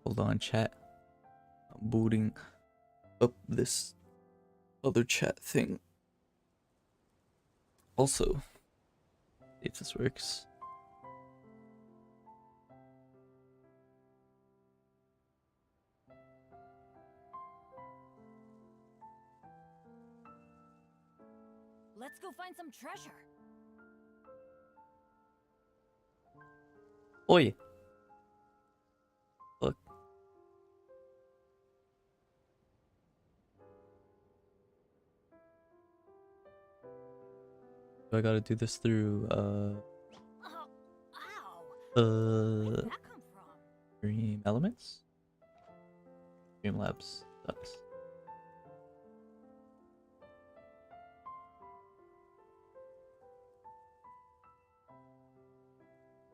Hold on, chat. I'm booting up this other chat thing. Also, if this works. Let's go find some treasure. Oi! Look. Do I gotta do this through, Oh, ow. Where did that come from? Dream Elements? Streamlabs sucks.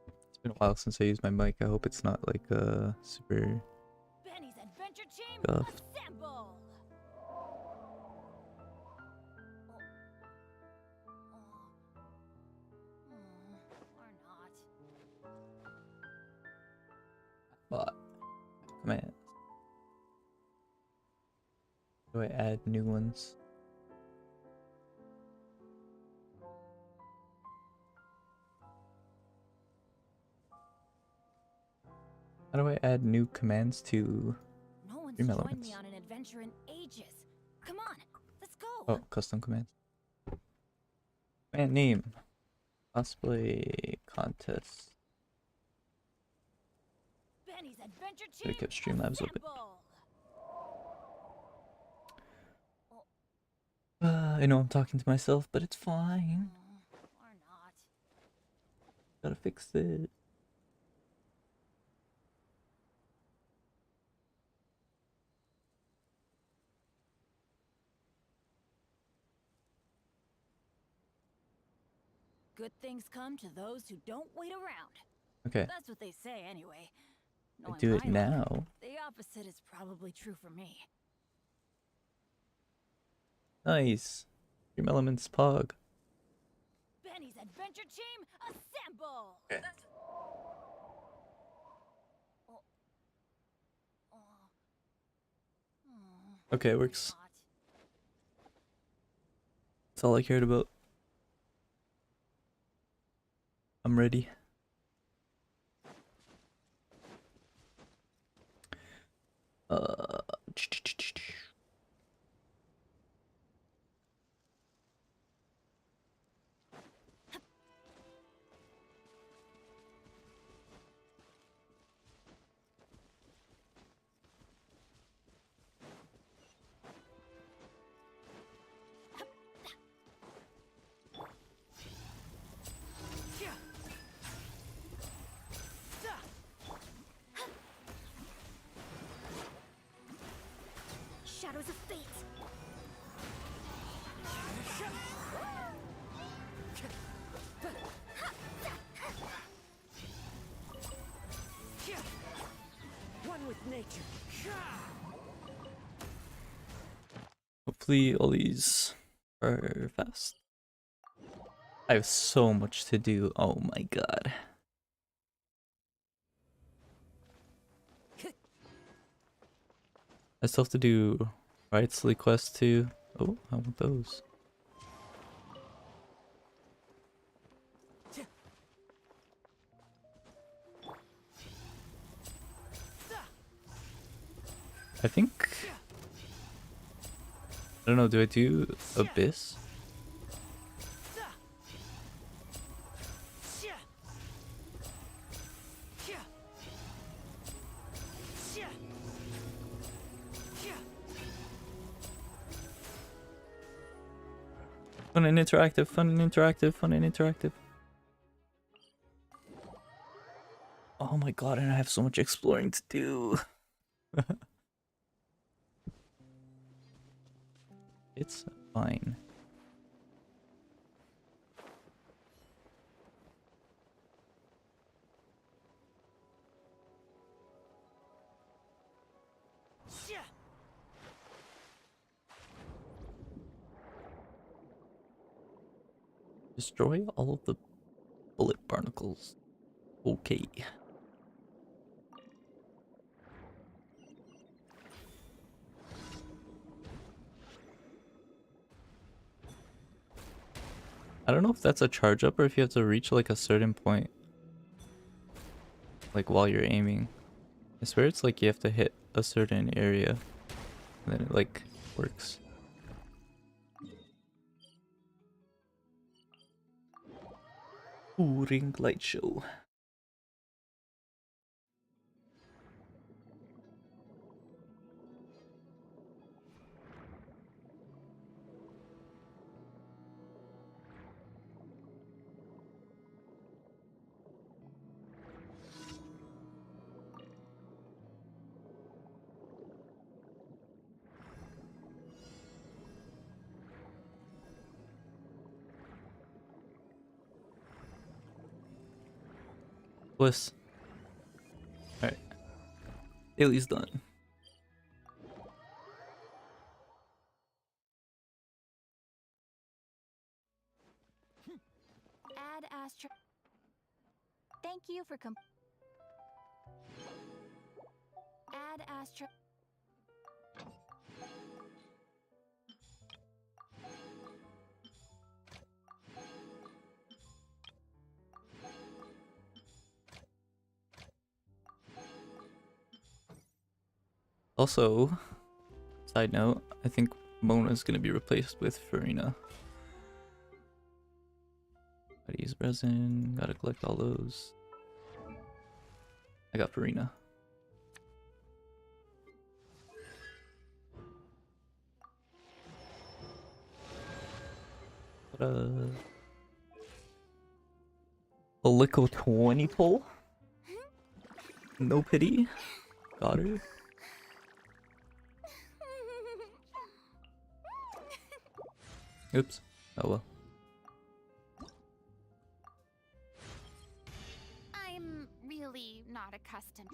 It's been a while since I used my mic. I hope it's not like super Benny's Adventure Team, scuffed. assemble! Or not. But command. Do I add new ones? How do I add new commands to No one's Dream joined Elements? me on an adventure in ages. Come on, let's go. Oh, custom commands. Command name. CosplayContest. Benny's Adventure Should have Team, kept Streamlabs open. assemble! I know I'm talking to myself, but it's fine. Or not. Gotta fix it. Good things come to those who don't wait around. Okay, That's what they say anyway. I Knowing do it my luck, now. the opposite is probably true for me. Nice. Dream Elements Pog. Benny's Adventure Team, assemble! Okay. Okay, it works. That's all I cared about. I'm ready. Shadows of fate. One with nature. Hopefully all these are fast. I have so much to do. Oh my god. I still have to do Rightsley Quest too. Oh, I want those. I think... I don't know, do I do Abyss? Fun and interactive, fun and interactive, fun and interactive. Oh my god, and I have so much exploring to do. It's fine. Destroy all of the bullet barnacles. Okay. I don't know if that's a charge up or if you have to reach like a certain point, like while you're aiming. I swear it's like you have to hit a certain area and then it like works. Ooh, ring light show. Bliss. Alright. Daily's done. Add Astra. Thank you for Add Astra. Also, side note, I think Mona's gonna be replaced with Farina. Gotta use resin, gotta collect all those. I got Farina. What a Lico 20 pull? No pity. Got her. Oops. Oh well. I'm really not accustomed.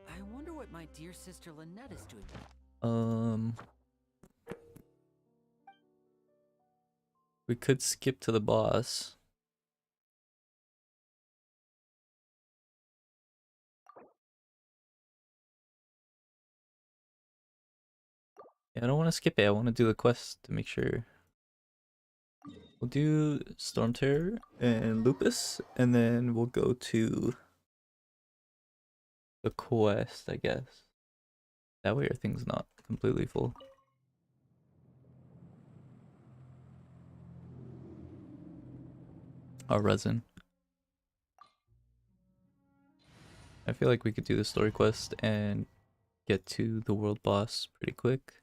I wonder what my dear sister Lynette is doing. We could skip to the boss. Yeah, I don't want to skip it. I want to do the quest to make sure. We'll do Storm Terror and Lupus, and then we'll go to the quest, I guess. That way our thing's not completely full. Our resin. I feel like we could do the story quest and get to the world boss pretty quick.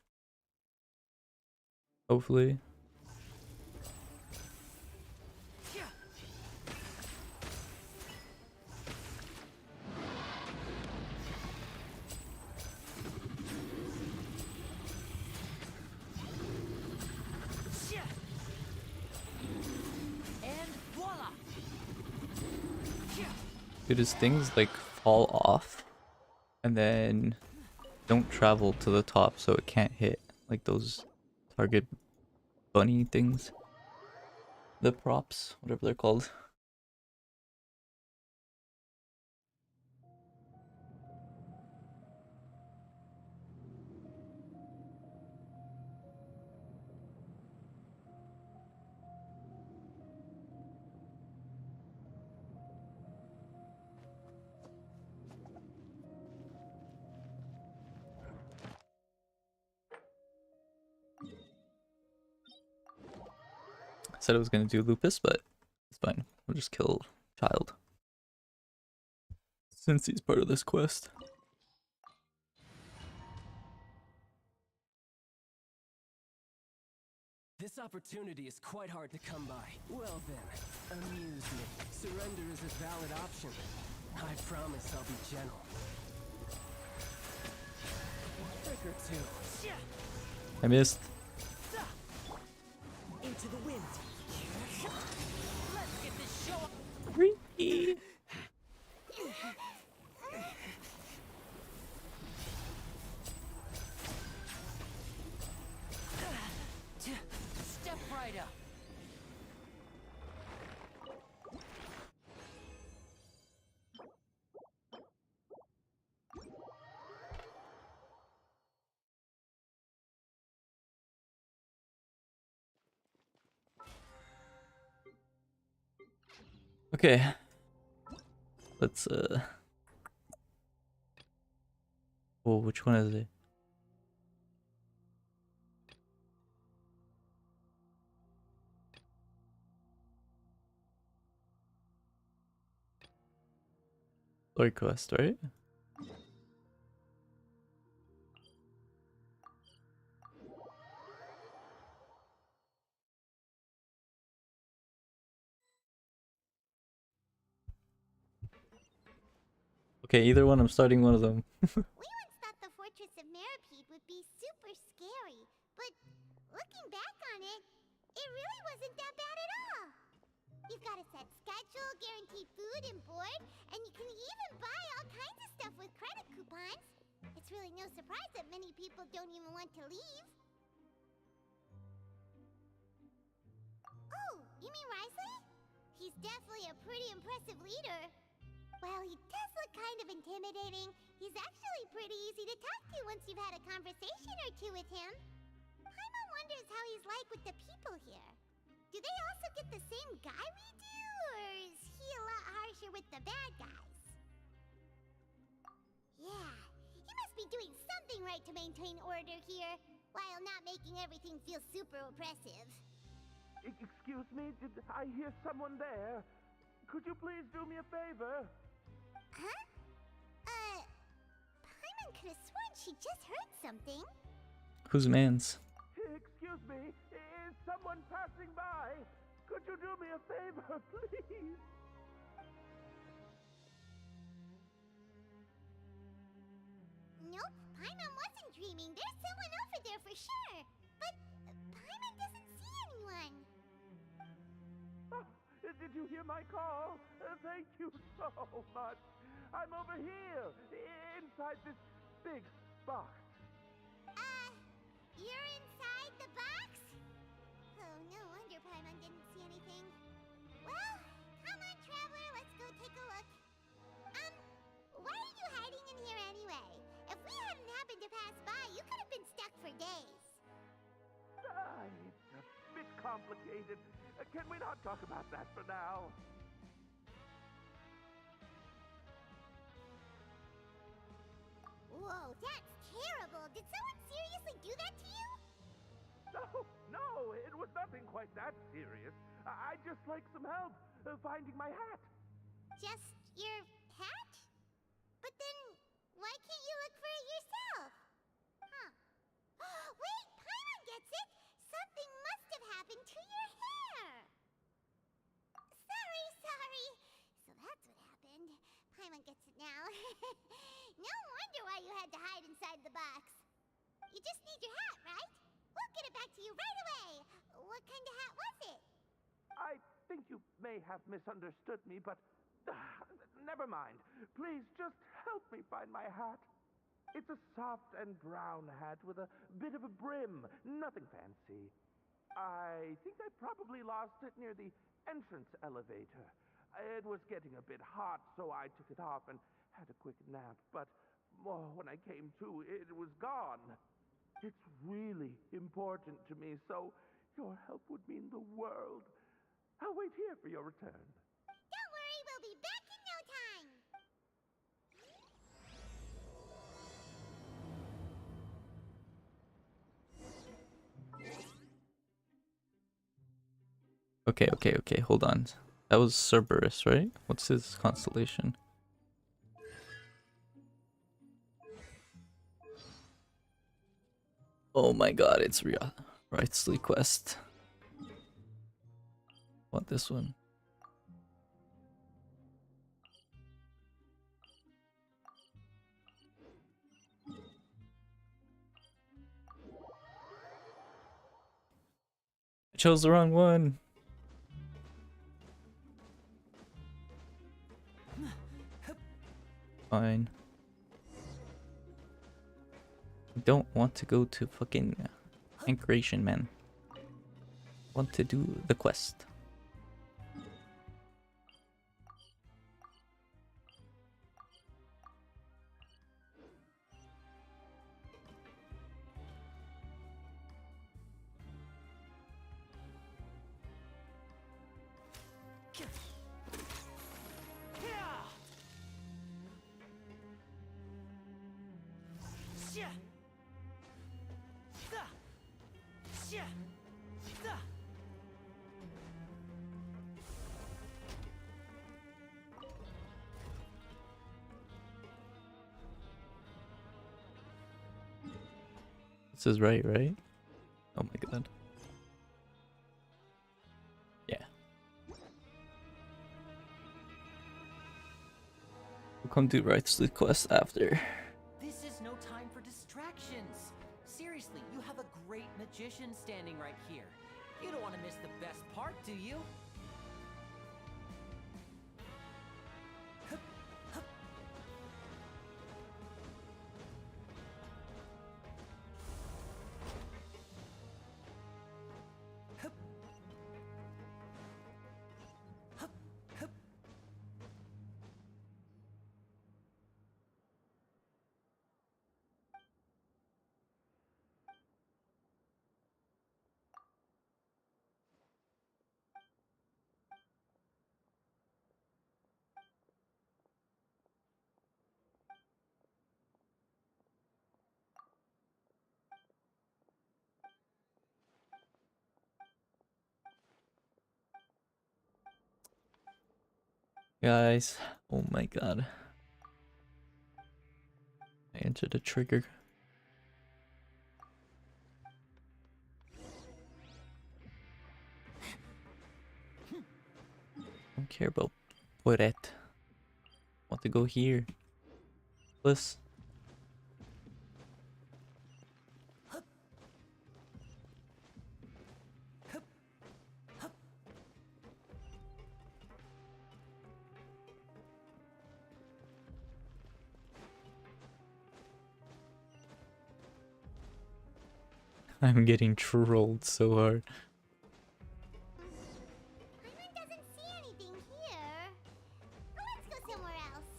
Hopefully. And voila! Dude, his things like fall off and then don't travel to the top so it can't hit like those target bunny things. The props, whatever they're called. I said I was gonna do Lupus, but it's fine. We'll just kill Child. Since he's part of this quest. This opportunity is quite hard to come by. Well then, amuse me. Surrender is a valid option. I promise I'll be gentle. Trick or two. I missed. Into the wind. Let's get this show. Freaky. right up. Okay. Let's oh, which one is it? Story quest, right? Okay, either one. I'm starting one of them. We once thought the fortress of Maripede would be super scary, but looking back on it, it really wasn't that bad at all. You've got a set schedule, guaranteed food and board, and you can even buy all kinds of stuff with credit coupons. It's really no surprise that many people don't even want to leave. Oh, you mean Risley? He's definitely a pretty impressive leader. Well, he does look kind of intimidating. He's actually pretty easy to talk to once you've had a conversation or two with him. Paimon wonders how he's like with the people here. Do they also get the same guy we do, or is he a lot harsher with the bad guys? Yeah, he must be doing something right to maintain order here, while not making everything feel super oppressive. Excuse me, did I hear someone there? Could you please do me a favor? Huh? Paimon could have sworn she just heard something. Who's mans? Excuse me, is someone passing by? Could you do me a favor, please? Nope, Paimon wasn't dreaming. There's someone over there for sure. But Paimon doesn't see anyone. Oh, did you hear my call? Thank you so much. I'm over here, inside this big box. You're inside the box? Oh, no wonder Paimon didn't see anything. Well, come on, traveler, let's go take a look. Why are you hiding in here anyway? If we hadn't happened to pass by, you could have been stuck for days. It's a bit complicated. Can we not talk about that for now? Whoa, that's terrible. Did someone seriously do that to you? No, it was nothing quite that serious. I'd just like some help finding my hat. Just your hat? But then, why can't you look for it yourself? Huh. Wait, Paimon gets it! Something must have happened to your hair! Sorry. So that's what happened. Paimon gets it now. No wonder why you had to hide inside the box. You just need your hat, right? We'll get it back to you right away. What kind of hat was it? I think you may have misunderstood me, but never mind. Please just help me find my hat. It's a soft and brown hat with a bit of a brim. Nothing fancy. I think I probably lost it near the entrance elevator. It was getting a bit hot, so I took it off and had a quick nap. But when I came to, it was gone. It's really important to me, so your help would mean the world. I'll wait here for your return. Don't worry, we'll be back in no time. Okay, hold on. That was Cerberus, right? What's his constellation? Oh my god, it's Rightsley Quest. Want this one? I chose the wrong one. Fine. I don't want to go to fucking Anchoration, man. want to do the quest. This is right? Oh my god. Yeah. We'll come do Righteous quest after. This is no time for distractions. Seriously, you have a great magician standing right here. You don't want to miss the best part, do you? Guys, oh my god. I entered a trigger. Don't care about Poret. Want to go here. Plus. I'm getting trolled so hard. Paimon doesn't see anything here. Let's go somewhere else.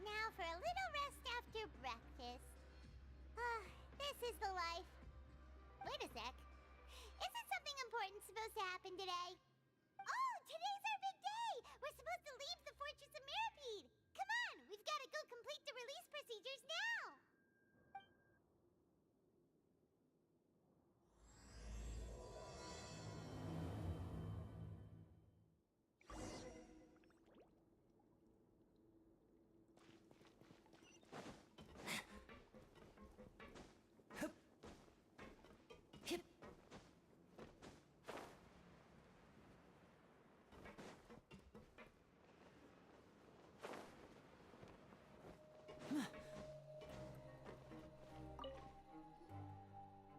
Now for a little rest after breakfast. This is the life. Wait a sec. Isn't something important supposed to happen today? Oh, today's our big day! We're supposed to leave the Fortress of Mirapede! Come on, we've got to go complete the release procedures now!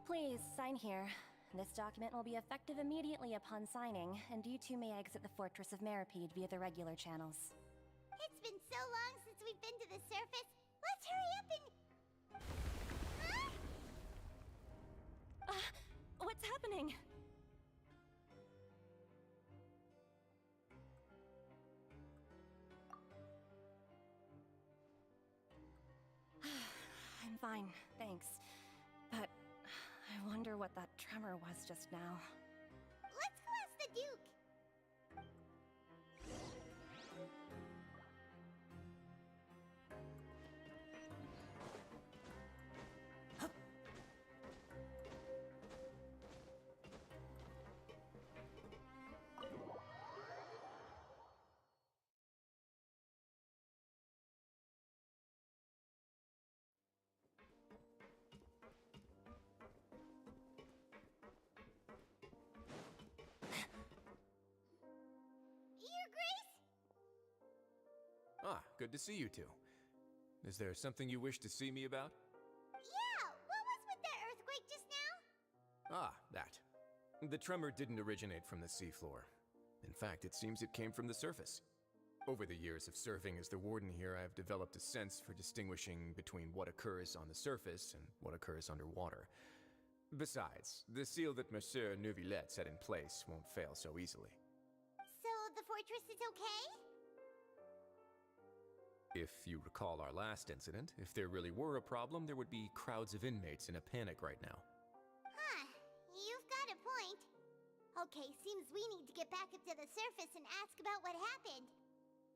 Please, sign here. This document will be effective immediately upon signing, and you two may exit the Fortress of Mirapede via the regular channels. It's been so long since we've been to the surface. Let's hurry up and... Huh? What's happening? I'm fine, thanks. But I wonder what that tremor was just now. Let's go ask the Duke. Ah, good to see you two. Is there something you wish to see me about? Yeah, what was with that earthquake just now? Ah, that. The tremor didn't originate from the seafloor. In fact, it seems it came from the surface. Over the years of serving as the warden here, I have developed a sense for distinguishing between what occurs on the surface and what occurs underwater. Besides, the seal that Monsieur Neuvillette set in place won't fail so easily. So the fortress is okay? If you recall our last incident, if there really were a problem, there would be crowds of inmates in a panic right now. Huh, you've got a point. Okay, seems we need to get back up to the surface and ask about what happened.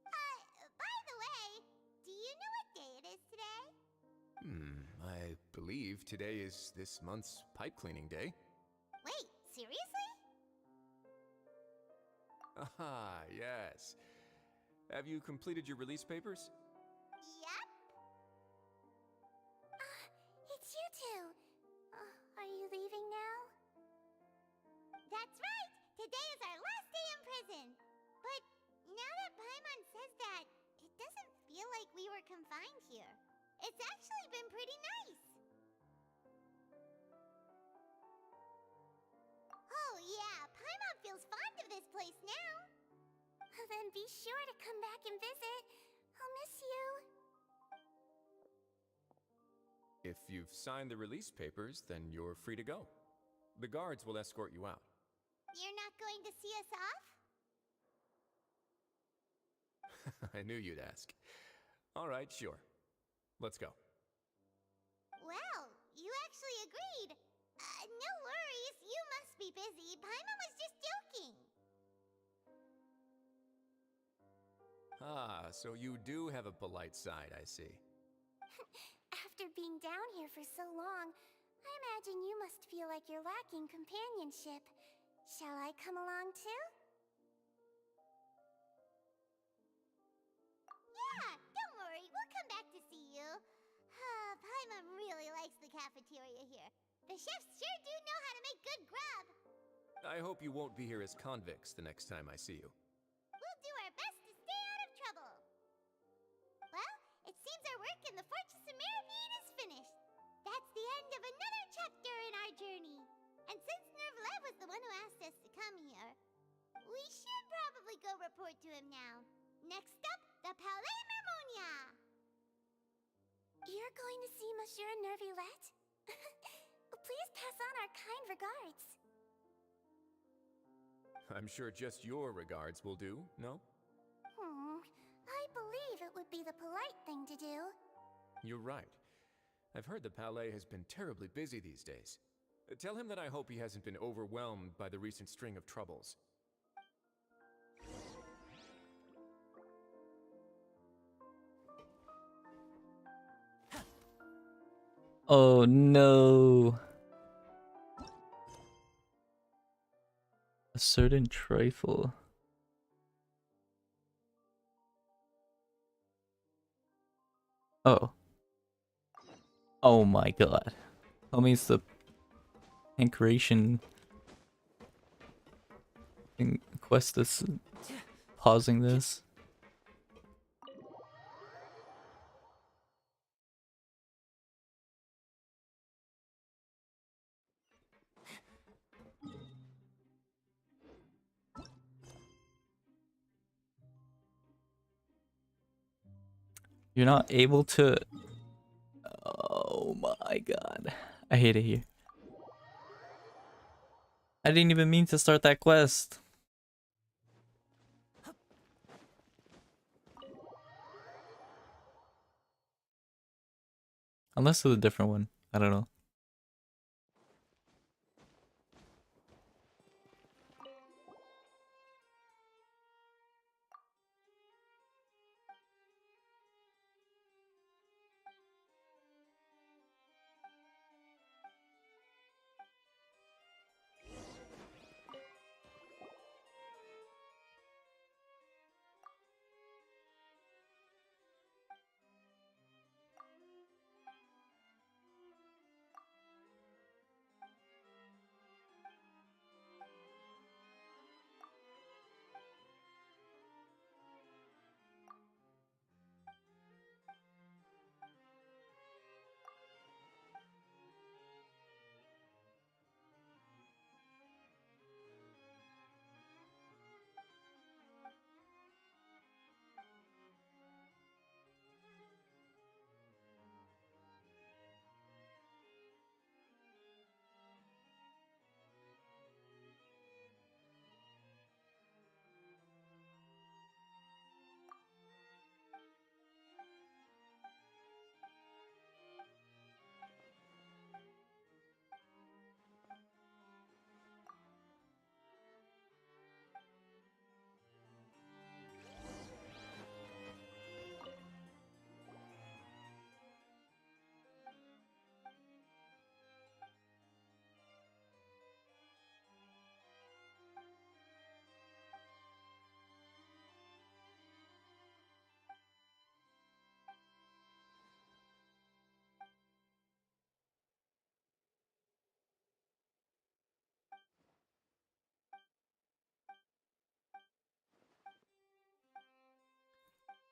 By the way, do you know what day it is today? I believe today is this month's pipe cleaning day. Wait, seriously? Aha, yes. Have you completed your release papers? Yep. It's you two. Are you leaving now? That's right! Today is our last day in prison! But now that Paimon says that, it doesn't feel like we were confined here. It's actually been pretty nice! Oh yeah, Paimon feels fond of this place now! Then be sure to come back and visit. I'll miss you. If you've signed the release papers, then you're free to go. The guards will escort you out. You're not going to see us off? I knew you'd ask. All right, sure. Let's go. Well, you actually agreed. No worries, you must be busy. Paimon was just joking. Ah, so you do have a polite side, I see. After being down here for so long, I imagine you must feel like you're lacking companionship. Shall I come along too? Yeah, don't worry, we'll come back to see you. Paimon really likes the cafeteria here. The chefs sure do know how to make good grub. I hope you won't be here as convicts the next time I see you. We'll do our best to stay out of trouble. Well, it seems our work in the Fortress of Meripede is finished. That's the end of another chapter in our journey. And since Neuvillette was the one who asked us to come here, we should probably go report to him now. Next up, the Palais Mermonia. You're going to see Monsieur Neuvillette? Please pass on our kind regards. I'm sure just your regards will do, no? I believe it would be the polite thing to do. You're right. I've heard the Palais has been terribly busy these days. Tell him that I hope he hasn't been overwhelmed by the recent string of troubles. Oh no. A certain trifle. Oh. Oh my god. Tell me it's the Pancration quest that's pausing this. You're not able to... Oh my god. I hate it here. I didn't even mean to start that quest. Unless it's a different one. I don't know.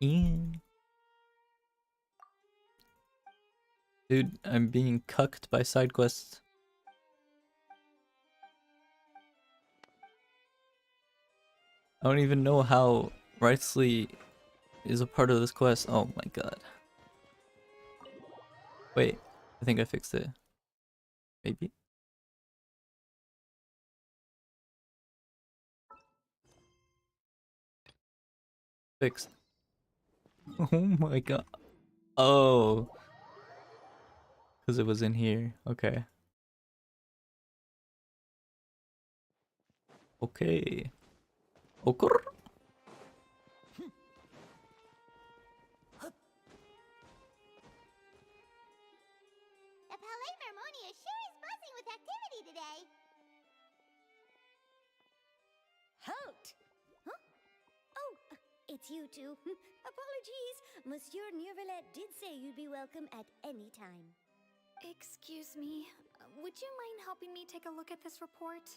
Yeah. Dude, I'm being cucked by side quests. I don't even know how Wrightsley is a part of this quest. Oh my god. Wait, I think I fixed it. Maybe? Fixed. Oh my god. Oh. Because it was in here. Okay. Okay. Okay. The Palais Mermonia sure is buzzing with activity today. Halt! Huh? Oh, it's you two. Apologies. Monsieur Neuvillette did say you'd be welcome at any time. Excuse me, would you mind helping me take a look at this report?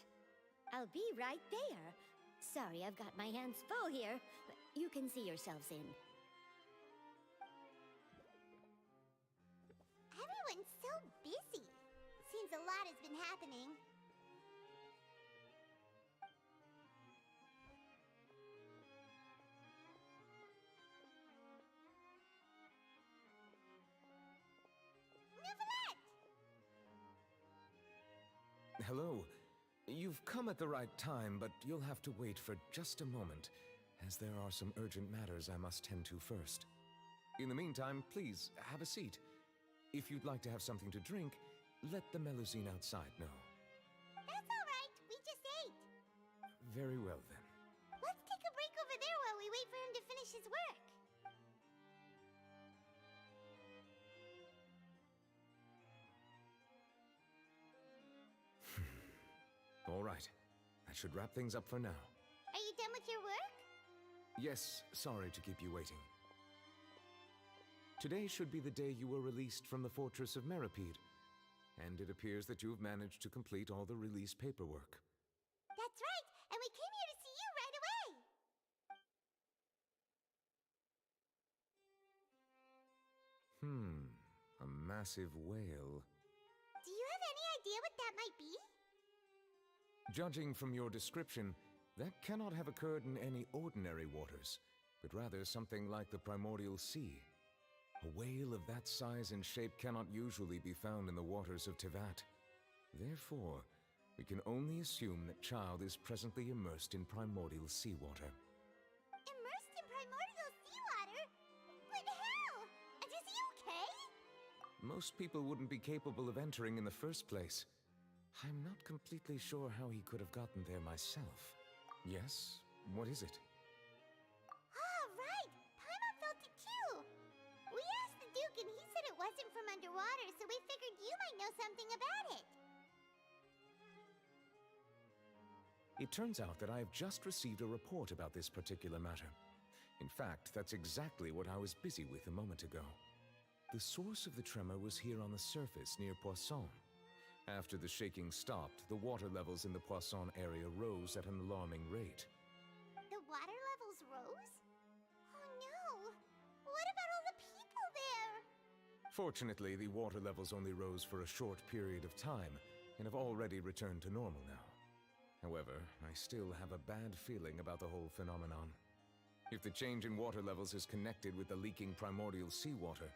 I'll be right there. Sorry, I've got my hands full here. You can see yourselves in. Everyone's so busy. Seems a lot has been happening. Neuvillette! Hello. You've come at the right time, but you'll have to wait for just a moment, as there are some urgent matters I must tend to first. In the meantime, please, have a seat. If you'd like to have something to drink, let the Melusine outside know. That's all right. We just ate. Very well, then. Let's take a break over there while we wait for him to finish his work. All right. That should wrap things up for now. Are you done with your work? Yes, sorry to keep you waiting. Today should be the day you were released from the Fortress of Meripede, and it appears that you've managed to complete all the release paperwork. That's right, and we came here to see you right away. A massive whale. Do you have any idea what that might be? Judging from your description, that cannot have occurred in any ordinary waters, but rather something like the primordial sea. A whale of that size and shape cannot usually be found in the waters of Tevat. Therefore, we can only assume that Child is presently immersed in primordial seawater. Immersed in primordial seawater? But how? And is he okay? Most people wouldn't be capable of entering in the first place. I'm not completely sure how he could have gotten there myself. Yes? What is it? Ah, right! Paimon felt it too! We asked the Duke and he said it wasn't from underwater, so we figured you might know something about it. It turns out that I have just received a report about this particular matter. In fact, that's exactly what I was busy with a moment ago. The source of the tremor was here on the surface near Poisson. After the shaking stopped, the water levels in the Poisson area rose at an alarming rate. The water levels rose? Oh no! What about all the people there? Fortunately, the water levels only rose for a short period of time and have already returned to normal now. However, I still have a bad feeling about the whole phenomenon. If the change in water levels is connected with the leaking primordial seawater,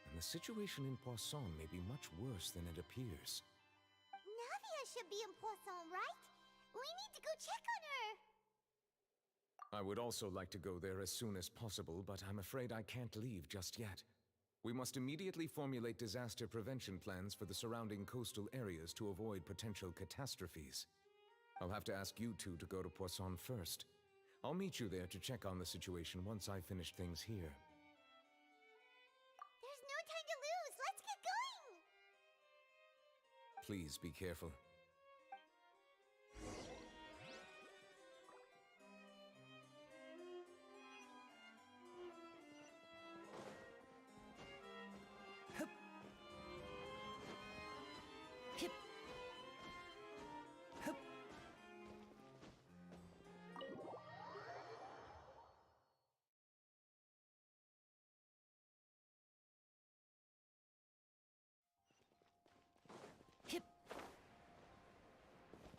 then the situation in Poisson may be much worse than it appears. Navia should be in Poisson, right? We need to go check on her! I would also like to go there as soon as possible, but I'm afraid I can't leave just yet. We must immediately formulate disaster prevention plans for the surrounding coastal areas to avoid potential catastrophes. I'll have to ask you two to go to Poisson first. I'll meet you there to check on the situation once I finish things here. There's no time to lose! Let's get going! Please be careful.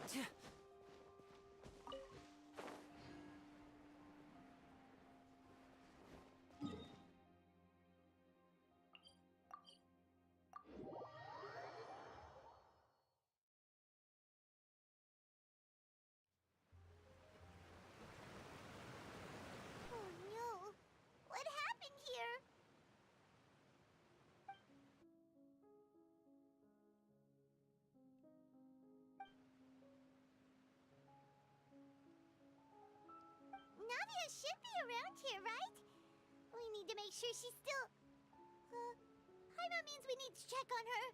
Oh no! What happened here? Navia should be around here, right? We need to make sure she's still... Hyma means we need to check on her.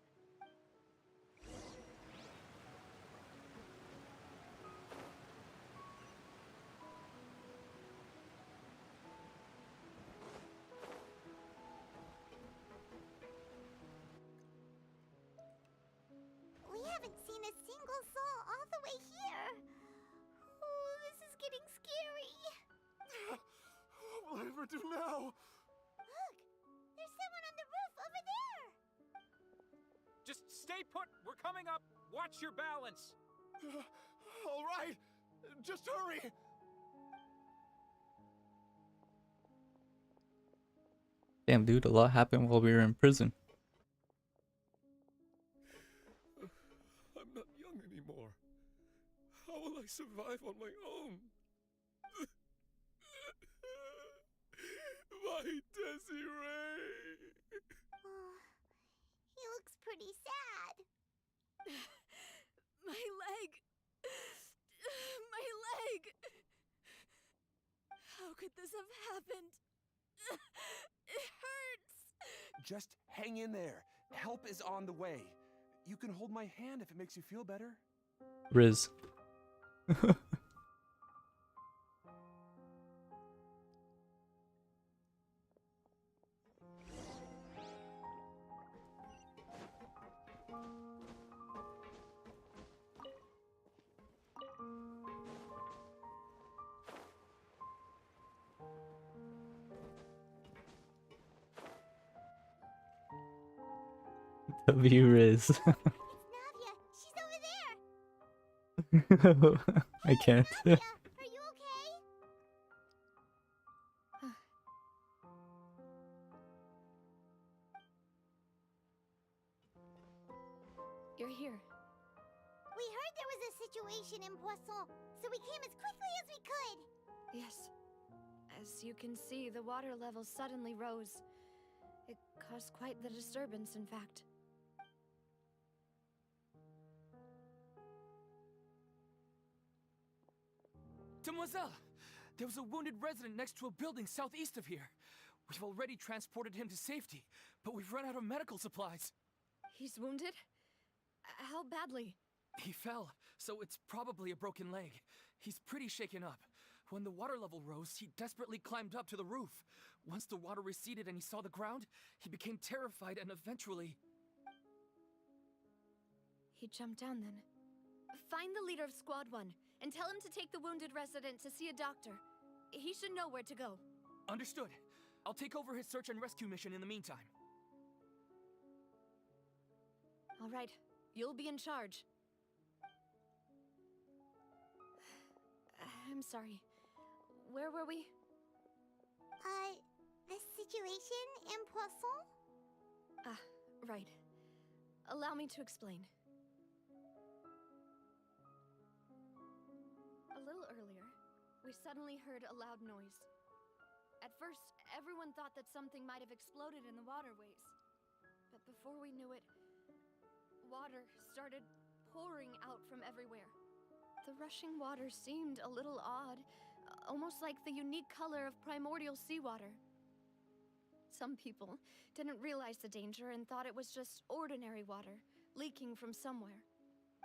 We haven't seen a single soul all the way here. Oh, this is getting scary. What will I ever do now? Look, there's someone on the roof over there. Just stay put. We're coming up. Watch your balance. All right, just hurry. Damn, dude, a lot happened while we were in prison. I'm not young anymore. How will I survive on my own? My Desiree! Oh, he looks pretty sad. My leg! My leg! How could this have happened? It hurts! Just hang in there. Help is on the way. You can hold my hand if it makes you feel better. Riz. W Riz. It's Navia. She's over there. I can't. Navia, are you okay? You're here. We heard there was a situation in Poisson, so we came as quickly as we could. Yes. As you can see, the water level suddenly rose. It caused quite the disturbance, in fact. Demoiselle! There was a wounded resident next to a building southeast of here. We've already transported him to safety, but we've run out of medical supplies. He's wounded? How badly? He fell, so it's probably a broken leg. He's pretty shaken up. When the water level rose, he desperately climbed up to the roof. Once the water receded and he saw the ground, he became terrified and eventually... He jumped down then. Find the leader of Squad 1 and tell him to take the wounded resident to see a doctor. He should know where to go. Understood. I'll take over his search and rescue mission in the meantime. All right, you'll be in charge. I'm sorry. Where were we? The situation in Poisson? Ah, right. Allow me to explain. A little earlier, we suddenly heard a loud noise. At first, everyone thought that something might have exploded in the waterways. But before we knew it, water started pouring out from everywhere. The rushing water seemed a little odd, almost like the unique color of primordial seawater. Some people didn't realize the danger and thought it was just ordinary water, leaking from somewhere.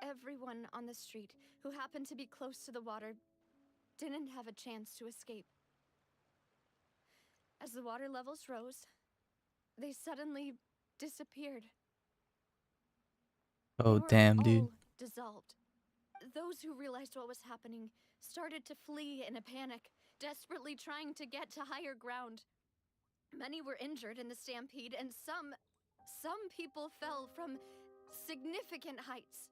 Everyone on the street who happened to be close to the water didn't have a chance to escape. As the water levels rose, they suddenly disappeared. Oh, They were damn, dude. all dissolved. Those who realized what was happening started to flee in a panic, desperately trying to get to higher ground. Many were injured in the stampede, and some people fell from significant heights.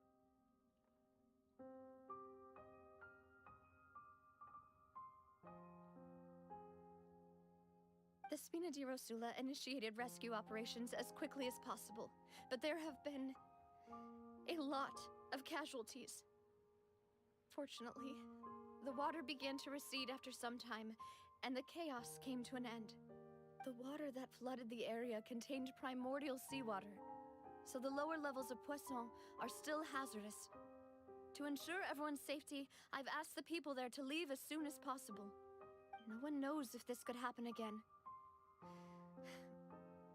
The Spina di Rosula initiated rescue operations as quickly as possible, but there have been a lot of casualties. Fortunately, the water began to recede after some time, and the chaos came to an end. The water that flooded the area contained primordial seawater, so the lower levels of Poisson are still hazardous. To ensure everyone's safety, I've asked the people there to leave as soon as possible. No one knows if this could happen again.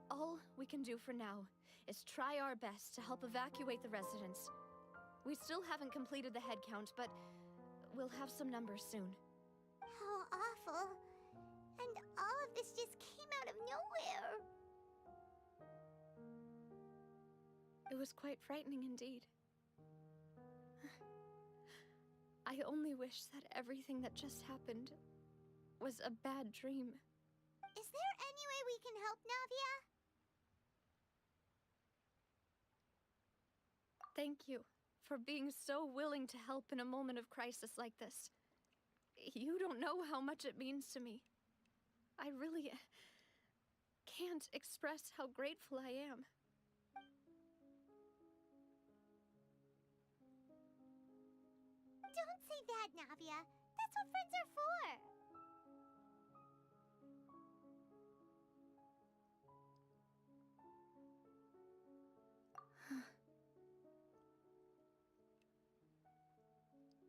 All we can do for now is try our best to help evacuate the residents. We still haven't completed the head count, but we'll have some numbers soon. How awful. And all of this just came out of nowhere. It was quite frightening indeed. I only wish that everything that just happened was a bad dream. Is there any way we can help, Navia? Thank you for being so willing to help in a moment of crisis like this. You don't know how much it means to me. I really can't express how grateful I am. Don't say that, Navia. That's what friends are for.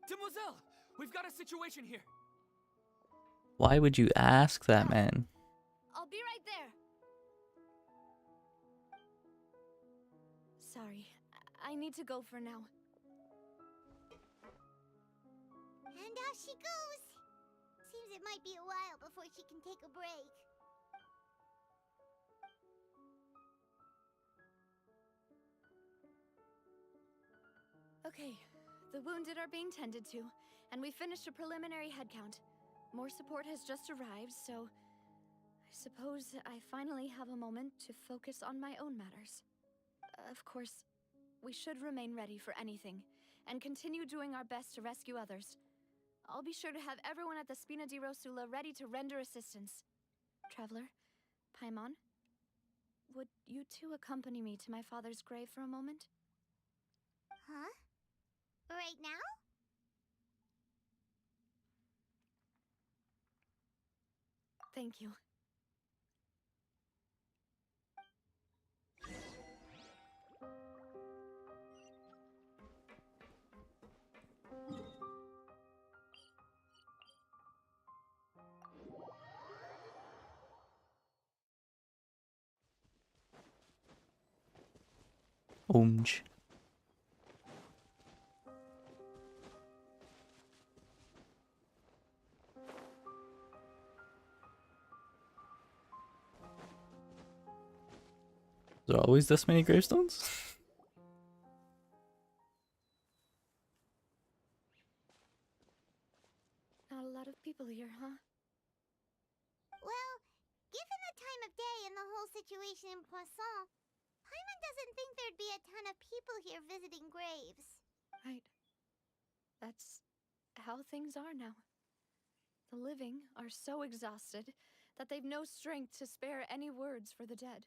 Demoiselle! We've got a situation here! Why would you ask that, man? I'll be right there. Sorry, I need to go for now. And off she goes. Seems it might be a while before she can take a break. Okay, the wounded are being tended to, and we finished a preliminary head count. More support has just arrived, so I suppose I finally have a moment to focus on my own matters. Of course, we should remain ready for anything, and continue doing our best to rescue others. I'll be sure to have everyone at the Spina di Rosula ready to render assistance. Traveler, Paimon, would you two accompany me to my father's grave for a moment? Huh? Right now? Thank you. Orange. Is there always this many gravestones? Not a lot of people here, huh? Well, given the time of day and the whole situation in Poisson, Paimon doesn't think there'd be a ton of people here visiting graves. Right. That's how things are now. The living are so exhausted that they've no strength to spare any words for the dead.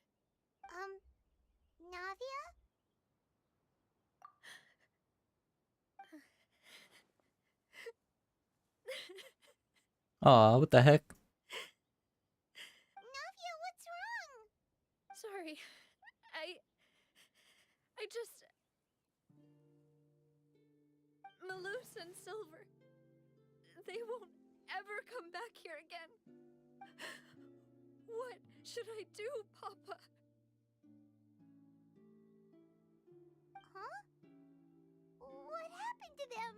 Navia? Aw, what the heck? Navia, what's wrong? Sorry. I just... Malus and Silver. They won't ever come back here again. What should I do, Papa? Huh? What happened to them?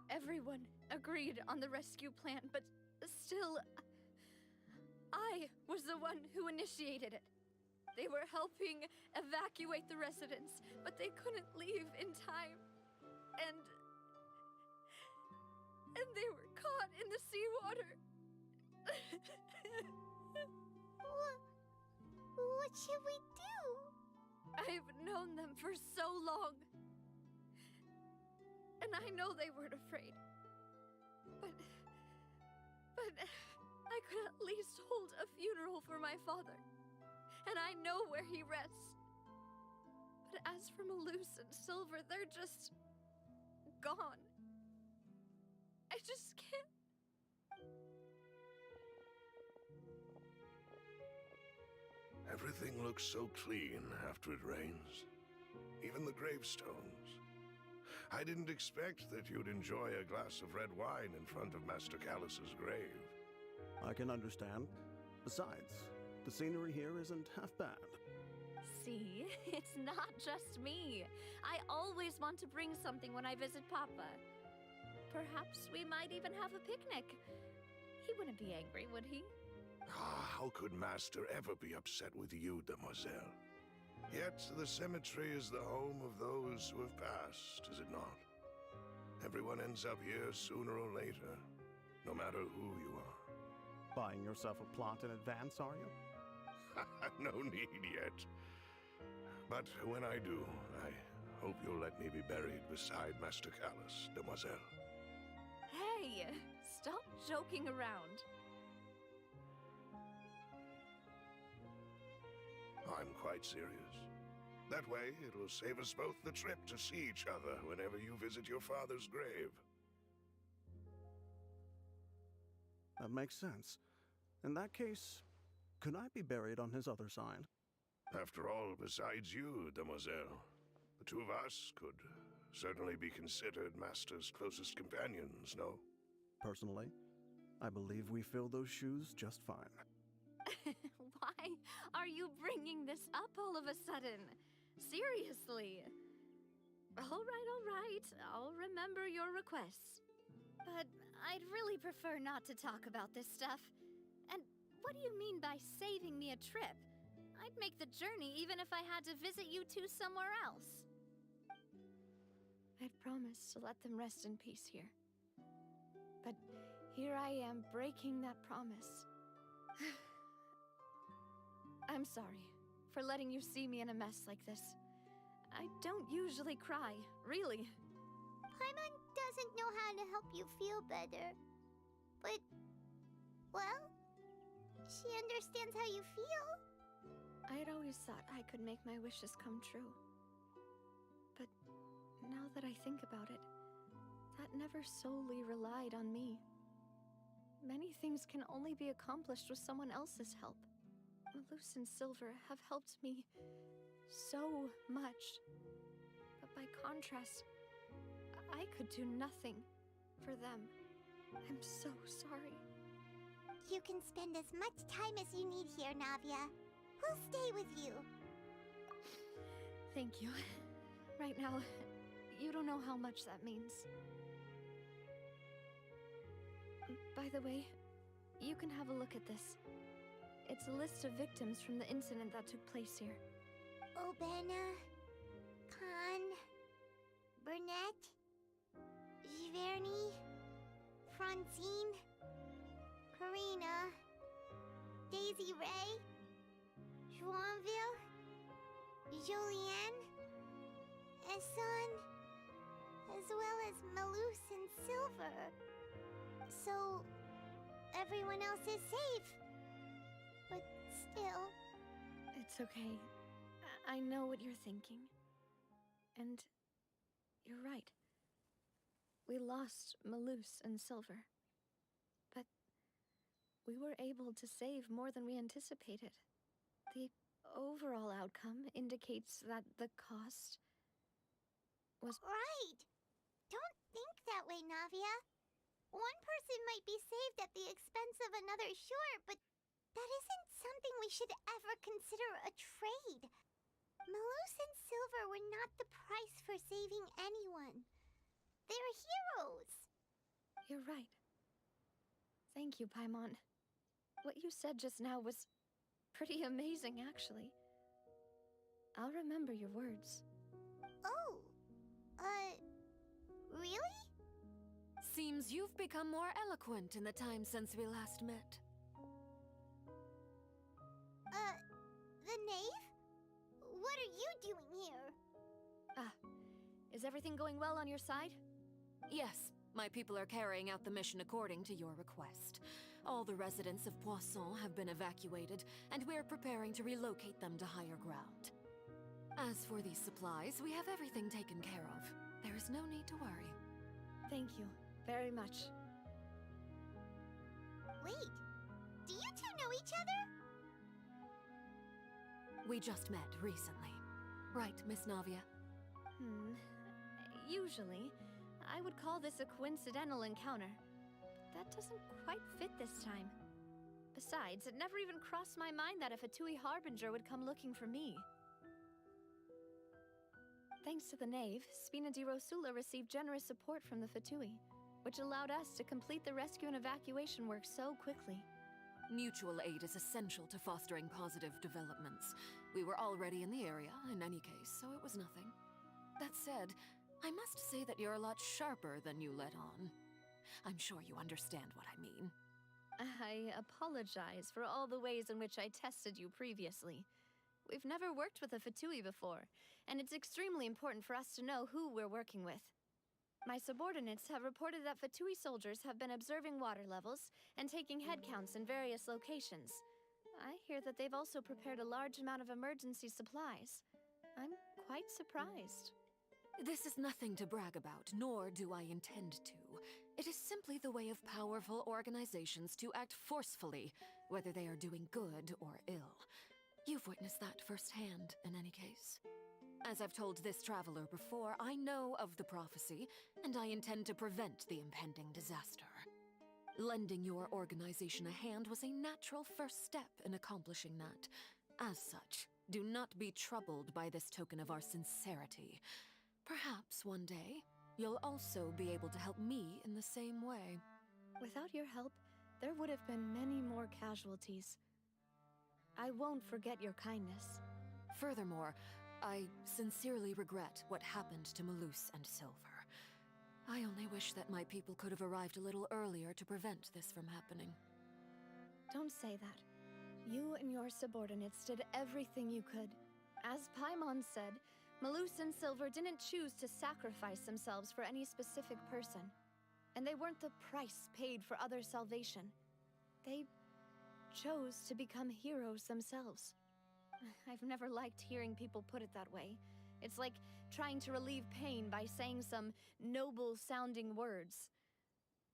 Everyone agreed on the rescue plan, but still, I was the one who initiated it. They were helping evacuate the residents, but they couldn't leave in time. And they were caught in the seawater. What should we do? I've known them for so long. And I know they weren't afraid. But I could at least hold a funeral for my father. And I know where he rests. But as for Malus and Silver, they're just gone. I just can't. Everything looks so clean after it rains. Even the gravestones. I didn't expect that you'd enjoy a glass of red wine in front of Master Callus's grave. I can understand. Besides, the scenery here isn't half bad. See, it's not just me. I always want to bring something when I visit Papa. Perhaps we might even have a picnic. He wouldn't be angry, would he? How could Master ever be upset with you, demoiselle? Yet the cemetery is the home of those who have passed, is it not? Everyone ends up here sooner or later, no matter who you are. Buying yourself a plot in advance, are you? No need yet. But when I do, I hope you'll let me be buried beside Master Callus, demoiselle. Hey, stop joking around. I'm quite serious. That way, it'll save us both the trip to see each other whenever you visit your father's grave. That makes sense. In that case, could I be buried on his other side? After all, besides you, demoiselle, the two of us could certainly be considered Master's closest companions, no? Personally, I believe we fill those shoes just fine. Why are you bringing this up all of a sudden? Seriously. All right. I'll remember your requests. But I'd really prefer not to talk about this stuff. And what do you mean by saving me a trip? I'd make the journey even if I had to visit you two somewhere else. I'd promised to let them rest in peace here. But here I am breaking that promise. I'm sorry for letting you see me in a mess like this. I don't usually cry, really. Paimon doesn't know how to help you feel better. But, well, she understands how you feel. I'd always thought I could make my wishes come true. But now that I think about it, that never solely relied on me. Many things can only be accomplished with someone else's help. Malus and Silver have helped me so much. But by contrast, I could do nothing for them. I'm so sorry. You can spend as much time as you need here, Navia. We'll stay with you. Thank you. Right now, you don't know how much that means. By the way, you can have a look at this. It's a list of victims from the incident that took place here. Obena, Khan, Burnett, Giverny, Francine, Karina, Daisy Ray, Joinville, Julianne, Esson, as well as Malus and Silver. So, everyone else is safe. But still... It's okay. I know what you're thinking. And you're right. We lost Malus and Silver. But we were able to save more than we anticipated. The overall outcome indicates that the cost was... Right! Don't think that way, Navia. One person might be saved at the expense of another, sure, but that isn't something we should ever consider a trade. Malus and Silver were not the price for saving anyone. They're heroes. You're right. Thank you, Paimon. What you said just now was pretty amazing, actually. I'll remember your words. Oh, really? Seems you've become more eloquent in the time since we last met. The knave? What are you doing here? Is everything going well on your side? Yes, my people are carrying out the mission according to your request. All the residents of Poisson have been evacuated, and we're preparing to relocate them to higher ground. As for these supplies, we have everything taken care of. There is no need to worry. Thank you very much. Wait, do you two know each other? We just met recently. Right, Miss Navia? Usually, I would call this a coincidental encounter. That doesn't quite fit this time. Besides, it never even crossed my mind that a Fatui Harbinger would come looking for me. Thanks to the Knave, Spina di Rosula received generous support from the Fatui, which allowed us to complete the rescue and evacuation work so quickly. Mutual aid is essential to fostering positive developments. We were already in the area, in any case, so it was nothing. That said, I must say that you're a lot sharper than you let on. I'm sure you understand what I mean. I apologize for all the ways in which I tested you previously. We've never worked with a Fatui before, and it's extremely important for us to know who we're working with. My subordinates have reported that Fatui soldiers have been observing water levels and taking head counts in various locations. I hear that they've also prepared a large amount of emergency supplies. I'm quite surprised. This is nothing to brag about, nor do I intend to. It is simply the way of powerful organizations to act forcefully, whether they are doing good or ill. You've witnessed that firsthand, in any case. As I've told this traveler before, I know of the prophecy, and I intend to prevent the impending disaster. Lending your organization a hand was a natural first step in accomplishing that. As such, do not be troubled by this token of our sincerity. Perhaps one day, you'll also be able to help me in the same way. Without your help, there would have been many more casualties. I won't forget your kindness. Furthermore, I sincerely regret what happened to Malus and Silver. I only wish that my people could have arrived a little earlier to prevent this from happening. Don't say that. You and your subordinates did everything you could. As Paimon said, Malus and Silver didn't choose to sacrifice themselves for any specific person. And they weren't the price paid for other salvation. They chose to become heroes themselves. I've never liked hearing people put it that way. It's like trying to relieve pain by saying some noble-sounding words.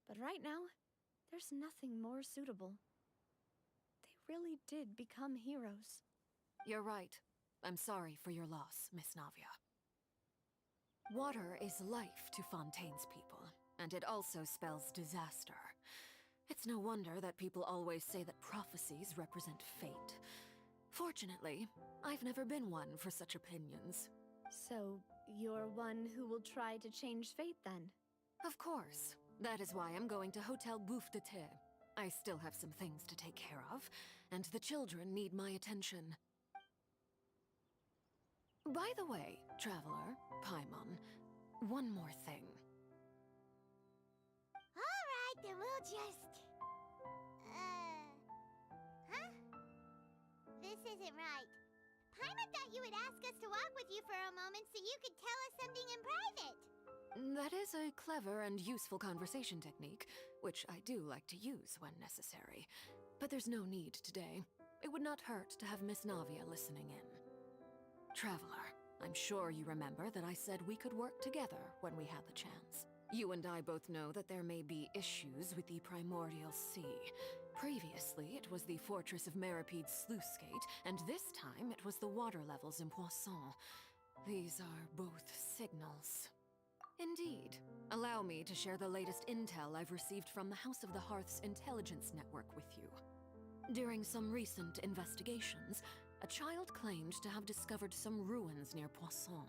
But right now, there's nothing more suitable. They really did become heroes. You're right. I'm sorry for your loss, Miss Navia. Water is life to Fontaine's people, and it also spells disaster. It's no wonder that people always say that prophecies represent fate. Fortunately, I've never been one for such opinions. So, you're one who will try to change fate then? Of course. That is why I'm going to Hotel Bouffe de Thé. I still have some things to take care of, and the children need my attention. By the way, Traveler, Paimon, one more thing. Alright, then we'll just... Huh? This isn't right. Paimon thought you would ask us to walk with you for a moment so you could tell us something in private. That is a clever and useful conversation technique, which I do like to use when necessary. But there's no need today. It would not hurt to have Miss Navia listening in. Traveler, I'm sure you remember that I said we could work together when we had the chance. You and I both know that there may be issues with the Primordial Sea. Previously, it was the Fortress of Maripede's sluice gate, and this time it was the water levels in Poisson. These are both signals. Indeed. Allow me to share the latest intel I've received from the House of the Hearth's intelligence network with you. During some recent investigations, a child claimed to have discovered some ruins near Poisson.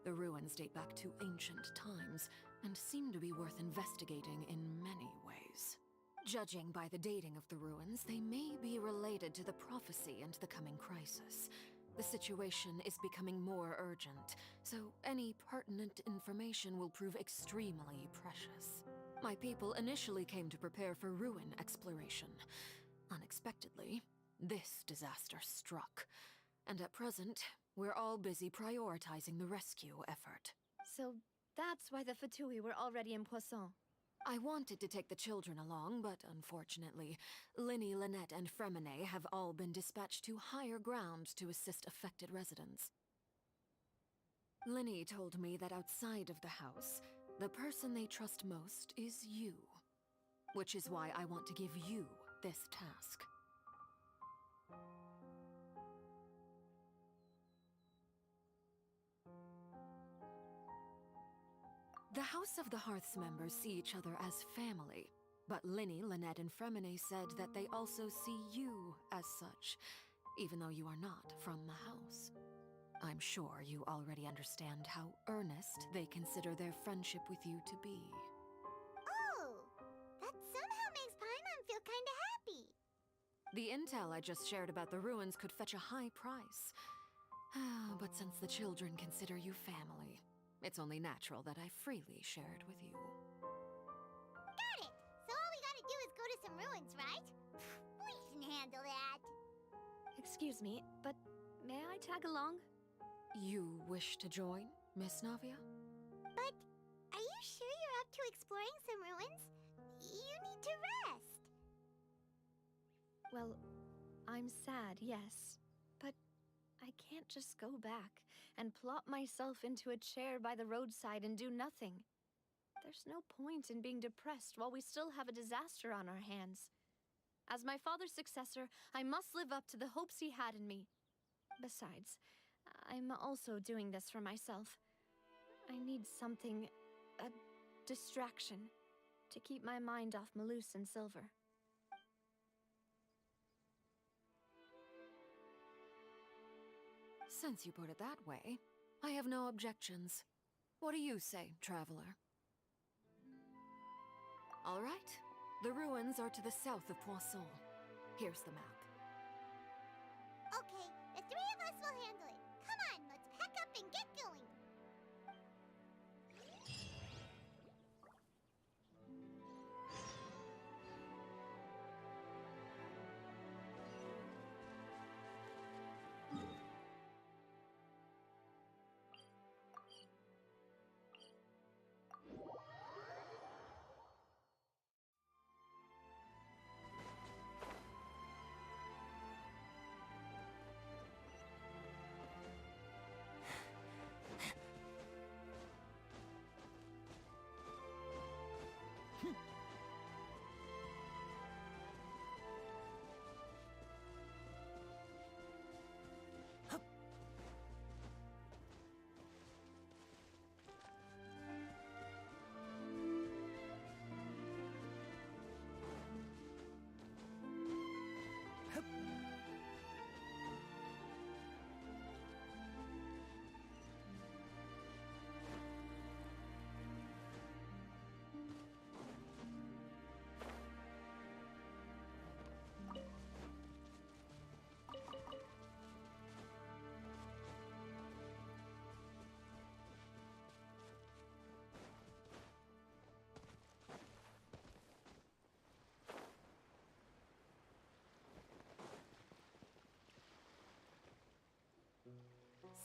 The ruins date back to ancient times, and seem to be worth investigating in many ways. Judging by the dating of the ruins, they may be related to the prophecy and the coming crisis. The situation is becoming more urgent, so any pertinent information will prove extremely precious. My people initially came to prepare for ruin exploration. Unexpectedly, this disaster struck, and at present, we're all busy prioritizing the rescue effort. So, That's why the Fatui were already in Poisson. I wanted to take the children along, but unfortunately, Linny, Lynette, and Fremine have all been dispatched to higher ground to assist affected residents. Linny told me that outside of the house, the person they trust most is you. Which is why I want to give you this task. The House of the Hearth's members see each other as family, but Linny, Lynette, and Fremine said that they also see you as such, even though you are not from the house. I'm sure you already understand how earnest they consider their friendship with you to be. Oh, that somehow makes Paimon feel kinda happy. The intel I just shared about the ruins could fetch a high price. But since the children consider you family, it's only natural that I freely share it with you. Got it! So all we gotta do is go to some ruins, right? We can handle that. Excuse me, but may I tag along? You wish to join, Miss Navia? But are you sure you're up to exploring some ruins? You need to rest. Well, I'm sad, yes. But I can't just go back and plop myself into a chair by the roadside and do nothing. There's no point in being depressed while we still have a disaster on our hands. As my father's successor, I must live up to the hopes he had in me. Besides, I'm also doing this for myself. I need something, a distraction, to keep my mind off Malus and Silver. Since you put it that way, I have no objections. What do you say, traveler? All right. The ruins are to the south of Poisson. Here's the map. Okay, the three of us will handle it. Come on, let's pack up and get going.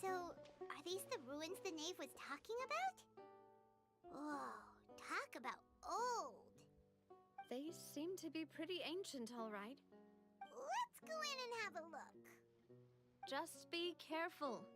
So, are these the ruins the knave was talking about? Whoa, talk about old. They seem to be pretty ancient, all right. Let's go in and have a look. Just be careful.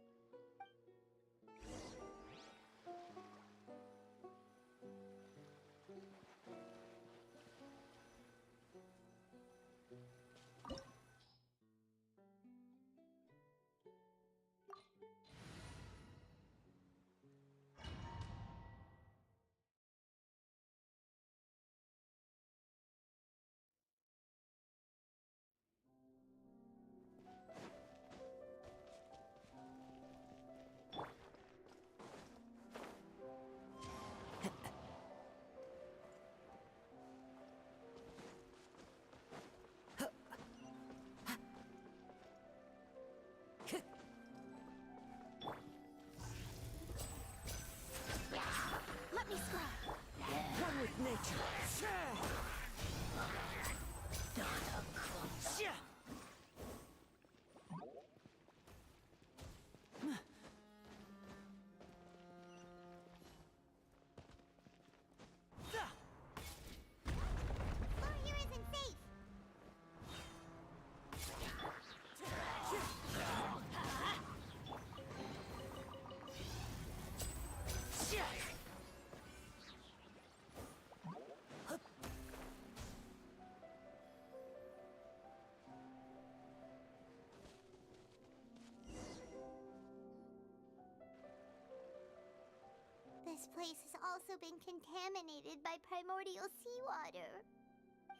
place has also been contaminated by primordial seawater.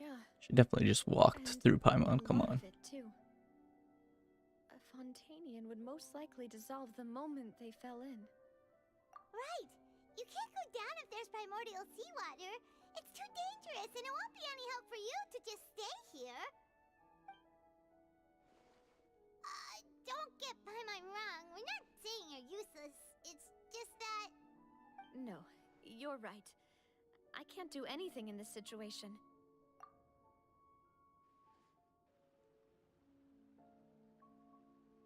Yeah. She definitely just walked And through Paimon, a come lot on. of it, too. A Fontanian would most likely dissolve the moment they fell in. Right! You can't go down if there's primordial seawater. It's too dangerous, and it won't be any help for you to just stay here. Don't get Paimon wrong. We're not saying you're useless. It's just that... No, you're right. I can't do anything in this situation.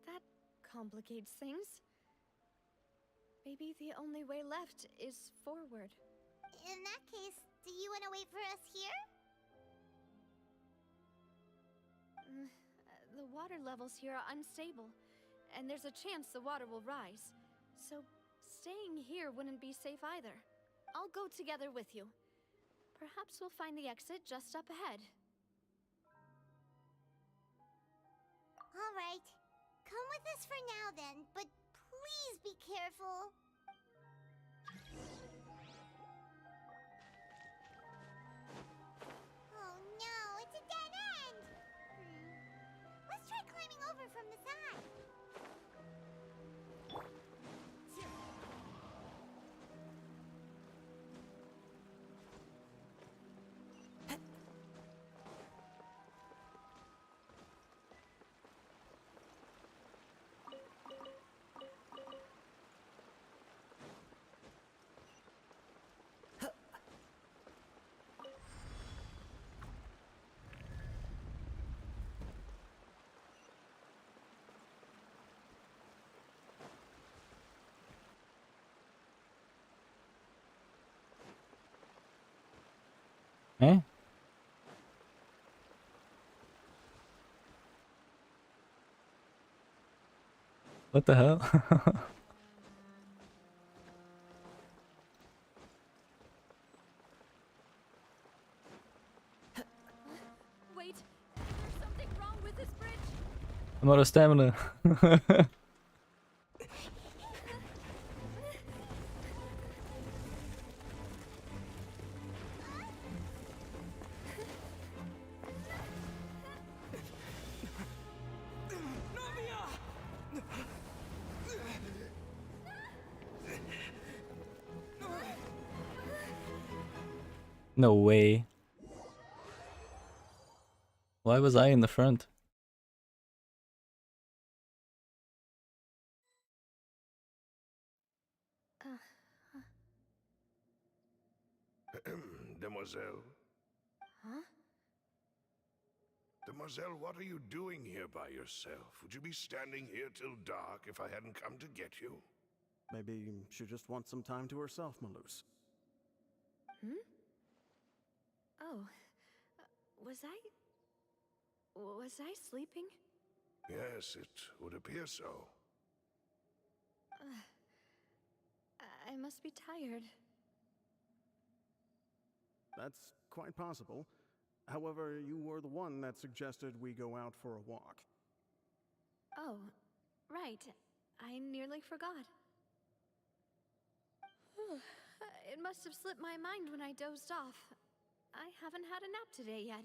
That complicates things. Maybe the only way left is forward. In that case, do you want to wait for us here? The water levels here are unstable, and there's a chance the water will rise. So staying here wouldn't be safe either. I'll go together with you. Perhaps we'll find the exit just up ahead. All right. Come with us for now then, but please be careful. Oh no, it's a dead end! Let's try climbing over from the side. Eh? What the hell? Wait, there's something wrong with this bridge. I'm out of stamina. No way. Why was I in the front? Demoiselle? Huh? Demoiselle, what are you doing here by yourself? Would you be standing here till dark if I hadn't come to get you? Maybe she just wants some time to herself, Maloose. Hmm? Oh. Was I sleeping? Yes, it would appear so. I must be tired. That's quite possible. However, you were the one that suggested we go out for a walk. Oh, right. I nearly forgot. It must have slipped my mind when I dozed off. I haven't had a nap today yet.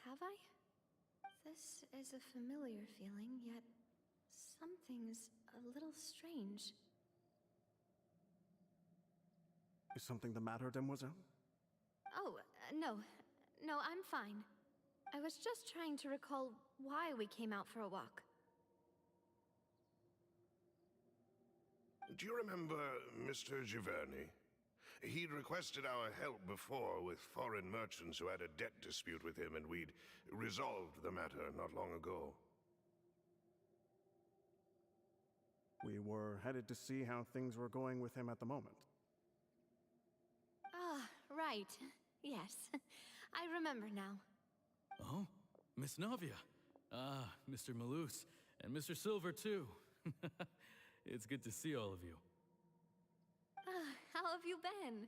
Have I? This is a familiar feeling, yet something's a little strange. Is something the matter, Demoiselle? Oh, no. No, I'm fine. I was just trying to recall why we came out for a walk. Do you remember Mr. Giverny? He'd requested our help before with foreign merchants who had a debt dispute with him, and we'd resolved the matter not long ago. We were headed to see how things were going with him at the moment. Ah, right. Yes. I remember now. Oh, Miss Navia. Ah, Mr. Maloose. And Mr. Silver, too. It's good to see all of you. How have you been?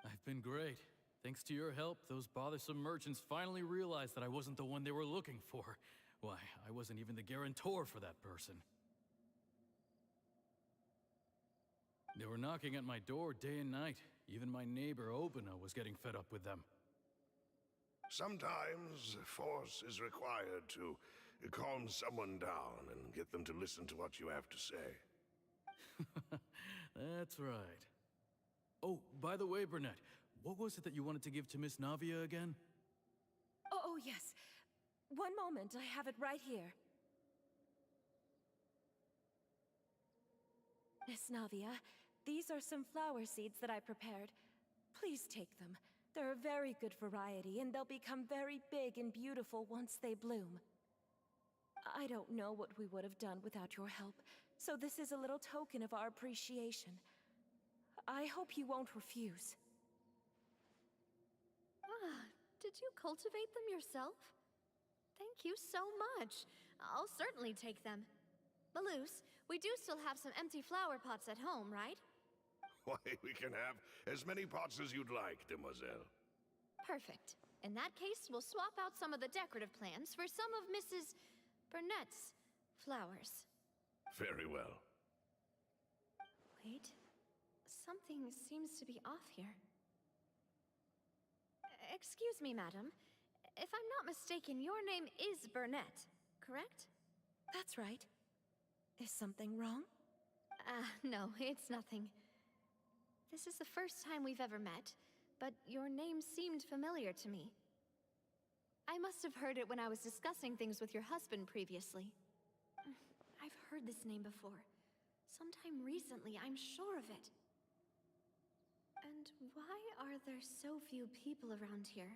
I've been great. Thanks to your help, those bothersome merchants finally realized that I wasn't the one they were looking for. Why, I wasn't even the guarantor for that person. They were knocking at my door day and night. Even my neighbor Obina was getting fed up with them. Sometimes force is required to calm someone down and get them to listen to what you have to say. That's right. Oh, by the way, Burnett, what was it that you wanted to give to Miss Navia again? Oh, yes. One moment, I have it right here. Miss Navia, these are some flower seeds that I prepared. Please take them. They're a very good variety, and they'll become very big and beautiful once they bloom. I don't know what we would have done without your help, so this is a little token of our appreciation. I hope you won't refuse. Ah, did you cultivate them yourself? Thank you so much. I'll certainly take them. Maloose, we do still have some empty flower pots at home, right? Why, we can have as many pots as you'd like, demoiselle. Perfect. In that case, we'll swap out some of the decorative plants for some of Mrs. Burnett's flowers. Very well. Wait. Something seems to be off here. Excuse me, madam. If I'm not mistaken, your name is Burnett, correct? That's right. Is something wrong? No, it's nothing. This is the first time we've ever met, but your name seemed familiar to me. I must have heard it when I was discussing things with your husband previously. I've heard this name before. Sometime recently, I'm sure of it. And why are there so few people around here?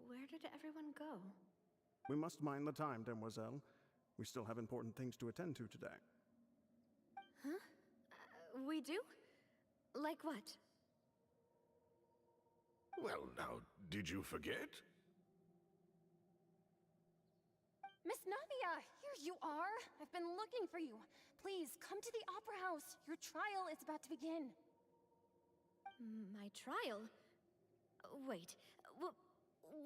Where did everyone go? We must mind the time, demoiselle. We still have important things to attend to today. Huh? We do? Like what? Well, now, did you forget? Miss Navia, here you are. I've been looking for you. Please, come to the Opera House. Your trial is about to begin. My trial? Wait,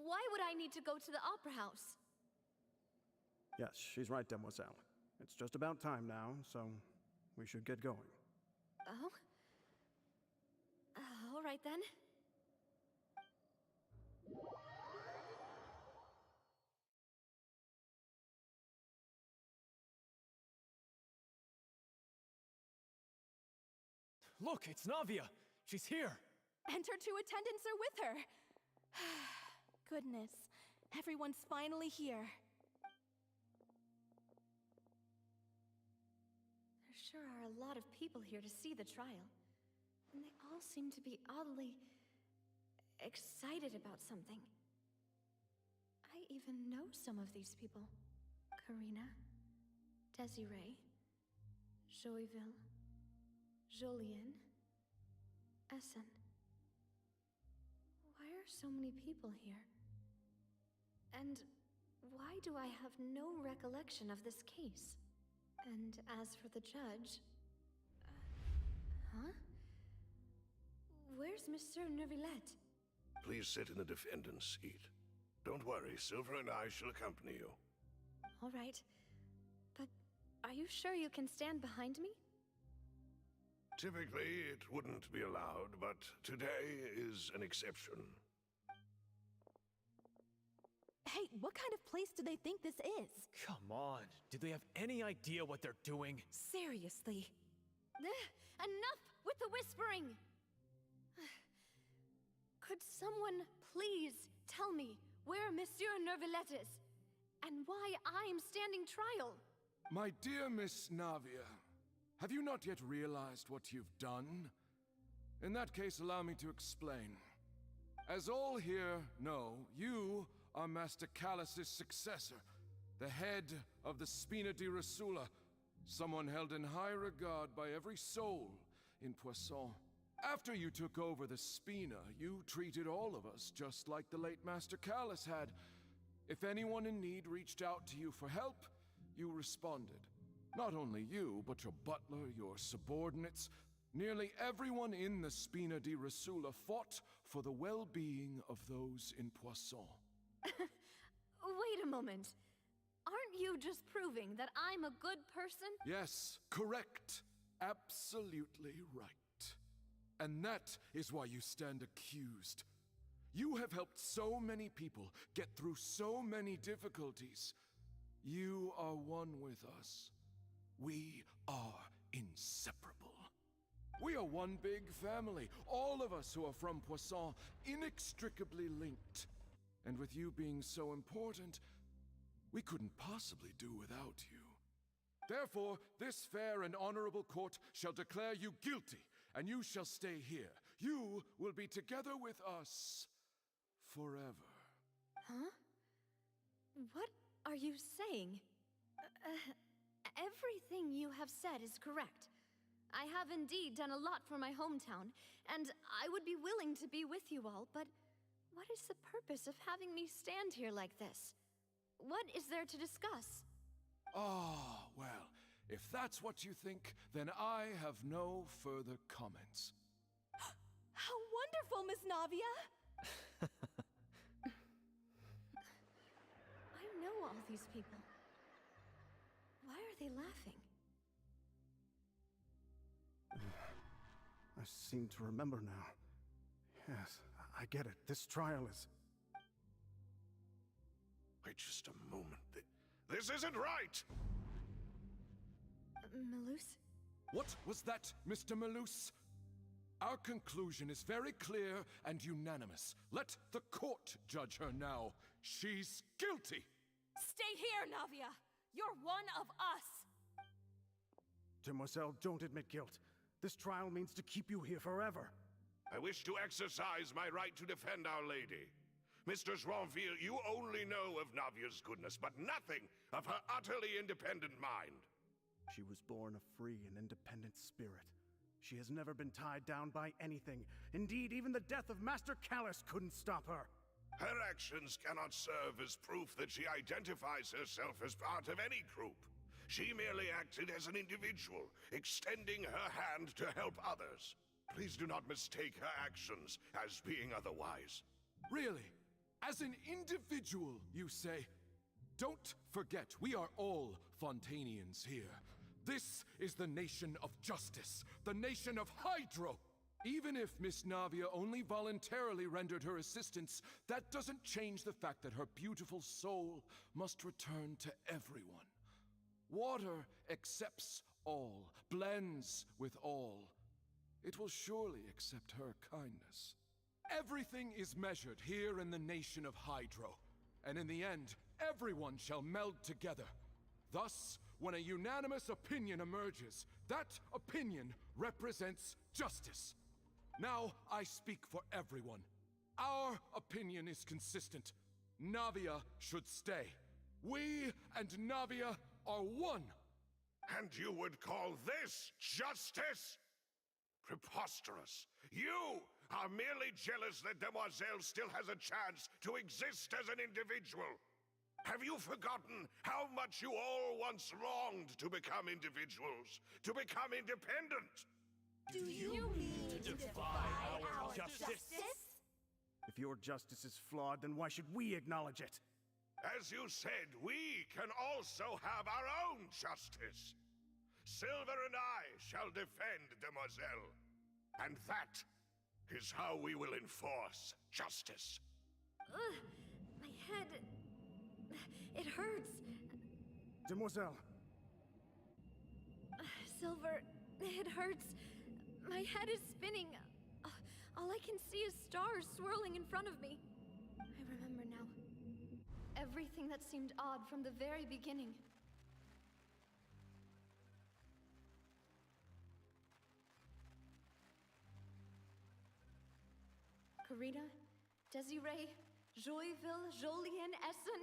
why would I need to go to the Opera House? Yes, she's right, demoiselle. It's just about time now, so we should get going. Oh? All right then. Look, it's Navia! She's here! And her two attendants are with her. Goodness, everyone's finally here. There sure are a lot of people here to see the trial. And they all seem to be oddly excited about something. I even know some of these people. Karina, Desiree, Joyville, Jolien, Essen. Why are so many people here? And why do I have no recollection of this case? And as for the judge... huh? Where's Monsieur Neuvillette? Please sit in the defendant's seat. Don't worry, Silver and I shall accompany you. All right. But are you sure you can stand behind me? Typically, it wouldn't be allowed, but today is an exception. Hey, what kind of place do they think this is? Come on, do they have any idea what they're doing? Seriously. Enough with the whispering! Could someone please tell me where Monsieur Neuvillette is? And why I'm standing trial? My dear Miss Navia, have you not yet realized what you've done? In that case, allow me to explain. As all here know, you are Master Callus's successor, the head of the Spina di Rosula, someone held in high regard by every soul in Poisson. After you took over the Spina, you treated all of us just like the late Master Callus had. If anyone in need reached out to you for help, you responded. Not only you, but your butler, your subordinates, nearly everyone in the Spina di Rosula fought for the well-being of those in Poisson. Wait a moment. Aren't you just proving that I'm a good person? Yes, correct. absolutely right. And that is why you stand accused. You have helped so many people get through so many difficulties. You are one with us. We are inseparable. We are one big family, all of us who are from Poisson, inextricably linked. And with you being so important, we couldn't possibly do without you. Therefore, this fair and honorable court shall declare you guilty, and you shall stay here. You will be together with us forever. Huh? What are you saying? Everything you have said is correct. I have indeed done a lot for my hometown, and I would be willing to be with you all, but what is the purpose of having me stand here like this? What is there to discuss? Ah, well, if that's what you think, then I have no further comments. How wonderful, Miss Navia! I know all these people. Why are they laughing? I seem to remember now. Yes, I get it. This trial is... Wait just a moment. This isn't right! Malus? What was that, Mr. Malus? Our conclusion is very clear and unanimous. Let the court judge her now. She's guilty! Stay here, Navia! You're one of us! Demoiselle, don't admit guilt. This trial means to keep you here forever. I wish to exercise my right to defend Our Lady. Mr. Joinville, you only know of Navia's goodness, but nothing of her utterly independent mind. She was born a free and independent spirit. She has never been tied down by anything. Indeed, even the death of Master Callus couldn't stop her. Her actions cannot serve as proof that she identifies herself as part of any group. She merely acted as an individual, extending her hand to help others. Please do not mistake her actions as being otherwise. Really? As an individual, you say? Don't forget, we are all Fontanians here. This is the nation of justice, the nation of Hydro. Even if Miss Navia only voluntarily rendered her assistance, that doesn't change the fact that her beautiful soul must return to everyone. Water accepts all, blends with all. It will surely accept her kindness. Everything is measured here in the nation of Hydro, and in the end, everyone shall meld together. Thus, when a unanimous opinion emerges, that opinion represents justice. Now I speak for everyone. Our opinion is consistent. Navia should stay. We and Navia are one. And you would call this justice? Preposterous. You are merely jealous that Demoiselle still has a chance to exist as an individual. Have you forgotten how much you all once longed to become individuals, to become independent? Do you mean to defy our justice? If your justice is flawed, then why should we acknowledge it? As you said, we can also have our own justice. Silver and I shall defend Demoiselle. And that is how we will enforce justice. My head... it hurts. Demoiselle. Silver, it hurts. My head is spinning. All I can see is stars swirling in front of me. I remember now. Everything that seemed odd from the very beginning. Karina, Desiree, Joyville, Jolien, Essen,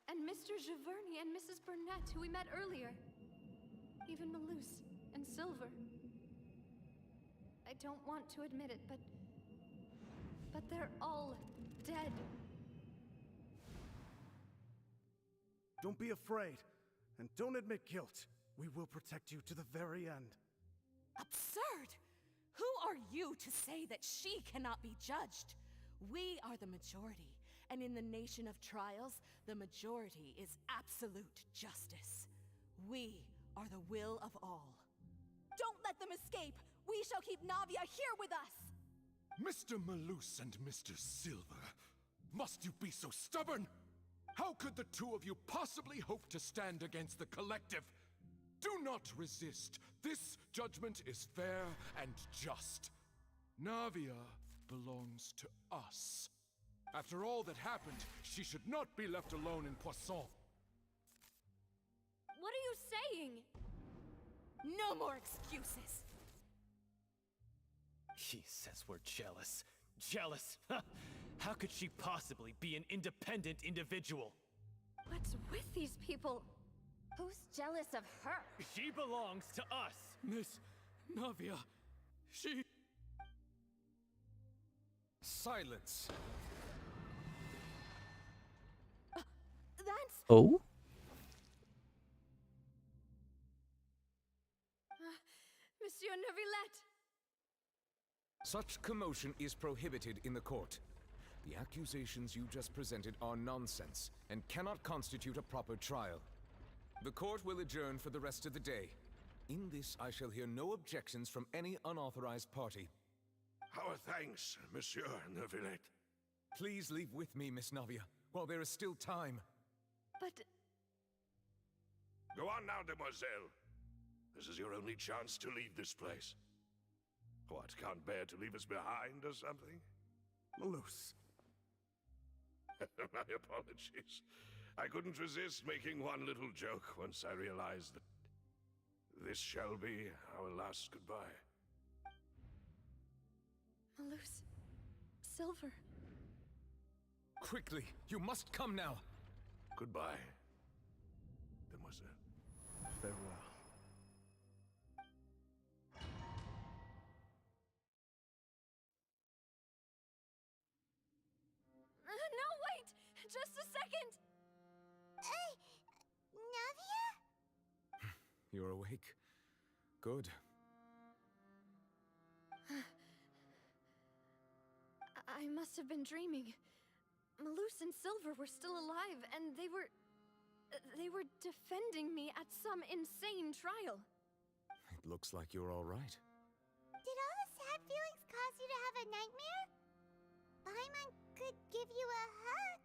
and Mr. Giverny and Mrs. Burnett, who we met earlier. Even Malus and Silver. I don't want to admit it, but they're all dead. Don't be afraid, and don't admit guilt. We will protect you to the very end. Absurd! Who are you to say that she cannot be judged? We are the majority, and in the nation of trials, the majority is absolute justice. We are the will of all. Don't let escape. We shall keep Navia here with us. Mr. Malus and Mr. Silver, must you be so stubborn? How could the two of you possibly hope to stand against the collective? Do not resist. This judgment is fair and just. Navia belongs to us. After all that happened, she should not be left alone in Poisson. What are you saying? No more excuses. He says we're jealous. Jealous? How could she possibly be an independent individual? What's with these people? Who's jealous of her? She belongs to us! Miss Navia, she... Silence! That's... Oh? Monsieur Neuvillette! Such commotion is prohibited in the court. The accusations you just presented are nonsense and cannot constitute a proper trial. The court will adjourn for the rest of the day. In this, I shall hear no objections from any unauthorized party. Our thanks, Monsieur Neuvillette. Please leave with me, Miss Navia, while there is still time. But... Go on now, demoiselle. This is your only chance to leave this place. What, can't bear to leave us behind or something? Malus. My apologies. I couldn't resist making one little joke once I realized that this shall be our last goodbye. Malus... Silver... Quickly, you must come now. Goodbye, demoiselle. Farewell. No, wait! Just a second! Navia? You're awake. Good. I must have been dreaming. Malus and Silver were still alive, and they were defending me at some insane trial. It looks like you're all right. Did all the sad feelings cause you to have a nightmare? Paimon could give you a hug.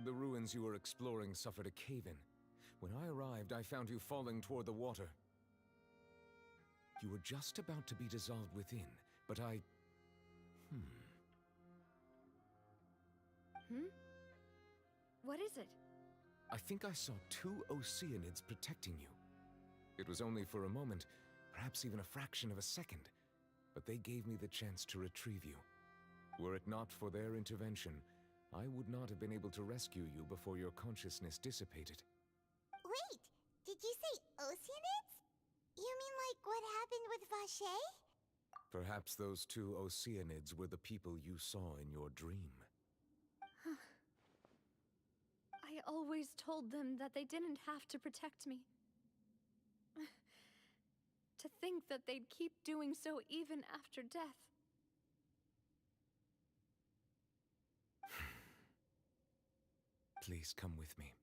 The ruins you were exploring suffered a cave-in. When I arrived, I found you falling toward the water. You were just about to be dissolved within, but I... What is it? I think I saw 2 Oceanids protecting you. It was only for a moment, perhaps even a fraction of a second, but they gave me the chance to retrieve you. Were it not for their intervention, I would not have been able to rescue you before your consciousness dissipated. Wait, did you say Oceanids? You mean like what happened with Vache? Perhaps those 2 Oceanids were the people you saw in your dream. I always told them that they didn't have to protect me. To think that they'd keep doing so even after death. Please come with me.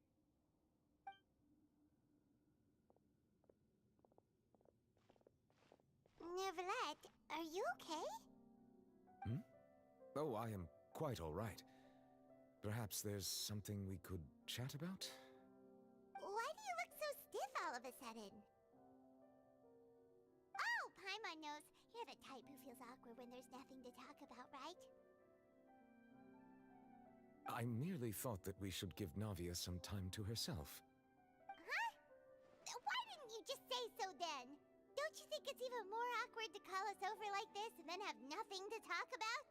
Neuvillette, are you okay? Oh, I am quite all right. Perhaps there's something we could chat about? Why do you look so stiff all of a sudden? Oh, Paimon knows. You're the type who feels awkward when there's nothing to talk about, right? I merely thought that we should give Navia some time to herself. Huh? Why didn't you just say so then? Don't you think it's even more awkward to call us over like this and then have nothing to talk about?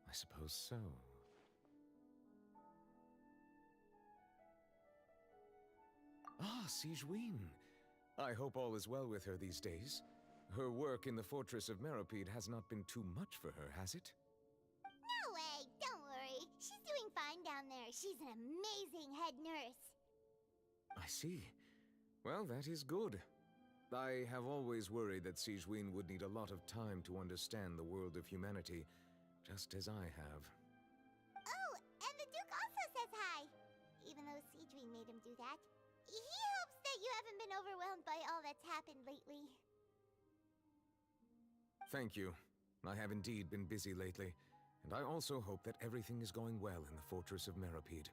I suppose so. Ah, Sigewinne. I hope all is well with her these days. Her work in the Fortress of Meropide has not been too much for her, has it? No way! Don't worry. She's doing fine down there. She's an amazing head nurse. I see. Well, that is good. I have always worried that Sigewinne would need a lot of time to understand the world of humanity, just as I have. Oh, and the Duke also says hi! Even though Sigewinne made him do that. He hopes that you have a been overwhelmed by all that's happened lately. Thank you. I have indeed been busy lately, and I also hope that everything is going well in the Fortress of Meripede.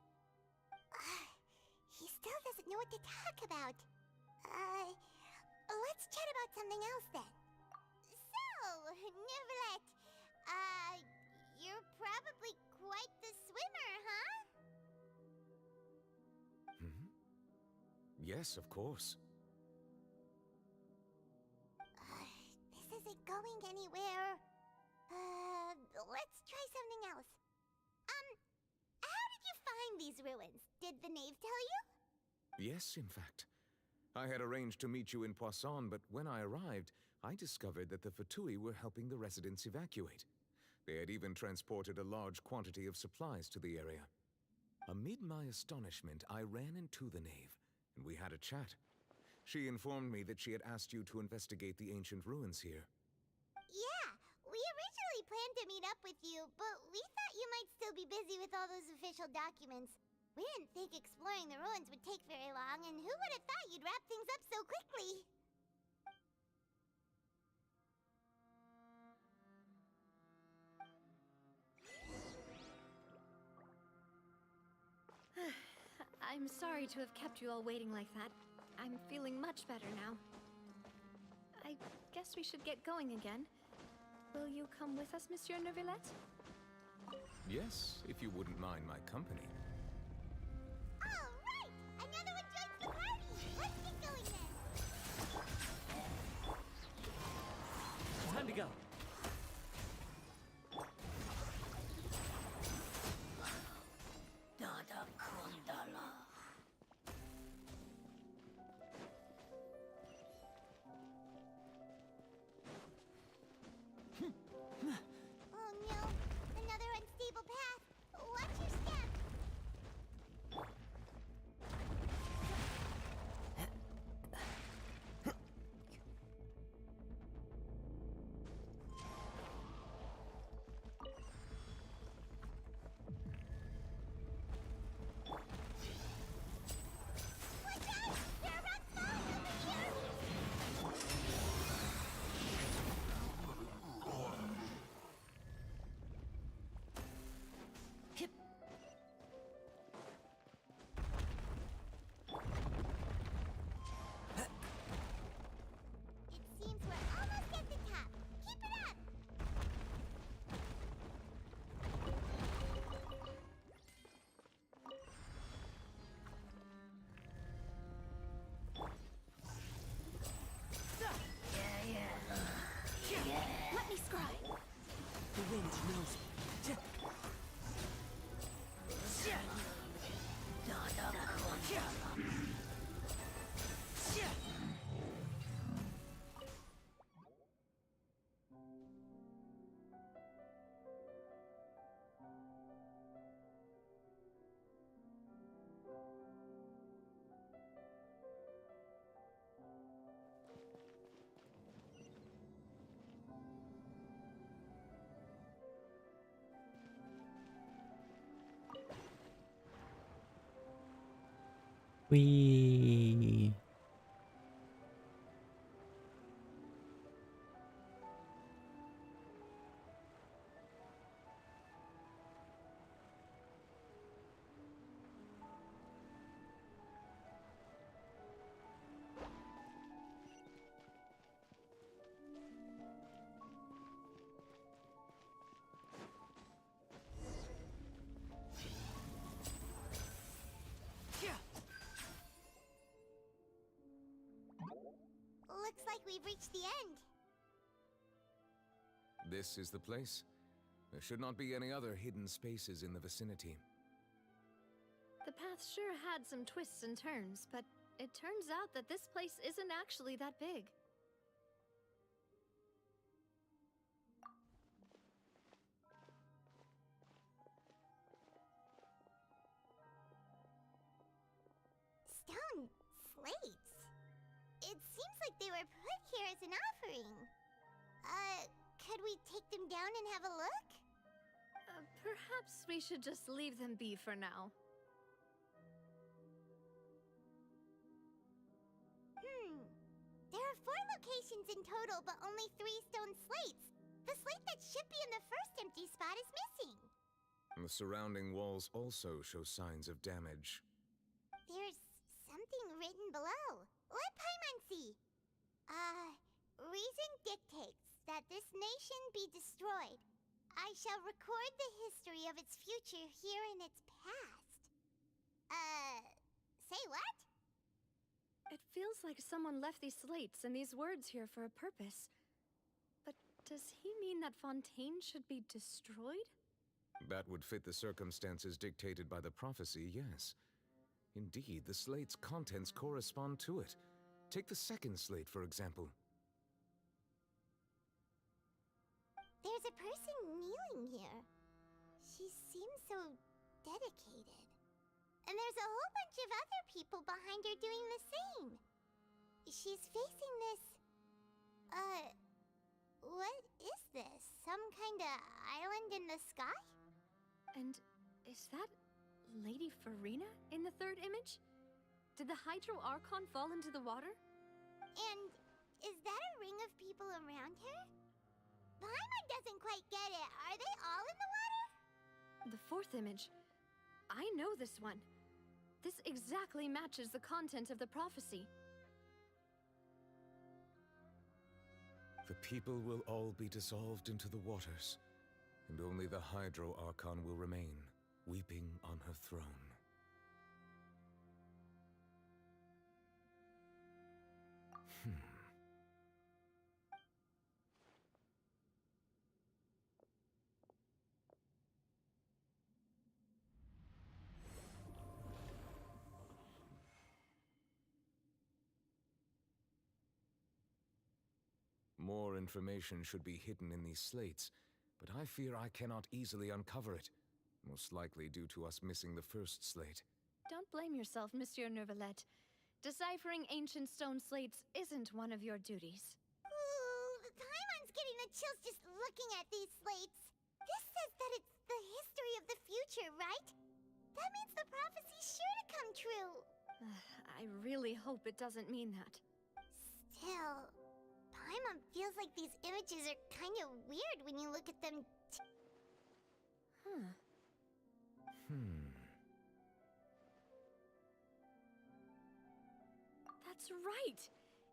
He still doesn't know what to talk about. Let's chat about something else then. So, Neverlet, you're probably quite the swimmer, huh? Hmm? Yes, of course. This isn't going anywhere. Let's try something else. How did you find these ruins? Did the knave tell you? Yes, in fact. I had arranged to meet you in Poisson, but when I arrived, I discovered that the Fatui were helping the residents evacuate. They had even transported a large quantity of supplies to the area. Amid my astonishment, I ran into the knave, and we had a chat. She informed me that she had asked you to investigate the ancient ruins here. Yeah, we originally planned to meet up with you, but we thought you might still be busy with all those official documents. We didn't think exploring the ruins would take very long, and who would have thought you'd wrap things up so quickly? I'm sorry to have kept you all waiting like that. I'm feeling much better now. I guess we should get going again. Will you come with us, Monsieur Neuvillette? Yes, if you wouldn't mind my company. All right! Another one joins the party! Let's get going then! Time to go. Dada Kundala. Oh no! Another unstable path! Watch your step! Watch out! There are rocks falling over here! It seems we're almost at the top. Keep it up! Let me scry. The wind knows me. Whee! Looks like we've reached the end. This is the place. There should not be any other hidden spaces in the vicinity. The path sure had some twists and turns, but it turns out that this place isn't actually that big. Stone slates. It seems like they were put here as an offering. Could we take them down and have a look? Perhaps we should just leave them be for now. nations in total, but only 3 stone slates. The slate that should be in the first empty spot is missing. The surrounding walls also show signs of damage. There's something written below. Let Paimon see. Reason dictates that this nation be destroyed. I shall record the history of its future here in its past. Say what? It feels like someone left these slates and these words here for a purpose. But does he mean that Fontaine should be destroyed? That would fit the circumstances dictated by the prophecy, yes. Indeed, the slate's contents correspond to it. Take the second slate, for example. There's a person kneeling here. She seems so dedicated. And there's a whole bunch of other people behind her doing the same. She's facing this... what is this? Some kind of island in the sky? And is that Lady Farina in the third image? Did the Hydro Archon fall into the water? And is that a ring of people around her? Paimon doesn't quite get it. Are they all in the water? The fourth image. I know this one. This exactly matches the content of the prophecy. The people will all be dissolved into the waters, and only the Hydro Archon will remain, weeping on her throne. More information should be hidden in these slates, but I fear I cannot easily uncover it, most likely due to us missing the first slate. Don't blame yourself, Monsieur Neuvillette. Deciphering ancient stone slates isn't one of your duties. Ooh, Paimon's getting the chills just looking at these slates. This says that it's the history of the future, right? That means the prophecy's sure to come true. I really hope it doesn't mean that. Still, Paimon feels like these images are kind of weird when you look at them. That's right!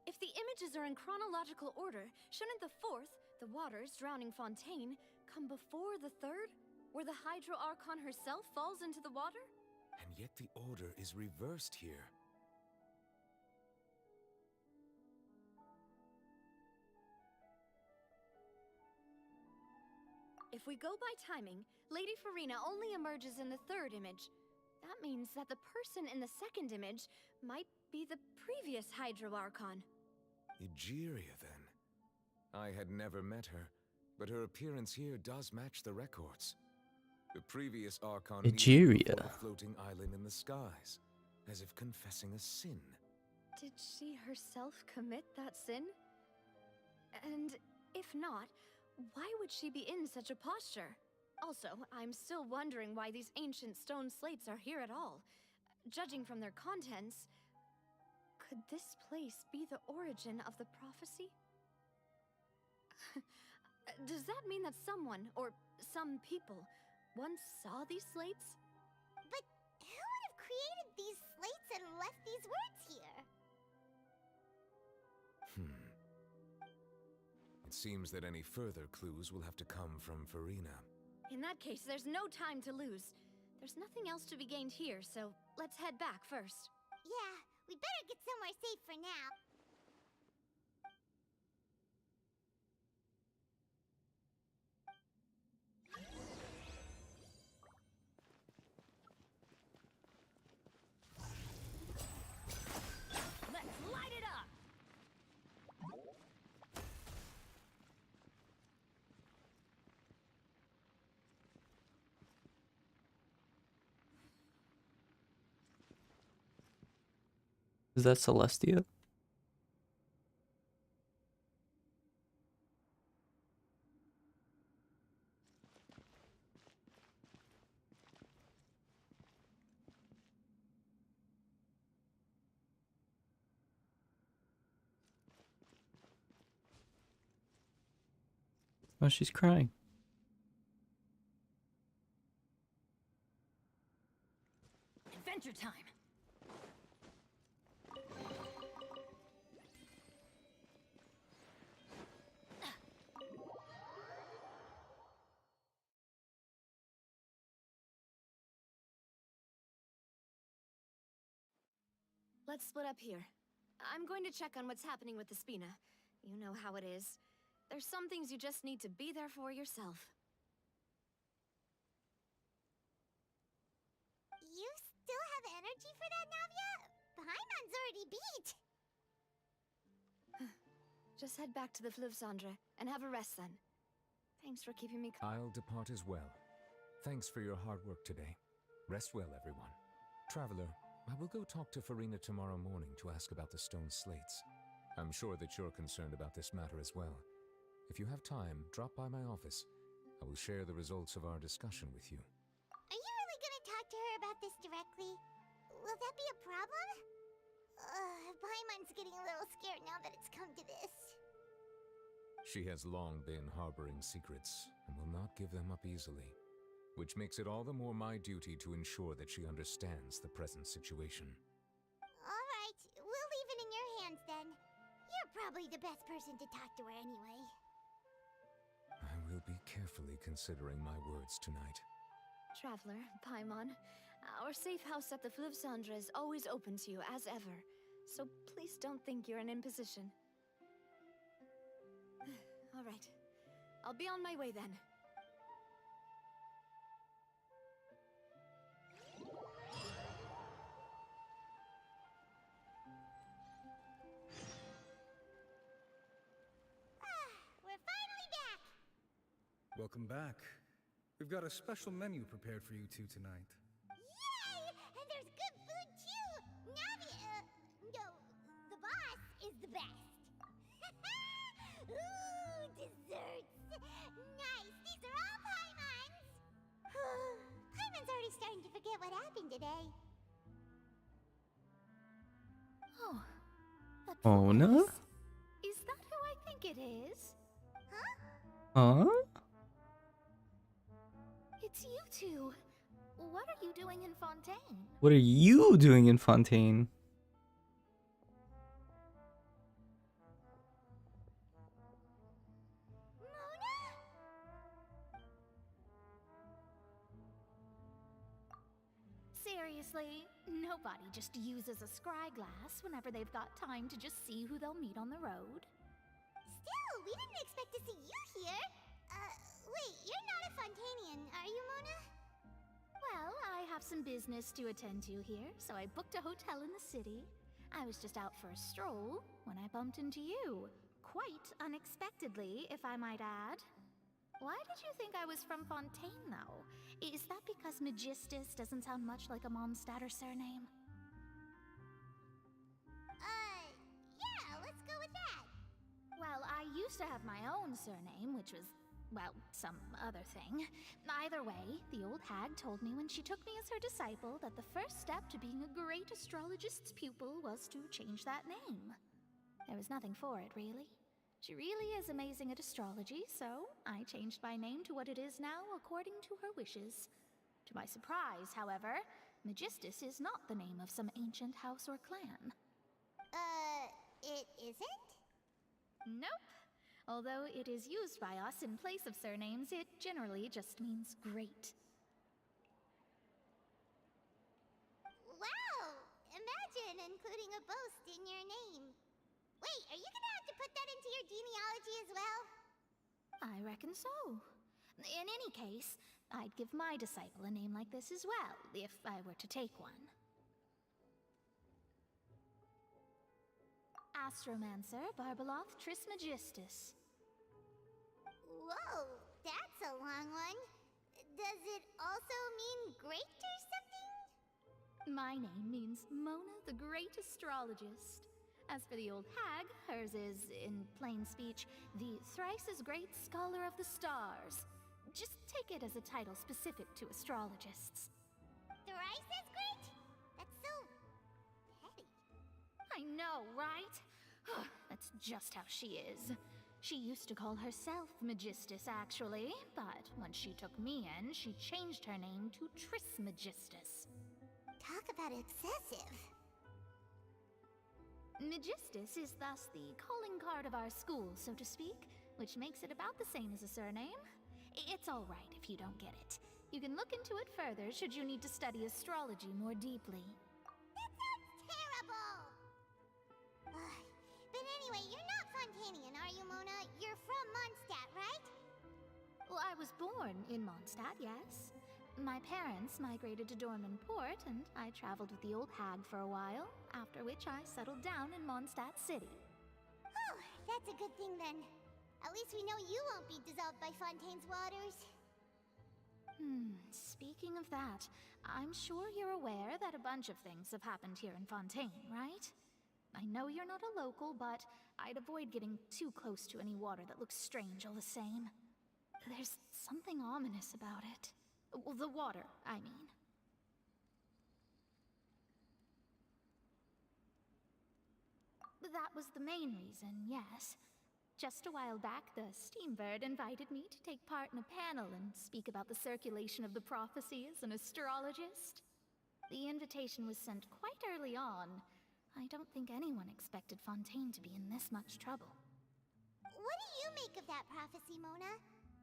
If the images are in chronological order, shouldn't the fourth, the waters drowning Fontaine, come before the third, where the Hydro Archon herself falls into the water? And yet the order is reversed here. If we go by timing, Lady Farina only emerges in the third image. That means that the person in the second image might be the previous Hydro Archon. Egeria, then. I had never met her, but her appearance here does match the records. The previous Archon Egeria. a floating island in the skies, as if confessing a sin. Did she herself commit that sin? And if not, why would she be in such a posture? Also, I'm still wondering why these ancient stone slates are here at all. Judging from their contents, could this place be the origin of the prophecy? Does that mean that someone, or some people, once saw these slates? But who would have created these slates and left these words here? It seems that any further clues will have to come from Farina. In that case, there's no time to lose. There's nothing else to be gained here, so let's head back first. Yeah, we better get somewhere safe for now. Let's light it up! Is that Celestia? Oh, she's crying. Adventure time. Let's split up here. I'm going to check on what's happening with the Spina. You know how it is. There's some things you just need to be there for yourself. You still have energy for that, Navia? Paimon's already beat. Just head back to the Fluvsandre and have a rest then. Thanks for keeping me. I'll depart as well. Thanks for your hard work today. Rest well, everyone. Traveler, I will go talk to Farina tomorrow morning to ask about the stone slates. I'm sure that you're concerned about this matter as well. If you have time, drop by my office. I will share the results of our discussion with you. Are you really gonna talk to her about this directly? Will that be a problem? Paimon's getting a little scared now that it's come to this. She has long been harboring secrets and will not give them up easily, which makes it all the more my duty to ensure that she understands the present situation. All right, we'll leave it in your hands then. You're probably the best person to talk to her anyway. I will be carefully considering my words tonight. Traveler, Paimon, our safe house at the Fluvsandre is always open to you as ever, so please don't think you're an imposition. All right, I'll be on my way then. We're finally back! Welcome back. We've got a special menu prepared for you two tonight. Yay! And there's good food too! Navia, no, the boss is the best. Ooh, desserts! Nice, these are all Paimon's! Paimon's already starting to forget what happened today. Oh, that Ona? voice. Is that who I think it is? Huh? It's you two. What are you doing in Fontaine? What are you doing in Fontaine? Seriously, nobody just uses a scry glass whenever they've got time to just see who they'll meet on the road. Still, we didn't expect to see you here. Wait, you're not a Fontainian, are you, Mona? Well, I have some business to attend to here, so I booked a hotel in the city. I was just out for a stroll when I bumped into you. Quite unexpectedly, if I might add. Why did you think I was from Fontaine, though? Is that because Magistus doesn't sound much like a Mondstadt surname? Yeah, let's go with that. Well, I used to have my own surname, which was, well, some other thing. Either way, the old hag told me when she took me as her disciple that the first step to being a great astrologist's pupil was to change that name. There was nothing for it, really. She really is amazing at astrology, so I changed my name to what it is now according to her wishes. To my surprise, however, Magistus is not the name of some ancient house or clan. It isn't? Nope. Although it is used by us in place of surnames, it generally just means great. Wow! Imagine including a boast in your name. Wait, are you gonna have to put that into your genealogy as well? I reckon so. In any case, I'd give my disciple a name like this as well, if I were to take one. Astromancer Barbeloth Trismegistus. Whoa, that's a long one. Does it also mean great or something? My name means Mona the Great Astrologist. As for the old hag, hers is, in plain speech, the thrice-as-great Scholar of the Stars. Just take it as a title specific to astrologists. Thrice as great? That's so heavy. I know, right? That's just how she is. She used to call herself Magistus, actually, but when she took me in, she changed her name to Trismegistus. Talk about excessive. Magistus is thus the calling card of our school, so to speak, which makes it about the same as a surname. It's all right if you don't get it. You can look into it further should you need to study astrology more deeply. That sounds terrible! Ugh. But anyway, you're not Fontanian, are you, Mona? You're from Mondstadt, right? Well, I was born in Mondstadt, yes. My parents migrated to Dorman Port, and I traveled with the old hag for a while, after which I settled down in Mondstadt City. Oh, that's a good thing then. At least we know you won't be dissolved by Fontaine's waters. Speaking of that, I'm sure you're aware that a bunch of things have happened here in Fontaine, right? I know you're not a local, but I'd avoid getting too close to any water that looks strange all the same. There's something ominous about it. Well, the water, I mean. That was the main reason, yes. Just a while back, the Steambird invited me to take part in a panel and speak about the circulation of the prophecy as an astrologist. The invitation was sent quite early on. I don't think anyone expected Fontaine to be in this much trouble. What do you make of that prophecy, Mona?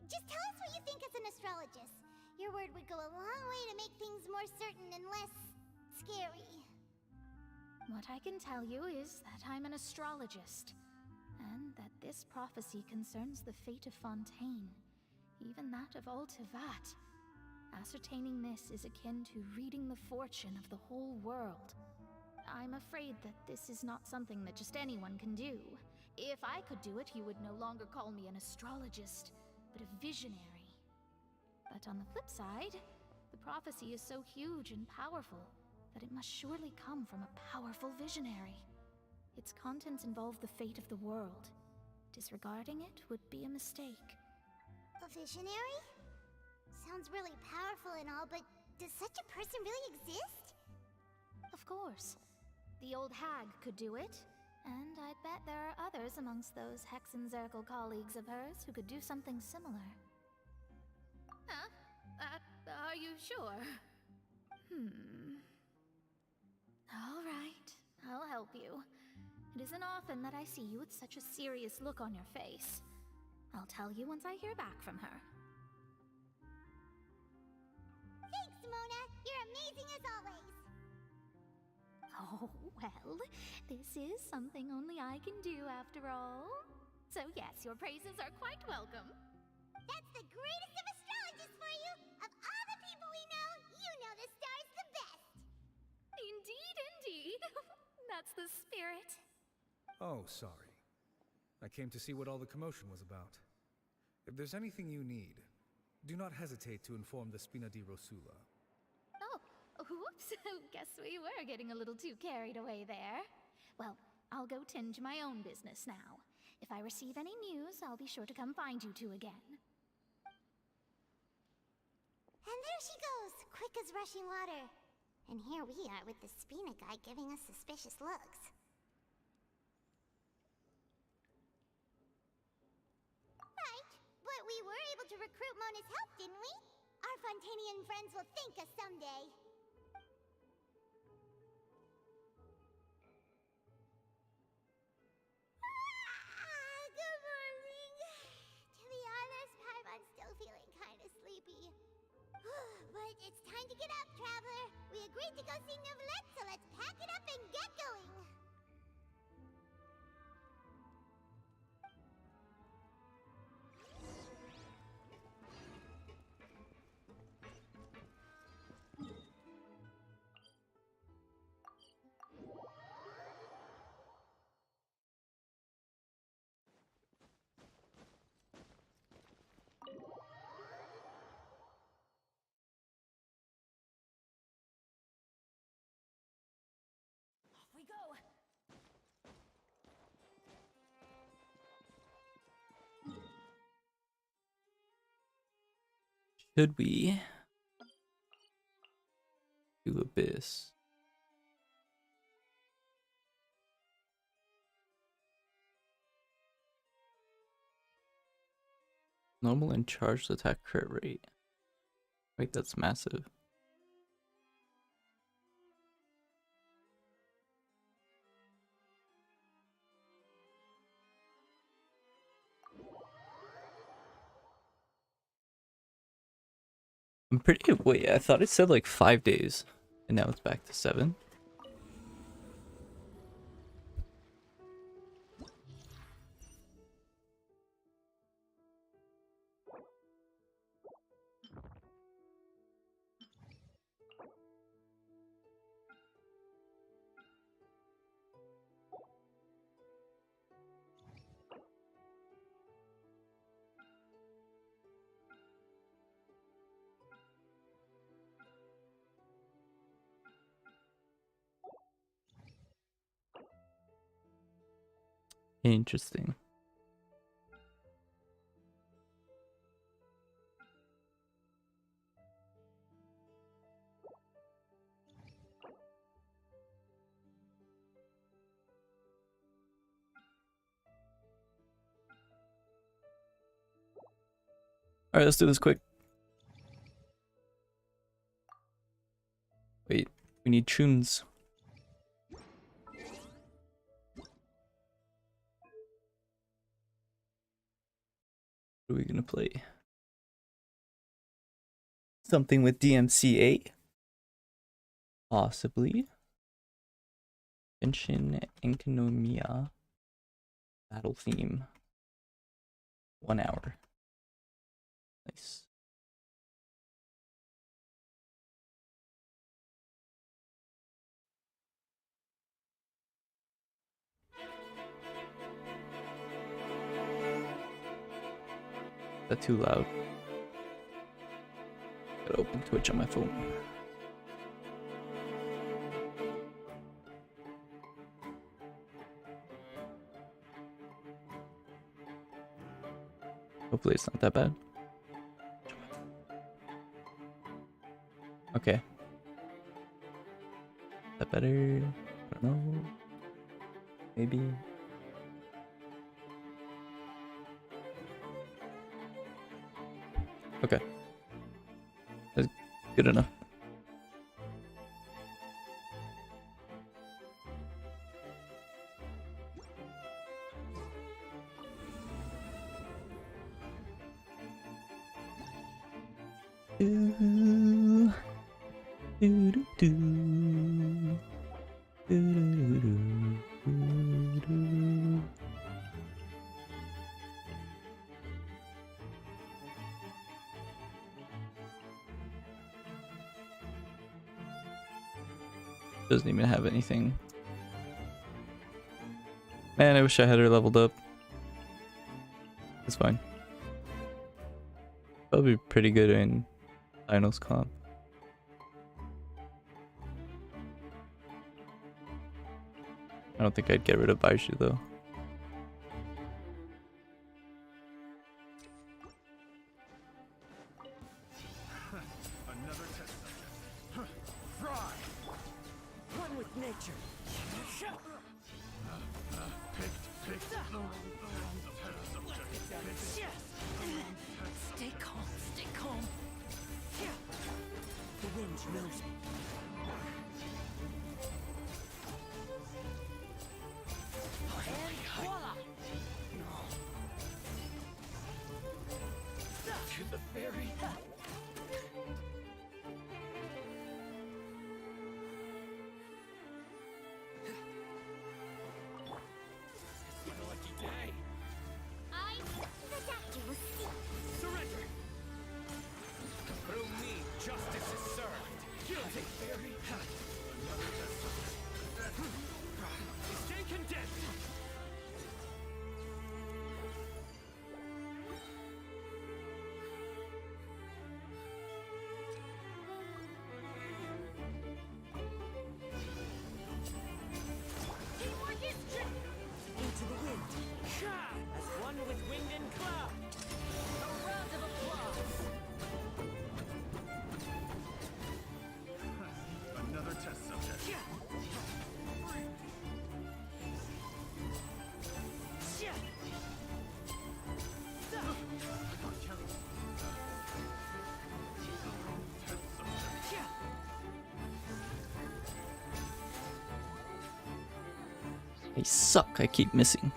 Just tell us what you think as an astrologist. Your word would go a long way to make things more certain and less scary. What I can tell you is that I'm an astrologist, and that this prophecy concerns the fate of Fontaine, even that of Ultivat. Ascertaining this is akin to reading the fortune of the whole world. I'm afraid that this is not something that just anyone can do. If I could do it, you would no longer call me an astrologist, but a visionary. But on the flip side, the prophecy is so huge and powerful that it must surely come from a powerful visionary. Its contents involve the fate of the world. Disregarding it would be a mistake. A visionary? Sounds really powerful and all, but does such a person really exist? Of course. The old hag could do it, and I bet there are others amongst those Hexenzirkel colleagues of hers who could do something similar. Huh? Are you sure? All right, I'll help you. It isn't often that I see you with such a serious look on your face. I'll tell you once I hear back from her. Thanks, Mona! You're amazing as always! Oh, well, this is something only I can do after all. So yes, your praises are quite welcome. That's the greatest of astrologists for you! Of all the people we know, you know the star's the best! Indeed, indeed. That's the spirit. Oh, sorry. I came to see what all the commotion was about. If there's anything you need, do not hesitate to inform the Spina di Rosula. Oh, whoops. Guess we were getting a little too carried away there. Well, I'll go tend to my own business now. If I receive any news, I'll be sure to come find you two again. And there she goes, quick as rushing water. And here we are with the Spina guy giving us suspicious looks. Right, but we were able to recruit Mona's help, didn't we? Our Fontanian friends will thank us someday. Good morning. To be honest, I'm still feeling kind of sleepy. But it's time to get up, traveler. We agreed to go see Neuvillette, so let's pack it up and get going. Off we go. Should we do Abyss? Normal and charged attack crit rate. Wait, that's massive. I'm pretty. Wait, I thought it said like 5 days, and now it's back to 7. Interesting. Alright, let's do this quick. Wait, we need tunes. What are we gonna play? Something with DMCA? Possibly. Genshin Enkinomiya. Battle theme. 1 hour. Nice. Is that too loud? Gotta open Twitch on my phone. Hopefully it's not that bad. Okay. Is that better? I don't know. Maybe. Okay. That's good enough. Do, do, do, do. Do, do, do, do, do. Doesn't even have anything. Man, I wish I had her leveled up. It's fine. Probably pretty good in finals comp. I don't think I'd get rid of Baishu though. Another test subject. Fry! One with nature. Picked the wrong test subject. Stay calm, stay calm. The wind knows me. And voila! To the ferry. Surrender! Through me, justice is served. Guilty. I suck. I keep missing.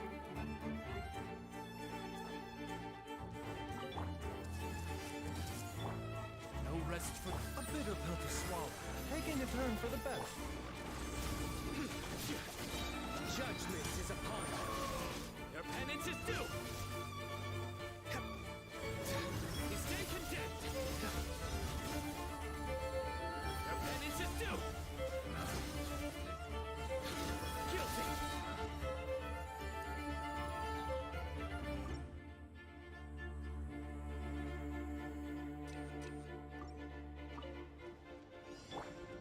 No rest for a bitter pill to swallow. Taking a turn for the better. Judgment is upon you. Your penance is due. You stay condemned. Your penance is due. Guilty.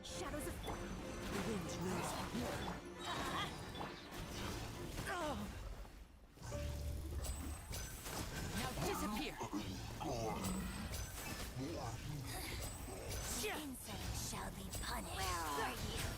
Shadows of the wind knows you. Now disappear. Insolence shall be punished. Where are you?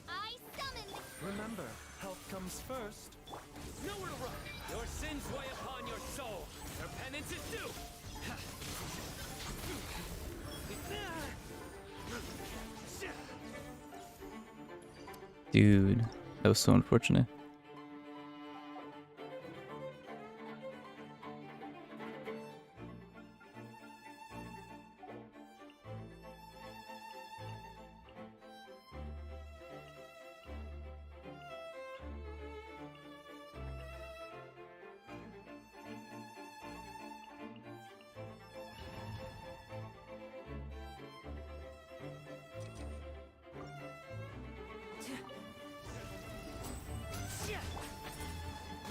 I summon the... Remember, health comes first. Nowhere to run. Your sins weigh upon your soul. Your penance is due. Dude, that was so unfortunate.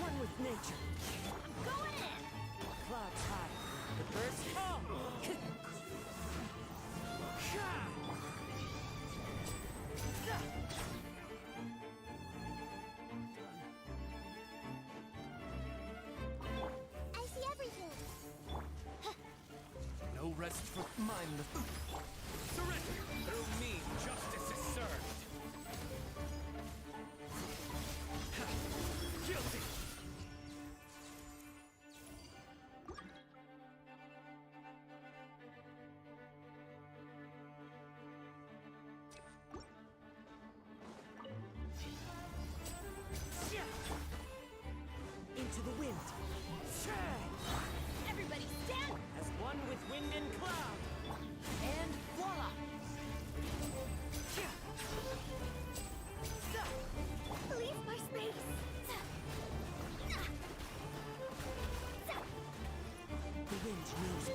One with nature. I'm going in. Clouds high. The birds fall. I see everything. No rest for mindless. Surrender. Through me, justice is served. Guilty. Into the wind. Everybody stand! As one with wind and cloud. And voila! Leave my space! The wind knows me.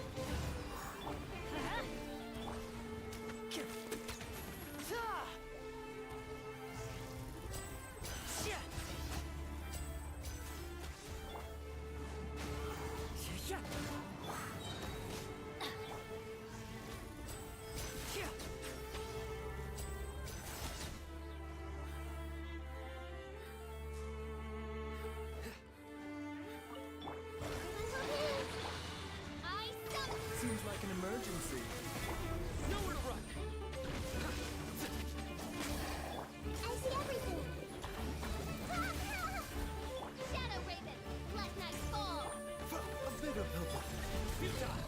Seems like an emergency. Nowhere to run. I see everything. Shadow Raven, let night fall. A bitter pill. Futile.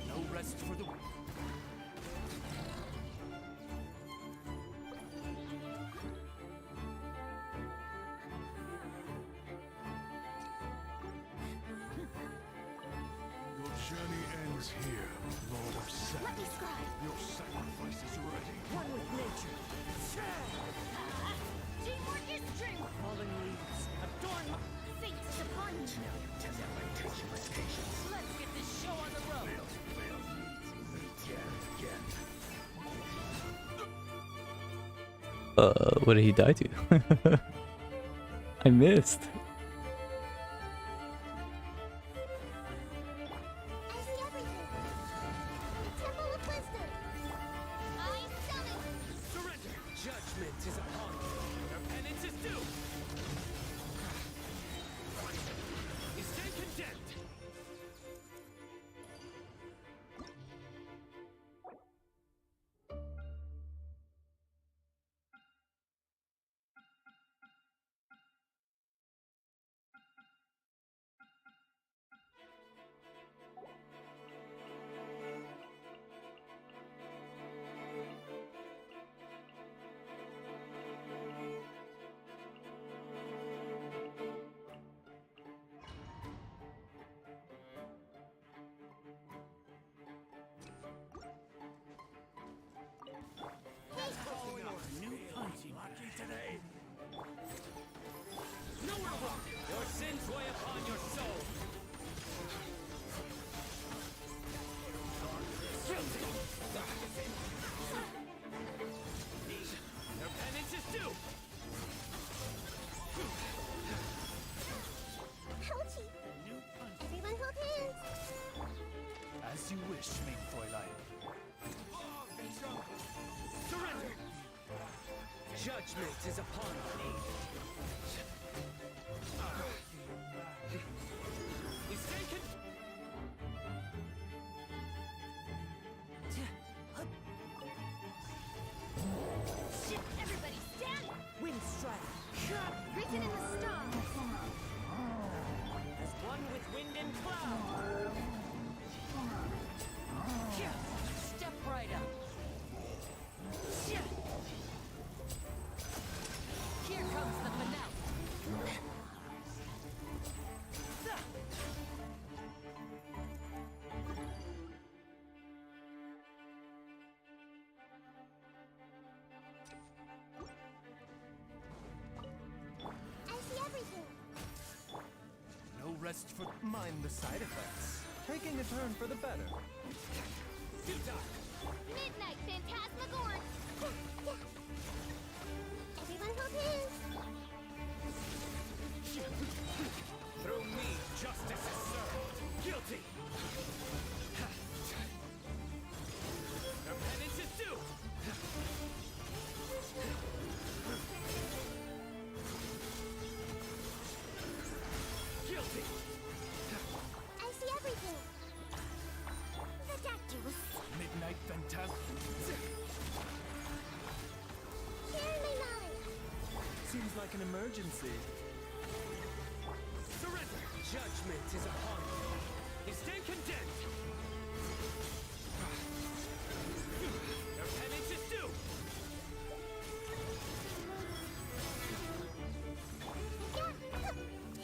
No rest for the. Your journey ends here, Lord of Sand. Let me scribe. Your sacrifice is ready. One with nature. Teamwork is strength! Fallen leaves. Adorn my... Fate is upon you! Let's get this show on the road. What did he die to? I missed. I see everything. The Temple of Wisdom. I summon. Surrender. Judgment is upon you. Your penance is due. You stay condemned. sins weigh upon your soul. Guilty. Your penance is due. Ouchie! Everyone hold hands! As you wish, main Fräulein. Surrender! Judgment is upon me. He's taken. Shit, everybody stand! Wind strike. Written in the stars. As one with wind and cloud. Step right up. Here comes the finale. I see everything! No rest for mind the side effects. Taking a turn for the better. Too dark. Midnight Phantasmagoric! Everyone hold hands! Through me, justice is served. Guilty. Your penance is due. Guilty. I see everything! Ridiculous! Midnight Phantasm. Share my knowledge! Seems like an emergency. Surrender! Judgment is upon you. You stand condemned. Your penance is due.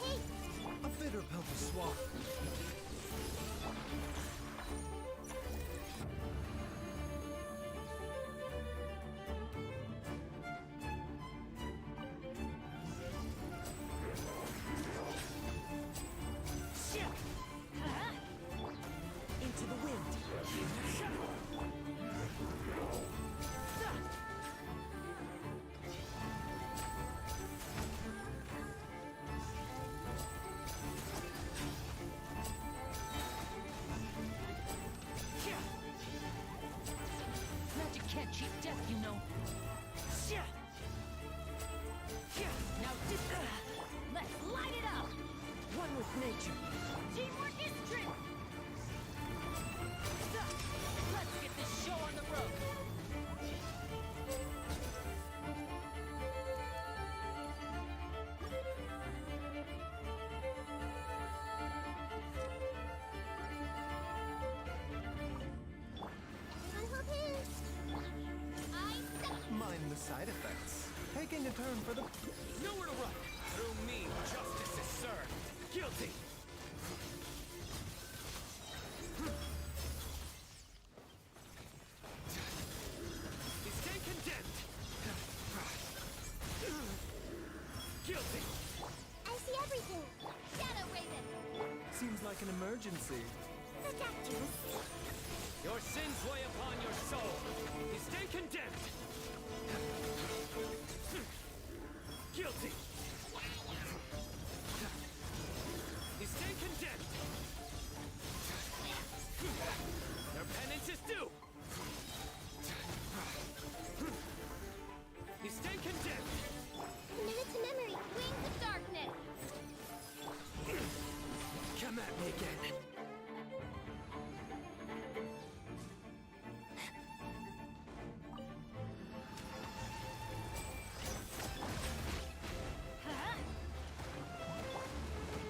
Hey! A bitter pill to swallow. Into the wind. Magic can't cheat death, you know. Now let's light it up! One with nature. Teamwork is strength! Let's get this show on the road! Everyone hold hands! Mind the side effects. Taking a turn for the... Nowhere to run! Through me, justice is served. Guilty! You stand condemned! Guilty! I see everything! Shadow Raven! Seems like an emergency. Ridiculous! Your sins weigh upon your soul. You stand condemned. Guilty. You stand condemned. Your penance is due. You stand condemned. Minute to memory! Wings of darkness. Come at me again.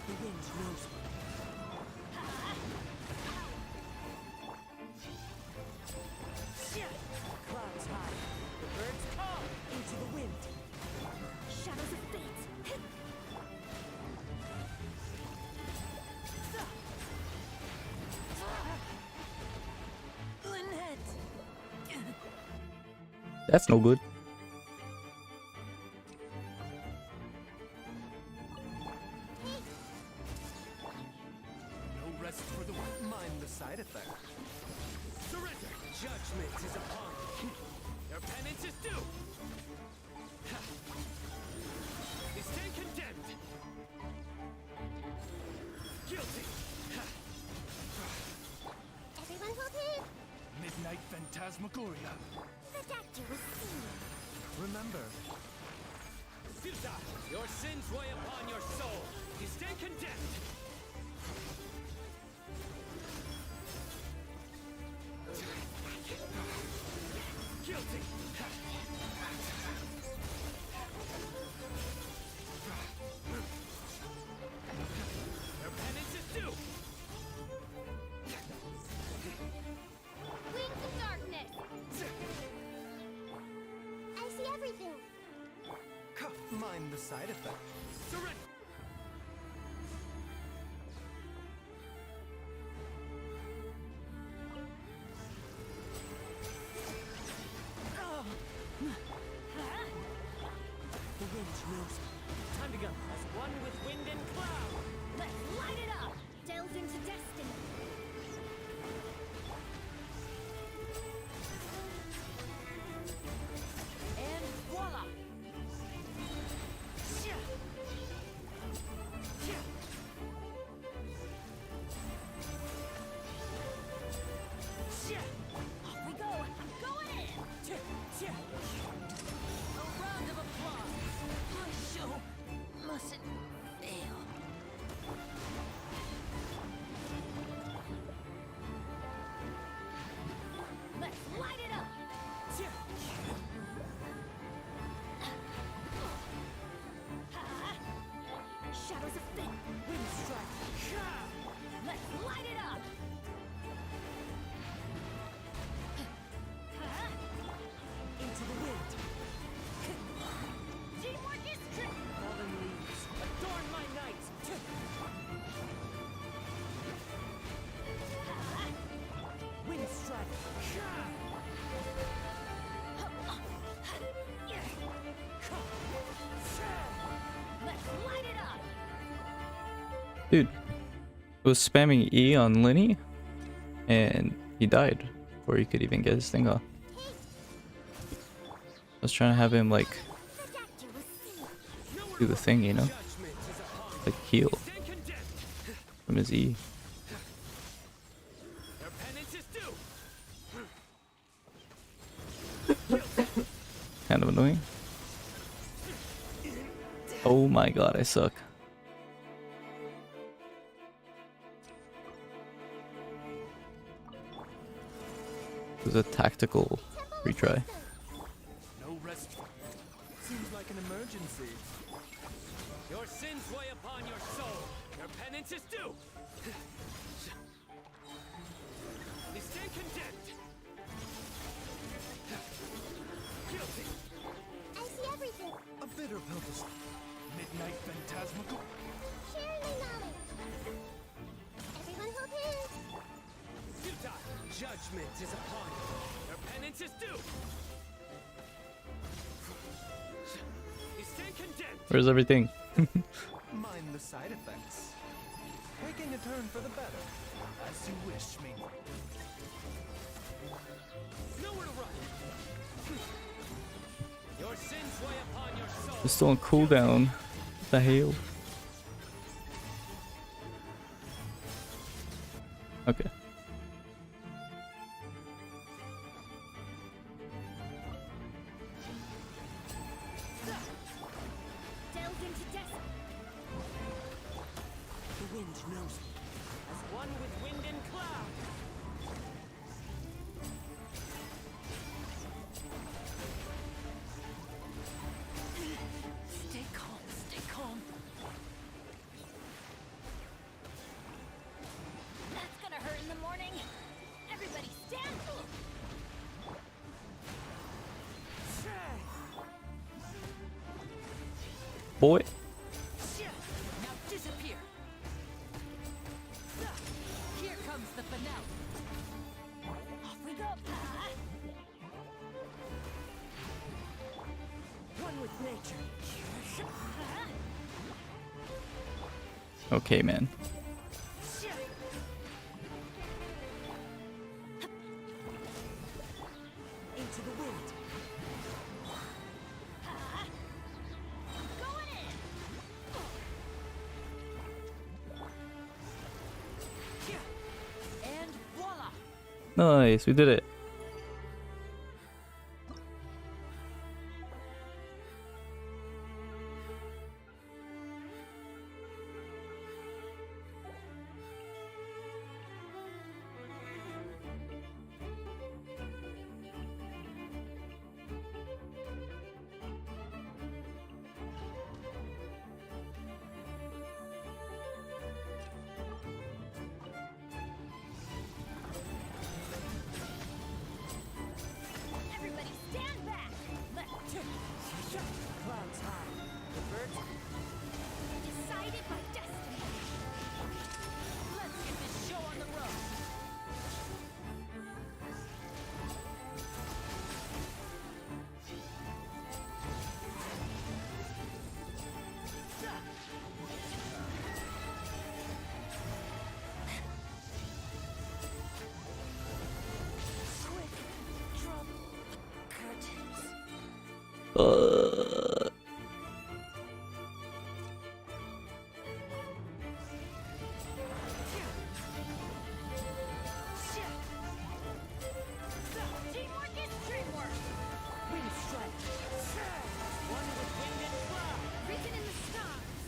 The wind knows me. Clouds high. The birds call into the wind. Shadows of fate. Lynette! That's no good. Hey! side effect. Surrender! Judgment is upon you. Your penance is due! You stand condemned! Guilty! Everyone hold his. Midnight Phantasmagoria. The doctor was seen. Remember. Futa! Your sins weigh upon your soul. You stand condemned! Guilty! Your penance is due! Wings of darkness. I see everything. Mind the side effect. Surrender! The wind knows. Time to go. As one with wind and cloud. Let's light it up! Delve into destiny. And voila! Off we go! I'm going in! A round of applause. My show mustn't fail. Let's light it up! Shadows of fate! Wind strike! Let's light it up! Into the wind. Teamwork is tricky! Fallen leaves, adorn my night. Wind strike. Let's light it up! Dude, I was spamming E on Linny, and he died before he could even get his thing off. I was trying to have him, like, do the thing, you know? Like, heal from his E. Your penance is due! Kind of annoying. Oh my god, I suck. It was a tactical retry. No rest. Seems like an emergency. Your sins weigh upon your soul. Your penance is due. You stand condemned. Guilty. I see everything. A bitter purpose. Midnight Phantasmagoria. Sharing my knowledge. Everyone hold his. Futa! Judgment is upon you. Your penance is due. You stand condemned. Where's everything? Mind the side effects. Taking a turn for the better. As you wish me. Nowhere to run. Your sins weigh upon your soul. It's still on cooldown. What the hell? Okay. Delve into destiny. The wind knows me. As one with wind and cloud. Stay calm, stay calm. That's gonna hurt in the morning. Everybody stand! Boy. Now disappear. Here comes the finale. Off we go! One with nature. Okay, man. Nice, we did it. Everybody stand back! Clouds high. The birds Decided by destiny. Let's get this show on the road. Teamwork is dreamwork! wind strike. One with wind and cloud. Written in the stars.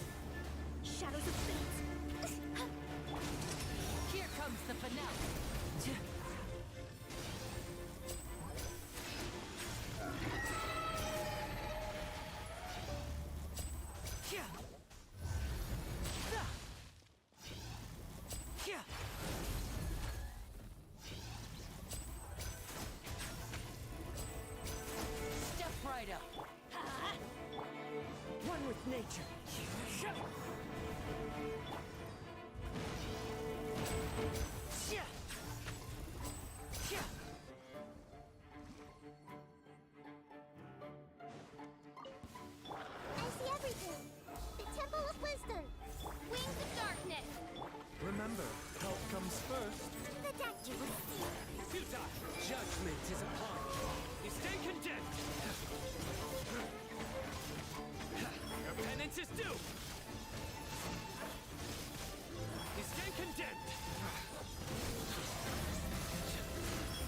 Shadows of fate. Here comes the finale. Step right up. One with nature. I see everything. The Temple of Wisdom. Wings of darkness. Remember, help comes first. The deck you will see. Futile. Judgment is upon you. You stay condemned. Your penance is due. You stay condemned.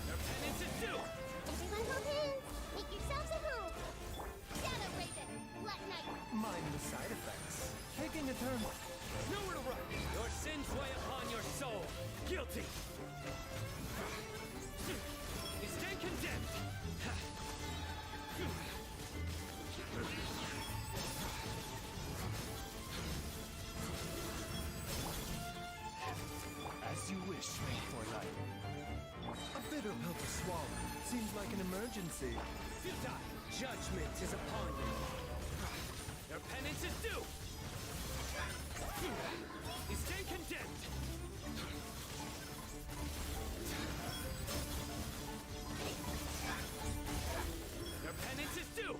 Your penance is due. Everyone hold hands. Make yourselves at home. Shadow Raven. Black Knight. Mind the side effects. Taking a turn. Nowhere to run. Your sins weigh upon your soul. Guilty. You stay condemned. As you wish, for life. A bitter pill to swallow. Seems like an emergency. Futile. Judgment is upon you. Your penance is due. You stay condemned. Your penance is due.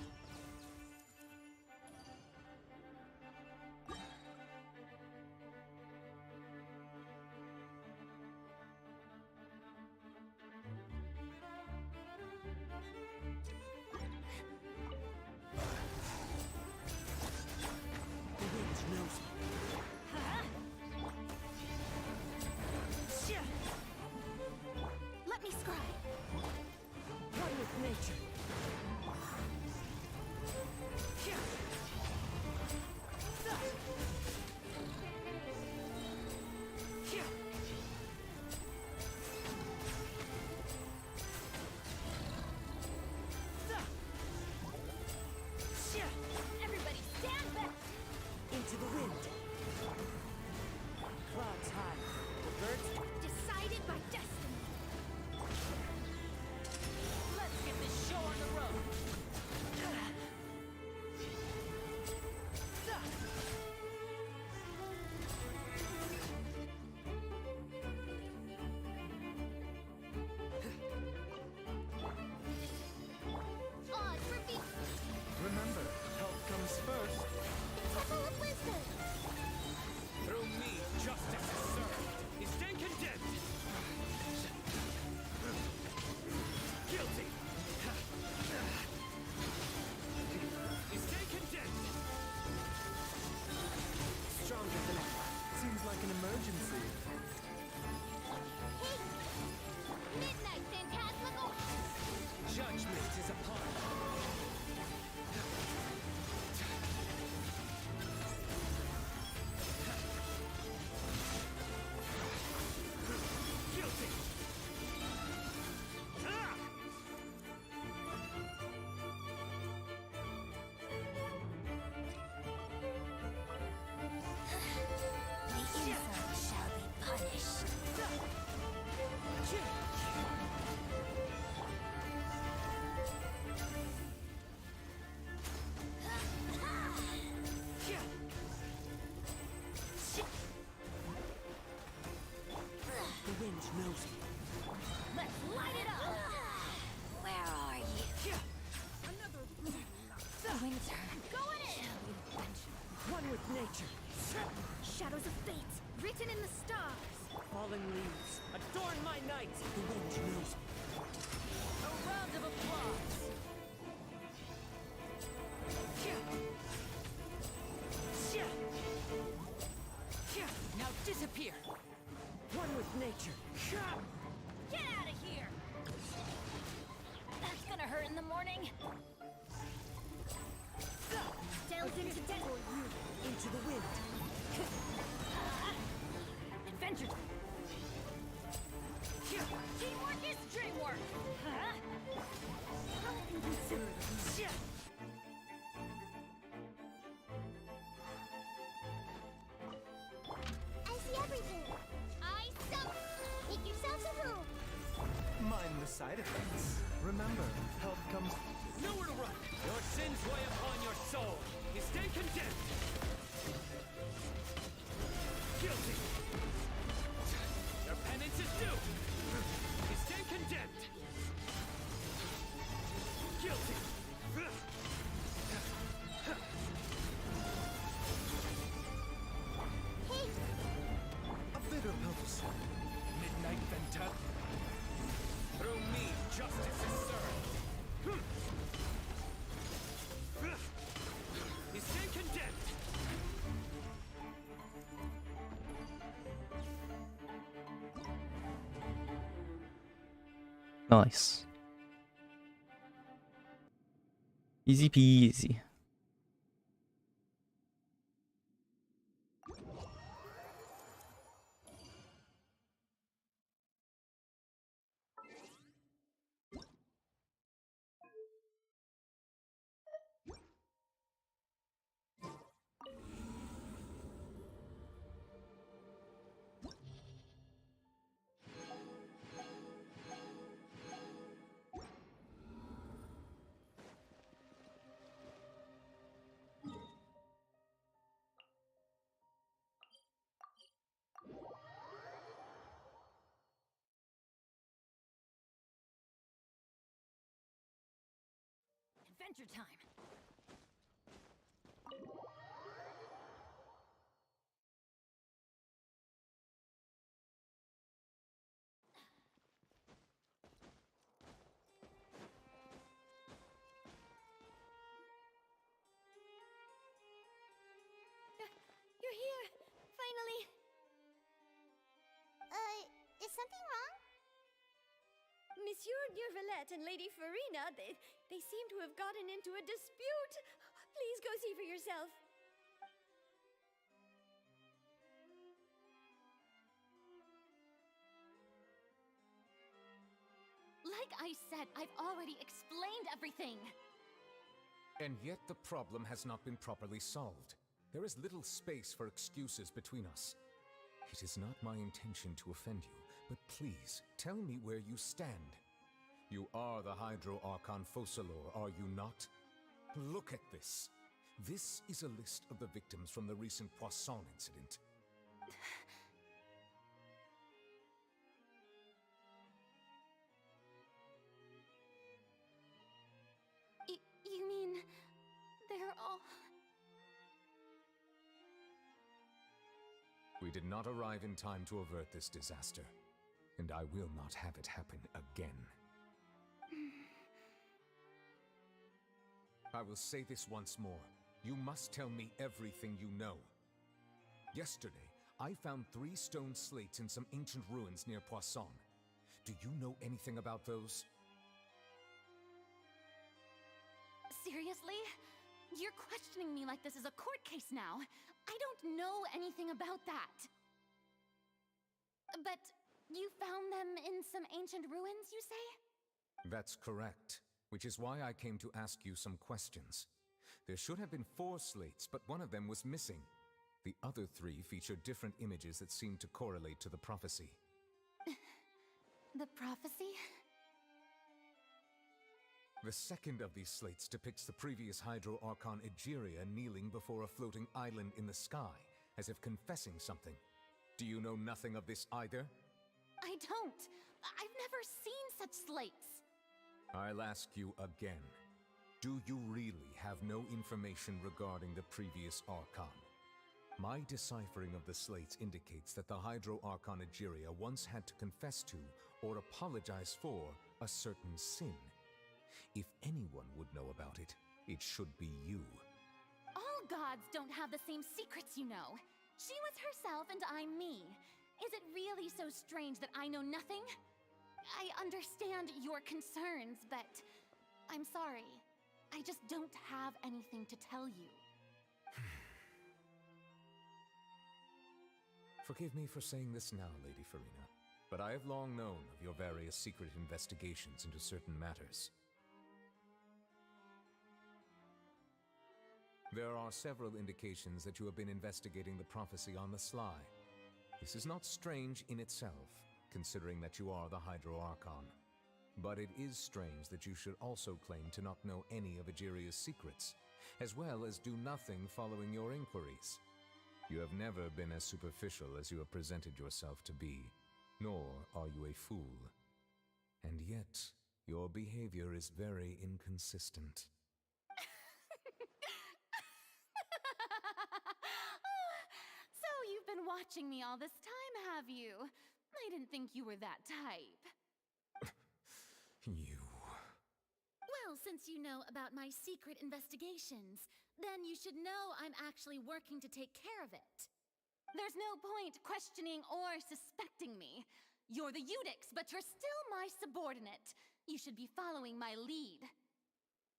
nature. Shadows of fate, written in the stars. Fallen leaves, adorn my night. The wind knows. A round of applause. Now disappear. One with nature. Get out of here! That's gonna hurt in the morning. Delve into death. For you, into the wind. Adventure. Teamwork is dreamwork. How inconsiderate. I see everything. I suck. Make yourselves a room. Mind the side effects. Remember, help comes. Nowhere to run! Your sins weigh upon your soul. You stay condemned. Guilty. Your penance is due. You stand condemned. Guilty. Hey, A bit of help is Midnight Venta. Through me, justice is served. You stand condemned. Nice. Easy peasy. Adventure time. You're here, finally. Is something wrong? Monsieur Neurvalette and Lady Farina, they seem to have gotten into a dispute. Please go see for yourself. Like I said, I've already explained everything. And yet the problem has not been properly solved. There is little space for excuses between us. It is not my intention to offend you, but please, tell me where you stand. You are the Hydro Archon Focalor, are you not? Look at this. This is a list of the victims from the recent Poisson incident. You mean they're all... We did not arrive in time to avert this disaster, and I will not have it happen again. I will say this once more. You must tell me everything you know. Yesterday, I found 3 stone slates in some ancient ruins near Poisson. Do you know anything about those? Seriously? You're questioning me like this is a court case now. I don't know anything about that. But you found them in some ancient ruins, you say? That's correct, which is why I came to ask you some questions. There should have been 4 slates, but one of them was missing. The other 3 feature different images that seem to correlate to the prophecy. The prophecy? The second of these slates depicts the previous Hydro Archon Egeria kneeling before a floating island in the sky, as if confessing something. Do you know nothing of this either? I don't. I've never seen such slates. I'll ask you again. Do you really have no information regarding the previous Archon? My deciphering of the slates indicates that the Hydro Archon Egeria once had to confess to, or apologize for, a certain sin. If anyone would know about it, it should be you. All gods don't have the same secrets, you know. She was herself and I'm me. Is it really so strange that I know nothing? I understand your concerns, but I'm sorry. I just don't have anything to tell you. Forgive me for saying this now, Lady Farina, but I have long known of your various secret investigations into certain matters. There are several indications that you have been investigating the prophecy on the sly. This is not strange in itself, considering that you are the Hydro Archon. But it is strange that you should also claim to not know any of Egeria's secrets, as well as do nothing following your inquiries. You have never been as superficial as you have presented yourself to be, nor are you a fool. And yet, your behavior is very inconsistent. So you've been watching me all this time, have you? I didn't think you were that type. You... Well, since you know about my secret investigations, then you should know I'm actually working to take care of it. There's no point questioning or suspecting me. You're the Eudix, but you're still my subordinate. You should be following my lead.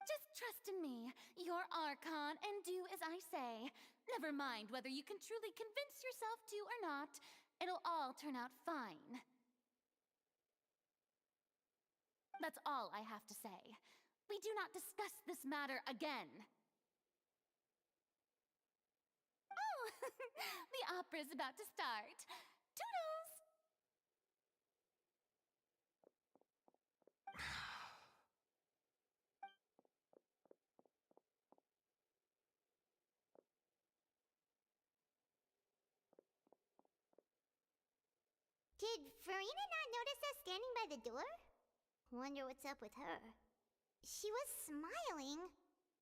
Just trust in me, your Archon, and do as I say. Never mind whether you can truly convince yourself to or not. It'll all turn out fine. That's all I have to say. We do not discuss this matter again. Oh, the opera's about to start. Toodles! Did Farina not notice us standing by the door? Wonder what's up with her. She was smiling.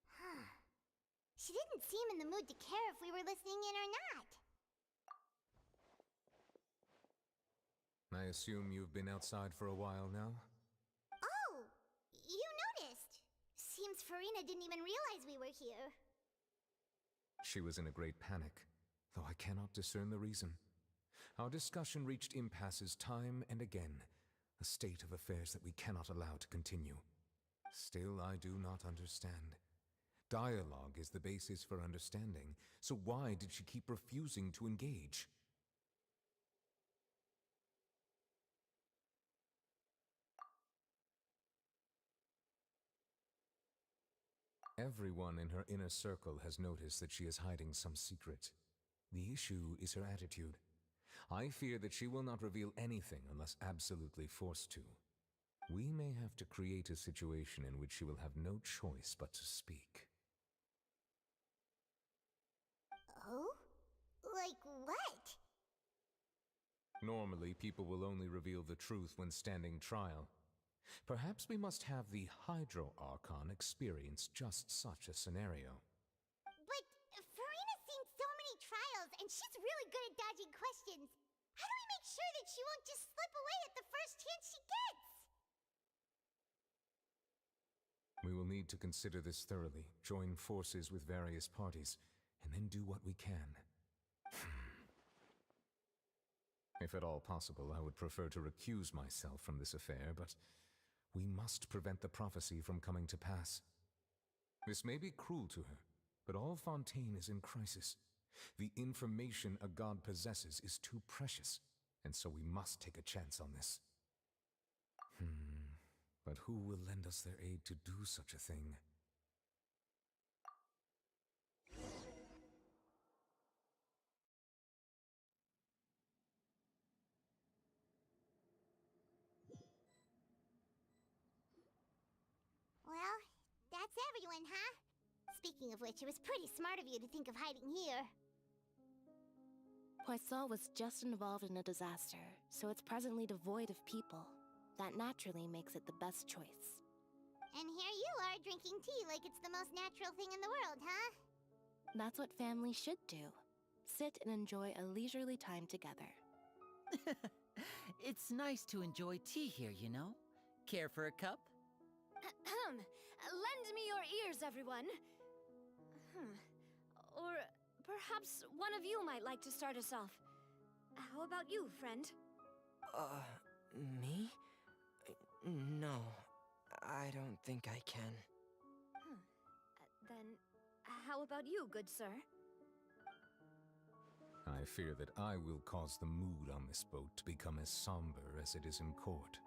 Huh. She didn't seem in the mood to care if we were listening in or not. I assume you've been outside for a while now? Oh, you noticed. Seems Farina didn't even realize we were here. She was in a great panic, though I cannot discern the reason. Our discussion reached impasses time and again, a state of affairs that we cannot allow to continue. Still, I do not understand. Dialogue is the basis for understanding, so why did she keep refusing to engage? Everyone in her inner circle has noticed that she is hiding some secret. The issue is her attitude. I fear that she will not reveal anything unless absolutely forced to. We may have to create a situation in which she will have no choice but to speak. Oh? Like what? Normally, people will only reveal the truth when standing trial. Perhaps we must have the Hydro Archon experience just such a scenario. But Farina's seen so many trials, and she's really good at dodging questions. How do we make sure that she won't just slip away at the first chance she gets? We will need to consider this thoroughly, join forces with various parties, and then do what we can. If at all possible, I would prefer to recuse myself from this affair, but we must prevent the prophecy from coming to pass. This may be cruel to her, but all Fontaine is in crisis. The information a god possesses is too precious, and so we must take a chance on this. But who will lend us their aid to do such a thing? Well, that's everyone, huh? Speaking of which, it was pretty smart of you to think of hiding here. Poisson was just involved in a disaster, so it's presently devoid of people. That naturally makes it the best choice. And here you are drinking tea like it's the most natural thing in the world, huh? That's what family should do. sit and enjoy a leisurely time together. It's nice to enjoy tea here, you know? Care for a cup? Lend me your ears, everyone. Or perhaps one of you might like to start us off. How about you, friend? Me? No, I don't think I can. Then, how about you, good sir? I fear that I will cause the mood on this boat to become as somber as it is in court.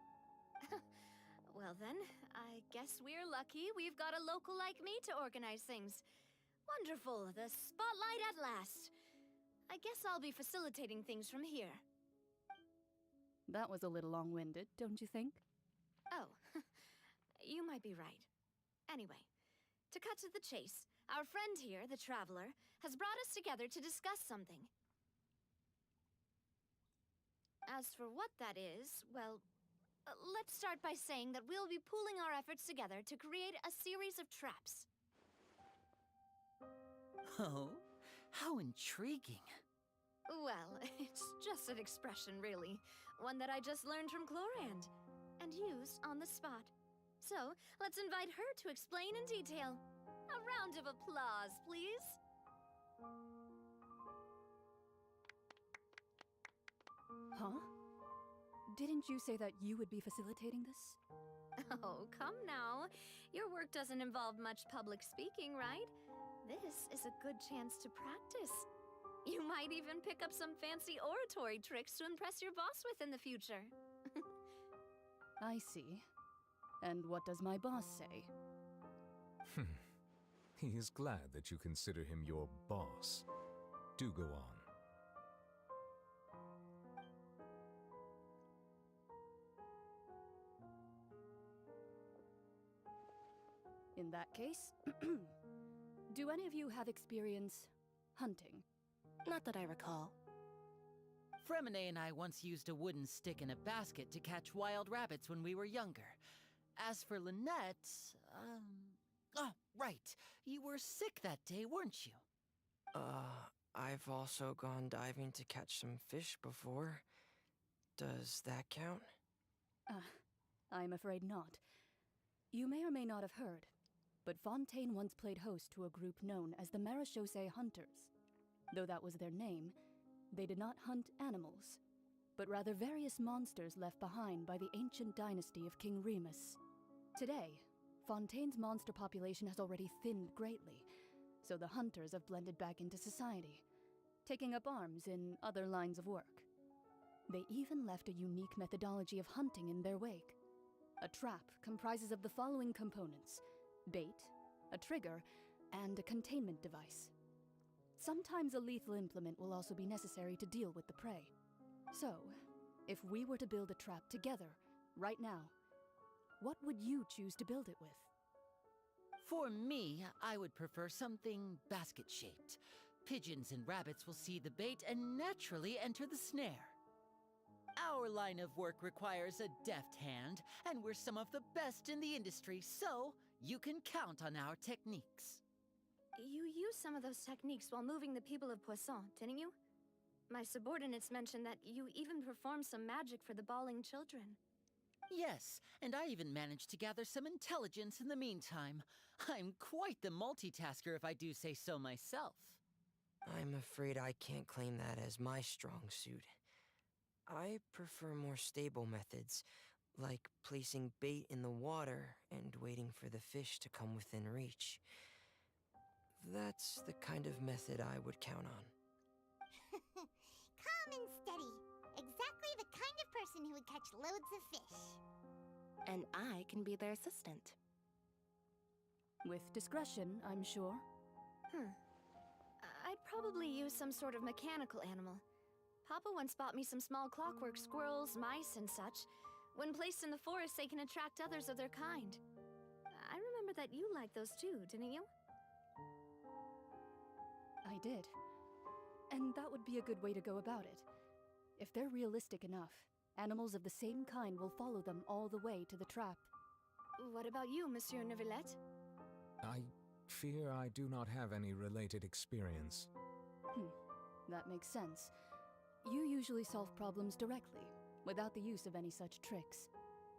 Well then, I guess we're lucky we've got a local like me to organize things. Wonderful, the spotlight at last. I guess I'll be facilitating things from here. That was a little long-winded, don't you think? Oh, you might be right. Anyway, to cut to the chase, our friend here, the Traveler, has brought us together to discuss something. As for what that is, well, let's start by saying that we'll be pooling our efforts together to create a series of traps. Oh, how intriguing. Well, it's just an expression, really. One that I just learned from Chlorand, and used on the spot. So, let's invite her to explain in detail. A round of applause, please. Huh? Didn't you say that you would be facilitating this? Oh, come now. Your work doesn't involve much public speaking, right? This is a good chance to practice. You might even pick up some fancy oratory tricks to impress your boss with in the future. I see. And what does my boss say? He is glad that you consider him your boss. Do go on. In that case, do any of you have experience hunting? Not that I recall. Fremine and I once used a wooden stick in a basket to catch wild rabbits when we were younger. As for Lynette, oh, right. You were sick that day, weren't you? I've also gone diving to catch some fish before. Does that count? I'm afraid not. You may or may not have heard, but Fontaine once played host to a group known as the Marechaussee Hunters. Though that was their name, they did not hunt animals, but rather various monsters left behind by the ancient dynasty of King Remus. Today, Fontaine's monster population has already thinned greatly, so the hunters have blended back into society, taking up arms in other lines of work. They even left a unique methodology of hunting in their wake. A trap comprises of the following components: bait, a trigger, and a containment device. Sometimes a lethal implement will also be necessary to deal with the prey. So, if we were to build a trap together, right now, what would you choose to build it with? For me, I would prefer something basket-shaped. Pigeons and rabbits will see the bait and naturally enter the snare. Our line of work requires a deft hand, and we're some of the best in the industry, so you can count on our techniques. You used some of those techniques while moving the people of Poisson, didn't you? My subordinates mentioned that you even performed some magic for the bawling children. Yes, and I even managed to gather some intelligence in the meantime. I'm quite the multitasker if I do say so myself. I'm afraid I can't claim that as my strong suit. I prefer more stable methods, like placing bait in the water and waiting for the fish to come within reach. That's the kind of method I would count on. Calm and steady. Exactly the kind of person who would catch loads of fish. And I can be their assistant. With discretion, I'm sure. I'd probably use some sort of mechanical animal. Papa once bought me some small clockwork squirrels, mice, and such. When placed in the forest, they can attract others of their kind. I remember that you liked those too, didn't you? I did. And that would be a good way to go about it. If they're realistic enough, animals of the same kind will follow them all the way to the trap. What about you, Monsieur Neuvillette? I fear I do not have any related experience. That makes sense. You usually solve problems directly, without the use of any such tricks.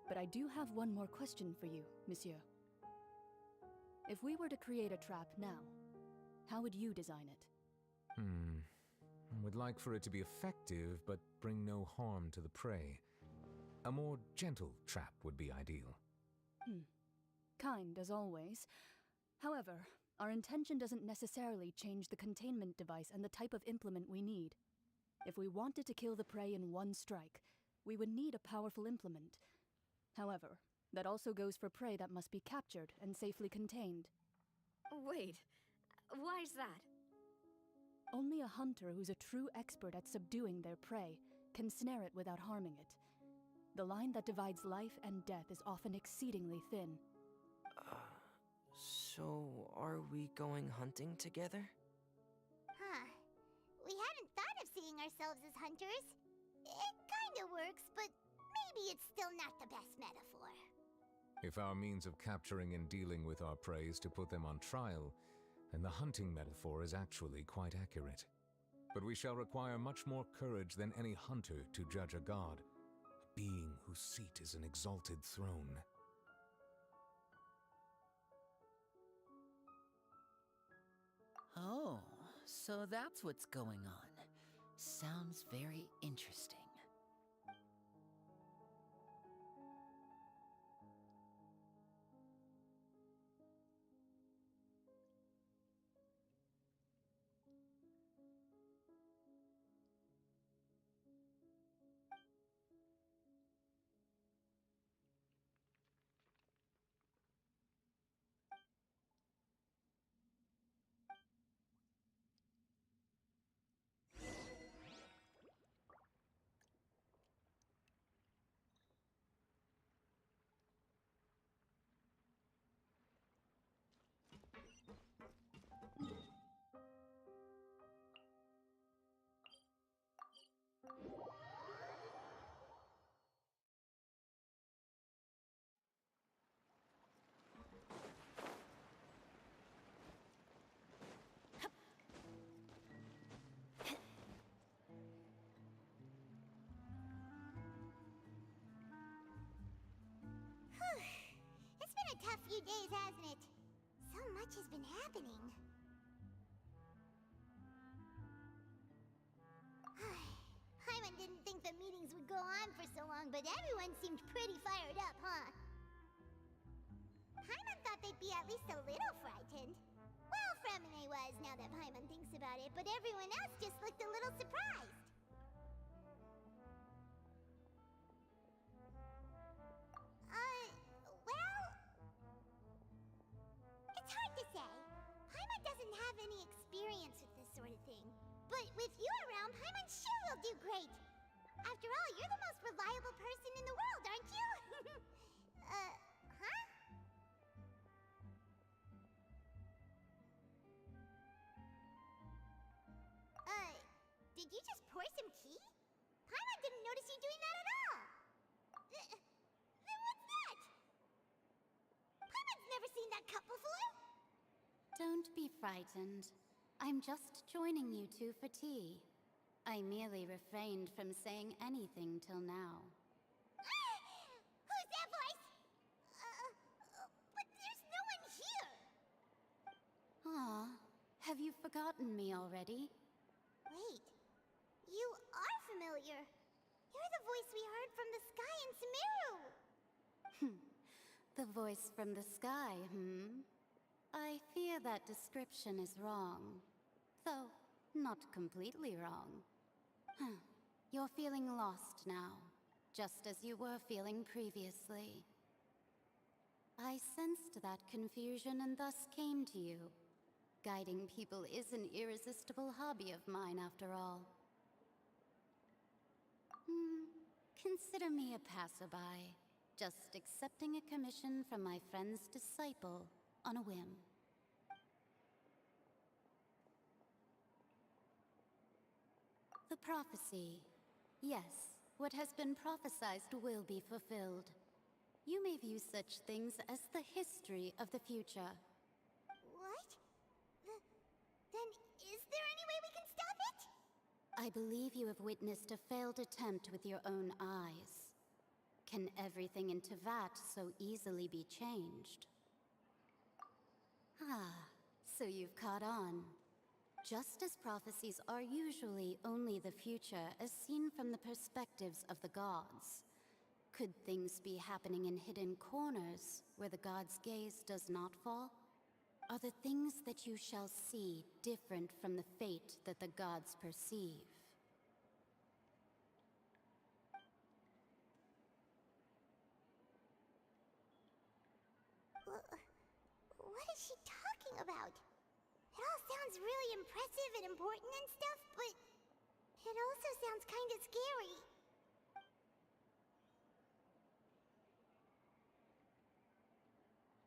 But I do have one more question for you, monsieur. If we were to create a trap now, how would you design it? I would like for it to be effective, but bring no harm to the prey. A more gentle trap would be ideal. Kind, as always. However, our intention doesn't necessarily change the containment device and the type of implement we need. If we wanted to kill the prey in one strike, we would need a powerful implement. However, that also goes for prey that must be captured and safely contained. Wait, why's that? Only a hunter who's a true expert at subduing their prey can snare it without harming it. The line that divides life and death is often exceedingly thin. So are we going hunting together? Huh. We hadn't thought of seeing ourselves as hunters. It kinda works, but maybe it's still not the best metaphor. If our means of capturing and dealing with our prey is to put them on trial, then the hunting metaphor is actually quite accurate. But we shall require much more courage than any hunter to judge a god, a being whose seat is an exalted throne. Oh, so that's what's going on. Sounds very interesting. It's been a tough few days, hasn't it? So much has been happening. Hyman didn't think the meetings would go on for so long, but everyone seemed pretty fired up, huh? Hyman thought they'd be at least a little frightened. Well, Fremine was, now that Hyman thinks about it, but everyone else just looked a little surprised. Well... It's hard to say. Paimon doesn't have any experience with this sort of thing. But with you around, Paimon sure will do great. After all, you're the most reliable person in the world, aren't you? Huh? Did you just pour some tea? Paimon didn't notice you doing that at all. Then what's that? Paimon's never seen that cup before. Don't be frightened. I'm just joining you two for tea. I merely refrained from saying anything till now. Who's that voice? But there's no one here. Ah, have you forgotten me already? Wait, you are familiar. You're the voice we heard from the sky in Sumeru. The voice from the sky, I fear that description is wrong. Though, not completely wrong. You're feeling lost now, just as you were feeling previously. I sensed that confusion and thus came to you. Guiding people is an irresistible hobby of mine, after all. Consider me a passerby, just accepting a commission from my friend's disciple on a whim. The prophecy. Yes, what has been prophesized will be fulfilled. You may view such things as the history of the future. What? Then is there any way we can stop it? I believe you have witnessed a failed attempt with your own eyes. Can everything in Teyvat so easily be changed? Ah, so you've caught on. Just as prophecies are usually only the future as seen from the perspectives of the gods, could things be happening in hidden corners where the gods' gaze does not fall? Are the things that you shall see different from the fate that the gods perceive? What is she talking about? It all sounds really impressive and important and stuff, but it also sounds kind of scary.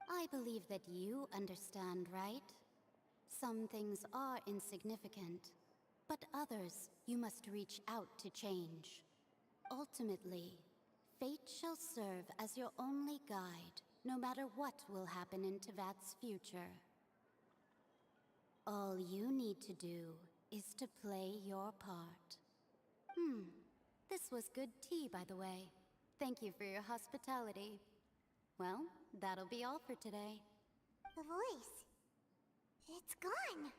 I believe that you understand, right? Some things are insignificant, but others you must reach out to change. Ultimately, fate shall serve as your only guide, no matter what will happen in Teyvat's future. All you need to do is to play your part. This was good tea, by the way. Thank you for your hospitality. Well, that'll be all for today. The voice. It's gone.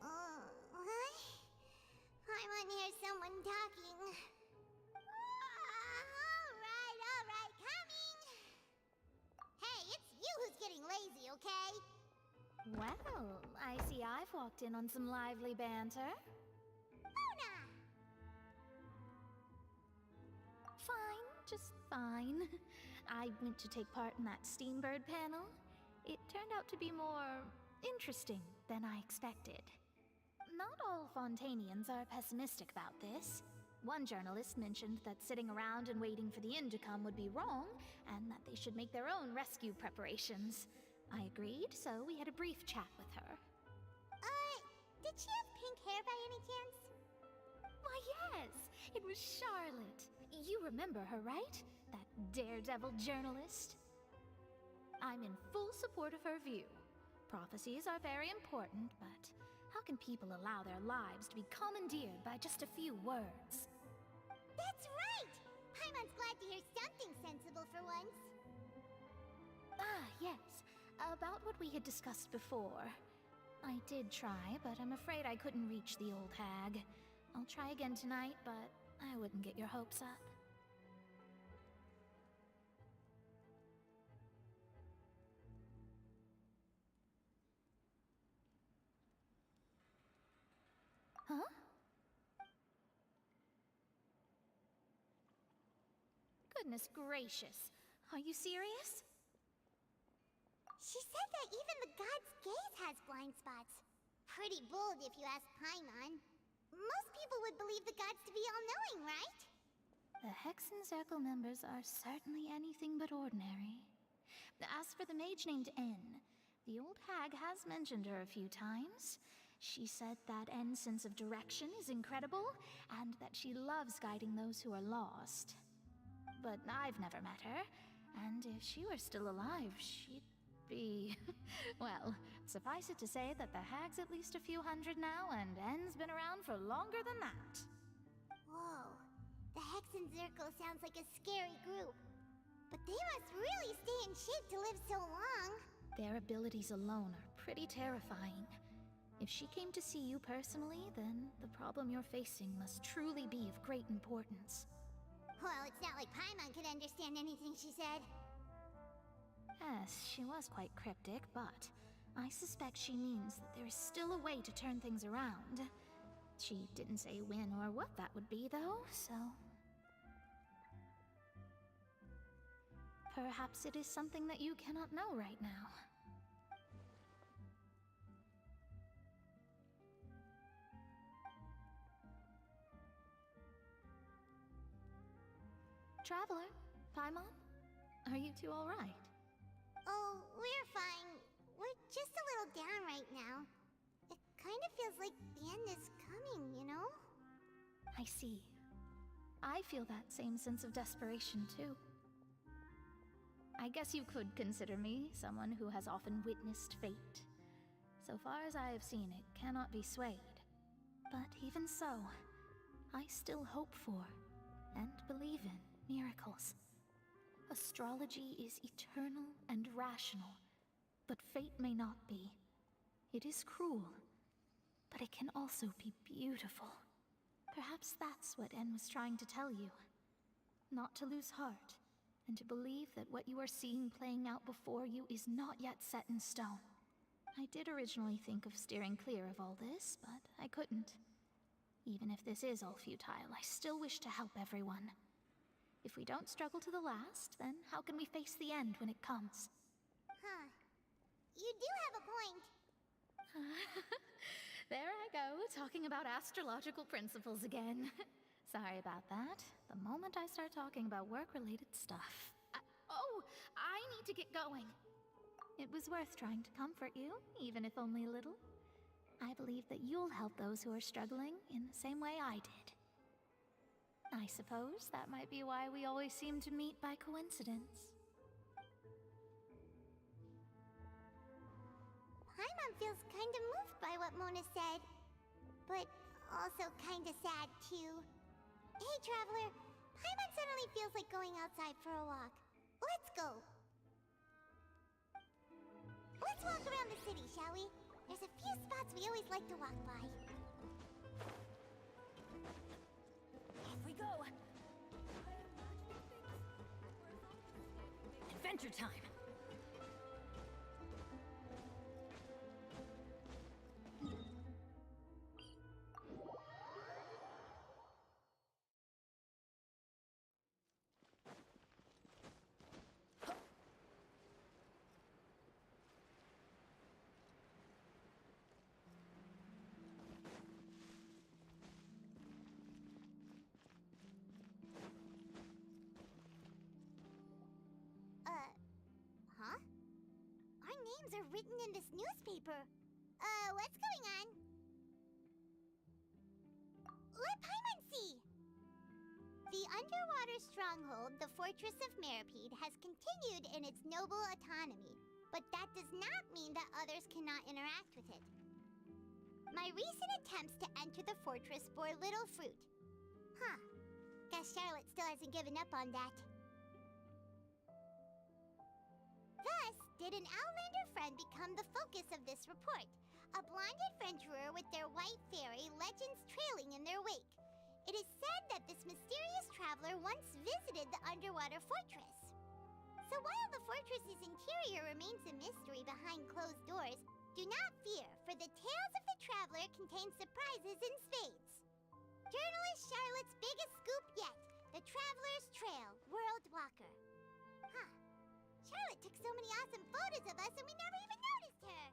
What? Paimon hears someone talking. Alright, coming! Hey, it's you who's getting lazy, okay? Well, I see I've walked in on some lively banter. Luna! Fine, just fine. I went to take part in that Steambird panel. It turned out to be more interesting than I expected. Not all Fontainians are pessimistic about this. One journalist mentioned that sitting around and waiting for the end to come would be wrong, and that they should make their own rescue preparations. I agreed, so we had a brief chat with her. Did she have pink hair by any chance? Why, yes! It was Charlotte. You remember her, right? That daredevil journalist? I'm in full support of her view. Prophecies are very important, but how can people allow their lives to be commandeered by just a few words? That's right! Paimon's glad to hear something sensible for once. Ah, yes. About what we had discussed before. I did try, but I'm afraid I couldn't reach the old hag. I'll try again tonight, but I wouldn't get your hopes up. Huh? Goodness gracious. Are you serious? She said that even the god's gaze has blind spots. Pretty bold if you ask Paimon. Most people would believe the gods to be all-knowing, right? The Hexen Circle members are certainly anything but ordinary. As for the mage named N, the old hag has mentioned her a few times. She said that N's sense of direction is incredible, and that she loves guiding those who are lost. But I've never met her, and if she were still alive, she'd be... well, suffice it to say that the hag's at least a few hundred now, and N's been around for longer than that. Whoa. The Hexen Circle sounds like a scary group. But they must really stay in shape to live so long. Their abilities alone are pretty terrifying. If she came to see you personally, then the problem you're facing must truly be of great importance. Well, it's not like Paimon could understand anything she said. Yes, she was quite cryptic, but I suspect she means that there is still a way to turn things around. She didn't say when or what that would be, though, so... perhaps it is something that you cannot know right now. Traveler, Paimon, are you two all right? Oh, we're fine. We're just a little down right now. It kind of feels like the end is coming, you know? I see. I feel that same sense of desperation, too. I guess you could consider me someone who has often witnessed fate. So far as I have seen, it cannot be swayed. But even so, I still hope for and believe in miracles. Astrology is eternal and rational, but fate may not be. It is cruel, but it can also be beautiful. Perhaps that's what En was trying to tell you. Not to lose heart, and to believe that what you are seeing playing out before you is not yet set in stone. I did originally think of steering clear of all this, but I couldn't. Even if this is all futile, I still wish to help everyone. If we don't struggle to the last, then how can we face the end when it comes? Huh. You do have a point. There I go, talking about astrological principles again. Sorry about that. The moment I start talking about work-related stuff. I need to get going. It was worth trying to comfort you, even if only a little. I believe that you'll help those who are struggling in the same way I did. I suppose that might be why we always seem to meet by coincidence. Paimon feels kinda moved by what Mona said, but also kinda sad too. Hey, Traveler, Paimon suddenly feels like going outside for a walk. Let's go. Let's walk around the city, shall we? There's a few spots we always like to walk by. Off we go! Adventure time! Huh? Our names are written in this newspaper. What's going on? Let Paimon see! The underwater stronghold, the Fortress of Meripede, has continued in its noble autonomy, but that does not mean that others cannot interact with it. My recent attempts to enter the fortress bore little fruit. Huh. Guess Charlotte still hasn't given up on that. Thus, did an Outlander friend become the focus of this report? A blonde adventurer with their white fairy, legends trailing in their wake. It is said that this mysterious traveler once visited the underwater fortress. So while the fortress's interior remains a mystery behind closed doors, do not fear, for the tales of the traveler contain surprises in spades. Journalist Charlotte's biggest scoop yet, the Traveler's Trail, World Walker. Huh. Charlotte took so many awesome photos of us and we never even noticed her.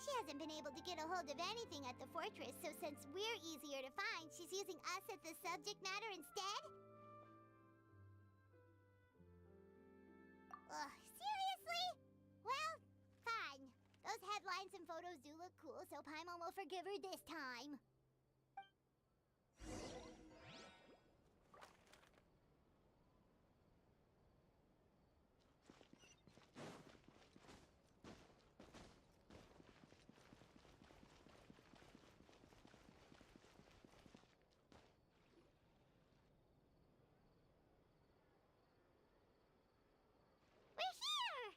She hasn't been able to get a hold of anything at the fortress, so since we're easier to find, she's using us as the subject matter instead? Ugh, seriously? Well, fine. Those headlines and photos do look cool, so Paimon will forgive her this time. We're here!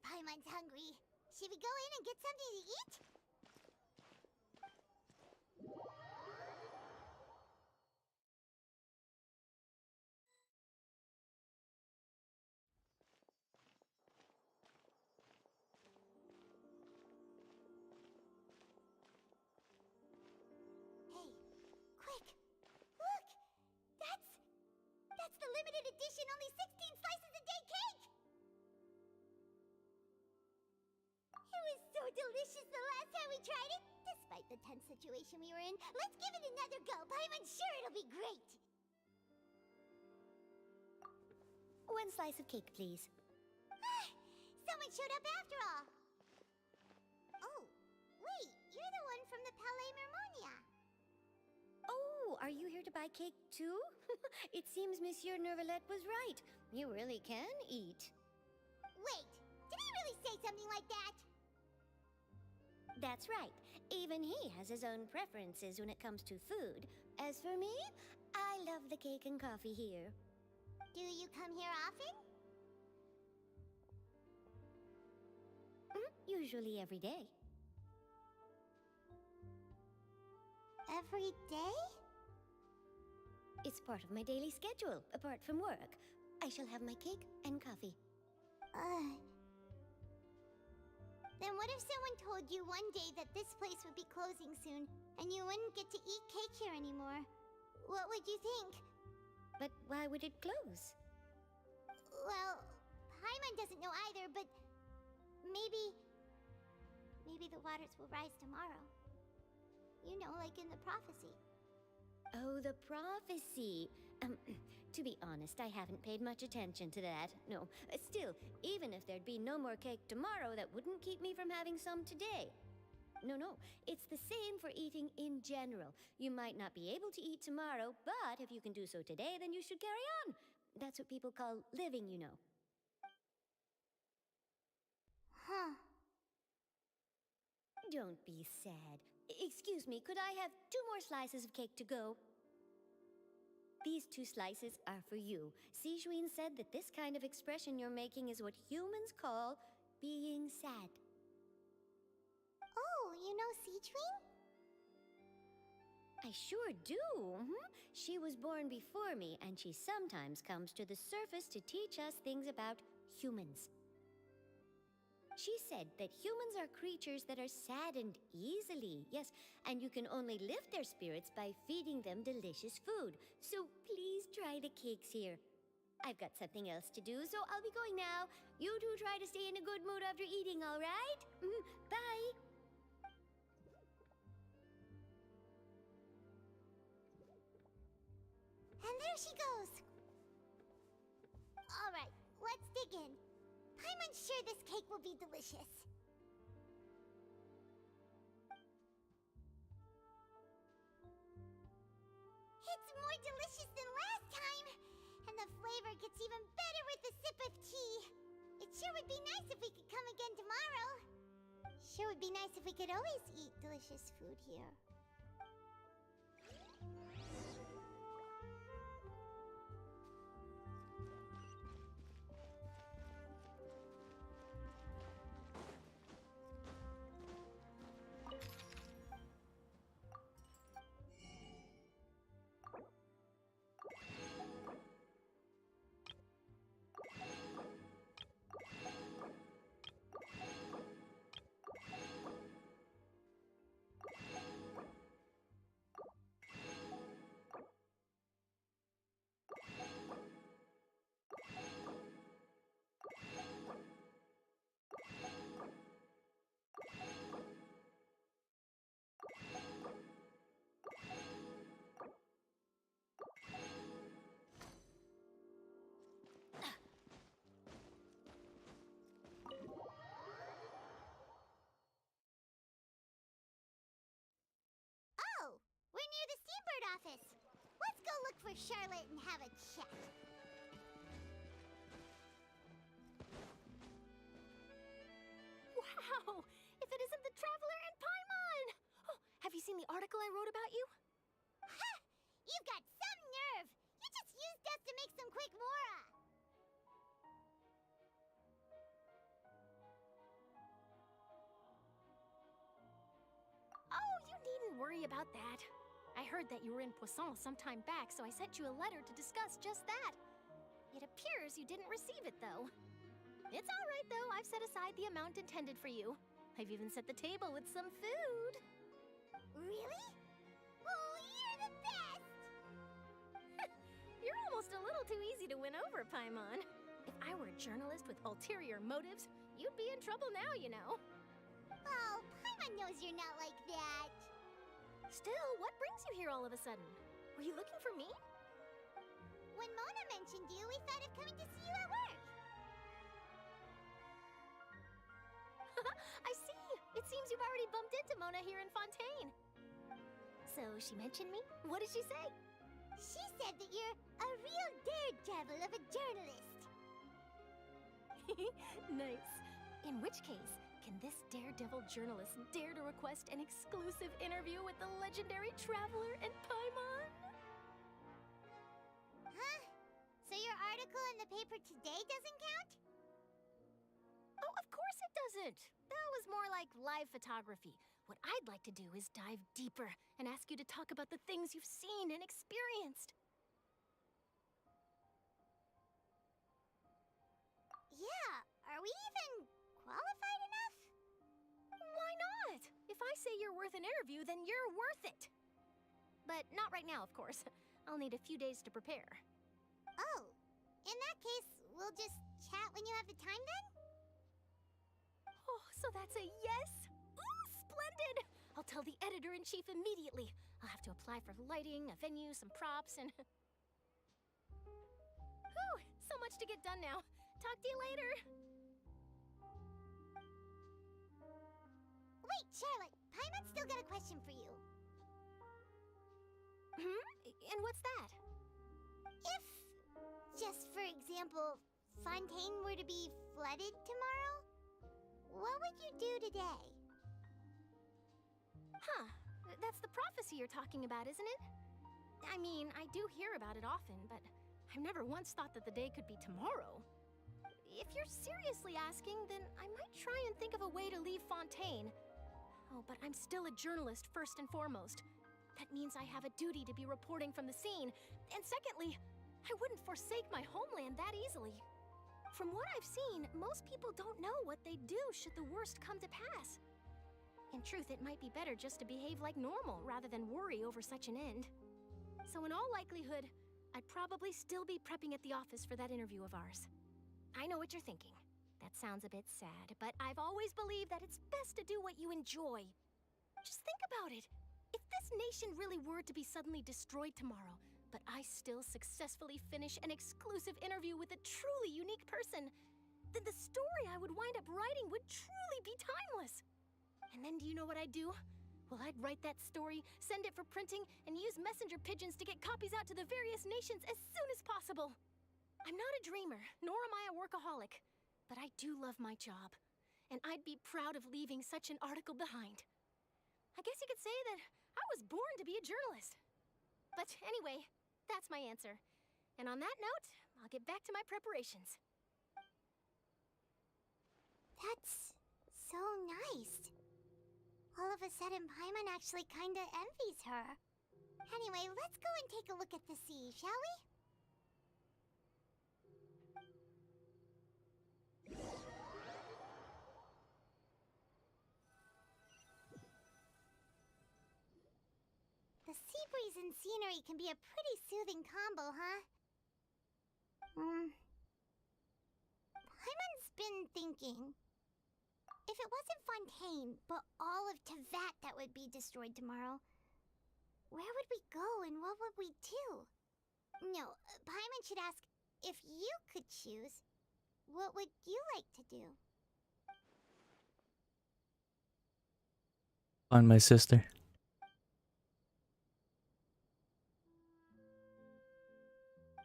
Paimon's hungry. Should we go in and get something to eat? Hey, quick! Look! That's the limited edition only 16 slices a day cake! It was so delicious the last time we tried it, despite the tense situation we were in. Let's give it another go. Paimon's sure it'll be great. One slice of cake, please. Someone showed up after all. Oh, wait, you're the one from the Palais Mermonia. Oh, Oh, are you here to buy cake too? It seems Monsieur Nervalette was right. You really can eat. Wait, did he really say something like that? That's right. Even he has his own preferences when it comes to food. As for me, I love the cake and coffee here. Do you come here often? Usually every day. Every day? It's part of my daily schedule, apart from work. I shall have my cake and coffee. Then what if someone told you one day that this place would be closing soon, and you wouldn't get to eat cake here anymore? What would you think? But why would it close? Well, Paimon doesn't know either, but maybe the waters will rise tomorrow. You know, like in the prophecy. Oh, the prophecy. To be honest, I haven't paid much attention to that. No, still, even if there'd be no more cake tomorrow, that wouldn't keep me from having some today. No, it's the same for eating in general. You might not be able to eat tomorrow, but if you can do so today, then you should carry on. That's what people call living, you know. Huh. Don't be sad. Excuse me, could I have 2 more slices of cake to go? These 2 slices are for you. Sijuin said that this kind of expression you're making is what humans call being sad. Oh, you know Sijuin? I sure do. She was born before me, and she sometimes comes to the surface to teach us things about humans. She said that humans are creatures that are saddened easily, yes, and you can only lift their spirits by feeding them delicious food. So please try the cakes here. I've got something else to do, so I'll be going now. You two try to stay in a good mood after eating, all right? Bye. And there she goes. All right, let's dig in. Paimon's sure this cake will be delicious. It's more delicious than last time, and the flavor gets even better with a sip of tea. It sure would be nice if we could come again tomorrow. Sure would be nice if we could always eat delicious food here. We're near the Steambird office. Let's go look for Charlotte and have a chat. Wow! If it isn't the Traveler and Paimon! Oh, have you seen the article I wrote about you? Ha! You've got some nerve! You just used us to make some quick mora! Oh, you needn't worry about that. I heard that you were in Poisson some time back, so I sent you a letter to discuss just that. It appears you didn't receive it, though. It's all right, though. I've set aside the amount intended for you. I've even set the table with some food. Really? Oh, you're the best! You're almost a little too easy to win over, Paimon. If I were a journalist with ulterior motives, you'd be in trouble now, you know. Oh, Paimon knows you're not like that. Still, what brings you here all of a sudden? Were you looking for me? When Mona mentioned you, we thought of coming to see you at work. I see. It seems you've already bumped into Mona here in Fontaine. So she mentioned me? What did she say? She said that you're a real daredevil of a journalist. Nice. In which case, can this daredevil journalist dare to request an exclusive interview with the legendary traveler and Paimon? Huh? So your article in the paper today doesn't count? Oh, of course it doesn't. That was more like live photography. What I'd like to do is dive deeper and ask you to talk about the things you've seen and experienced. Yeah, are we even qualified enough? Why not? If I say you're worth an interview, then you're worth it. But not right now, of course. I'll need a few days to prepare. Oh, in that case, we'll just chat when you have the time then? Oh, so that's a yes? Ooh, splendid! I'll tell the editor-in-chief immediately. I'll have to apply for lighting, a venue, some props, and... Whew, so much to get done now. Talk to you later. Wait, Charlotte, Paimon's still got a question for you. And what's that? If, just for example, Fontaine were to be flooded tomorrow, what would you do today? Huh, that's the prophecy you're talking about, isn't it? I mean, I do hear about it often, but I've never once thought that the day could be tomorrow. If you're seriously asking, then I might try and think of a way to leave Fontaine. Oh, but I'm still a journalist first and foremost. That means I have a duty to be reporting from the scene. And secondly, I wouldn't forsake my homeland that easily. From what I've seen, most people don't know what they'd do should the worst come to pass. In truth, it might be better just to behave like normal rather than worry over such an end. So in all likelihood, I'd probably still be prepping at the office for that interview of ours. I know what you're thinking. That sounds a bit sad, but I've always believed that it's best to do what you enjoy. Just think about it. If this nation really were to be suddenly destroyed tomorrow, but I still successfully finish an exclusive interview with a truly unique person, then the story I would wind up writing would truly be timeless. And then do you know what I'd do? Well, I'd write that story, send it for printing, and use messenger pigeons to get copies out to the various nations as soon as possible. I'm not a dreamer, nor am I a workaholic, but I do love my job, and I'd be proud of leaving such an article behind. I guess you could say that I was born to be a journalist. But anyway, that's my answer. And on that note, I'll get back to my preparations. That's so nice. All of a sudden, Paimon actually kinda envies her. Anyway, let's go and take a look at the sea, shall we? The sea breeze and scenery can be a pretty soothing combo, huh? Paimon's been thinking. If it wasn't Fontaine, but all of Teyvat that would be destroyed tomorrow, where would we go and what would we do? No, Paimon should ask, if you could choose, what would you like to do? Find my sister.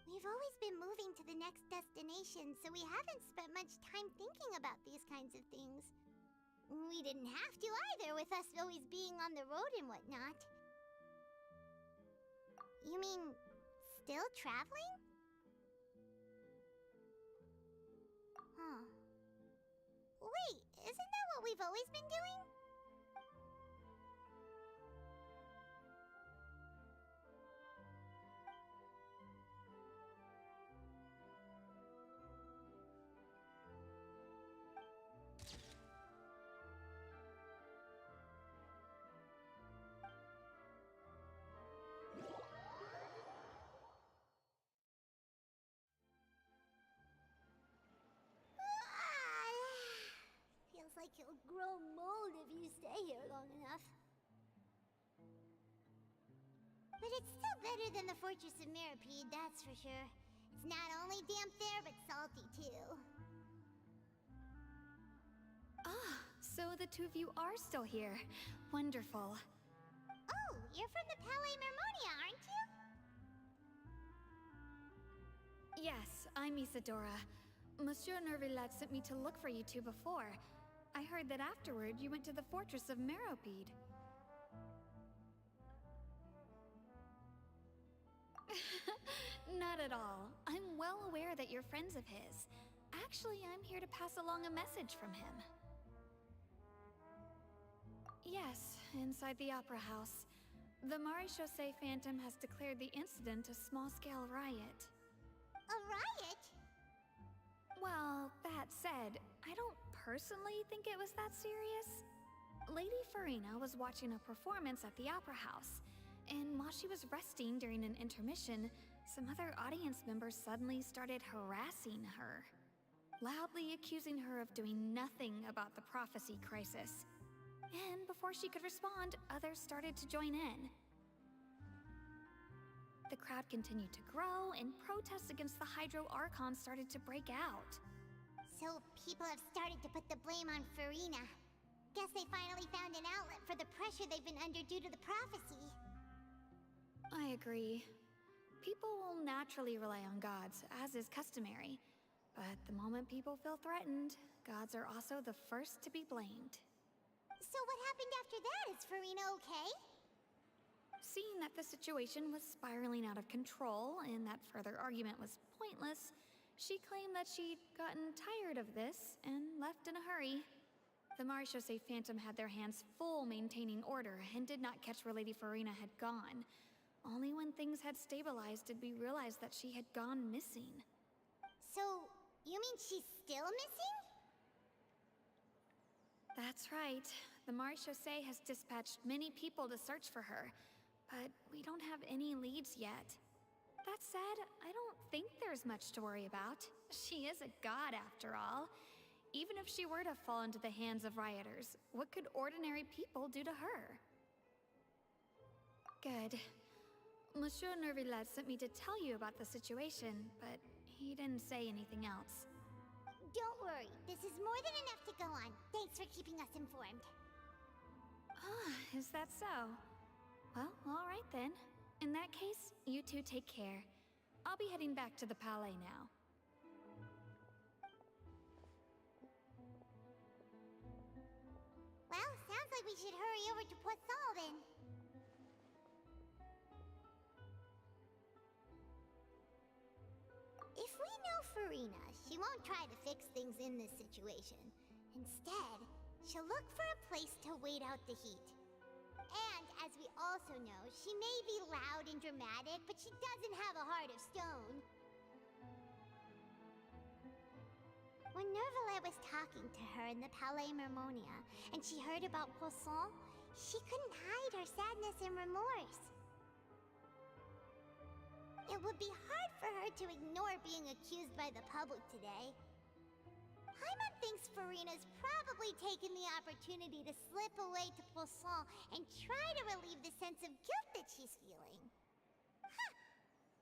We've always been moving to the next destination, so we haven't spent much time thinking about these kinds of things. We didn't have to either, with us always being on the road and whatnot. You mean, still traveling? Huh. Wait, isn't that what we've always been doing? Feels like you'll grow mold if you stay here long enough. But it's still better than the Fortress of Mirapede, that's for sure. It's not only damp there, but salty too. Ah, so the two of you are still here. Wonderful. Oh, you're from the Palais Mermonia, aren't you? Yes, I'm Isadora. Monsieur Nervilette sent me to look for you two before. I heard that afterward you went to the fortress of Meropide. Not at all. I'm well aware that you're friends of his. Actually, I'm here to pass along a message from him. Yes, inside the Opera House. The Maréchaussée Phantom has declared the incident a small-scale riot. A riot? Well, that said, I don't personally think it was that serious. Lady Farina was watching a performance at the Opera House, and while she was resting during an intermission, some other audience members suddenly started harassing her, loudly accusing her of doing nothing about the prophecy crisis. And before she could respond, others started to join in. The crowd continued to grow, and protests against the Hydro Archon started to break out. So people have started to put the blame on Farina. Guess they finally found an outlet for the pressure they've been under due to the prophecy. I agree. People will naturally rely on gods, as is customary. But the moment people feel threatened, gods are also the first to be blamed. So what happened after that? Is Farina okay? Seeing that the situation was spiraling out of control and that further argument was pointless, she claimed that she'd gotten tired of this and left in a hurry. The Maréchaussée Phantom had their hands full maintaining order and did not catch where Lady Farina had gone. Only when things had stabilized did we realize that she had gone missing. So, you mean she's still missing? That's right. The Maréchaussée has dispatched many people to search for her, but we don't have any leads yet. That said, I don't think there's much to worry about. She is a god after all. Even if she were to fall into the hands of rioters, what could ordinary people do to her? Good. Monsieur Nervilette sent me to tell you about the situation, but he didn't say anything else. Don't worry, this is more than enough to go on. Thanks for keeping us informed. Ah, is that so? Well, all right then. In that case, you two take care. I'll be heading back to the Palais now. Well, sounds like we should hurry over to Poisson then. If we know Farina, she won't try to fix things in this situation. Instead, she'll look for a place to wait out the heat. And, as we also know, she may be loud and dramatic, but she doesn't have a heart of stone. When Nervilette was talking to her in the Palais Mermonia, and she heard about Poisson, she couldn't hide her sadness and remorse. It would be hard for her to ignore being accused by the public today. Paimon thinks Farina's probably taken the opportunity to slip away to Poisson and try to relieve the sense of guilt that she's feeling. Huh.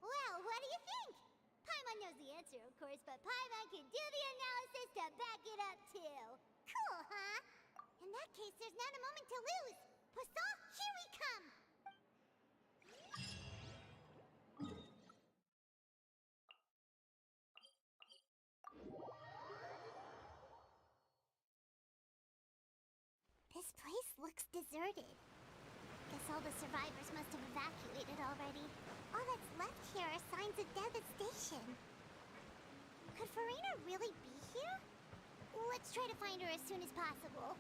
Well, what do you think? Paimon knows the answer, of course, but Paimon can do the analysis to back it up, too. Cool, huh? In that case, there's not a moment to lose. Poisson, here we come! This place looks deserted. Guess all the survivors must have evacuated already. All that's left here are signs of devastation. Could Farina really be here? Let's try to find her as soon as possible.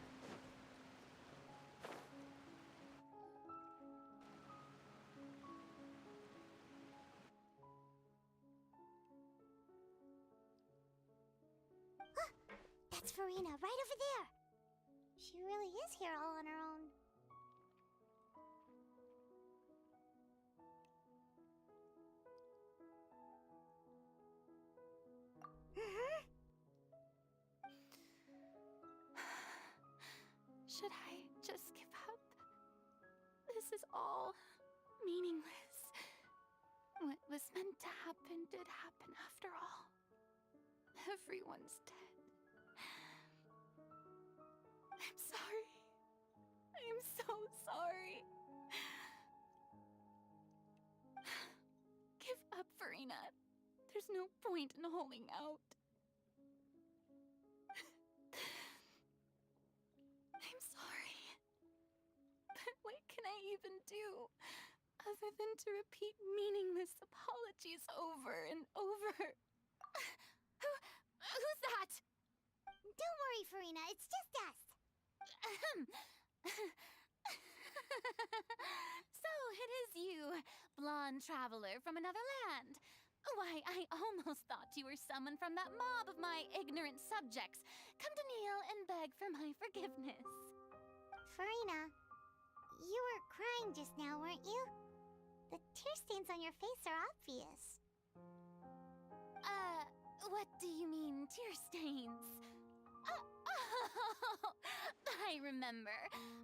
Ah, that's Farina, right over there. She really is here all on her own. Should I just give up? This is all meaningless. What was meant to happen did happen after all. Everyone's dead. I'm sorry. I'm so sorry. Farina. There's no point in holding out. I'm sorry. But what can I even do other than to repeat meaningless apologies over and over? Who's that? Don't worry, Farina, it's just us. So it is you, blonde traveler from another land. Why, I almost thought you were someone from that mob of my ignorant subjects, come to kneel and beg for my forgiveness. Farina, you were crying just now, weren't you? The tear stains on your face are obvious. What do you mean, tear stains? Oh, I remember.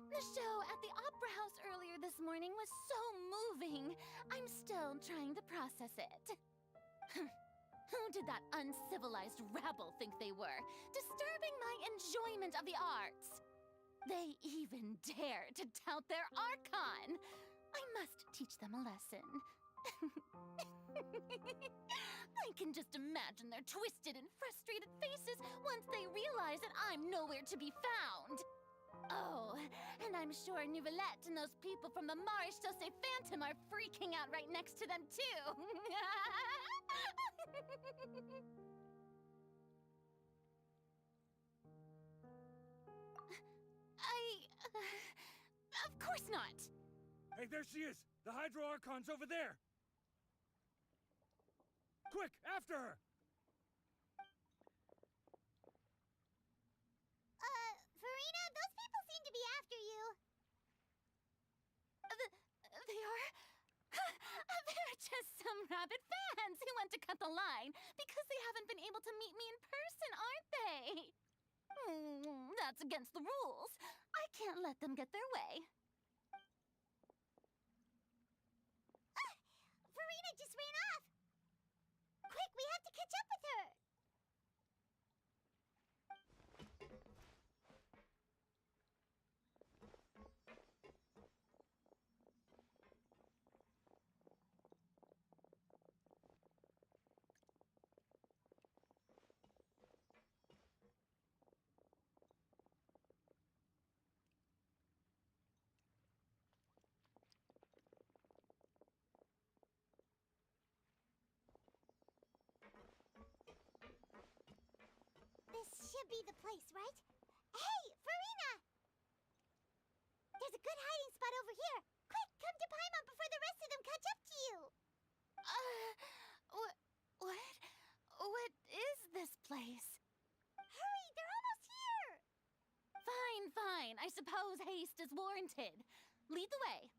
The show at the Opera House earlier this morning was so moving. I'm still trying to process it. Who did that uncivilized rabble think they were, disturbing my enjoyment of the arts? They even dare to tout their Archon. I must teach them a lesson. I can just imagine their twisted and frustrated faces once they realize that I'm nowhere to be found. Oh, and I'm sure Nouvellette and those people from the Maréchaussée Phantom are freaking out right next to them, too. Of course not. Hey, there she is! The Hydro Archon's over there! Quick, after her! Farina, those people seem to be after you. They are? They're just some rabid fans who want to cut the line because they haven't been able to meet me in person, aren't they? That's against the rules. I can't let them get their way. Farina just ran off! Quick, we have to catch up with her! This should be the place, right? Hey, Farina! There's a good hiding spot over here. Quick, come to Paimon before the rest of them catch up to you. What is this place? Hurry, they're almost here! Fine. I suppose haste is warranted. Lead the way.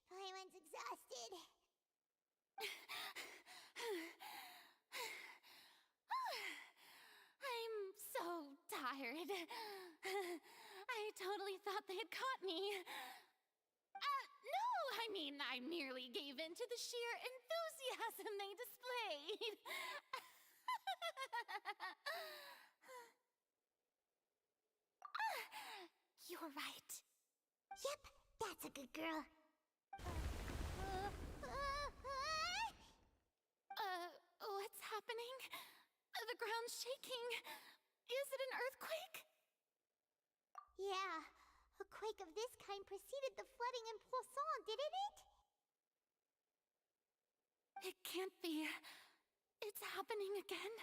Paimon's exhausted. I'm so tired. I totally thought they had caught me. No, I merely gave in to the sheer enthusiasm they displayed. You're right. Yep, that's a good girl. What's happening? The ground's shaking. Is it an earthquake? Yeah, a quake of this kind preceded the flooding in Poisson, didn't it? It can't be. It's happening again.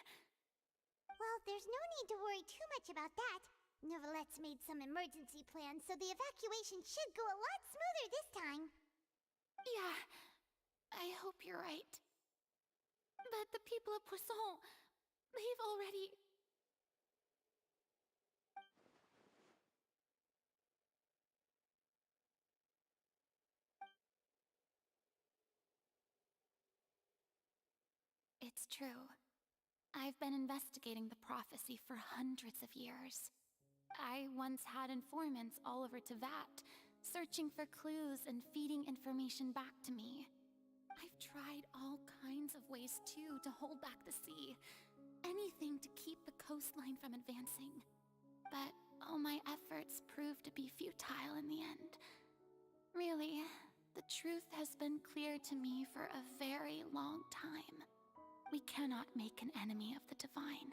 Well, there's no need to worry too much about that. Nouvellette's made some emergency plans, so the evacuation should go a lot smoother this time. Yeah, I hope you're right. But the people of Poisson, they've already... It's true. I've been investigating the prophecy for hundreds of years. I once had informants all over Teyvat, searching for clues and feeding information back to me. I've tried all kinds of ways too to hold back the sea. Anything to keep the coastline from advancing. But all my efforts proved to be futile in the end. Really, the truth has been clear to me for a very long time. We cannot make an enemy of the divine.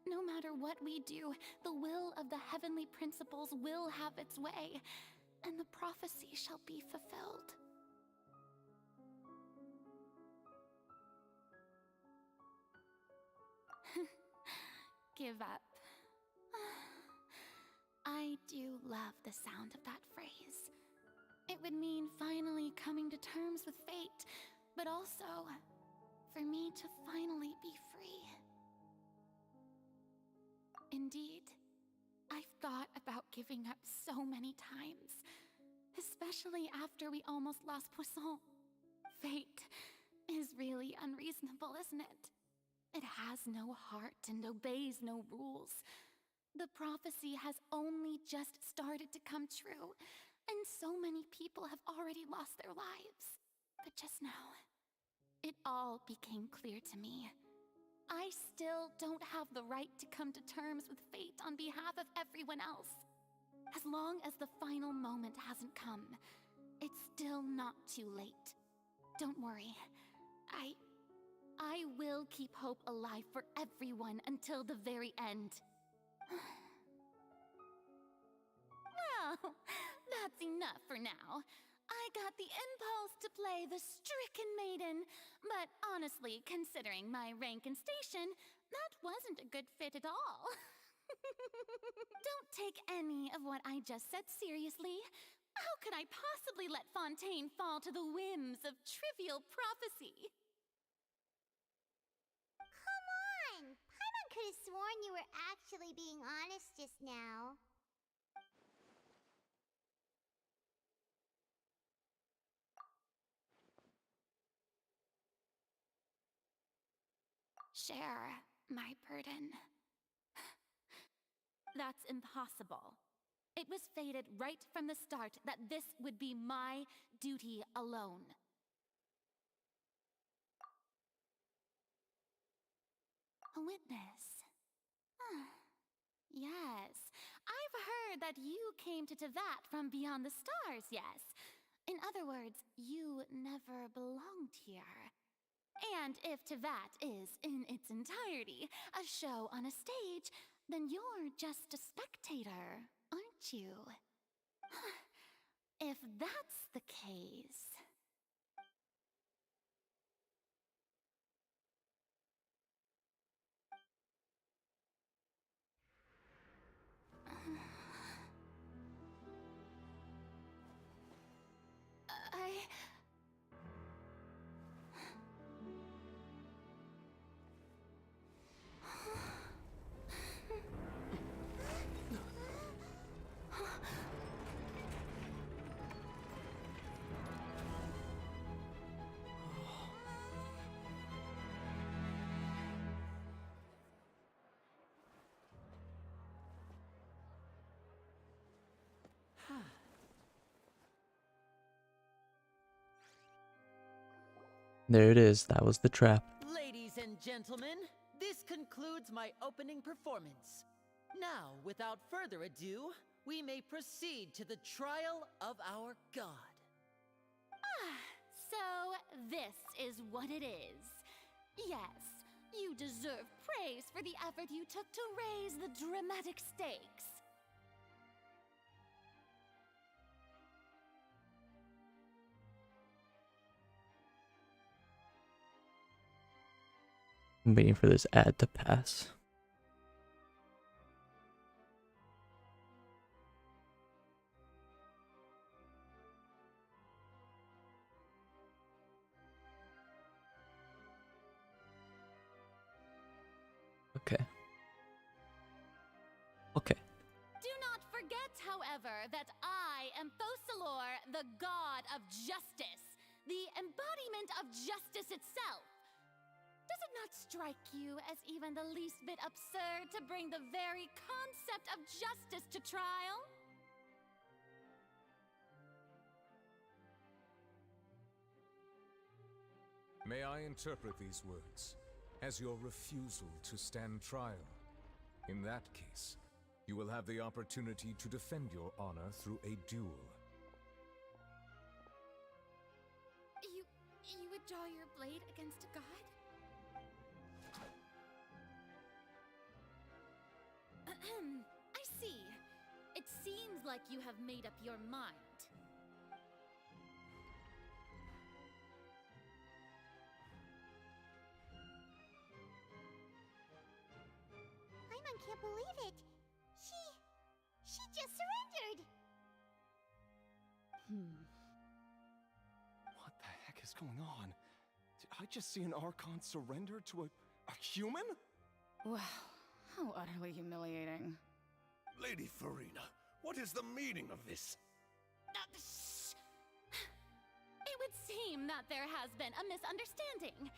No matter what we do, the will of the heavenly principles will have its way, and the prophecy shall be fulfilled. Give up. I do love the sound of that phrase. It would mean finally coming to terms with fate, but also for me to finally be free. Indeed, I've thought about giving up so many times, especially after we almost lost Poisson. Fate is really unreasonable, isn't it? It has no heart and obeys no rules. The prophecy has only just started to come true, and so many people have already lost their lives. But just now, it all became clear to me. I still don't have the right to come to terms with fate on behalf of everyone else. As long as the final moment hasn't come, it's still not too late. Don't worry. I will keep hope alive for everyone until the very end. Well, that's enough for now. I got the impulse to play the stricken maiden, but honestly, considering my rank and station, that wasn't a good fit at all. Don't take any of what I just said seriously. How could I possibly let Fontaine fall to the whims of trivial prophecy? Come on! Paimon could have sworn you were actually being honest just now. Share my burden. That's impossible. It was fated right from the start that this would be my duty alone. A witness. Yes, I've heard that you came to Teyvat from beyond the stars, yes. In other words, you never belonged here. And if Teyvat is, in its entirety, a show on a stage, then you're just a spectator, aren't you? If that's the case... There it is. That was the trap. Ladies and gentlemen, this concludes my opening performance. Now, without further ado, we may proceed to the trial of our god. So, this is what it is. Yes, you deserve praise for the effort you took to raise the dramatic stakes. I'm waiting for this ad to pass. Okay. Okay. Do not forget, however, that I am Fosalor, the god of justice, the embodiment of justice itself. Does it not strike you as even the least bit absurd to bring the very concept of justice to trial? May I interpret these words as your refusal to stand trial? In that case, you will have the opportunity to defend your honor through a duel. You would draw your blade against a god? I see. It seems like you have made up your mind. Paimon can't believe it. She just surrendered. What the heck is going on? Did I just see an Archon surrender to a human? Wow, how utterly humiliating. Lady Farina, what is the meaning of this? It would seem that there has been a misunderstanding.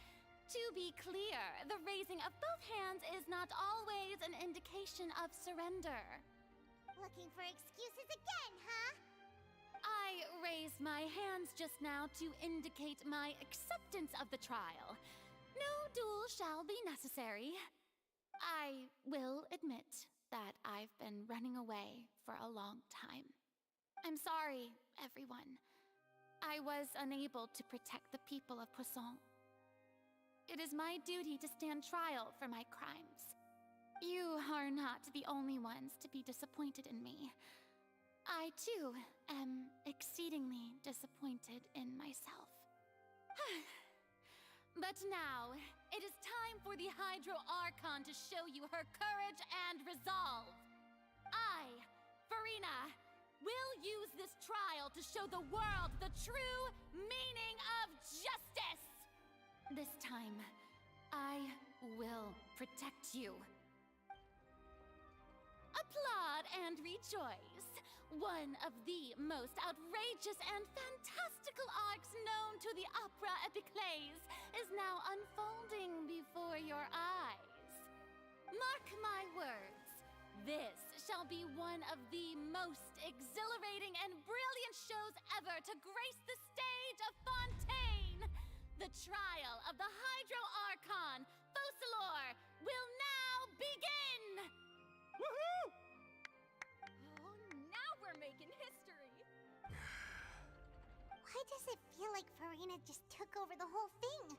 To be clear, the raising of both hands is not always an indication of surrender. Looking for excuses again, huh? I raised my hands just now to indicate my acceptance of the trial. No duel shall be necessary. I will admit that I've been running away for a long time. I'm sorry, everyone. I was unable to protect the people of Poisson. It is my duty to stand trial for my crimes. You are not the only ones to be disappointed in me. I, too, am exceedingly disappointed in myself. But now, it is time for the Hydro Archon to show you her courage and resolve. I, Farina, will use this trial to show the world the true meaning of justice! This time, I will protect you. Applaud and rejoice! One of the most outrageous and fantastical arcs known to the opera epiclese is now unfolding before your eyes. Mark my words, this shall be one of the most exhilarating and brilliant shows ever to grace the stage of Fontaine! The trial of the Hydro Archon, Focalor, will now begin! Woohoo! Oh, now we're making history! Why does it feel like Farina just took over the whole thing?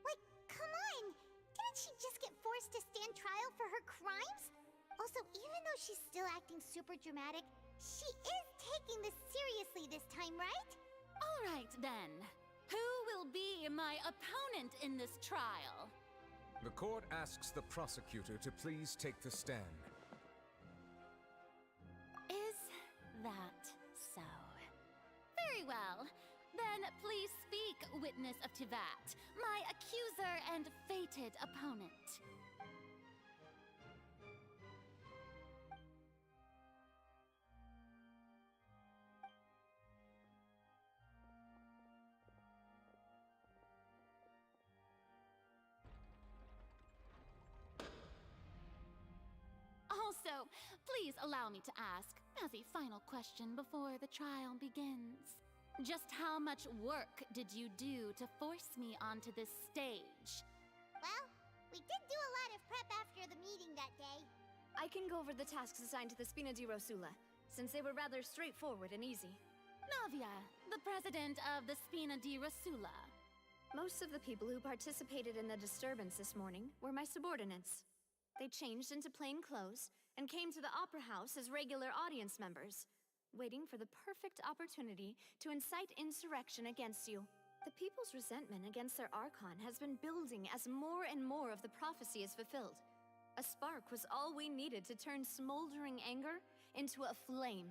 Like, come on! Didn't she just get forced to stand trial for her crimes? Also, even though she's still acting super dramatic, she is taking this seriously this time, right? All right, then. Who will be my opponent in this trial? The court asks the prosecutor to please take the stand. Is that so? Very well. Then please speak, witness of Tivat, my accuser and fated opponent. Also, please allow me to ask, as a final question before the trial begins, just how much work did you do to force me onto this stage? Well, we did do a lot of prep after the meeting that day. I can go over the tasks assigned to the Spina di Rosula, since they were rather straightforward and easy. Navia, the president of the Spina di Rosula. Most of the people who participated in the disturbance this morning were my subordinates. They changed into plain clothes and came to the Opera House as regular audience members, waiting for the perfect opportunity to incite insurrection against you. The people's resentment against their Archon has been building as more and more of the prophecy is fulfilled. A spark was all we needed to turn smoldering anger into a flame.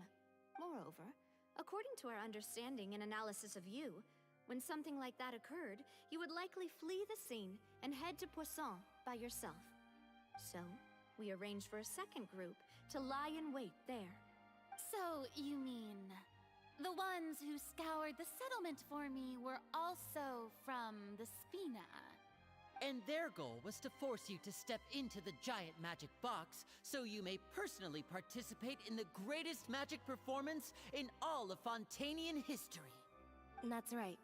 Moreover, according to our understanding and analysis of you, when something like that occurred, you would likely flee the scene and head to Poisson by yourself. So, we arranged for a second group to lie in wait there. So, you mean, the ones who scoured the settlement for me were also from the Spina? And their goal was to force you to step into the giant magic box so you may personally participate in the greatest magic performance in all of Fontanian history. That's right.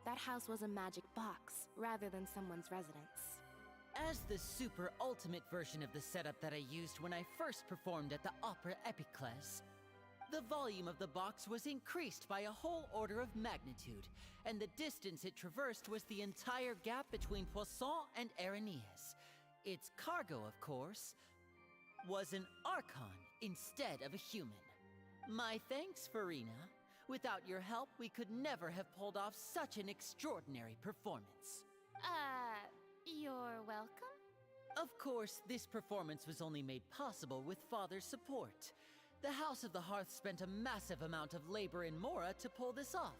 That house was a magic box, rather than someone's residence. As the super ultimate version of the setup that I used when I first performed at the Opera Epiclese, the volume of the box was increased by a whole order of magnitude, and the distance it traversed was the entire gap between Poisson and Araneas. Its cargo, of course, was an Archon instead of a human. My thanks, Farina. Without your help, we could never have pulled off such an extraordinary performance. You're welcome? Of course, this performance was only made possible with Father's support. The House of the Hearth spent a massive amount of labor in Mora to pull this off.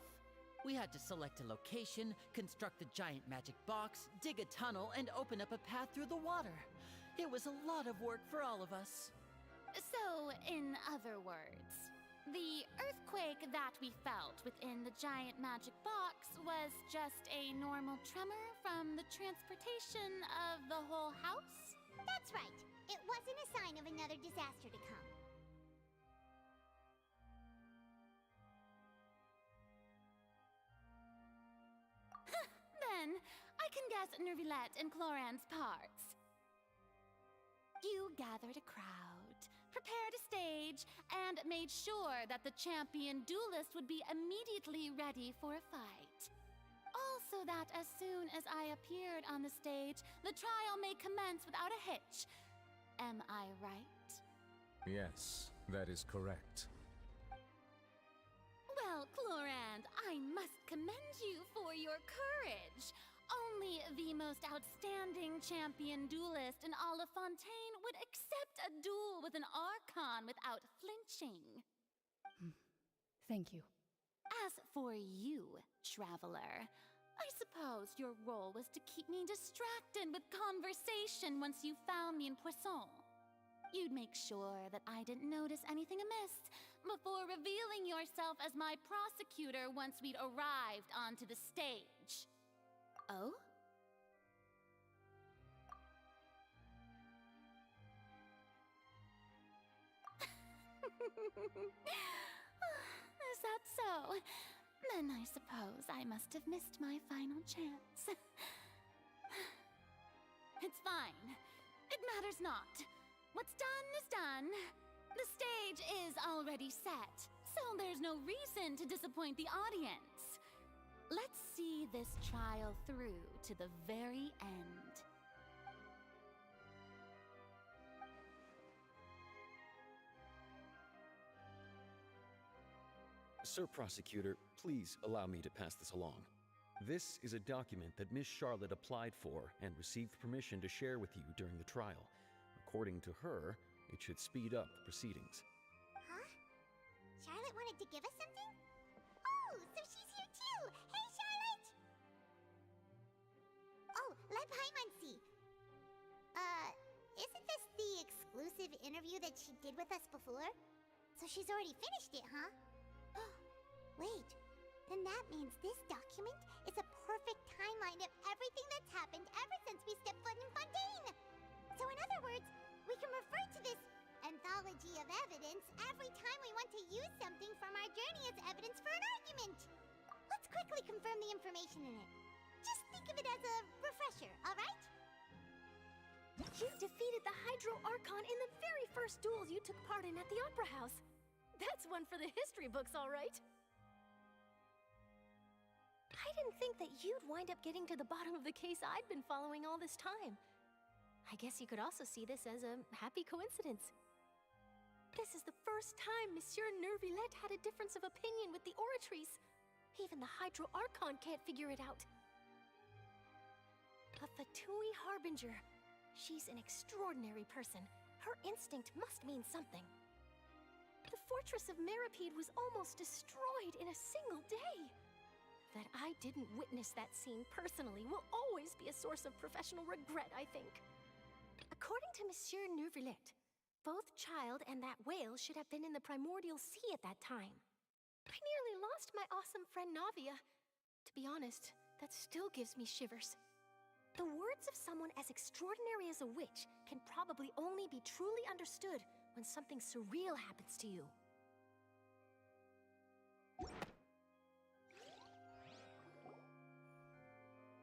We had to select a location, construct the giant magic box, dig a tunnel, and open up a path through the water. It was a lot of work for all of us. So, in other words, the earthquake that we felt within the giant magic box was just a normal tremor from the transportation of the whole house? That's right. It wasn't a sign of another disaster to come. Then, I can guess Nervilette and Cloran's parts. You gathered a crowd, prepared a stage, and made sure that the champion duelist would be immediately ready for a fight. Also that as soon as I appeared on the stage, the trial may commence without a hitch. Am I right? Yes, that is correct. Well, Clorand, I must commend you for your courage. Only the most outstanding champion duelist in all of Fontaine would accept a duel with an Archon without flinching. Thank you. As for you, Traveler, I suppose your role was to keep me distracted with conversation once you found me in Poisson. You'd make sure that I didn't notice anything amiss before revealing yourself as my prosecutor once we'd arrived onto the stage. Oh? Is that so? Then I suppose I must have missed my final chance. It's fine. It matters not. What's done is done. The stage is already set, so there's no reason to disappoint the audience. Let's see this trial through to the very end. Sir Prosecutor, please allow me to pass this along. This is a document that Miss Charlotte applied for and received permission to share with you during the trial. According to her, it should speed up the proceedings. Huh? Charlotte wanted to give us something? Oh, so she's here too! Hey, Charlotte! Oh, let Paimon see. Isn't this the exclusive interview that she did with us before? So she's already finished it, huh? Wait, then that means this document is a perfect timeline of everything that's happened ever since we stepped foot in Fontaine! So in other words, we can refer to this anthology of evidence every time we want to use something from our journey as evidence for an argument! Let's quickly confirm the information in it. Just think of it as a refresher, alright? You defeated the Hydro Archon in the very first duels you took part in at the Opera House. That's one for the history books, all right. I didn't think that you'd wind up getting to the bottom of the case I'd been following all this time. I guess you could also see this as a happy coincidence. This is the first time Monsieur Nervilette had a difference of opinion with the oratories. Even the Hydro Archon can't figure it out. But Fatui Harbinger, she's an extraordinary person. Her instinct must mean something. The fortress of Meripede was almost destroyed in a single day. That I didn't witness that scene personally will always be a source of professional regret, I think. According to Monsieur Nervilette, both Child and that whale should have been in the primordial sea at that time. I nearly lost my awesome friend Navia. To be honest, that still gives me shivers. The words of someone as extraordinary as a witch can probably only be truly understood when something surreal happens to you.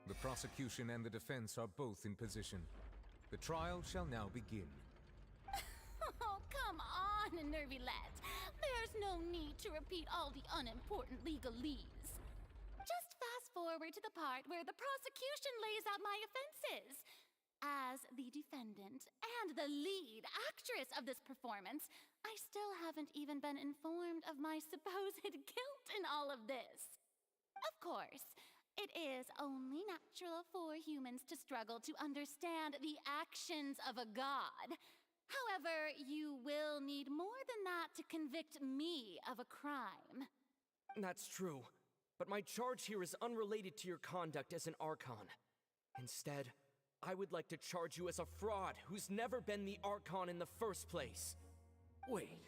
The prosecution and the defense are both in position. The trial shall now begin. Oh, come on, nervy lads. There's no need to repeat all the unimportant legalese. Just fast forward to the part where the prosecution lays out my offenses. As the defendant and the lead actress of this performance, I still haven't even been informed of my supposed guilt in all of this. Of course, it is only natural for humans to struggle to understand the actions of a god. However, you will need more than that to convict me of a crime. That's true, but my charge here is unrelated to your conduct as an Archon. Instead, I would like to charge you as a fraud who's never been the Archon in the first place. Wait,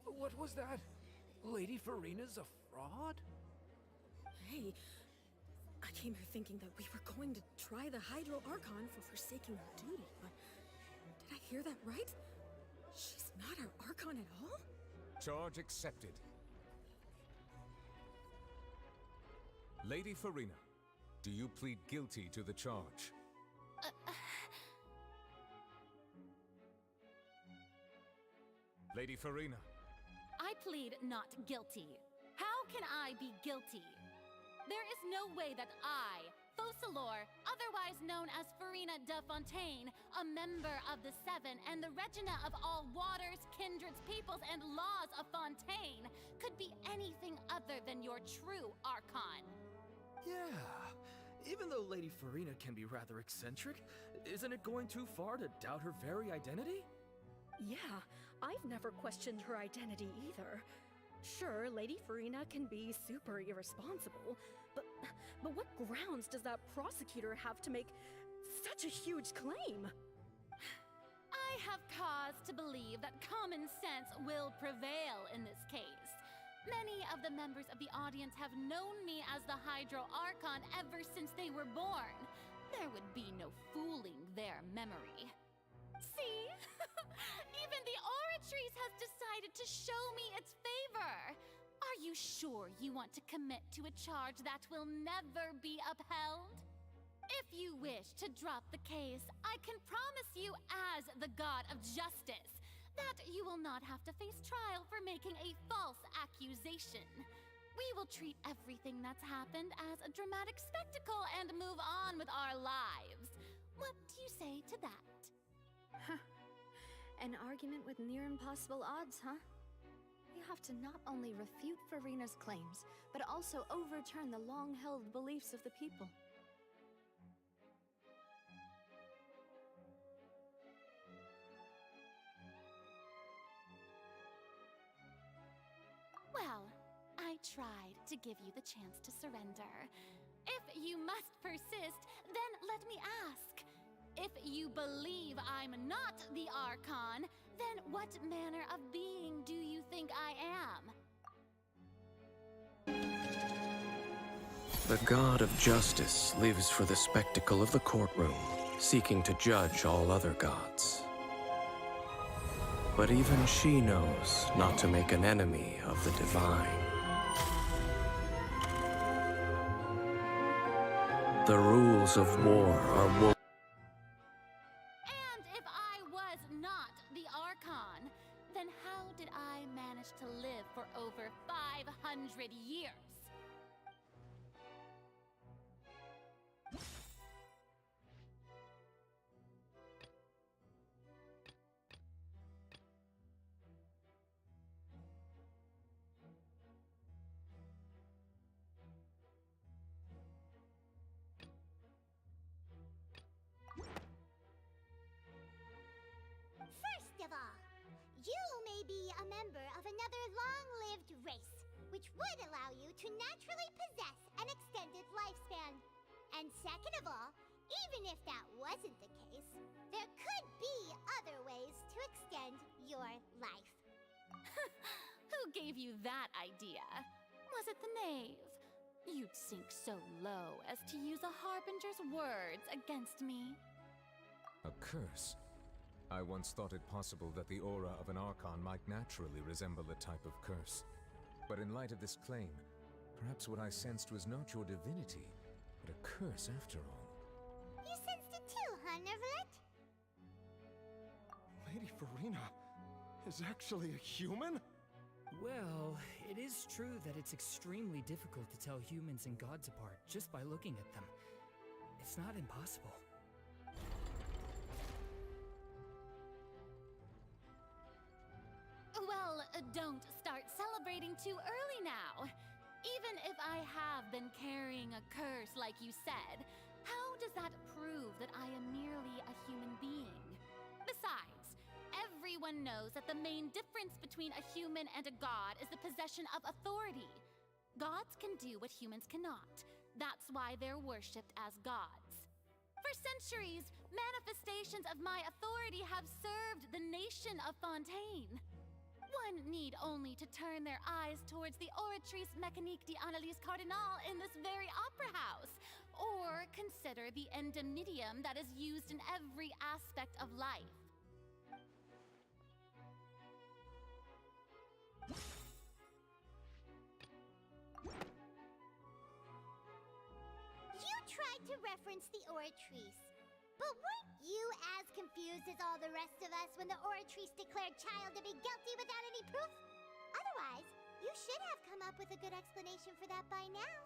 what was that? Lady Farina's a fraud? Hey, I came here thinking that we were going to try the Hydro Archon for forsaking her duty, but did I hear that right? She's not our Archon at all? Charge accepted. Lady Farina, do you plead guilty to the charge? Lady Farina. I plead not guilty. How can I be guilty? There is no way that I, Focalor, otherwise known as Farina de Fontaine, a member of the Seven and the Regina of all waters, kindreds, peoples, and laws of Fontaine, could be anything other than your true Archon. Yeah. Even though Lady Farina can be rather eccentric, isn't it going too far to doubt her very identity? Yeah, I've never questioned her identity either. Sure, Lady Farina can be super irresponsible, but what grounds does that prosecutor have to make such a huge claim? I have cause to believe that common sense will prevail in this case. Many of the members of the audience have known me as the Hydro Archon ever since they were born. There would be no fooling their memory. See? Even the Oratrice has decided to show me its favor. Are you sure you want to commit to a charge that will never be upheld? If you wish to drop the case, I can promise you as the God of Justice that you will not have to face trial for making a false accusation. We will treat everything that's happened as a dramatic spectacle and move on with our lives. What do you say to that? An argument with near impossible odds, huh? You have to not only refute Farina's claims, but also overturn the long-held beliefs of the people. Well, I tried to give you the chance to surrender. If you must persist, then let me ask. If you believe I'm not the Archon, then what manner of being do you think I am? The God of Justice lives for the spectacle of the courtroom, seeking to judge all other gods. But even she knows not to make an enemy of the divine. The rules of war are woven. And if I was not the Archon, then how did I manage to live for over 500 years? First of all, you may be a member of another long-lived race, which would allow you to naturally possess an extended lifespan. And second of all, even if that wasn't the case, there could be other ways to extend your life. Who gave you that idea? Was it the knave? You'd sink so low as to use a harbinger's words against me. A curse? I once thought it possible that the aura of an Archon might naturally resemble a type of curse. But in light of this claim, perhaps what I sensed was not your divinity, but a curse after all. You sensed it too, huh, Nervalet? Lady Farina is actually a human? Well, it is true that it's extremely difficult to tell humans and gods apart just by looking at them. It's not impossible. Well, don't start celebrating too early now. Even if I have been carrying a curse like you said, how does that prove that I am merely a human being? Besides, everyone knows that the main difference between a human and a god is the possession of authority. Gods can do what humans cannot. That's why they're worshipped as gods. For centuries, manifestations of my authority have served the nation of Fontaine. One need only to turn their eyes towards the Oratrice Mécanique d'Analyse Cardinal in this very opera house, or consider the indemnitium that is used in every aspect of life. You tried to reference the Oratrice. But weren't you as confused as all the rest of us when the Oratrice declared Child to be guilty without any proof? Otherwise, you should have come up with a good explanation for that by now.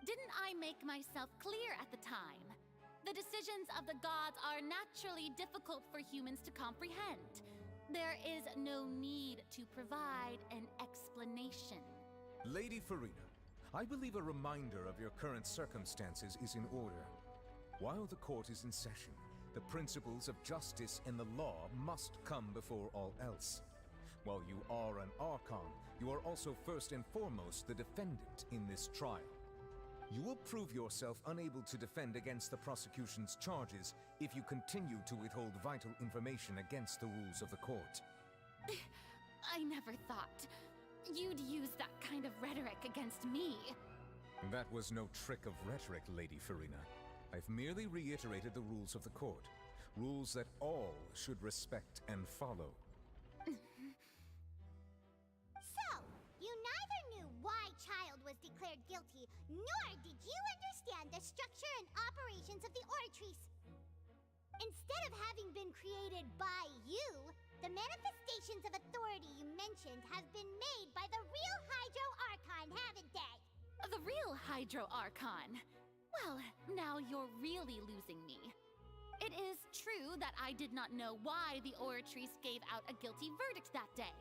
Didn't I make myself clear at the time? The decisions of the gods are naturally difficult for humans to comprehend. There is no need to provide an explanation. Lady Farina, I believe a reminder of your current circumstances is in order. While the court is in session, the principles of justice and the law must come before all else. While you are an Archon, you are also first and foremost the defendant in this trial. You will prove yourself unable to defend against the prosecution's charges if you continue to withhold vital information against the rules of the court. I never thought you'd use that kind of rhetoric against me. That was no trick of rhetoric, Lady Farina. I've merely reiterated the rules of the court. Rules that all should respect and follow. So, you neither knew why Child was declared guilty, nor did you understand the structure and operations of the Oratrice. Instead of having been created by you, the manifestations of authority you mentioned have been made by the real Hydro Archon, haven't they? The real Hydro Archon? Well, now you're really losing me. It is true that I did not know why the Oratrice gave out a guilty verdict that day.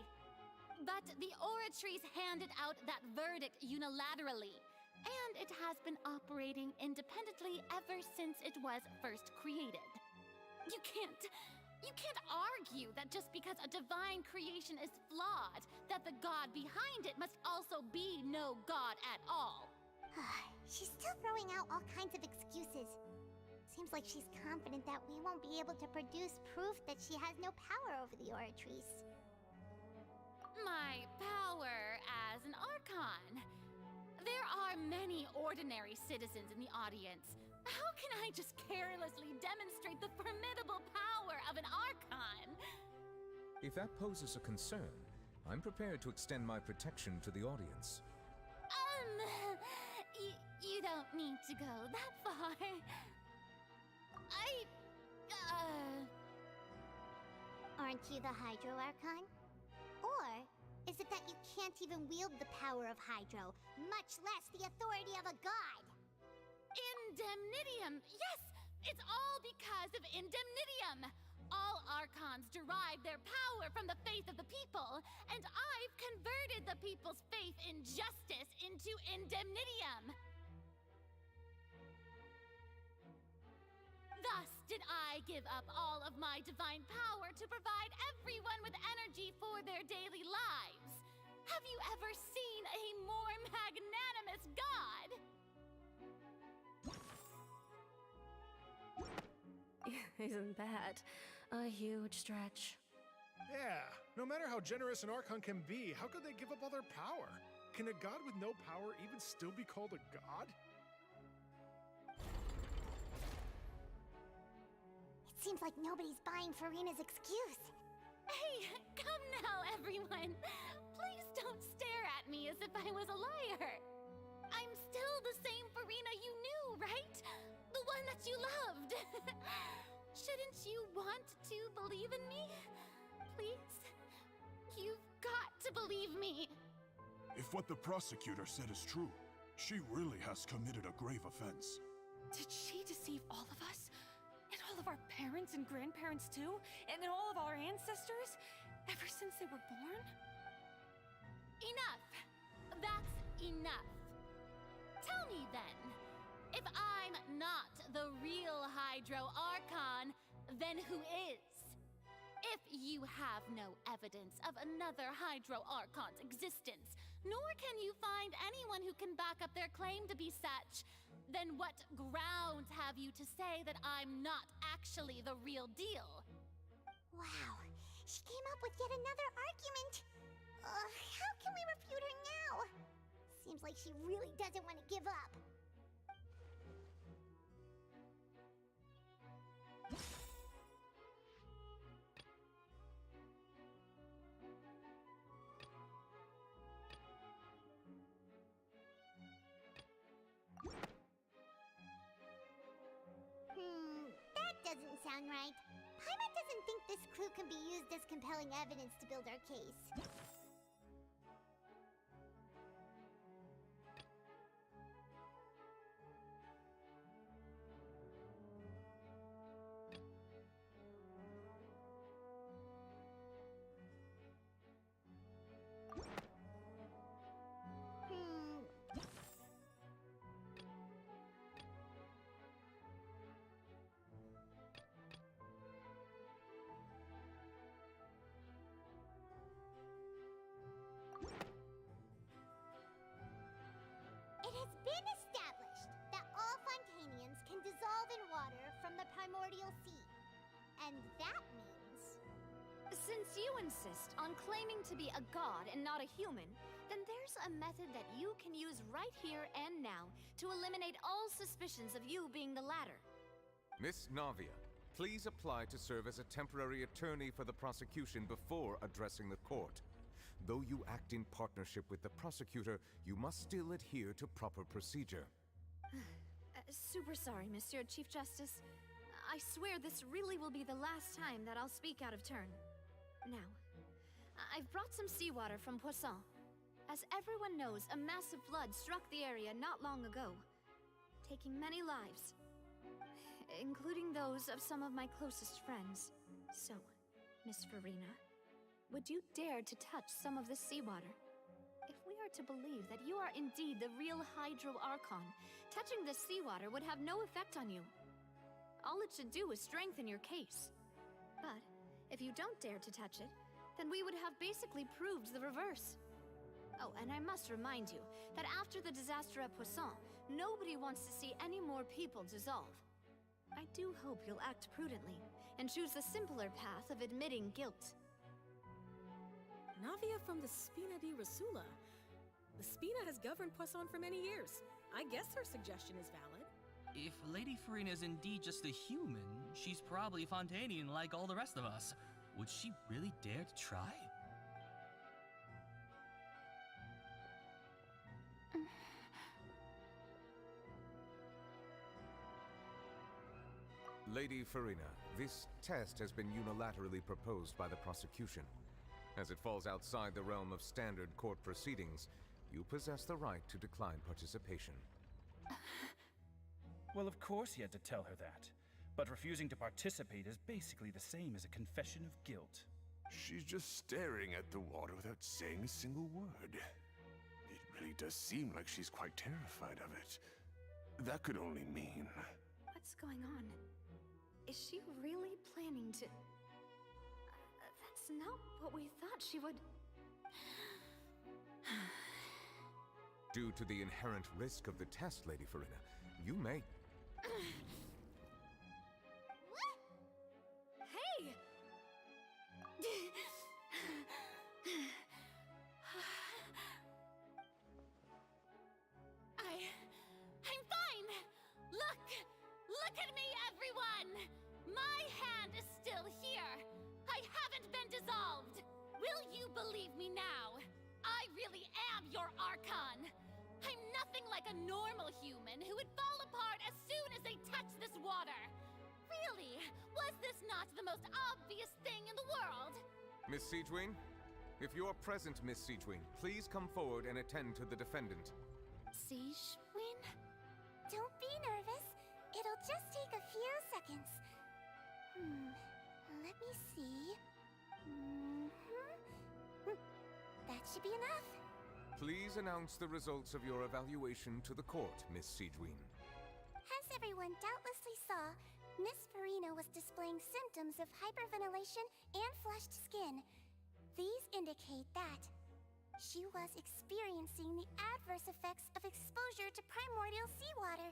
But the Oratrice handed out that verdict unilaterally, and it has been operating independently ever since it was first created. You can't argue that just because a divine creation is flawed, that the god behind it must also be no god at all. She's still throwing out all kinds of excuses. Seems like she's confident that we won't be able to produce proof that she has no power over the Oratrice. My power as an Archon. There are many ordinary citizens in the audience. How can I just carelessly demonstrate the formidable power of an Archon? If that poses a concern, I'm prepared to extend my protection to the audience. You don't need to go that far. Aren't you the Hydro Archon? Or is it that you can't even wield the power of Hydro, much less the authority of a god? Indemnitium! Yes! It's all because of Indemnitium! All Archons derive their power from the faith of the people, and I've converted the people's faith in justice into Indemnitium! Thus did I give up all of my divine power to provide everyone with energy for their daily lives. Have you ever seen a more magnanimous god? Isn't that a huge stretch? Yeah, no matter how generous an Archon can be, how could they give up all their power? Can a god with no power even still be called a god? It seems like nobody's buying Farina's excuse. Hey, come now, everyone. Please don't stare at me as if I was a liar. I'm still the same Farina you knew, right? The one that you loved. Shouldn't you want to believe in me? Please? You've got to believe me. If what the prosecutor said is true, she really has committed a grave offense. Did she deceive all of us? And all of our parents and grandparents too? And all of our ancestors? Ever since they were born? Enough. That's enough. Tell me then, if I'm not the real Hydro Archon, then who is? If you have no evidence of another Hydro Archon's existence, nor can you find anyone who can back up their claim to be such, then what grounds have you to say that I'm not actually the real deal? Wow, she came up with yet another argument. How can we refute her now? Seems like she really doesn't want to give up. That doesn't sound right. Paimon doesn't think this clue can be used as compelling evidence to build our case. It has been established that all Fontanians can dissolve in water from the primordial sea. And that means... Since you insist on claiming to be a god and not a human, then there's a method that you can use right here and now to eliminate all suspicions of you being the latter. Miss Navia, please apply to serve as a temporary attorney for the prosecution before addressing the court. Though you act in partnership with the prosecutor, you must still adhere to proper procedure. Super sorry, Monsieur Chief Justice. I swear this really will be the last time that I'll speak out of turn. Now, I've brought some seawater from Poisson. As everyone knows, a massive flood struck the area not long ago, taking many lives, including those of some of my closest friends. So, Miss Farina, would you dare to touch some of this seawater? If we are to believe that you are indeed the real Hydro Archon, touching this seawater would have no effect on you. All it should do is strengthen your case. But if you don't dare to touch it, then we would have basically proved the reverse. Oh, and I must remind you that after the disaster at Poisson, nobody wants to see any more people dissolve. I do hope you'll act prudently and choose the simpler path of admitting guilt. Navia from the Spina di Rasula. The Spina has governed Poisson for many years. I guess her suggestion is valid. If Lady Farina is indeed just a human, she's probably Fontanian like all the rest of us. Would she really dare to try? Lady Farina, this test has been unilaterally proposed by the prosecution. As it falls outside the realm of standard court proceedings, you possess the right to decline participation. Well, of course he had to tell her that. But refusing to participate is basically the same as a confession of guilt. She's just staring at the water without saying a single word. It really does seem like she's quite terrified of it. That could only mean... What's going on? Is she really planning to... That's not what we thought she would... Due to the inherent risk of the test, Lady Farina, you may... Hey! still here. I haven't been dissolved. Will you believe me now? I really am your Archon. I'm nothing like a normal human who would fall apart as soon as they touch this water. Really, was this not the most obvious thing in the world? Miss Siegewin? If you are present, Miss Siegewin, please come forward and attend to the defendant. Siegewin? Don't be nervous. It'll just take a few seconds. Let me see. That should be enough. Please announce the results of your evaluation to the court, Miss Siegewin. As everyone doubtlessly saw, Miss Farina was displaying symptoms of hyperventilation and flushed skin. These indicate that she was experiencing the adverse effects of exposure to primordial seawater.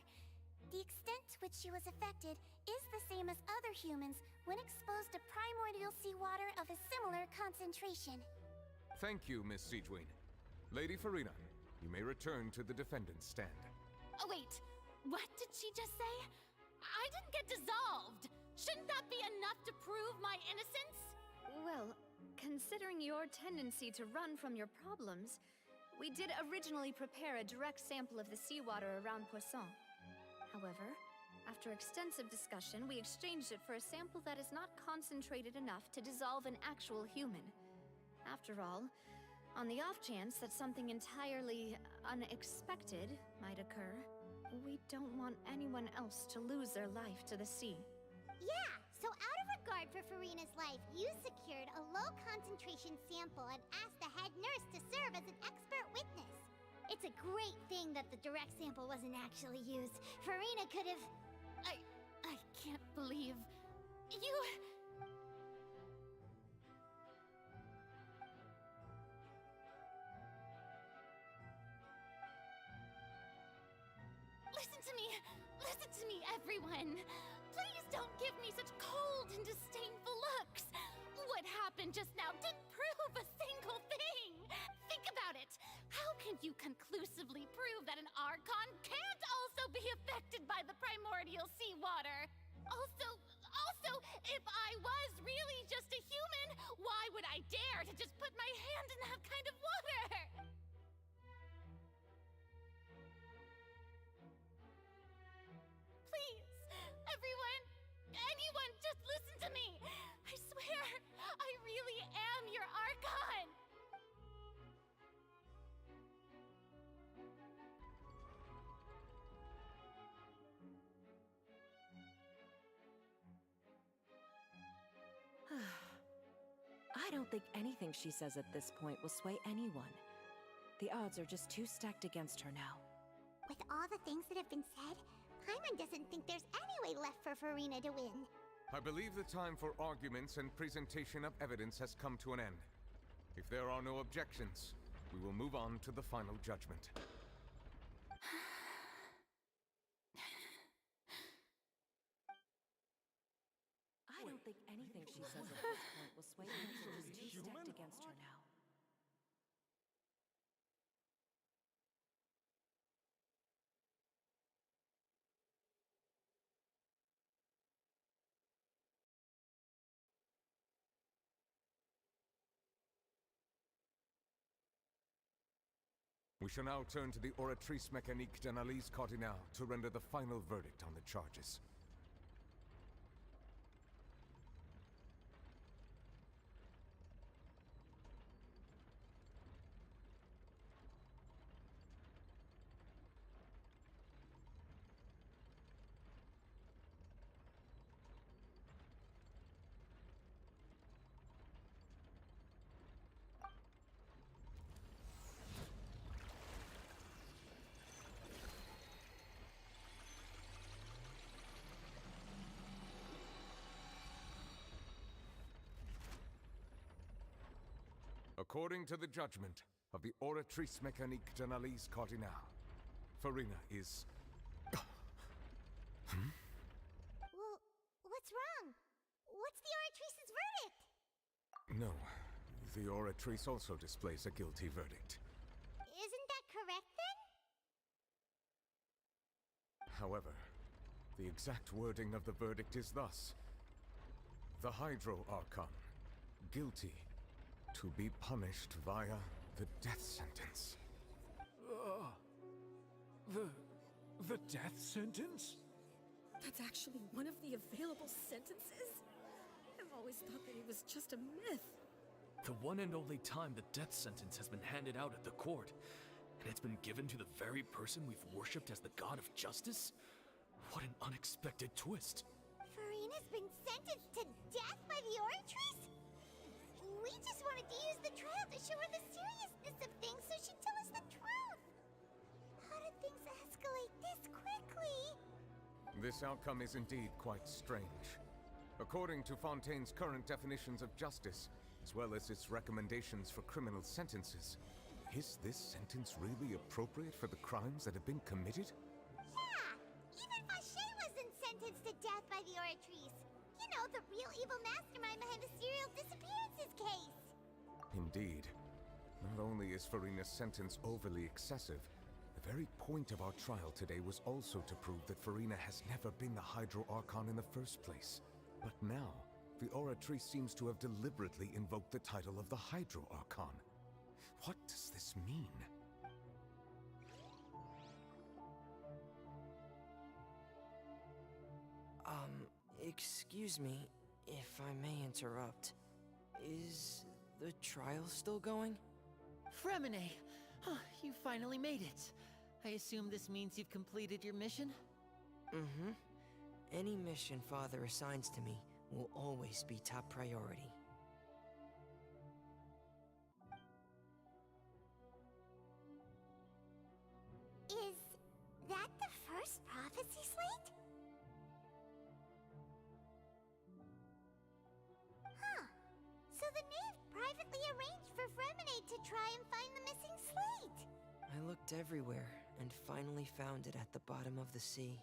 The extent to which she was affected is the same as other humans when exposed to primordial seawater of a similar concentration. Thank you, Miss Siegewin. Lady Farina, you may return to the defendant's stand. Oh, wait. What did she just say? I didn't get dissolved. Shouldn't that be enough to prove my innocence? Well, considering your tendency to run from your problems, we did originally prepare a direct sample of the seawater around Poisson. However, after extensive discussion, we exchanged it for a sample that is not concentrated enough to dissolve an actual human. After all, on the off chance that something entirely unexpected might occur, we don't want anyone else to lose their life to the sea. Yeah, so out of regard for Farina's life, you secured a low-concentration sample and asked the head nurse to serve as an expert witness. It's a great thing that the direct sample wasn't actually used. Farina could have... I can't believe... You... Listen to me, everyone. Please don't give me such cold and disdainful looks. What happened just now didn't prove a single thing. Think about it. How can you conclusively prove that an Archon can't also be affected by the primordial seawater? Also, if I was really just a human, why would I dare to just put my hand in that kind of water? Please, everyone, anyone, just listen to me. I swear, I really am your Archon. I don't think anything she says at this point will sway anyone. The odds are just too stacked against her now. With all the things that have been said, Paimon doesn't think there's any way left for Farina to win. I believe the time for arguments and presentation of evidence has come to an end. If there are no objections, we will move on to the final judgment. I don't think anything she says at this point will sway anyone. She's too stacked against her now. We shall now turn to the Oratrice Mécanique d'Analyse Cardinale to render the final verdict on the charges. According to the judgment of the Oratrice Mécanique d'Analyse Cardinale, Farina is... Well, what's wrong? What's the Oratrice's verdict? No, the Oratrice also displays a guilty verdict. Isn't that correct, then? However, the exact wording of the verdict is thus. The Hydro Archon. Guilty. To be punished via the death sentence. The death sentence? That's actually one of the available sentences? I've always thought that it was just a myth. The one and only time the death sentence has been handed out at the court, and it's been given to the very person we've worshipped as the god of justice? What an unexpected twist. Furina's been sentenced to death by the Oratrice? We just wanted to use the trial to show her the seriousness of things so she'd tell us the truth. How did things escalate this quickly? This outcome is indeed quite strange. According to Fontaine's current definitions of justice, as well as its recommendations for criminal sentences, is this sentence really appropriate for the crimes that have been committed? Yeah! Even Fauché wasn't sentenced to death by the Oratrice. You know, the real evil mastermind behind the serial disappearances case. Indeed. Not only is Furina's sentence overly excessive, the very point of our trial today was also to prove that Furina has never been the Hydro Archon in the first place. But now, the Oratrice seems to have deliberately invoked the title of the Hydro Archon. What does this mean? Excuse me, if I may interrupt. Is the trial still going? Fremine! You finally made it. I assume this means you've completed your mission? Mm-hmm. Any mission Father assigns to me will always be top priority. Is that the first prophecy slate? Huh. So the knave privately arranged for Fremine to try and find the missing slate. I looked everywhere and finally found it at the bottom of the sea.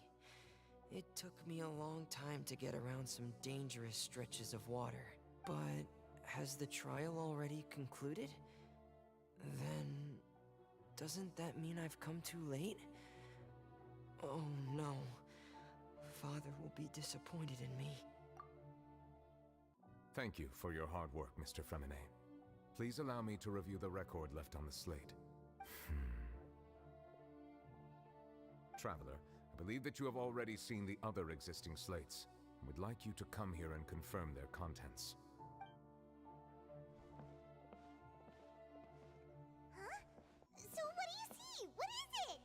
It took me a long time to get around some dangerous stretches of water. But has the trial already concluded? Then doesn't that mean I've come too late? Oh no. Father will be disappointed in me. Thank you for your hard work, Mr. Fremine. Please allow me to review the record left on the slate. Traveler, I believe that you have already seen the other existing slates, and would like you to come here and confirm their contents. Huh? So what do you see? What is it?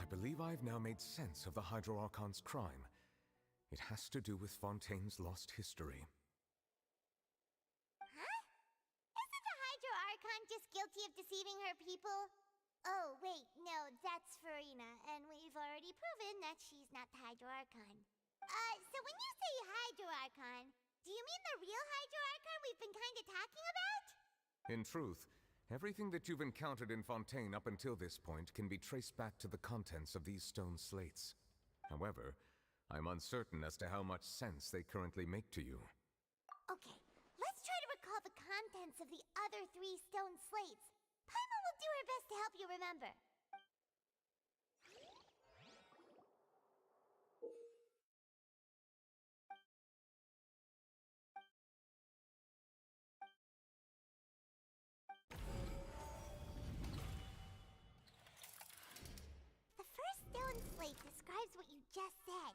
I believe I've now made sense of the Hydro Archon's crime. It has to do with Fontaine's lost history. Huh? Isn't the Hydro Archon just guilty of deceiving her people? Oh, wait, no, that's Furina, and we've already proven that she's not the Hydro Archon. So when you say Hydro Archon, do you mean the real Hydro Archon we've been kinda talking about? In truth, everything that you've encountered in Fontaine up until this point can be traced back to the contents of these stone slates. However, I'm uncertain as to how much sense they currently make to you. Okay, let's try to recall the contents of the other 3 stone slates. Paimon will do her best to help you remember. The first stone slate describes what you just said.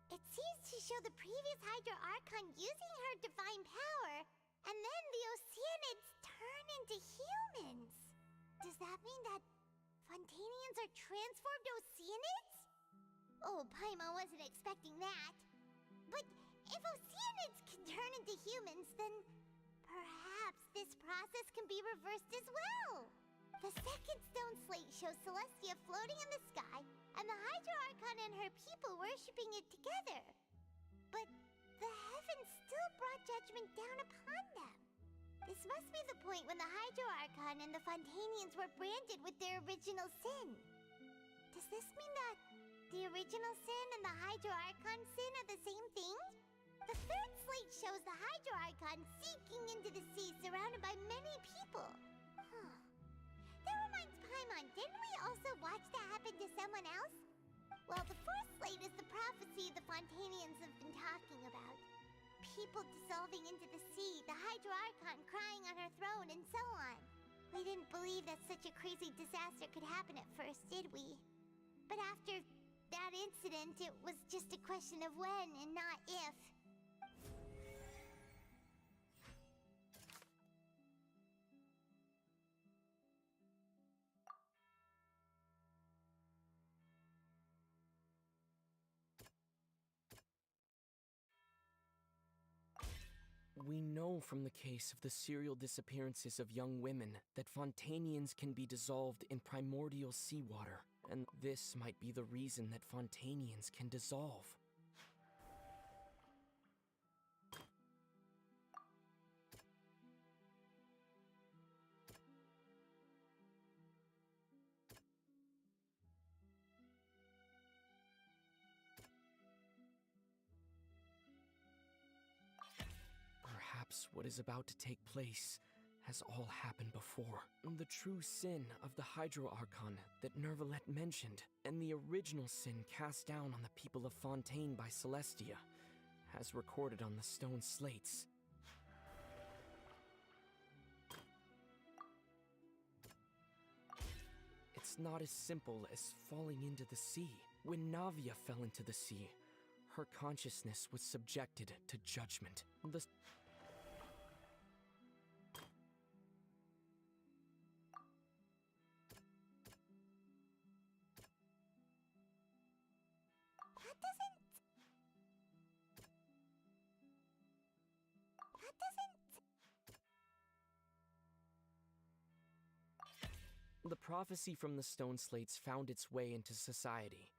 It seems to show the previous Hydro Archon using her divine power, and then the Oceanids turn into humans. Does that mean that Fontainians are transformed Oceanids? Oh, Paimon wasn't expecting that. But if Oceanids can turn into humans, then perhaps this process can be reversed as well. The second stone slate shows Celestia floating in the sky, and the Hydro Archon and her people worshipping it together. But the heavens still brought judgment down upon them. This must be the point when the Hydro Archon and the Fontainians were branded with their original sin. Does this mean that the original sin and the Hydro Archon sin are the same thing? The third slate shows the Hydro Archon sinking into the sea surrounded by many people. That reminds Paimon, didn't we also watch that happen to someone else? Well, the fourth slate is the prophecy the Fontanians have been talking about. People dissolving into the sea, the Hydro Archon crying on her throne, and so on. We didn't believe that such a crazy disaster could happen at first, did we? But after that incident, it was just a question of when and not if. We know from the case of the serial disappearances of young women that Fontanians can be dissolved in primordial seawater, and this might be the reason that Fontanians can dissolve. Perhaps what is about to take place has all happened before. The true sin of the Hydro Archon that Nervalette mentioned, and the original sin cast down on the people of Fontaine by Celestia, as recorded on the stone slates. It's not as simple as falling into the sea. When Navia fell into the sea, her consciousness was subjected to judgment. The prophecy from the stone slates found its way into society,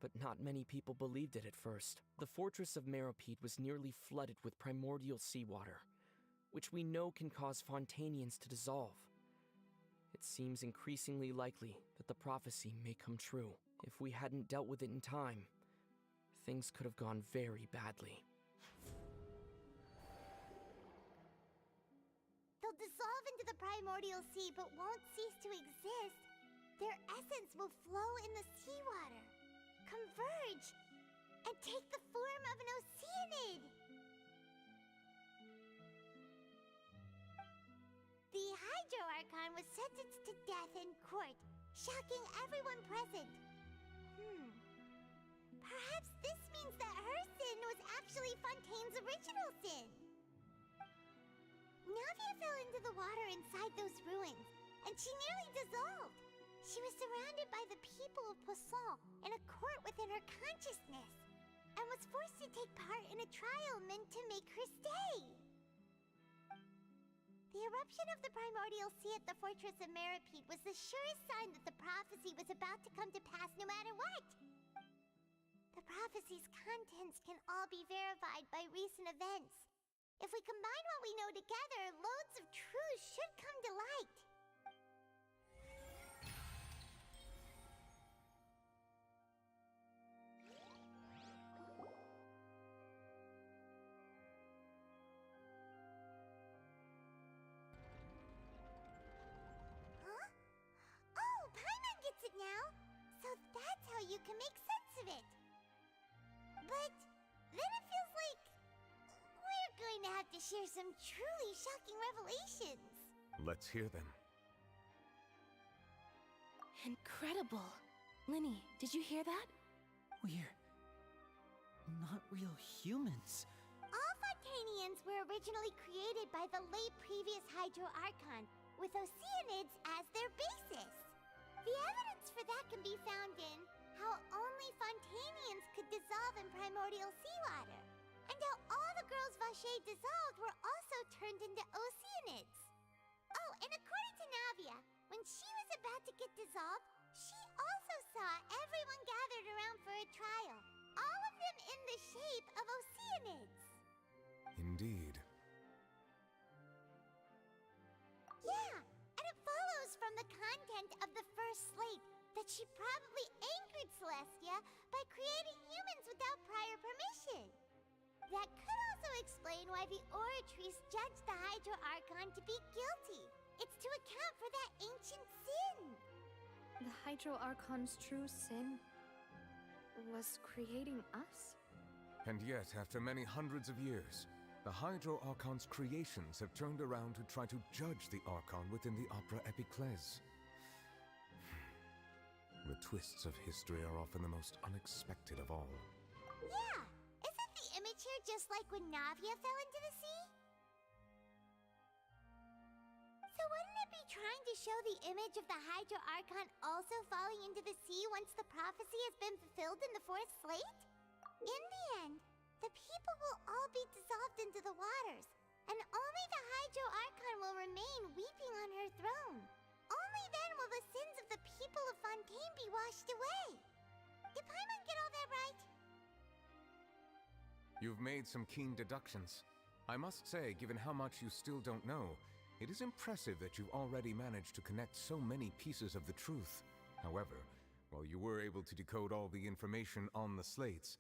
but not many people believed it at first. The fortress of Meropide was nearly flooded with primordial seawater, which we know can cause Fontanians to dissolve. It seems increasingly likely that the prophecy may come true. If we hadn't dealt with it in time, things could have gone very badly. They'll dissolve into the primordial sea but won't cease to exist. Their essence will flow in the seawater, converge, and take the form of an oceanid. The Hydro Archon was sentenced to death in court, shocking everyone present. Perhaps this means that her sin was actually Fontaine's original sin. Navia fell into the water inside those ruins, and she nearly dissolved. She was surrounded by the people of Poisson in a court within her consciousness, and was forced to take part in a trial meant to make her stay. The eruption of the primordial sea at the fortress of Meropide was the surest sign that the prophecy was about to come to pass no matter what. The prophecy's contents can all be verified by recent events. If we combine what we know together, loads of truths should come to light. Huh? Oh, Paimon gets it now! So that's how you can make sense of it. But then it feels like we're going to have to share some truly shocking revelations. Let's hear them. Incredible. Linny, did you hear that? We're not real humans. All Fontanians were originally created by the late previous Hydro Archon, with oceanids as their basis. The evidence for that can be found in how only Fontanians could dissolve in primordial seawater, and how all the girls Vacher dissolved were also turned into oceanids. Oh, and according to Navia, when she was about to get dissolved, she also saw everyone gathered around for a trial, all of them in the shape of oceanids. Indeed. Yeah, and it follows from the content of the first slate that she probably angered Celestia by creating humans without prior permission. That could also explain why the Oratrice judged the Hydro Archon to be guilty. It's to account for that ancient sin. The Hydro Archon's true sin? was creating us? And yet, after many hundreds of years, the Hydro Archon's creations have turned around to try to judge the Archon within the Opera Epiclese. The twists of history are often the most unexpected of all. Yeah! Isn't the image here just like when Navia fell into the sea? So wouldn't it be trying to show the image of the Hydro Archon also falling into the sea once the prophecy has been fulfilled in the fourth slate? In the end, the people will all be dissolved into the waters, and only the Hydro Archon will remain weeping on her throne. Only then will the sins of the people of Fontaine be washed away. Did Paimon get all that right? You've made some keen deductions. I must say, given how much you still don't know, it is impressive that you've already managed to connect so many pieces of the truth. However, while you were able to decode all the information on the slates,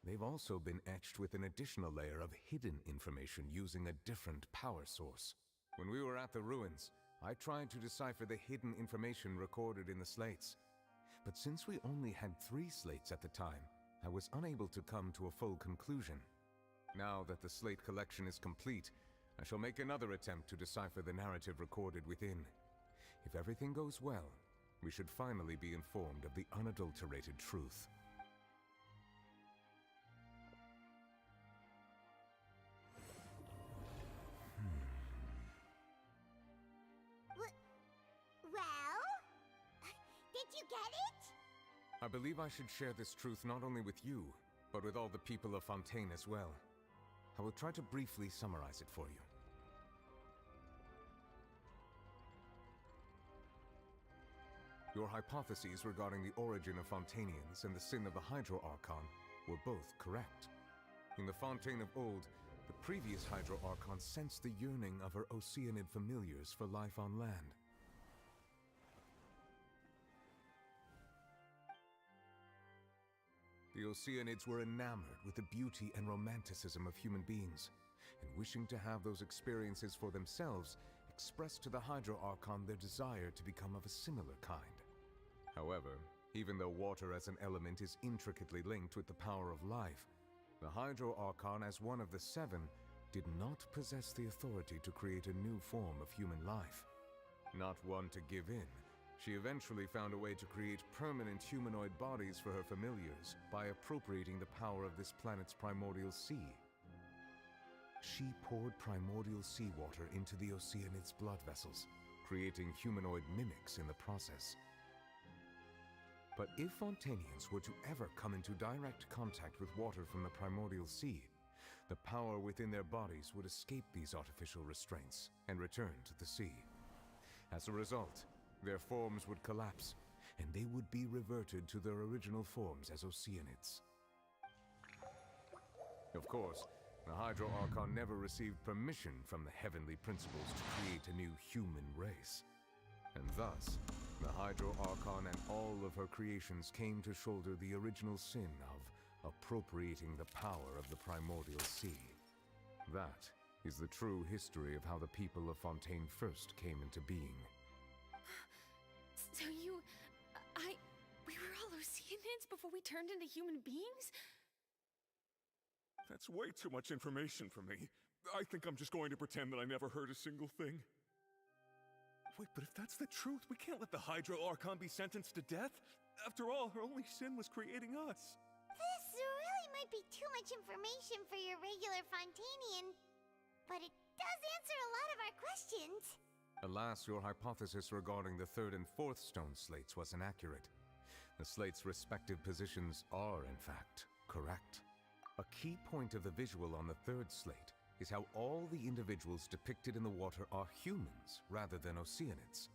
they've also been etched with an additional layer of hidden information using a different power source. When we were at the ruins, I tried to decipher the hidden information recorded in the slates. But since we only had 3 slates at the time, I was unable to come to a full conclusion. Now that the slate collection is complete, I shall make another attempt to decipher the narrative recorded within. If everything goes well, we should finally be informed of the unadulterated truth. Well? Did you get it? I believe I should share this truth not only with you, but with all the people of Fontaine as well. I will try to briefly summarize it for you. Your hypotheses regarding the origin of Fontainians and the sin of the Hydro Archon were both correct. In the Fontaine of old, the previous Hydro Archon sensed the yearning of her Oceanid familiars for life on land. The Oceanids were enamored with the beauty and romanticism of human beings, and wishing to have those experiences for themselves, expressed to the Hydro Archon their desire to become of a similar kind. However, even though water as an element is intricately linked with the power of life, the Hydro Archon, as one of the 7, did not possess the authority to create a new form of human life. Not one to give in, she eventually found a way to create permanent humanoid bodies for her familiars by appropriating the power of this planet's primordial sea. She poured primordial seawater into the Oceanids' blood vessels, creating humanoid mimics in the process. But if Fontainians were to ever come into direct contact with water from the primordial sea, the power within their bodies would escape these artificial restraints and return to the sea. As a result, their forms would collapse, and they would be reverted to their original forms as Oceanids. Of course, the Hydro Archon never received permission from the heavenly principles to create a new human race. And thus, the Hydro Archon and all of her creations came to shoulder the original sin of appropriating the power of the primordial sea. That is the true history of how the people of Fontaine first came into being. So we were all Oceanids before we turned into human beings? That's way too much information for me. I think I'm just going to pretend that I never heard a single thing. Wait, but if that's the truth, we can't let the Hydro Archon be sentenced to death. After all, her only sin was creating us. This really might be too much information for your regular Fontainian, but it does answer a lot of our questions. Alas, your hypothesis regarding the 3rd and 4th stone slates was inaccurate. The slates' respective positions are, in fact, correct. A key point of the visual on the 3rd slate is how all the individuals depicted in the water are humans rather than Oceanids.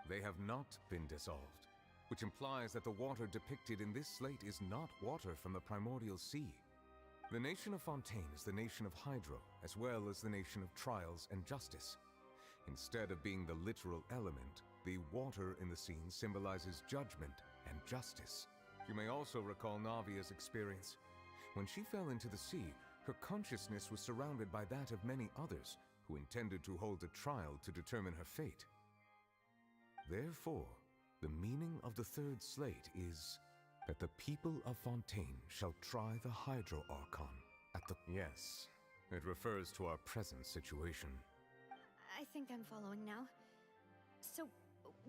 They have not been dissolved, which implies that the water depicted in this slate is not water from the primordial sea. The nation of Fontaine is the nation of Hydro, as well as the nation of trials and justice. Instead of being the literal element, the water in the scene symbolizes judgment and justice. You may also recall Navia's experience. When she fell into the sea, her consciousness was surrounded by that of many others who intended to hold a trial to determine her fate. Therefore, the meaning of the 3rd slate is that the people of Fontaine shall try the Hydro Archon at the... Yes, it refers to our present situation. I think I'm following now. So,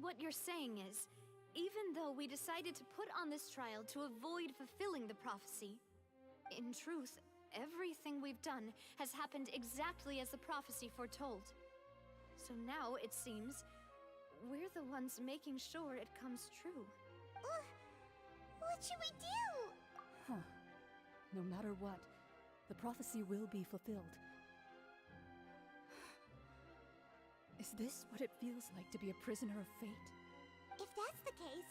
what you're saying is, even though we decided to put on this trial to avoid fulfilling the prophecy, in truth, everything we've done has happened exactly as the prophecy foretold. So now, it seems, we're the ones making sure it comes true. What should we do? Huh. No matter what, the prophecy will be fulfilled. Is this what it feels like to be a prisoner of fate? If that's the case,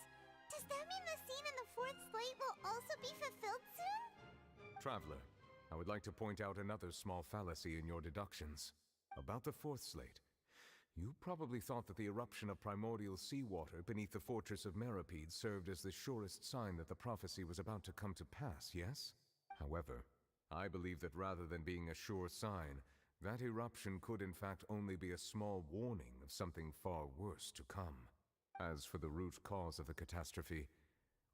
does that mean the scene in the fourth slate will also be fulfilled soon? Traveler, I would like to point out another small fallacy in your deductions. About the fourth slate. You probably thought that the eruption of primordial seawater beneath the fortress of Meripede served as the surest sign that the prophecy was about to come to pass, yes? However, I believe that rather than being a sure sign, that eruption could in fact only be a small warning of something far worse to come. As for the root cause of the catastrophe,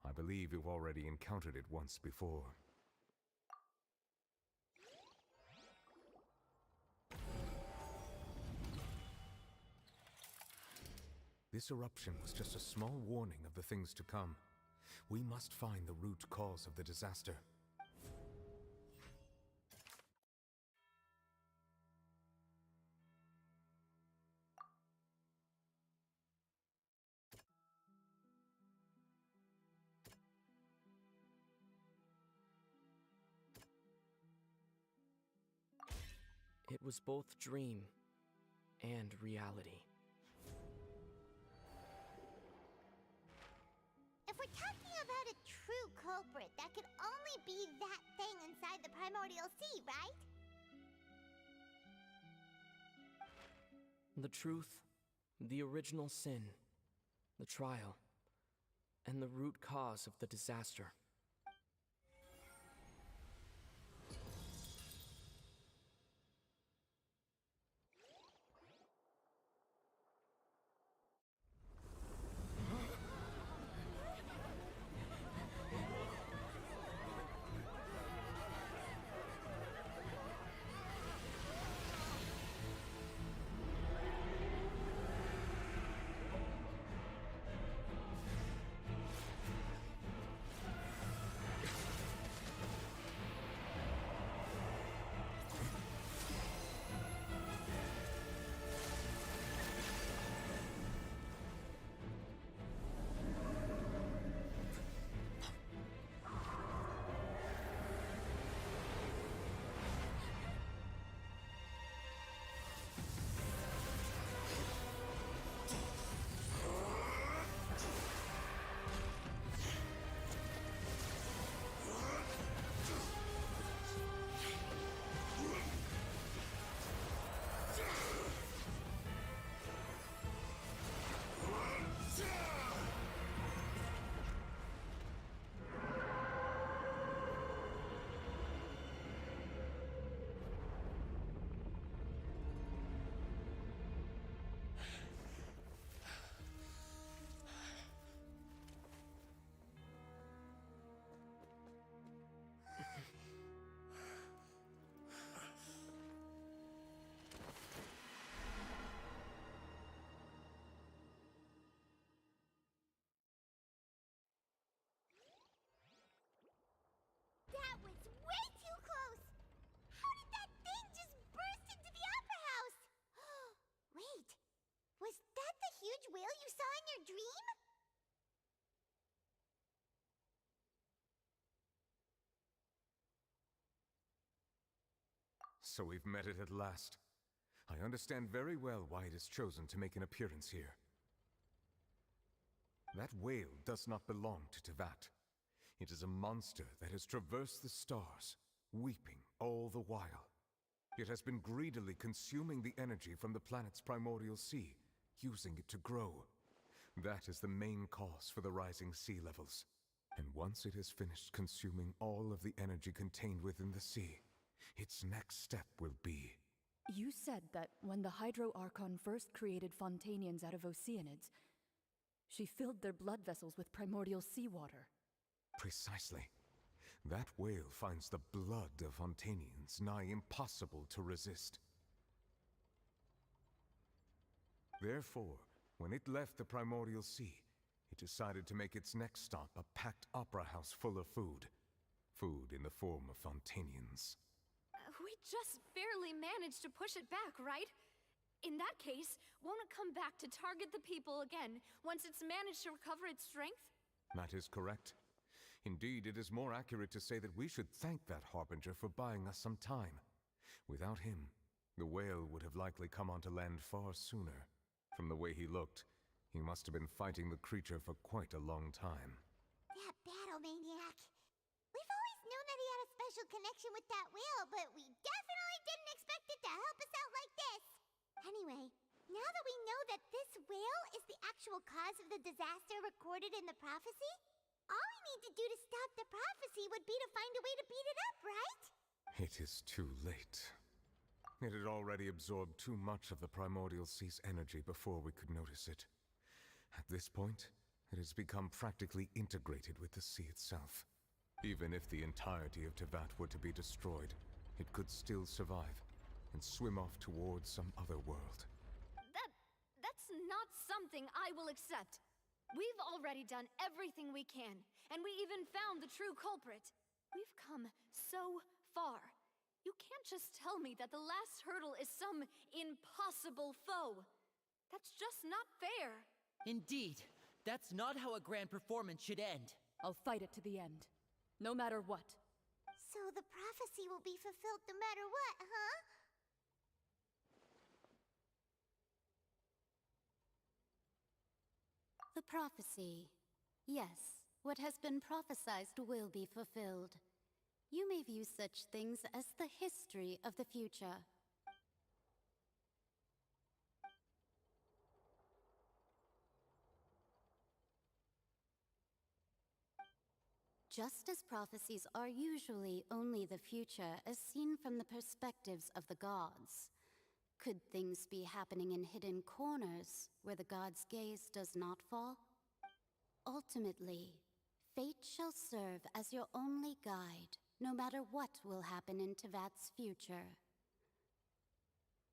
I believe you've already encountered it once before. This eruption was just a small warning of the things to come. We must find the root cause of the disaster. It was both dream and reality. If we're talking about a true culprit, that could only be that thing inside the primordial sea, right? The truth, the original sin, the trial, and the root cause of the disaster. That was way too close! How did that thing just burst into the opera house? Wait, was that the huge whale you saw in your dream? So we've met it at last. I understand very well why it has chosen to make an appearance here. That whale does not belong to Teyvat. It is a monster that has traversed the stars, weeping all the while. It has been greedily consuming the energy from the planet's primordial sea, using it to grow. That is the main cause for the rising sea levels. And once it has finished consuming all of the energy contained within the sea, its next step will be... You said that when the Hydro Archon first created Fontainians out of Oceanids, she filled their blood vessels with primordial seawater. Precisely. That whale finds the blood of Fontanians nigh impossible to resist. Therefore, when it left the Primordial Sea, it decided to make its next stop a packed opera house full of food. Food in the form of Fontanians. We just barely managed to push it back, right? In that case, won't it come back to target the people again once it's managed to recover its strength? That is correct. Indeed, it is more accurate to say that we should thank that Harbinger for buying us some time. Without him, the whale would have likely come onto land far sooner. From the way he looked, he must have been fighting the creature for quite a long time. That battle maniac. We've always known that he had a special connection with that whale, but we definitely didn't expect it to help us out like this. Anyway, now that we know that this whale is the actual cause of the disaster recorded in the prophecy, all we need to do to stop the prophecy would be to find a way to beat it up, right? It is too late. It had already absorbed too much of the Primordial Sea's energy before we could notice it. At this point, it has become practically integrated with the sea itself. Even if the entirety of Teyvat were to be destroyed, it could still survive and swim off towards some other world. That's not something I will accept. We've already done everything we can, and we even found the true culprit. We've come so far. You can't just tell me that the last hurdle is some impossible foe. That's just not fair. Indeed, that's not how a grand performance should end. I'll fight it to the end, no matter what. So the prophecy will be fulfilled no matter what, huh? The prophecy. Yes, what has been prophesied will be fulfilled. You may view such things as the history of the future. Just as prophecies are usually only the future as seen from the perspectives of the gods, could things be happening in hidden corners where the gods' gaze does not fall? Ultimately, fate shall serve as your only guide, no matter what will happen in Teyvat's future.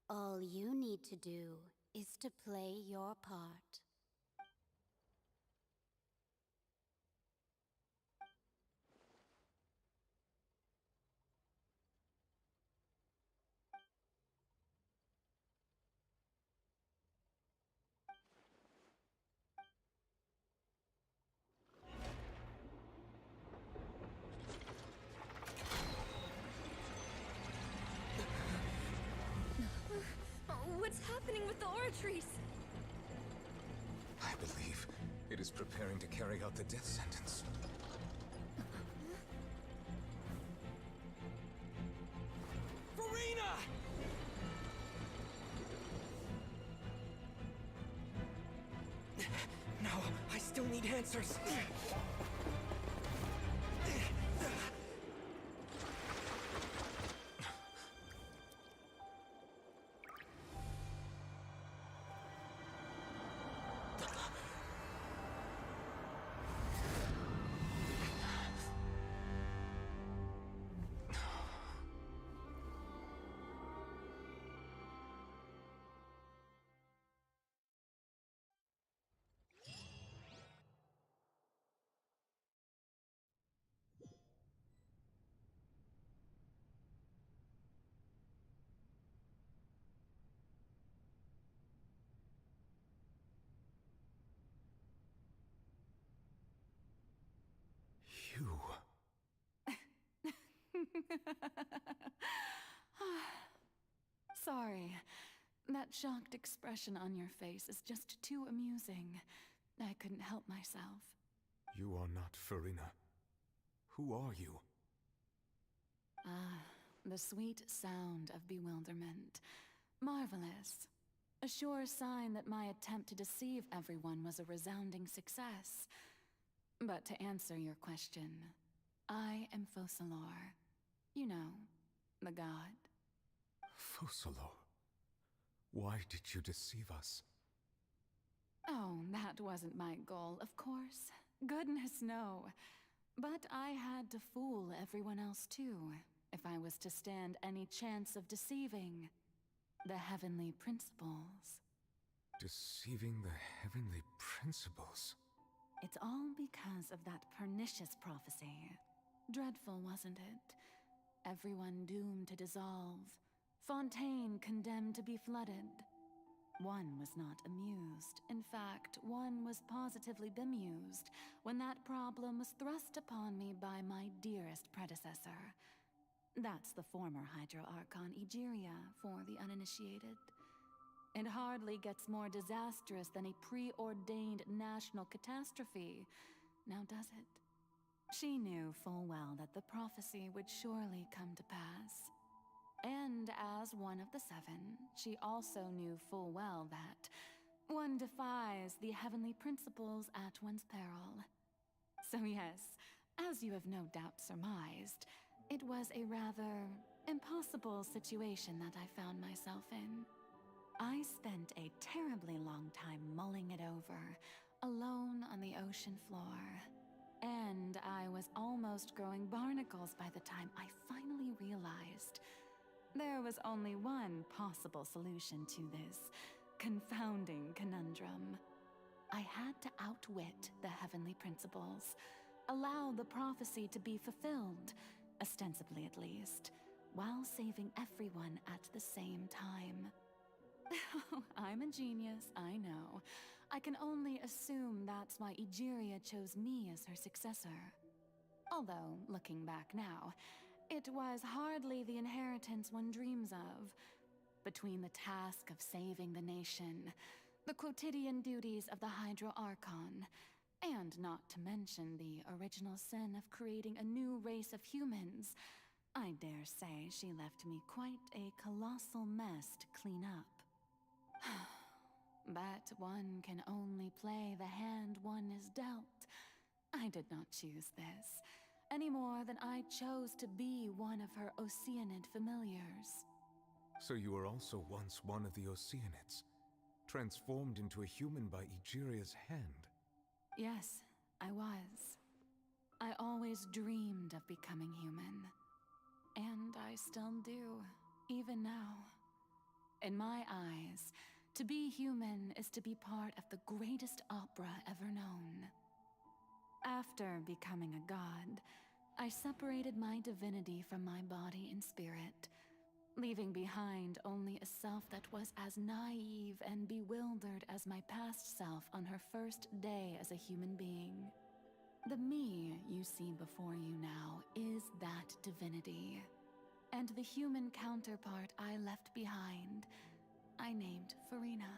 All you need to do is to play your part. What's happening with the Oratrice? I believe it is preparing to carry out the death sentence. Furina! No, I still need answers. Sorry. That shocked expression on your face is just too amusing. I couldn't help myself. You are not Furina. Who are you? Ah, the sweet sound of bewilderment. Marvelous. A sure sign that my attempt to deceive everyone was a resounding success. But to answer your question, I am Focalor. You know, the god. Focalor? Why did you deceive us? Oh, that wasn't my goal, of course. Goodness, no. But I had to fool everyone else too, if I was to stand any chance of deceiving the heavenly principles. Deceiving the heavenly principles? It's all because of that pernicious prophecy. Dreadful, wasn't it? Everyone doomed to dissolve. Fontaine condemned to be flooded. One was not amused. In fact, one was positively bemused when that problem was thrust upon me by my dearest predecessor. That's the former Hydro Archon Egeria for the uninitiated. It hardly gets more disastrous than a preordained national catastrophe, now does it? She knew full well that the prophecy would surely come to pass. And as one of the seven, she also knew full well that one defies the heavenly principles at one's peril. So yes, as you have no doubt surmised, it was a rather impossible situation that I found myself in. I spent a terribly long time mulling it over, alone on the ocean floor. And I was almost growing barnacles by the time I finally realized there was only one possible solution to this confounding conundrum. I had to outwit the heavenly principles, allow the prophecy to be fulfilled, ostensibly at least, while saving everyone at the same time. I'm a genius, I know. I can only assume that's why Egeria chose me as her successor. Although, looking back now, it was hardly the inheritance one dreams of. Between the task of saving the nation, the quotidian duties of the Hydro Archon, and not to mention the original sin of creating a new race of humans, I dare say she left me quite a colossal mess to clean up. But one can only play the hand one is dealt. I did not choose this, any more than I chose to be one of her Oceanid familiars. So you were also once one of the Oceanids, transformed into a human by Egeria's hand. Yes, I was. I always dreamed of becoming human. And I still do, even now. In my eyes, to be human is to be part of the greatest opera ever known. After becoming a god, I separated my divinity from my body and spirit, leaving behind only a self that was as naive and bewildered as my past self on her first day as a human being. The me you see before you now is that divinity. And the human counterpart I left behind, I named Farina.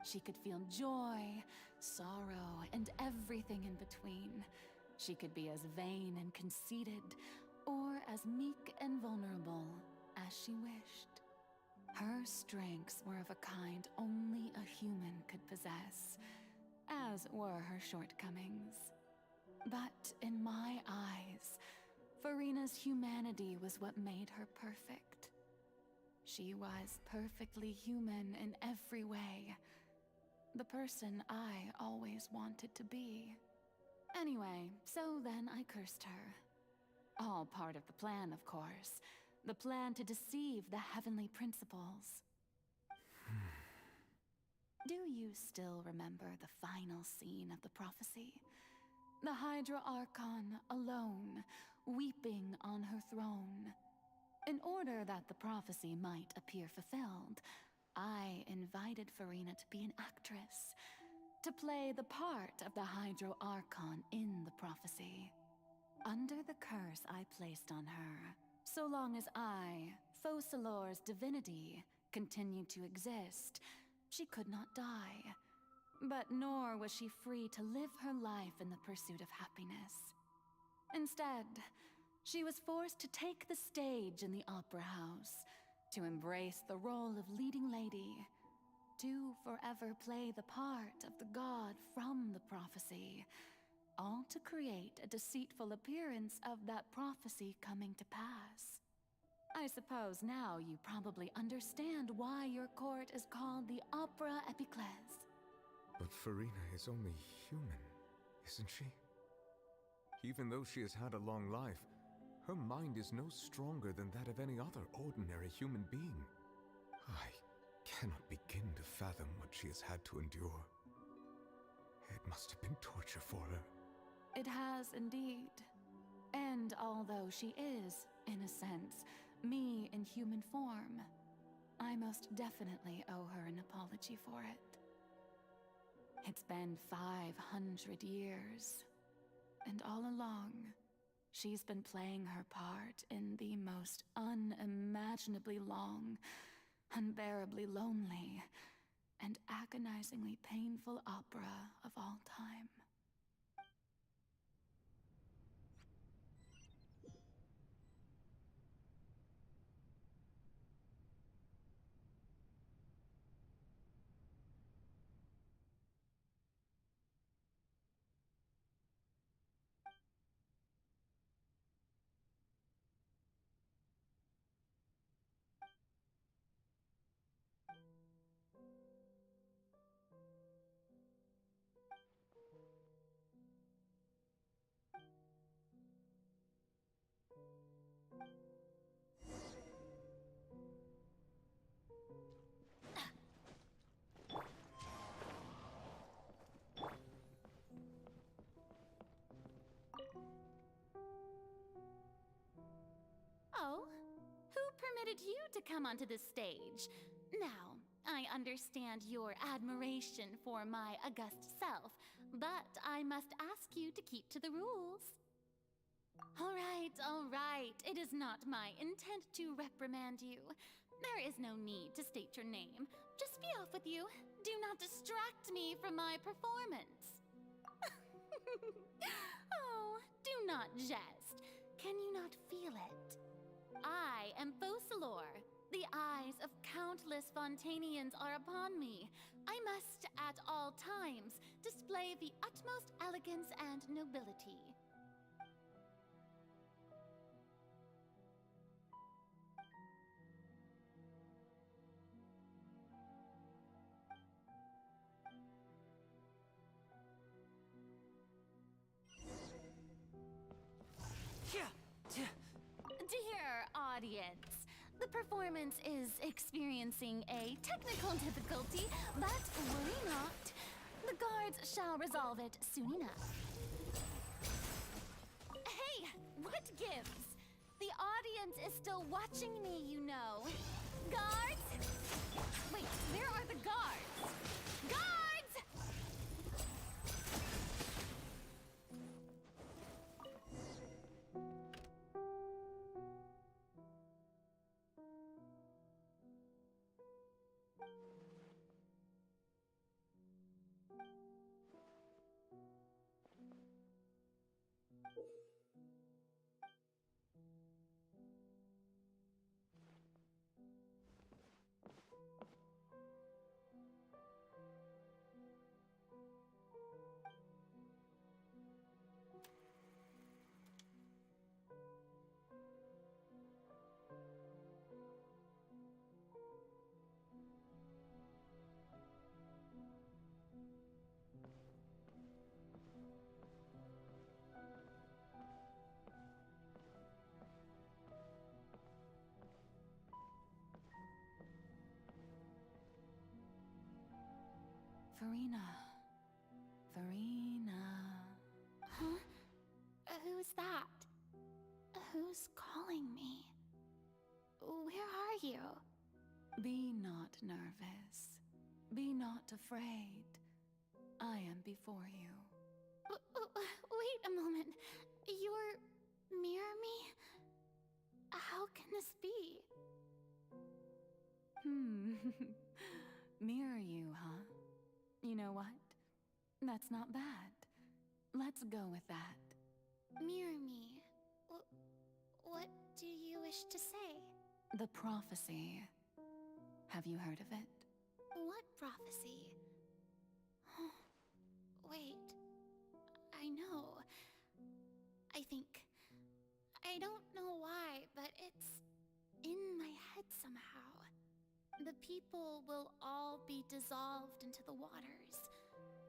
She could feel joy, sorrow, and everything in between. She could be as vain and conceited, or as meek and vulnerable as she wished. Her strengths were of a kind only a human could possess, as were her shortcomings. But in my eyes, Farina's humanity was what made her perfect. She was perfectly human in every way. The person I always wanted to be. Anyway, so then I cursed her. All part of the plan, of course. The plan to deceive the heavenly principles. Do you still remember the final scene of the prophecy? The Hydra Archon, alone, weeping on her throne. In order that the prophecy might appear fulfilled, I invited Farina to be an actress, to play the part of the Hydro Archon in the prophecy. Under the curse I placed on her, so long as I, Focalor's divinity, continued to exist, she could not die. But nor was she free to live her life in the pursuit of happiness. Instead, she was forced to take the stage in the opera house, to embrace the role of leading lady, to forever play the part of the god from the prophecy, all to create a deceitful appearance of that prophecy coming to pass. I suppose now you probably understand why your court is called the Opera Epiclese. But Farina is only human, isn't she? Even though she has had a long life, her mind is no stronger than that of any other ordinary human being. I cannot begin to fathom what she has had to endure. It must have been torture for her. It has indeed. And although she is, in a sense, me in human form, I most definitely owe her an apology for it. It's been 500 years, and all along, she's been playing her part in the most unimaginably long, unbearably lonely, and agonizingly painful opera of all time. Oh, who permitted you to come onto this stage? Now, I understand your admiration for my august self, but I must ask you to keep to the rules. All right. It is not my intent to reprimand you. There is no need to state your name. Just be off with you. Do not distract me from my performance. Oh, do not jest. Can you not feel it? I am Focalor. The eyes of countless Fontanians are upon me. I must, at all times, display the utmost elegance and nobility. Dear audience, the performance is experiencing a technical difficulty, but worry not. The guards shall resolve it soon enough. Hey, what gives? The audience is still watching me, you know. Guards? Wait, where are the guards? Guards! Farina. Huh? Who's that? Who's calling me? Where are you? Be not nervous. Be not afraid. I am before you. Wait a moment. You're mirror me? How can this be? Mirror you, huh? You know what? That's not bad. Let's go with that. Mirror me. What do you wish to say? The prophecy. Have you heard of it? What prophecy? Wait. I know. I don't know why, but it's in my head somehow. The people will all be dissolved into the waters,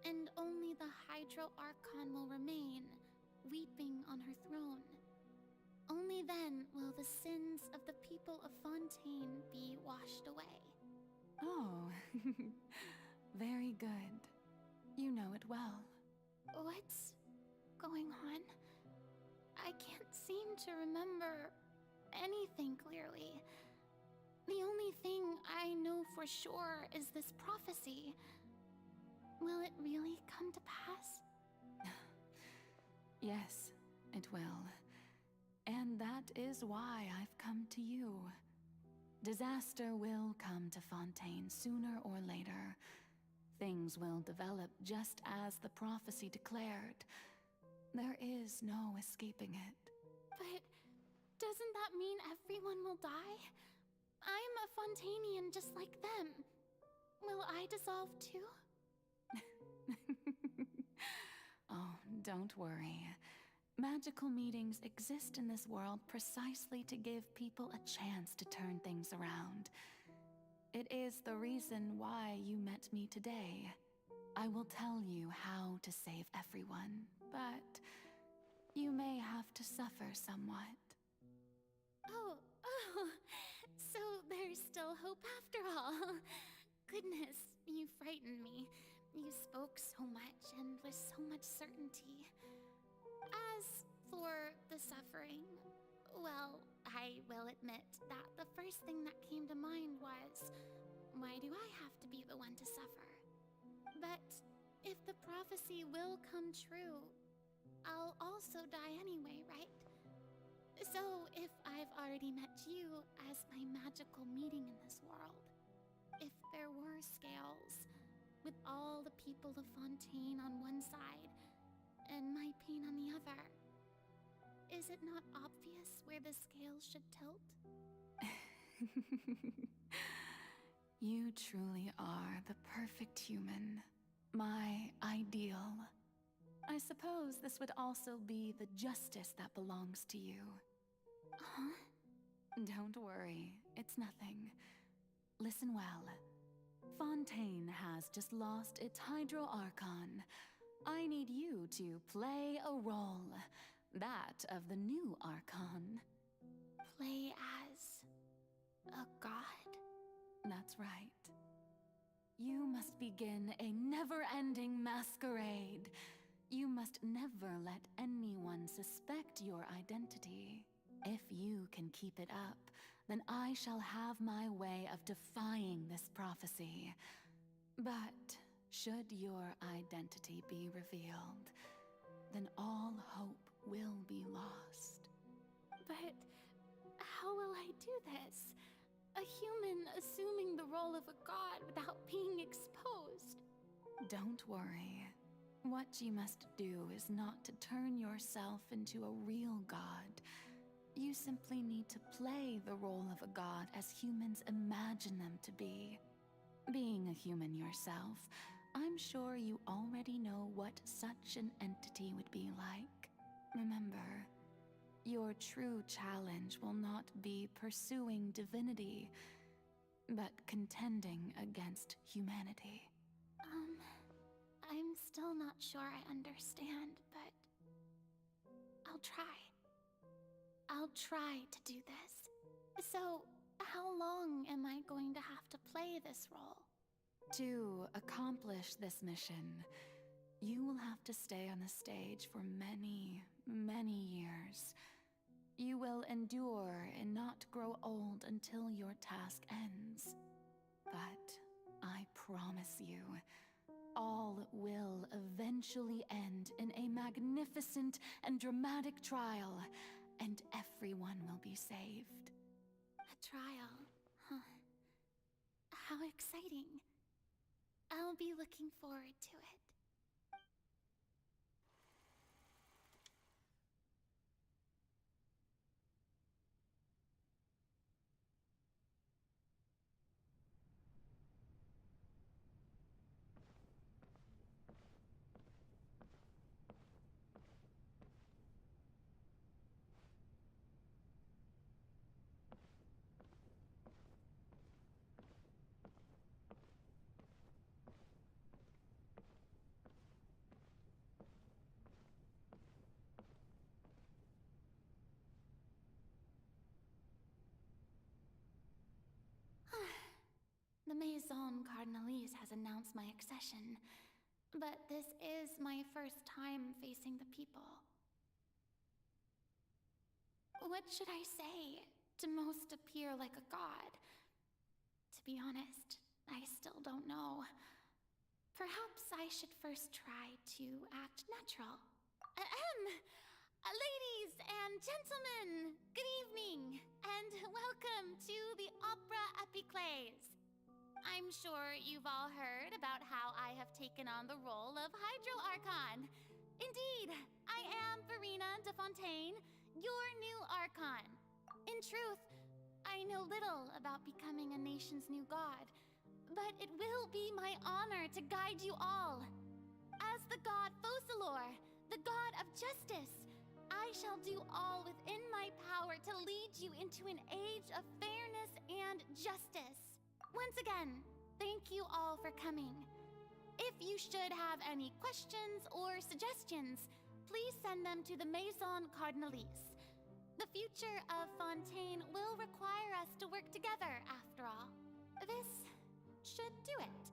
and only the Hydro Archon will remain, weeping on her throne. Only then will the sins of the people of Fontaine be washed away. Oh, very good. You know it well. What's going on? I can't seem to remember anything clearly. The only thing I know for sure is this prophecy. Will it really come to pass? Yes, it will. And that is why I've come to you. Disaster will come to Fontaine sooner or later. Things will develop just as the prophecy declared. There is no escaping it. But doesn't that mean everyone will die? I'm a Fontainian just like them. Will I dissolve too? Oh, don't worry. Magical meetings exist in this world precisely to give people a chance to turn things around. It is the reason why you met me today. I will tell you how to save everyone, but you may have to suffer somewhat. Oh, so there's still hope after all. Goodness, you frightened me. You spoke so much and with so much certainty. As for the suffering, well, I will admit that the first thing that came to mind was, why do I have to be the one to suffer? But if the prophecy will come true, I'll also die anyway, right? So if I've already met you as my magical meeting in this world, if there were scales, with all the people of Fontaine on one side, and my pain on the other, is it not obvious where the scales should tilt? You truly are the perfect human. My ideal. I suppose this would also be the justice that belongs to you. Huh? Don't worry, it's nothing. Listen well. Fontaine has just lost its Hydro-Archon. I need you to play a role. That of the new Archon. Play as a god? That's right. You must begin a never-ending masquerade. You must never let anyone suspect your identity. If you can keep it up, then I shall have my way of defying this prophecy. But should your identity be revealed, then all hope will be lost. But how will I do this? A human assuming the role of a god without being exposed. Don't worry. What you must do is not to turn yourself into a real god. You simply need to play the role of a god as humans imagine them to be. Being a human yourself, I'm sure you already know what such an entity would be like. Remember, your true challenge will not be pursuing divinity, but contending against humanity. I'm still not sure I understand, but I'll try. I'll try to do this. So, how long am I going to have to play this role? To accomplish this mission, you will have to stay on the stage for many, many years. You will endure and not grow old until your task ends. But I promise you, all will eventually end in a magnificent and dramatic trial, and everyone will be saved. A trial, huh? How exciting. I'll be looking forward to it. The Maison Cardinalise has announced my accession, but this is my first time facing the people. What should I say to most appear like a god? To be honest, I still don't know. Perhaps I should first try to act natural. Ladies and gentlemen, good evening, and welcome to the Opera Epiclese. I'm sure you've all heard about how I have taken on the role of Hydro Archon. Indeed, I am Verena de Fontaine, your new Archon. In truth, I know little about becoming a nation's new god, but it will be my honor to guide you all. As the god Focalor, the god of justice, I shall do all within my power to lead you into an age of fairness and justice. Once again, thank you all for coming. If you should have any questions or suggestions, please send them to the Maison Cardinalise. The future of Fontaine will require us to work together, after all. This should do it.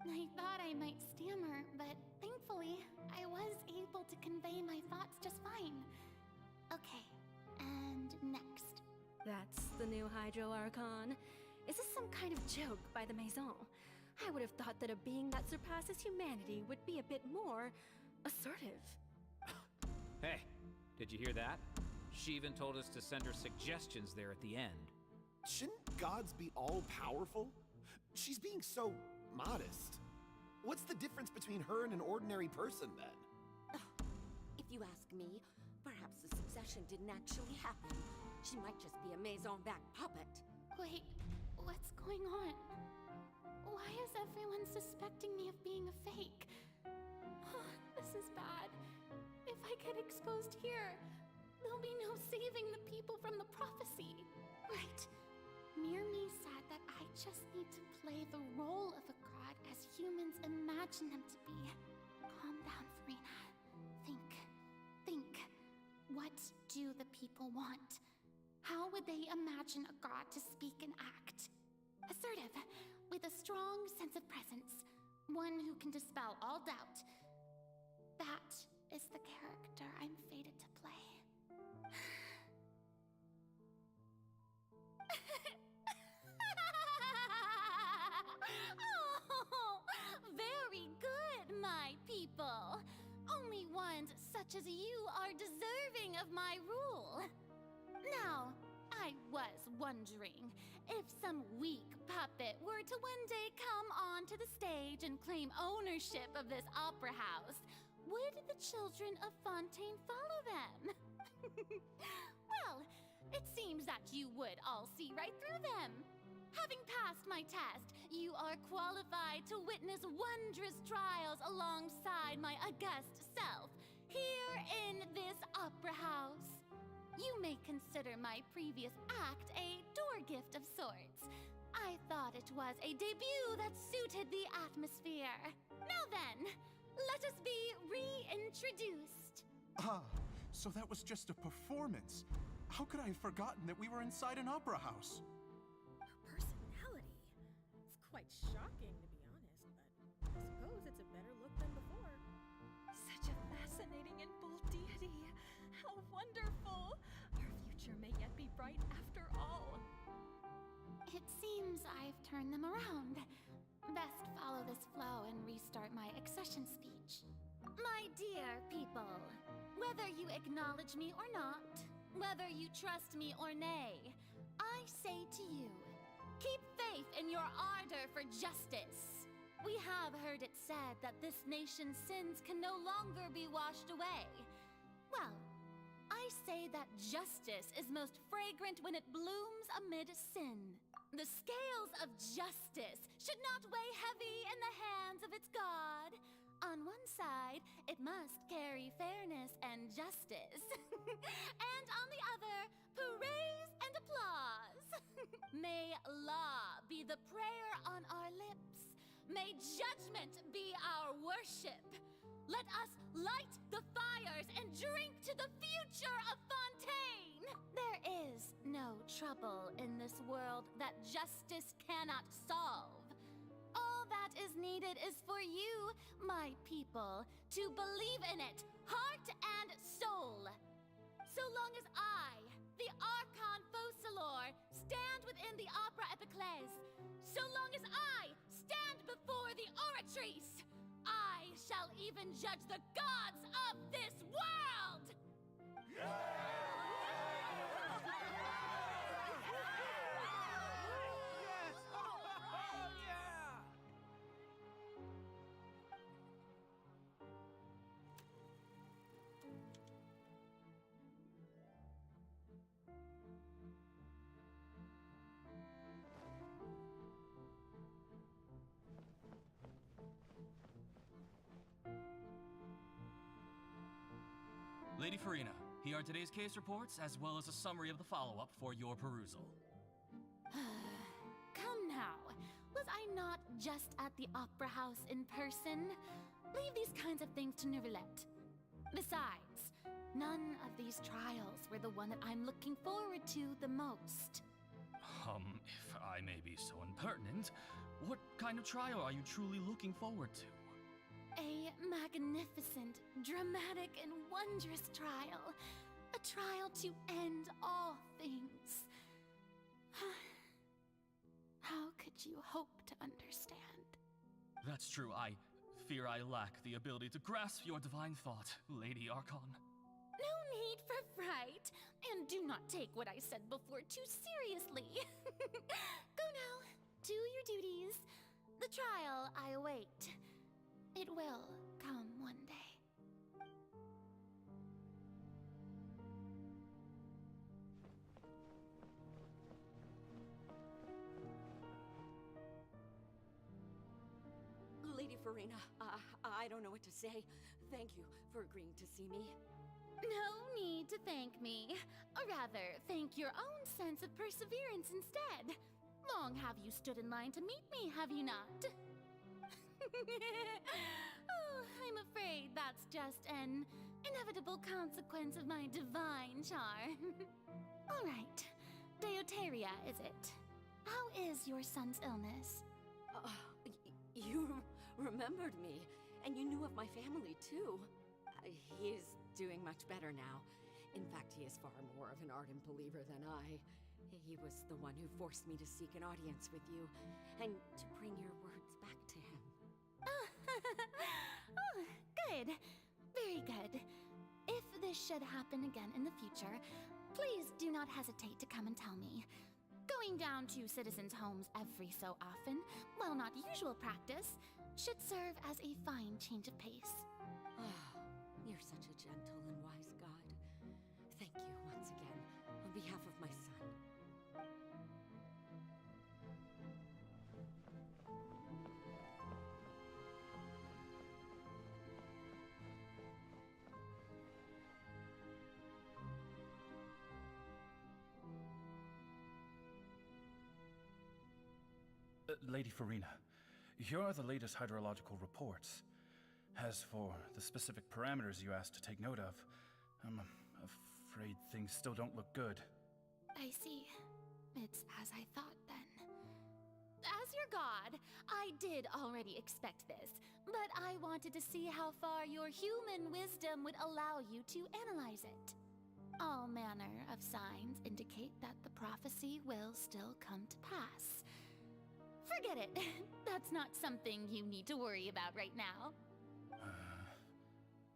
I thought I might stammer, but thankfully, I was able to convey my thoughts just fine. Okay, and next. That's the new Hydro Archon. Is this some kind of joke by the Maison? I would have thought that a being that surpasses humanity would be a bit more assertive. Hey, did you hear that? She even told us to send her suggestions there at the end. Shouldn't gods be all-powerful? She's being so modest. What's the difference between her and an ordinary person, then? If you ask me, perhaps the succession didn't actually happen. She might just be a Maison-backed puppet. Wait, what's going on? Why is everyone suspecting me of being a fake? This is bad. If I get exposed here, there'll be no saving the people from the prophecy. Right. Mirmi said that I just need to play the role of a god as humans imagine them to be. Calm down, Verena. Think. What do the people want? How would they imagine a god to speak and act? Assertive, with a strong sense of presence. One who can dispel all doubt. That is the character I'm fated to play. Oh, very good, my people. Only ones such as you are deserving of my rule. Now, I was wondering if some weak puppet were to one day come onto the stage and claim ownership of this opera house, would the children of Fontaine follow them? Well, it seems that you would all see right through them. Having passed my test, you are qualified to witness wondrous trials alongside my august self, here in this opera house. You may consider my previous act a door gift of sorts. I thought it was a debut that suited the atmosphere. Now then, let us be reintroduced. Ah, so that was just a performance. How could I have forgotten that we were inside an opera house? Personality? It's quite shocking, to be honest, but I suppose it's a better look than before. Such a fascinating and bold deity. How wonderful! Our future may yet be bright after all. It seems I've turned them around. Best follow this flow and restart my accession speech. My dear people, whether you acknowledge me or not, whether you trust me or nay, I say to you, keep faith in your ardor for justice. We have heard it said that this nation's sins can no longer be washed away. Well, I say that justice is most fragrant when it blooms amid sin. The scales of justice should not weigh heavy in the hands of its God. On one side, it must carry fairness and justice. And on the other, praise and applause. May law be the prayer on our lips. May judgment be our worship. Let us light the fires and drink to the future of Fontaine. There is no trouble in this world that justice cannot solve. that is needed is for you, my people, to believe in it, heart and soul. So long as I, the Archon Focalor, stand within the Opera Epiclese, so long as I stand before the Oratrice, I shall even judge the gods of this world! Lady Farina, here are today's case reports, as well as a summary of the follow-up for your perusal. Come now. Was I not just at the Opera House in person? Leave these kinds of things to Neuvillette. Besides, none of these trials were the one that I'm looking forward to the most. If I may be so impertinent, what kind of trial are you truly looking forward to? A magnificent, dramatic, and wondrous trial. A trial to end all things. How could you hope to understand? That's true, I fear I lack the ability to grasp your divine thought, Lady Archon. No need for fright, and do not take what I said before too seriously. Go now, do your duties. The trial I await. It will come one day. Lady Farina, I don't know what to say. Thank you for agreeing to see me. No need to thank me. Or rather, thank your own sense of perseverance instead. Long have you stood in line to meet me, have you not? Oh, I'm afraid that's just an inevitable consequence of my divine charm. All right, Deoteria, is it? How is your son's illness? You remembered me, and you knew of my family, too. He is doing much better now. In fact, he is far more of an ardent believer than I. He was the one who forced me to seek an audience with you, and to bring your words back to him. Oh, good. Very good. If this should happen again in the future, please do not hesitate to come and tell me. Going down to citizens' homes every so often, while not usual practice, should serve as a fine change of pace. You're such a gentle and wise god. Thank you once again, on behalf of my son. Lady Farina, here are the latest hydrological reports. As for the specific parameters you asked to take note of, I'm afraid things still don't look good. I see. It's as I thought, then. As your god, I did already expect this, but I wanted to see how far your human wisdom would allow you to analyze it. All manner of signs indicate that the prophecy will still come to pass. Forget it. That's not something you need to worry about right now.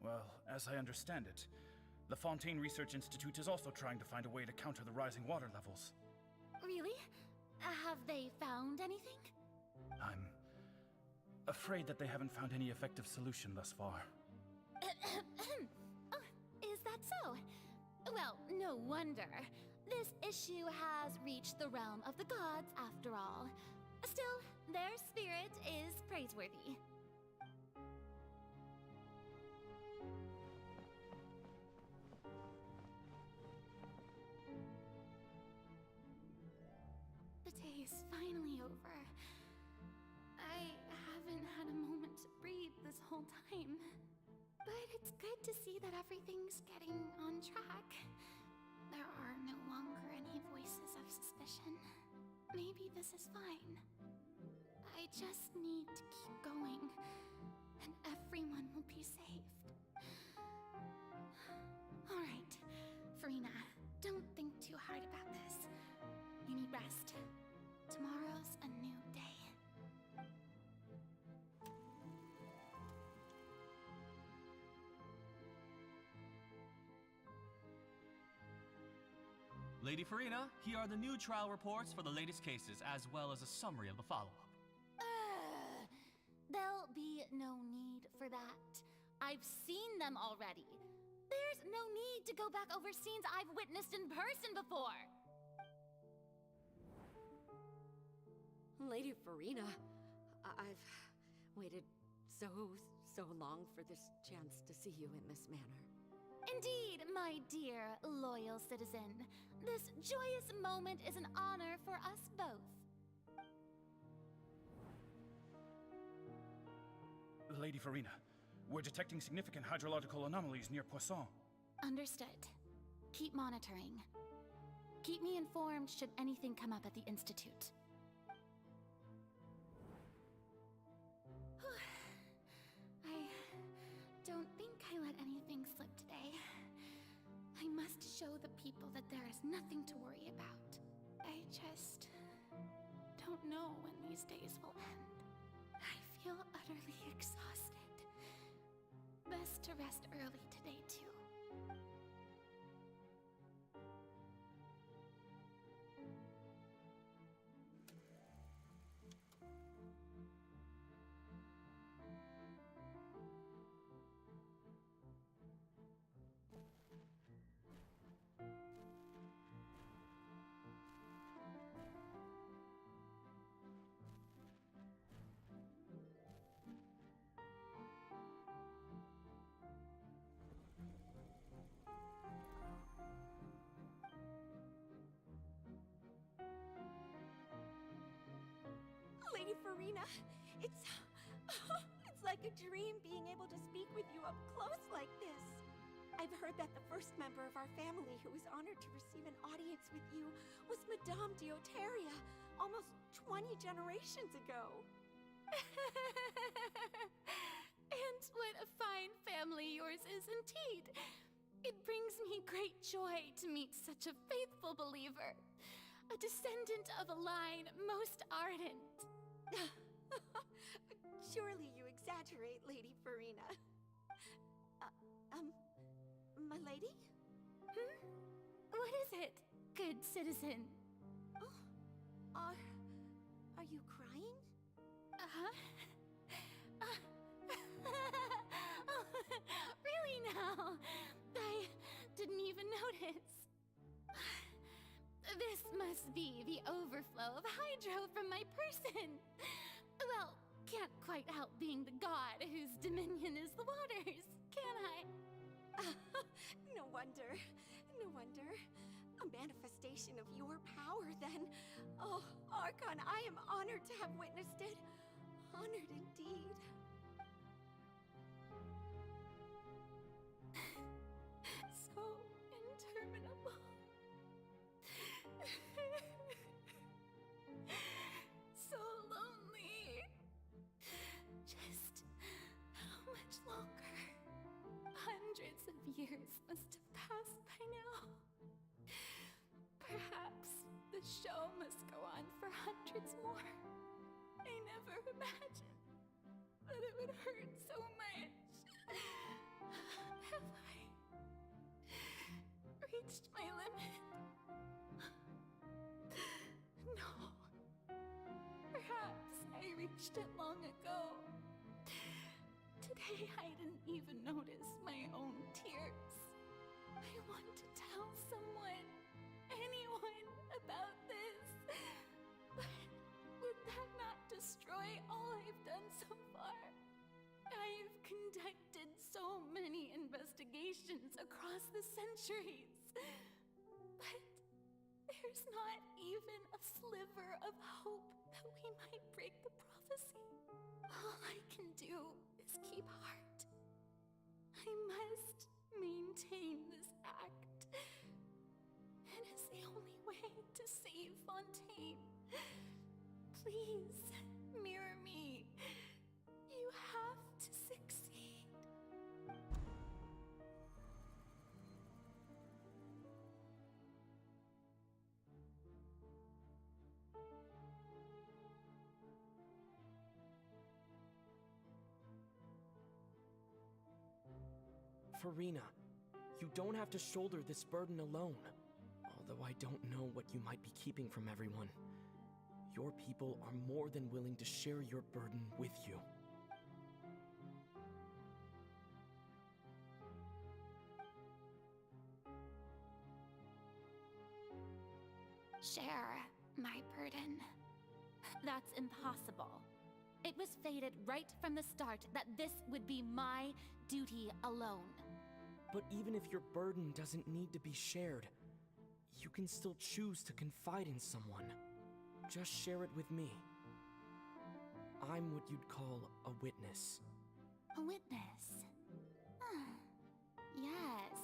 Well, as I understand it, the Fontaine Research Institute is also trying to find a way to counter the rising water levels. Really? Have they found anything? I'm afraid that they haven't found any effective solution thus far. Oh, is that so? Well, no wonder. This issue has reached the realm of the gods, after all. Still, their spirit is praiseworthy. The day is finally over. I haven't had a moment to breathe this whole time. But it's good to see that everything's getting on track. There are no longer any voices of suspicion. Maybe this is fine. I just need to keep going, and everyone will be saved. Alright, Farina, don't think too hard about this. You need rest. Tomorrow's a new day. Lady Farina, here are the new trial reports for the latest cases, as well as a summary of the follow-up. There'll be no need for that. I've seen them already. There's no need to go back over scenes I've witnessed in person before. Lady Farina, I've waited so long for this chance to see you in this manner. Indeed, my dear, loyal citizen. This joyous moment is an honor for us both. Lady Farina, we're detecting significant hydrological anomalies near Poisson. Understood. Keep monitoring. Keep me informed should anything come up at the Institute. I don't think I let anything slip today. I must show the people that there is nothing to worry about. I just don't know when these days will end. I feel utterly exhausted. Best to rest early today, too. Lady Farina, it's like a dream being able to speak with you up close like this. I've heard that the first member of our family who was honored to receive an audience with you was Madame Deoteria, almost 20 generations ago. And what a fine family yours is indeed. It brings me great joy to meet such a faithful believer, a descendant of a line most ardent. Surely you exaggerate, Lady Farina. My lady? What is it, good citizen? Oh, are you crying? Really now? I didn't even notice. This must be the overflow of hydro from my person. Well, can't quite help being the god whose dominion is the waters, can I? No wonder. No wonder. A manifestation of your power, then. Oh, Archon, I am honored to have witnessed it. Honored indeed. So interminable. So lonely. Just how much longer? Hundreds of years must have passed by now. Perhaps the show must go on for hundreds more. I never imagined that it would hurt so much. Have I reached my limit? No. Perhaps I reached it long ago. Today I didn't even notice my own tears. I want to tell someone, anyone, about this. But would that not destroy all I've done so far? I've conducted so many investigations across the centuries. But there's not even a sliver of hope that we might break the prophecy. All I can do is keep heart. I must maintain this act. It is the only way to save Fontaine. Please, Mirror me. You have to succeed. Farina, you don't have to shoulder this burden alone. Although I don't know what you might be keeping from everyone. Your people are more than willing to share your burden with you. Share my burden. That's impossible. It was fated right from the start that this would be my duty alone. But even if your burden doesn't need to be shared, you can still choose to confide in someone. Just share it with me. I'm what you'd call a witness. A witness? Yes,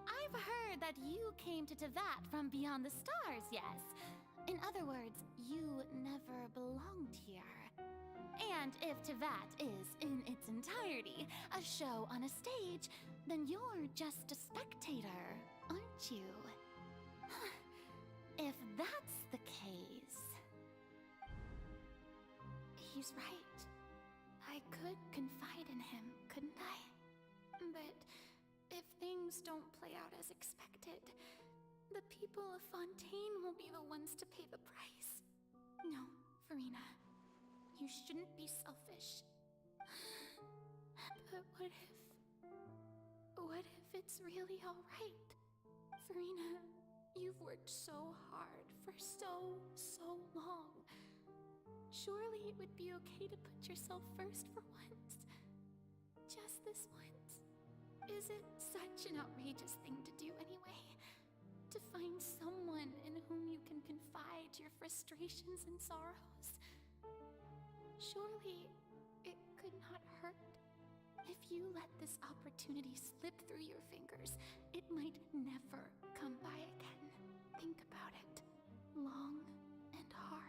I've heard that you came to Teyvat from beyond the stars, yes. In other words, you never belonged here. And if Teyvat is, in its entirety, a show on a stage, then you're just a spectator, aren't you? If that's the case... He's right. I could confide in him, couldn't I? But if things don't play out as expected, the people of Fontaine will be the ones to pay the price. No, Farina. You shouldn't be selfish. But what if it's really alright? Farina, you've worked so hard for so long. Surely it would be okay to put yourself first for once. Just this once. Is it such an outrageous thing to do anyway? To find someone in whom you can confide your frustrations and sorrows? Surely it could not hurt. If you let this opportunity slip through your fingers, it might never come by again. Think about it. Long and hard.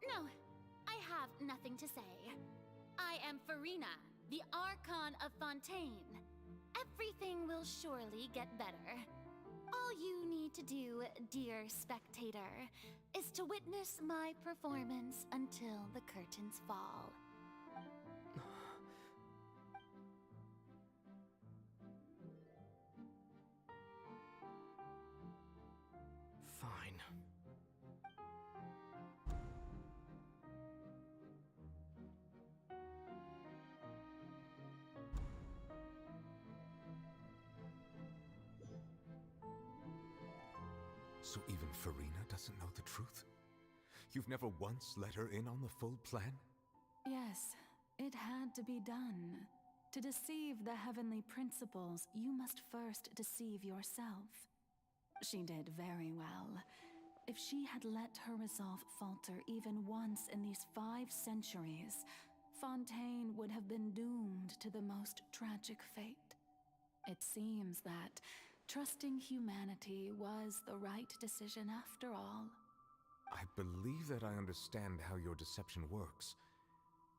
No, I have nothing to say. I am Farina, the Archon of Fontaine. Everything will surely get better. All you need to do, dear spectator, is to witness my performance until the curtains fall. Fine. So even Farina doesn't know the truth? You've never once let her in on the full plan? Yes, it had to be done. To deceive the heavenly principles, you must first deceive yourself. She did very well. If she had let her resolve falter even once in these 5 centuries, Fontaine would have been doomed to the most tragic fate. It seems that trusting humanity was the right decision after all. I believe that I understand how your deception works,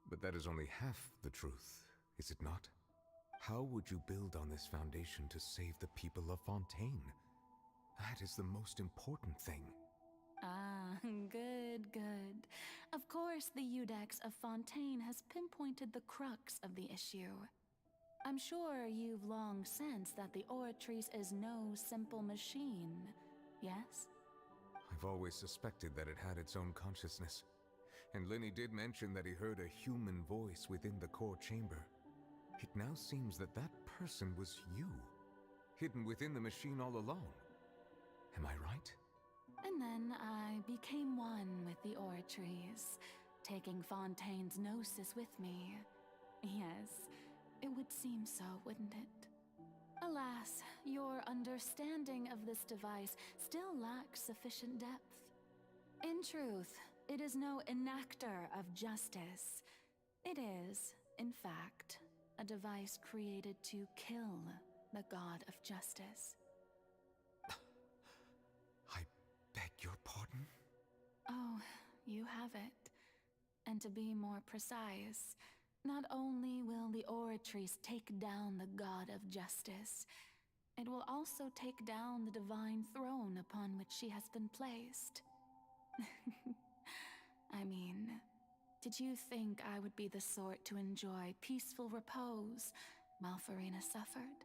but that is only half the truth, is it not? How would you build on this foundation to save the people of Fontaine? That is the most important thing. Ah, good, good. Of course, the Iudex of Fontaine has pinpointed the crux of the issue. I'm sure you've long sensed that the Oratrice is no simple machine, yes? I've always suspected that it had its own consciousness. And Lenny did mention that he heard a human voice within the core chamber. It now seems that that person was you, hidden within the machine all along. Am I right? And then I became one with the Oratrice, taking Fontaine's gnosis with me. Yes, it would seem so, wouldn't it? Alas, your understanding of this device still lacks sufficient depth. In truth, it is no enactor of justice. It is, in fact, a device created to kill the god of justice. I beg your pardon? Oh, you have it. And to be more precise, not only will the Oratrice take down the god of justice, it will also take down the divine throne upon which she has been placed. I mean, did you think I would be the sort to enjoy peaceful repose while Farina suffered?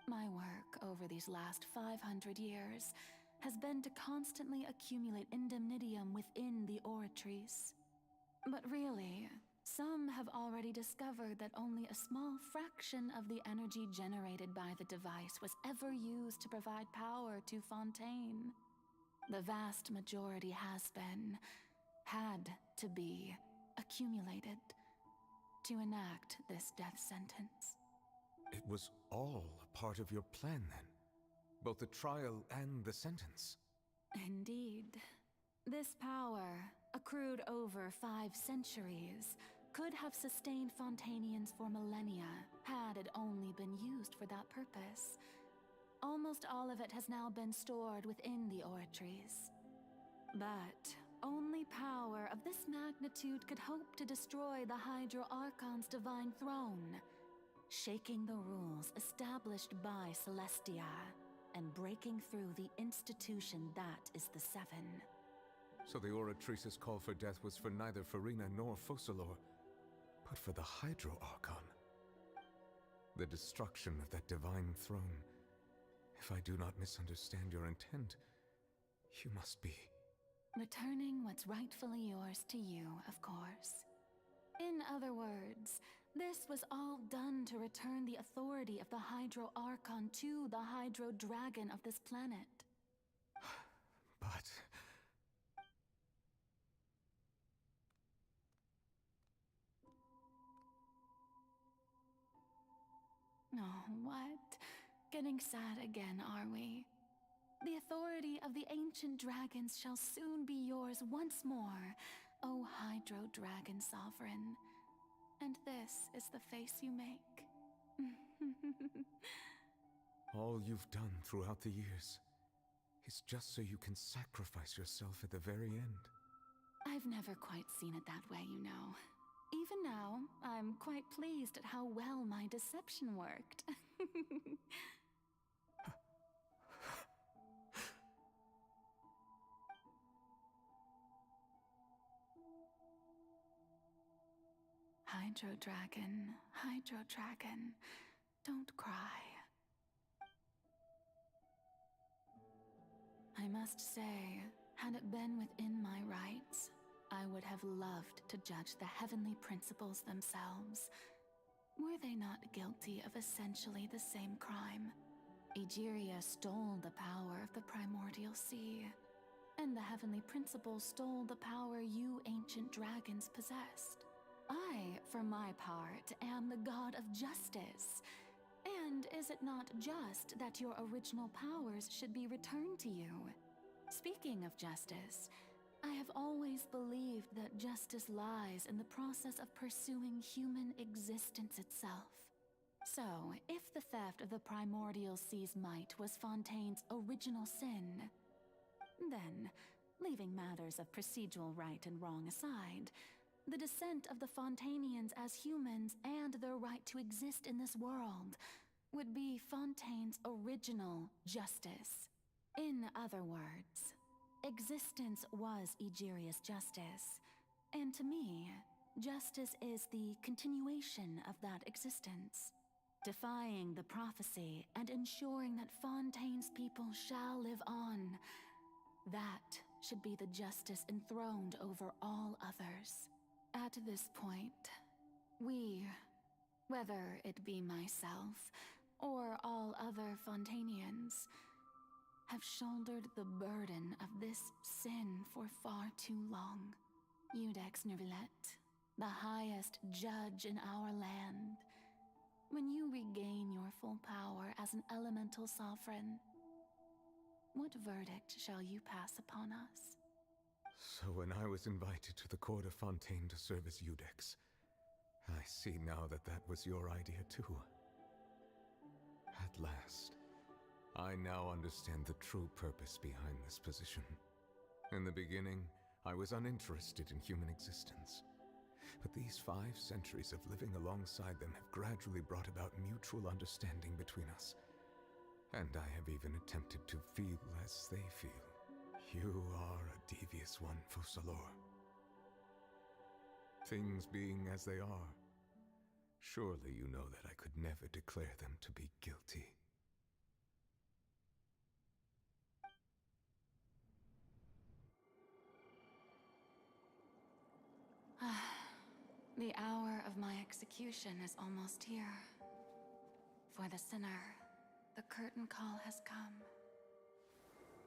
My work over these last 500 years has been to constantly accumulate indemnitium within the Oratrice. But really, some have already discovered that only a small fraction of the energy generated by the device was ever used to provide power to Fontaine. The vast majority had to be, accumulated to enact this death sentence. It was all a part of your plan, then? Both the trial and the sentence? Indeed. This power, accrued over 5 centuries, could have sustained Fontainians for millennia had it only been used for that purpose. Almost all of it has now been stored within the Oratrice. But only power of this magnitude could hope to destroy the Hydro Archon's divine throne, shaking the rules established by Celestia and breaking through the institution that is the Seven. So the Oratrice's call for death was for neither Farina nor Focalor, but for the Hydro Archon. The destruction of that divine throne. If I do not misunderstand your intent, you must be... Returning what's rightfully yours to you, of course. In other words, this was all done to return the authority of the Hydro Archon to the Hydro Dragon of this planet. But... Oh, what? Getting sad again, are we? The authority of the ancient dragons shall soon be yours once more, O Hydro Dragon Sovereign. And this is the face you make. all you've done throughout the years is just so you can sacrifice yourself at the very end. I've never quite seen it that way, you know. Even now, I'm quite pleased at how well my deception worked. Hydro Dragon, don't cry. I must say, had it been within my rights, I would have loved to judge the heavenly principles themselves. Were they not guilty of essentially the same crime? Egeria stole the power of the primordial sea, and the heavenly principles stole the power you ancient dragons possessed. I, for my part, am the god of justice. And is it not just that your original powers should be returned to you? Speaking of justice, I have always believed that justice lies in the process of pursuing human existence itself. So, if the theft of the primordial sea's might was Fontaine's original sin, then, leaving matters of procedural right and wrong aside, the descent of the Fontainians as humans and their right to exist in this world would be Fontaine's original justice. In other words, existence was Egeria's justice, and to me, justice is the continuation of that existence, defying the prophecy and ensuring that Fontaine's people shall live on. That should be the justice enthroned over all others. At this point, we, whether it be myself or all other Fontainians, have shouldered the burden of this sin for far too long. Iudex Nervilette, the highest judge in our land, when you regain your full power as an elemental sovereign, what verdict shall you pass upon us? So when I was invited to the court of Fontaine to serve as Eudex, I see now that that was your idea too. At last, I now understand the true purpose behind this position. In the beginning, I was uninterested in human existence. But these 5 centuries of living alongside them have gradually brought about mutual understanding between us. And I have even attempted to feel as they feel. You are a devious one, Focalors. Things being as they are, surely you know that I could never declare them to be guilty. The hour of my execution is almost here. For the sinner, the curtain call has come.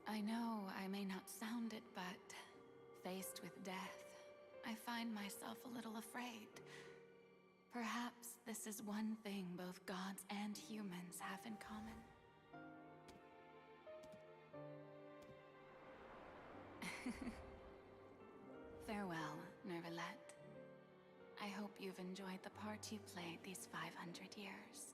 I know I may not sound it, but faced with death, I find myself a little afraid. Perhaps this is one thing both gods and humans have in common. Farewell, Nervalette. I hope you've enjoyed the part you played these 500 years.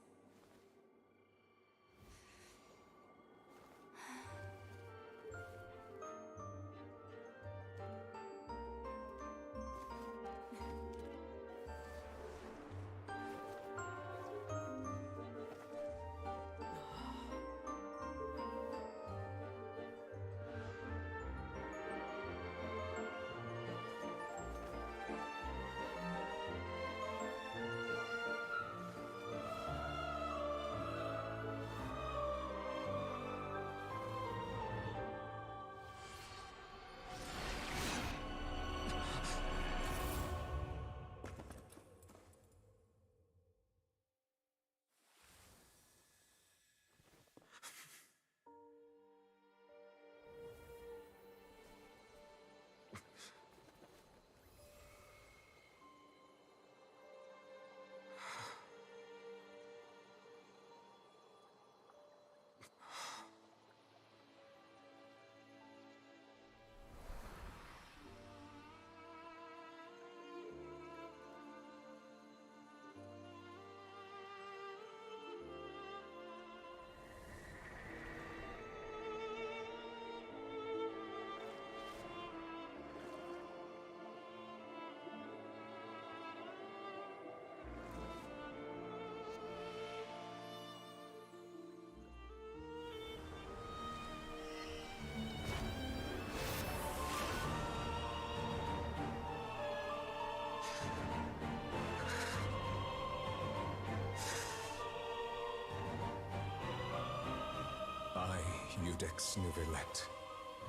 I, Eudex Nervalette,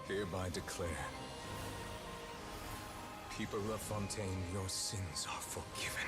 hereby declare, people of Fontaine, your sins are forgiven.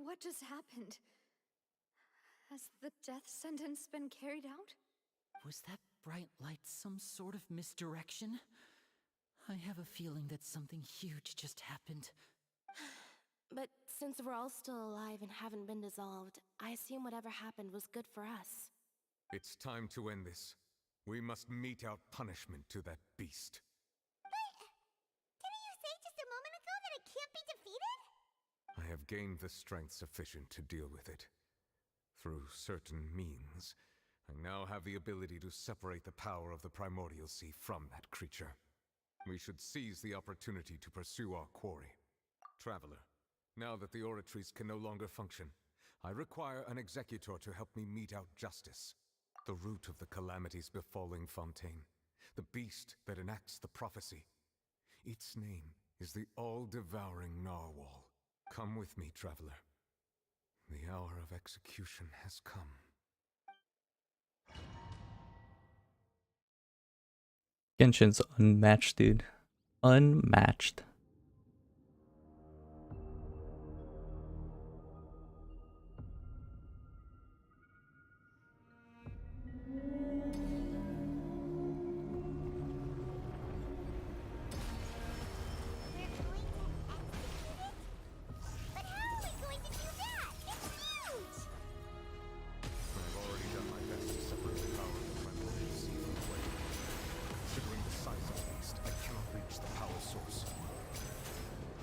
What just happened? Has the death sentence been carried out? Was that bright light some sort of misdirection? I have a feeling that something huge just happened. But since we're all still alive and haven't been dissolved, I assume whatever happened was good for us. It's time to end this. We must mete out punishment to that beast. Didn't you say just a moment ago that it can't be defeated? I have gained the strength sufficient to deal with it. Through certain means, I now have the ability to separate the power of the Primordial Sea from that creature. We should seize the opportunity to pursue our quarry. Traveler, now that the oratories can no longer function, I require an executor to help me mete out justice. The root of the calamities befalling Fontaine, the beast that enacts the prophecy. Its name is the all-devouring Narwhal. Come with me, traveler. The hour of execution has come. Genshin's unmatched, dude. Unmatched. I've already done my best to separate the power of the primordial sea from the way. Considering the size of the beast, I cannot reach the power source.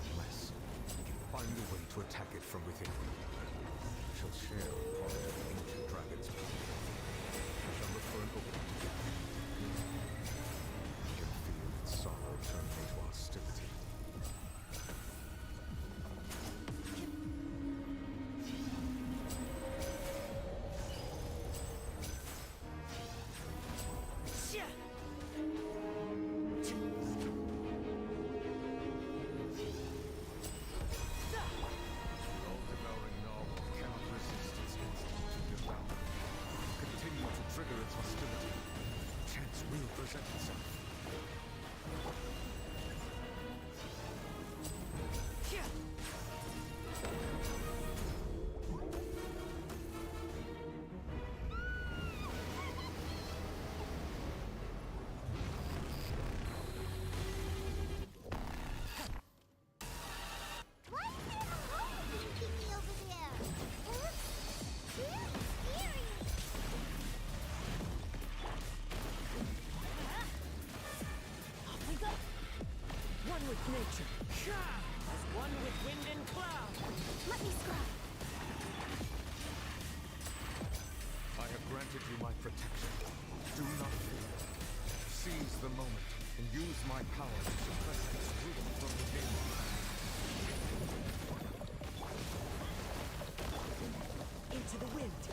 Unless we can find a way to attack it from within. We shall share a part of the ancient dragon's power. We shall look for an opening together. I can feel its sorrow turning into hostility. All-devouring narwhal cannot resist its instinct to devour. Continue to trigger its hostility. Chance will present itself. Why can't I alone keep me over there? It looks really scary. Off we go! One with nature. As one with wind and cloud. Let me scrap. I have granted you my protection. Do not fear. Seize the moment and use my power to suppress its root from within. Into the wind.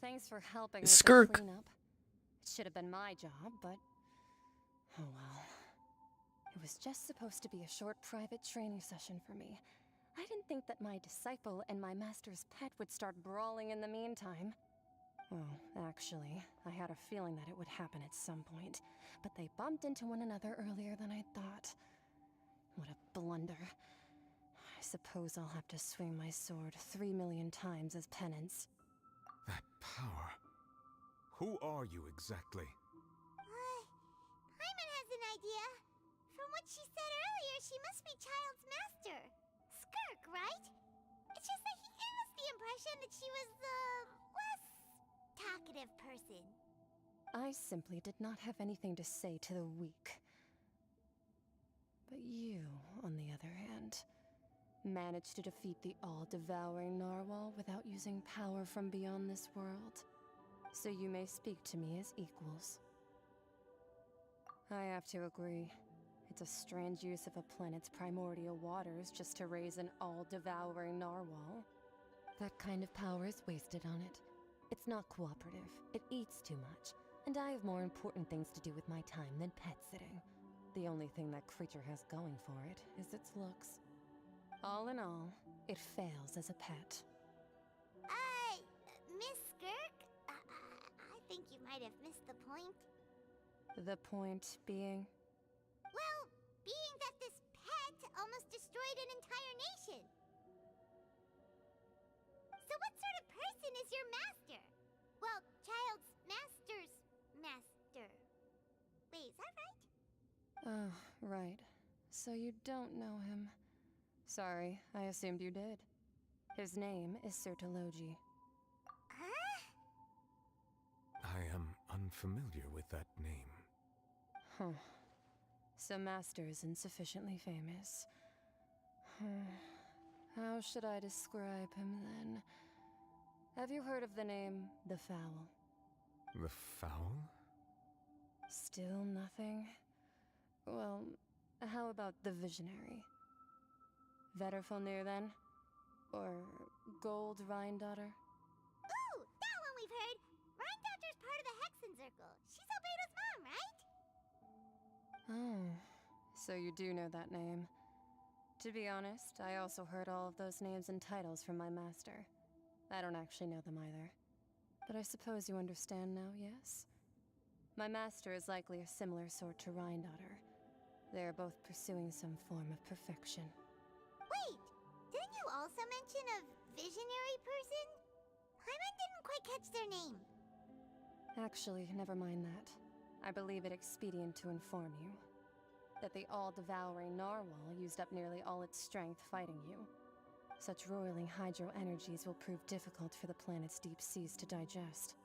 Thanks for helping with Skirk. the cleanup. It should have been my job, but oh well. It was just supposed to be a short private training session for me. I didn't think that my disciple and my master's pet would start brawling in the meantime. Well, actually, I had a feeling that it would happen at some point, but they bumped into one another earlier than I thought. What a blunder. I suppose I'll have to swing my sword 3 million times as penance. That power. Who are you exactly? Paimon has an idea. From what she said earlier, she must be Child's master. Skirk, right? It's just that he gave us the impression that she was the less talkative person. I simply did not have anything to say to the weak. But you, on the other hand, managed to defeat the all-devouring narwhal without using power from beyond this world. So you may speak to me as equals. I have to agree. It's a strange use of a planet's primordial waters just to raise an all-devouring narwhal. That kind of power is wasted on it. It's not cooperative, it eats too much, and I have more important things to do with my time than pet sitting. The only thing that creature has going for it is its looks. All in all, it fails as a pet. Miss Skirk? I think you might have missed the point. The point being? Well, being that this pet almost destroyed an entire nation. So what sort of person is your master? Well, Child's master's master. Wait, is that right? Oh, right. So you don't know him. Sorry, I assumed you did. His name is Sertologi. Huh? I am unfamiliar with that name. Huh. So Master isn't sufficiently famous. How should I describe him then? Have you heard of the name The Fowl? The Fowl? Still nothing? Well, how about the Visionary? Vetterfalnir then? Or Gold Rhindaughter? Ooh, that one we've heard! Rhindaughter's part of the Hexen Circle. She's Albedo's mom, right? Oh, so you do know that name. To be honest, I also heard all of those names and titles from my master. I don't actually know them either. But I suppose you understand now, yes? My master is likely a similar sort to Rhindaughter. They are both pursuing some form of perfection. Wait! Didn't you also mention a visionary person? Paimon didn't quite catch their name. Actually, never mind that. I believe it expedient to inform you that the all-devouring narwhal used up nearly all its strength fighting you. Such roiling hydro energies will prove difficult for the planet's deep seas to digest.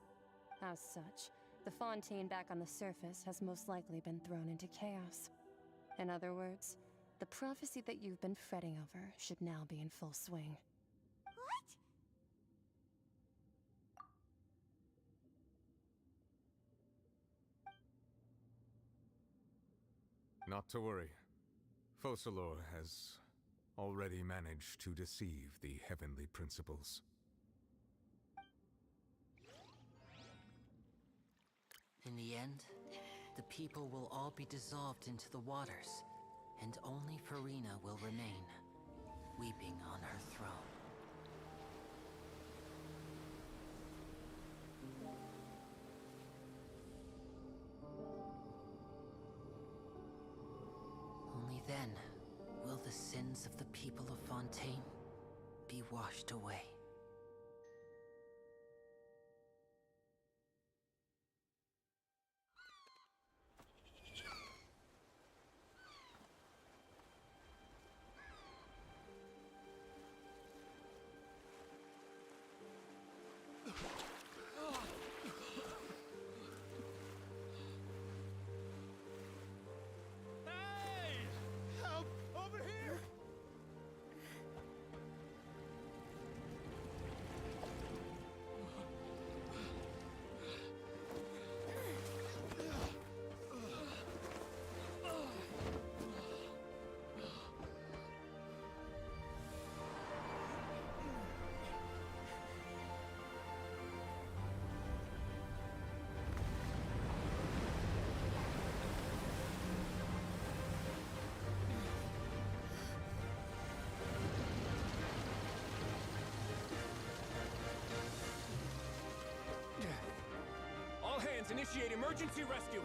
As such, the Fontaine back on the surface has most likely been thrown into chaos. In other words, the prophecy that you've been fretting over should now be in full swing. What? Not to worry. Focalor has already managed to deceive the heavenly principles. In the end, the people will all be dissolved into the waters, and only Farina will remain, weeping on her throne. Only then will the sins of the people of Fontaine be washed away. Help! Over here! All hands, initiate emergency rescue!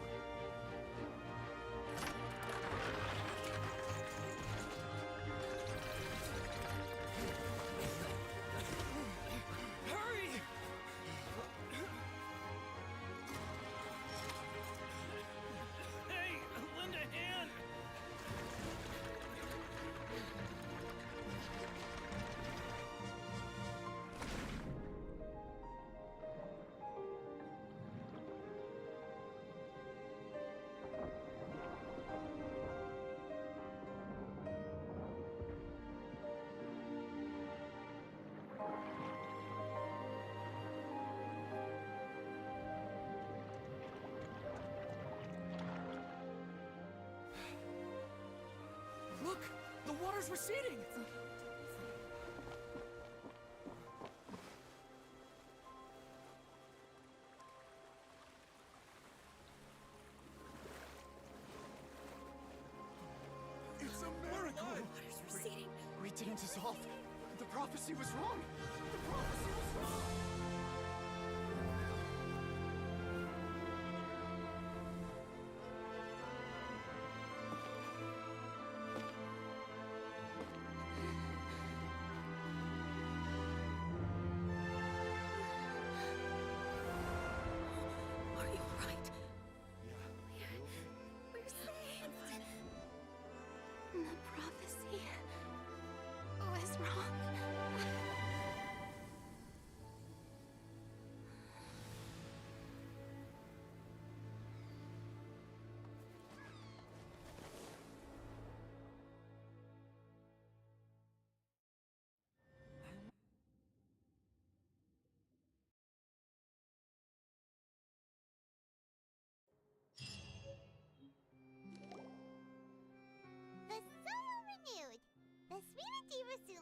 Hurry! Hey, lend a hand! Look! The water's receding! It's a miracle! Water's receding. We didn't dissolve. The prophecy was wrong. The prophecy was wrong. Are you alright? We're saved. The prophecy.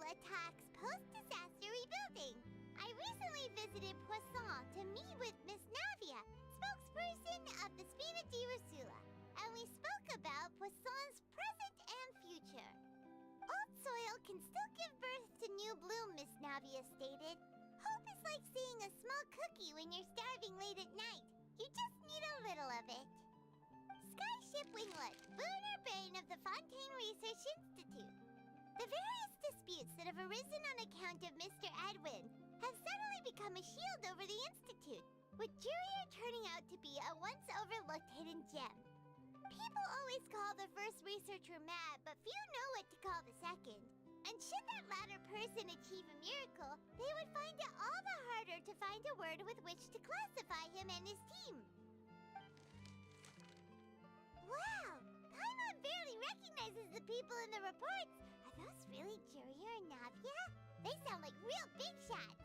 attacks post-disaster rebuilding. I recently visited Poisson to meet with Miss Navia, spokesperson of the Spina di Rosula, and we spoke about Poisson's present and future. Old soil can still give birth to new bloom, Miss Navia stated. Hope is like seeing a small cookie when you're starving late at night. You just need a little of it. Skyship Winglet, boon or bane of the Fontaine Research Institute. The various disputes that have arisen on account of Mr. Edwin have suddenly become a shield over the Institute, with Jurier turning out to be a once-overlooked hidden gem. People always call the first researcher mad, but few know what to call the second. And should that latter person achieve a miracle, they would find it all the harder to find a word with which to classify him and his team. Wow! Paimon barely recognizes the people in the reports. Are those really Jurier and Navia? They sound like real big shots.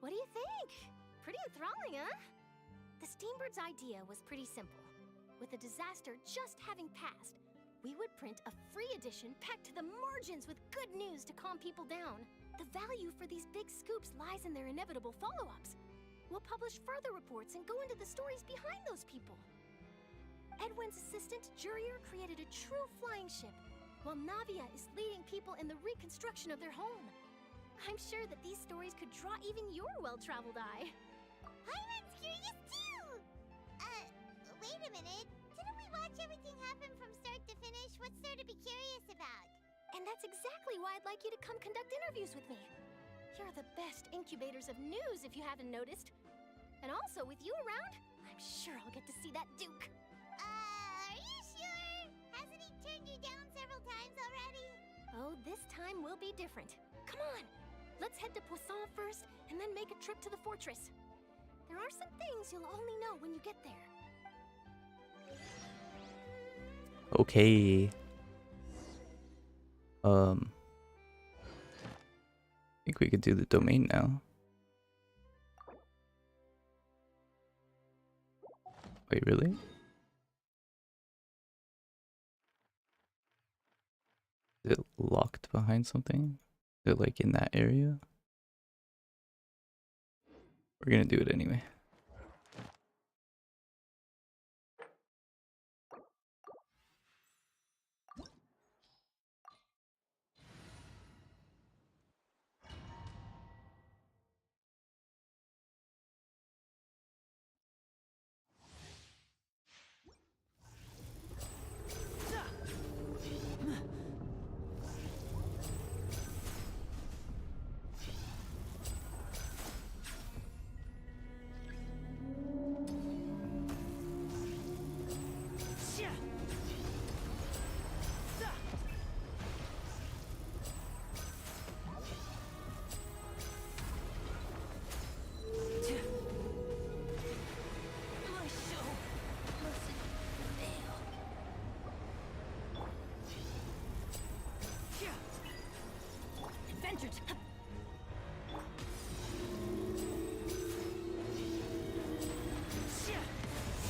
What do you think? Pretty enthralling, huh? The Steambird's idea was pretty simple. With the disaster just having passed, we would print a free edition packed to the margins with good news to calm people down. The value for these big scoops lies in their inevitable follow-ups. We'll publish further reports and go into the stories behind those people. Edwin's assistant, Jurier, created a true flying ship, while Navia is leading people in the reconstruction of their home. I'm sure that these stories could draw even your well-traveled eye. Paimon's curious too! Wait a minute. Didn't we watch everything happen from start to finish? What's there to be curious about? And that's exactly why I'd like you to come conduct interviews with me. You're the best incubators of news, if you haven't noticed. And also, with you around, I'm sure I'll get to see that Duke. Are you sure? Hasn't he turned you down several times already? Oh, this time will be different. Come on, let's head to Poisson first, and then make a trip to the fortress. There are some things you'll only know when you get there. Okay. I think we could do the domain now. Wait, really? Is it locked behind something? Is it like in that area? We're gonna do it anyway.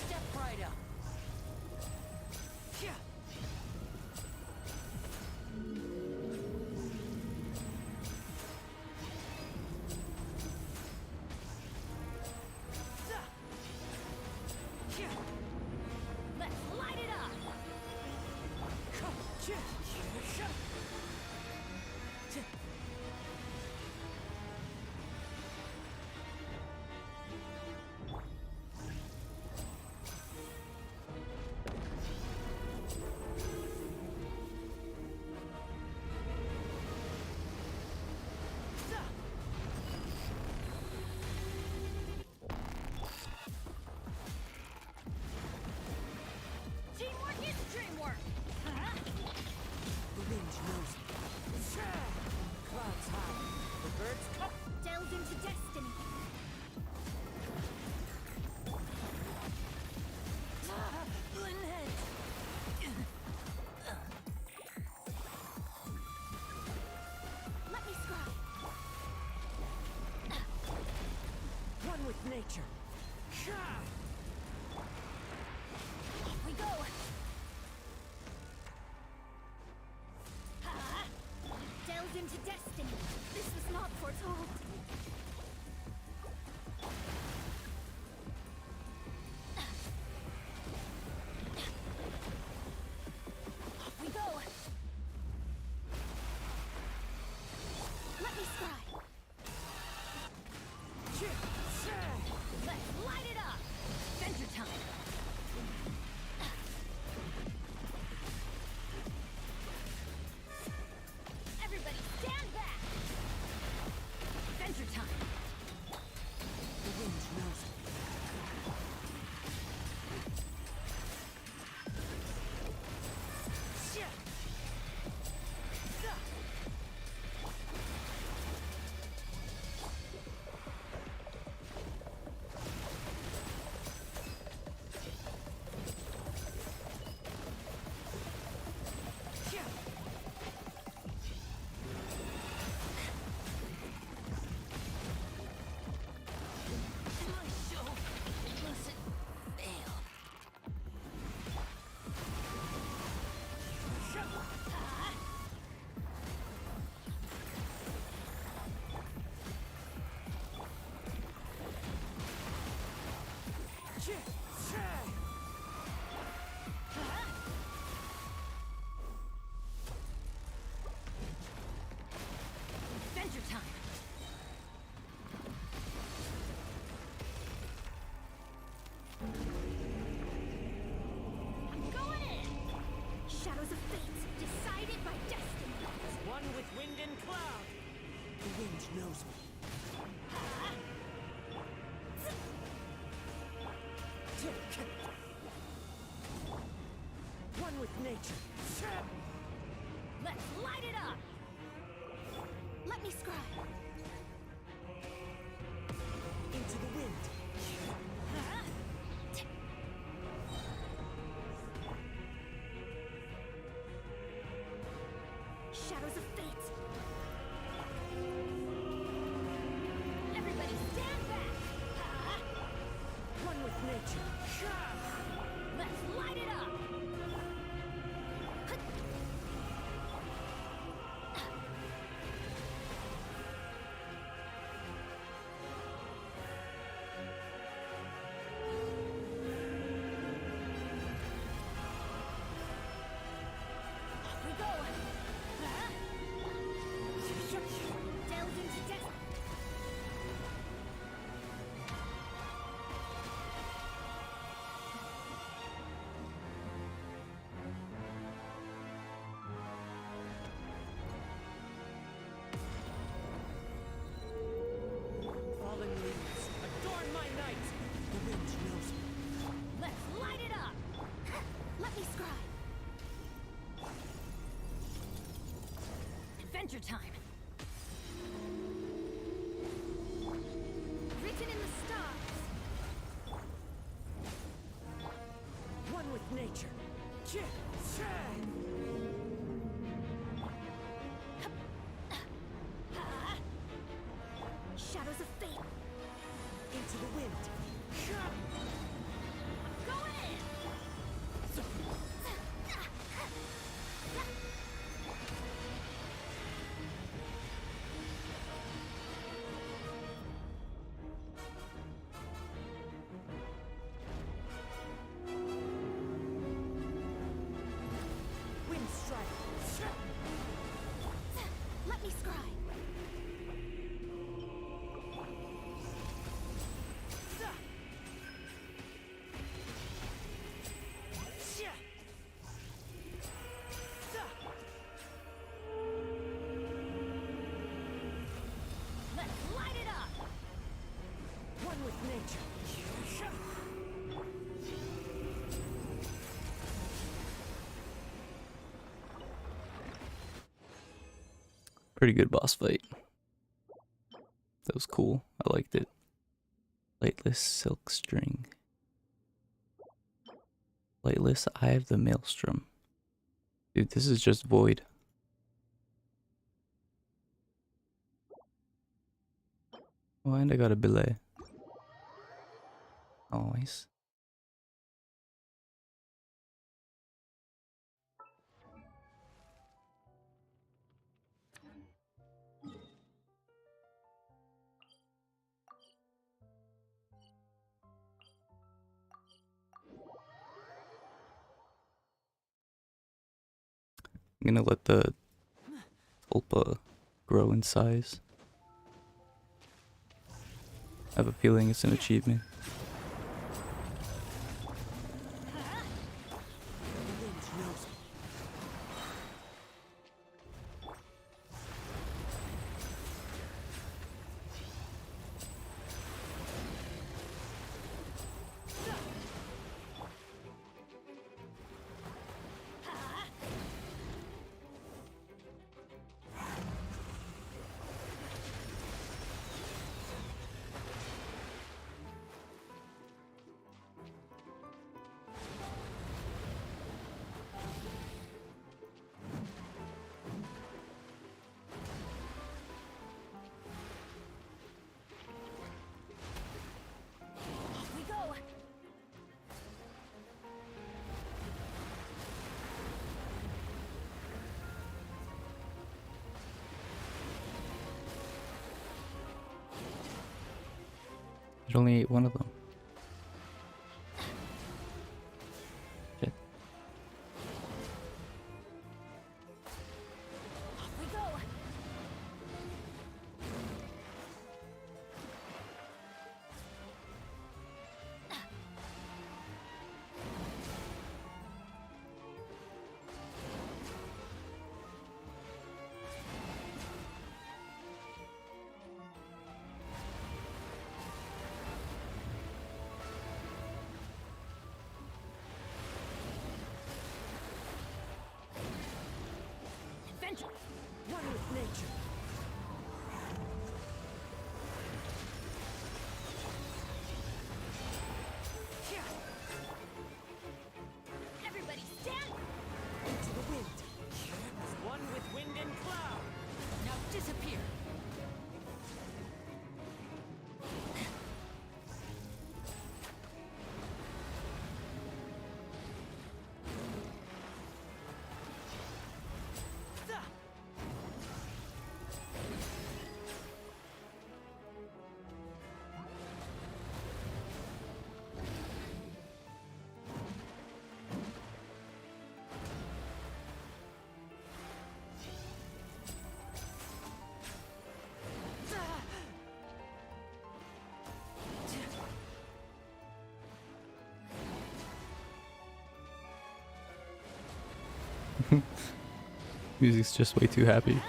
Step right up. Let's light it up! Teamwork is dreamwork! The wind knows it. Clouds high. The birds come. Delve into destiny. Let me scry. One with nature. Off we go. Delved into destiny. This was not foretold. Off we go. Let me scry. Let's light it up. Venture time. Everybody stand back. Venture time. The wind knows me. Venture time. I'm going in. Shadows of fate, decided by destiny. One with wind and cloud. The wind knows me. One with nature. Let's light it up. Let me scry. Into the wind. Shadows of fate. Everybody stand back. One with nature. Let's light it up. Off we go. Delved into destiny. Fallen leaves, adorn my night. The wind knows me. Let's light it up. Let me scry. Adventure time. Written in the stars. One with nature. Shadows of fate. Into the wind. Go in. Wind strike. Let me scry. Let's light it up. One with nature. Pretty good boss fight. That was cool. I liked it. Lightless silk string. Lightless eye of the maelstrom. Dude, this is just void. Oh, and I got a belay. Nice. I'm gonna let the tulpa grow in size. I have a feeling it's an achievement. It only ate one of them. Shit. Adventure! One with nature! Everybody stand! Into the wind! One with wind and cloud! Now disappear! Music's just way too happy.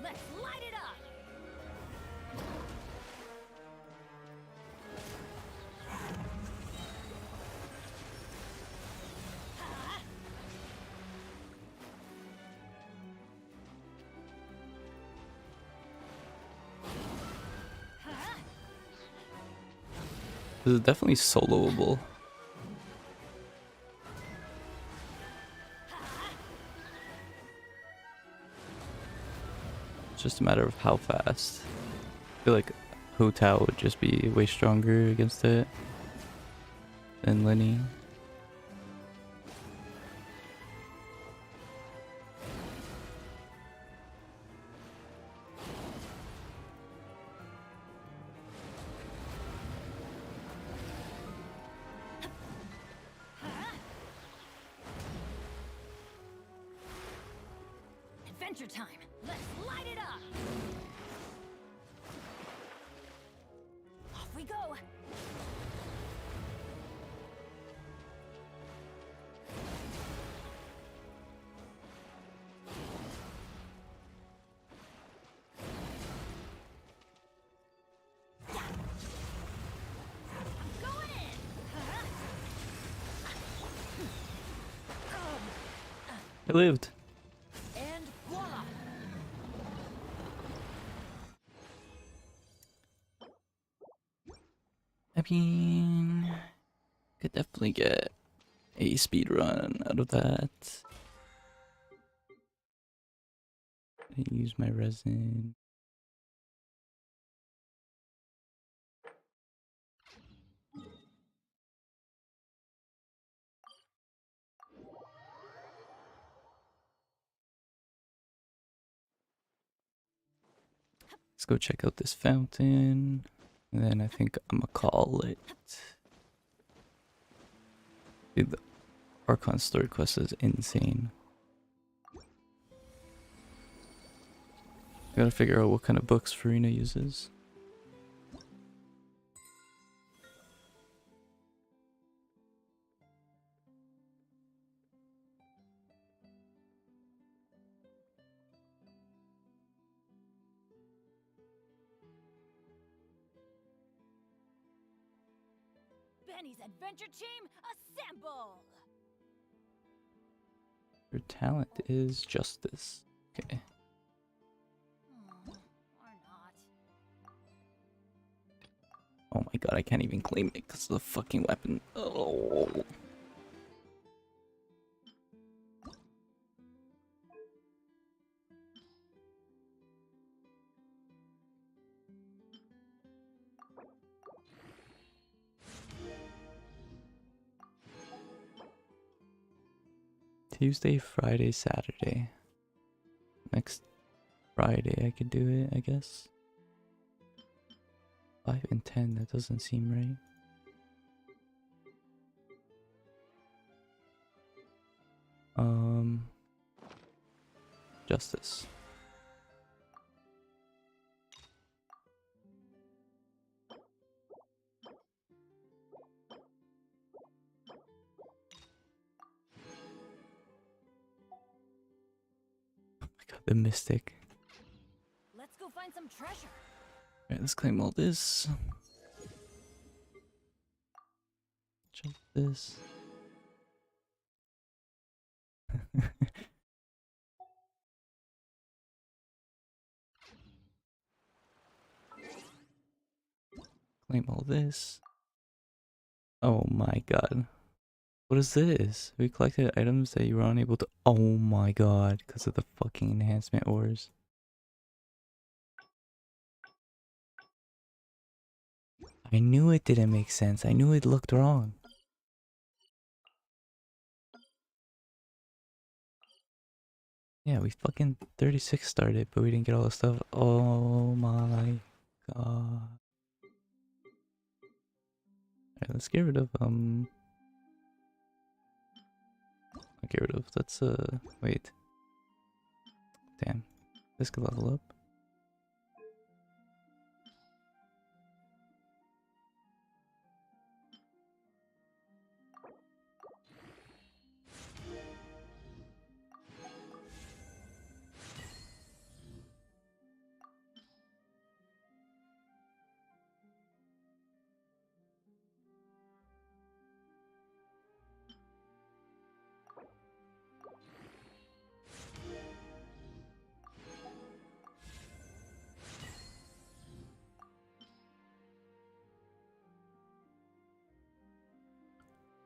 Let's light it up! This is definitely soloable. It's just a matter of how fast. I feel like Hu Tao would just be way stronger against it than Lenny. Adventure time! Let's light it up! Off we go! I'm going in! I lived. And voila! I mean, could definitely get a speed run out of that. I use my resin. Let's go check out this fountain. And then I think I'm gonna call it. Dude, the Archon story quest is insane. I gotta figure out what kind of books Farina uses. Benny's adventure team, assemble! Your talent is justice. Okay. Oh my god, I can't even claim it because of the fucking weapon. Oh. Tuesday, Friday, Saturday. Next Friday I could do it, I guess. 5 and 10, that doesn't seem right. Justice. Oh my god, the mystic. Let's go find some treasure. Alright, let's claim all this. Justice. Claim all this. Oh my god. What is this? We collected items that you were unable to. Oh my god, because of the fucking enhancement ores. I knew it didn't make sense. I knew it looked wrong. Yeah, we fucking 36 started, but we didn't get all the stuff. Oh my god. Alright, let's get rid of I'll get rid of wait. Damn. This could level up.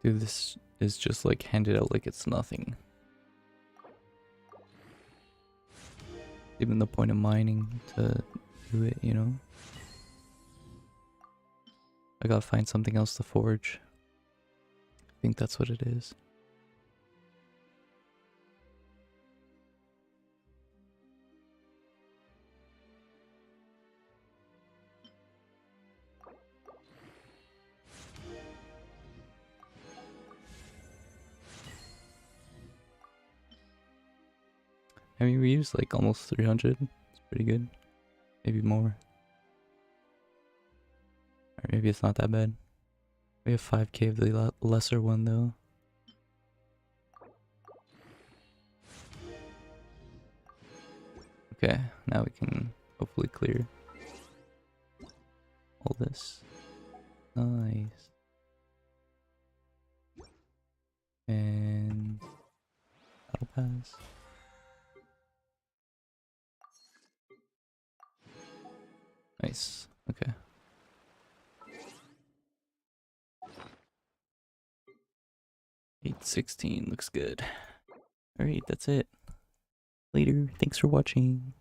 Dude, this is just like handed out like it's nothing. Even the point of mining to do it, you know? I gotta find something else to forge. I think that's what it is. I mean, we used like almost 300. It's pretty good. Maybe more. Or maybe it's not that bad. We have 5k of the lesser one though. Okay, now we can hopefully clear all this. Nice. And battle pass. Nice. Okay. $816 looks good. Alright, that's it. Later. Thanks for watching.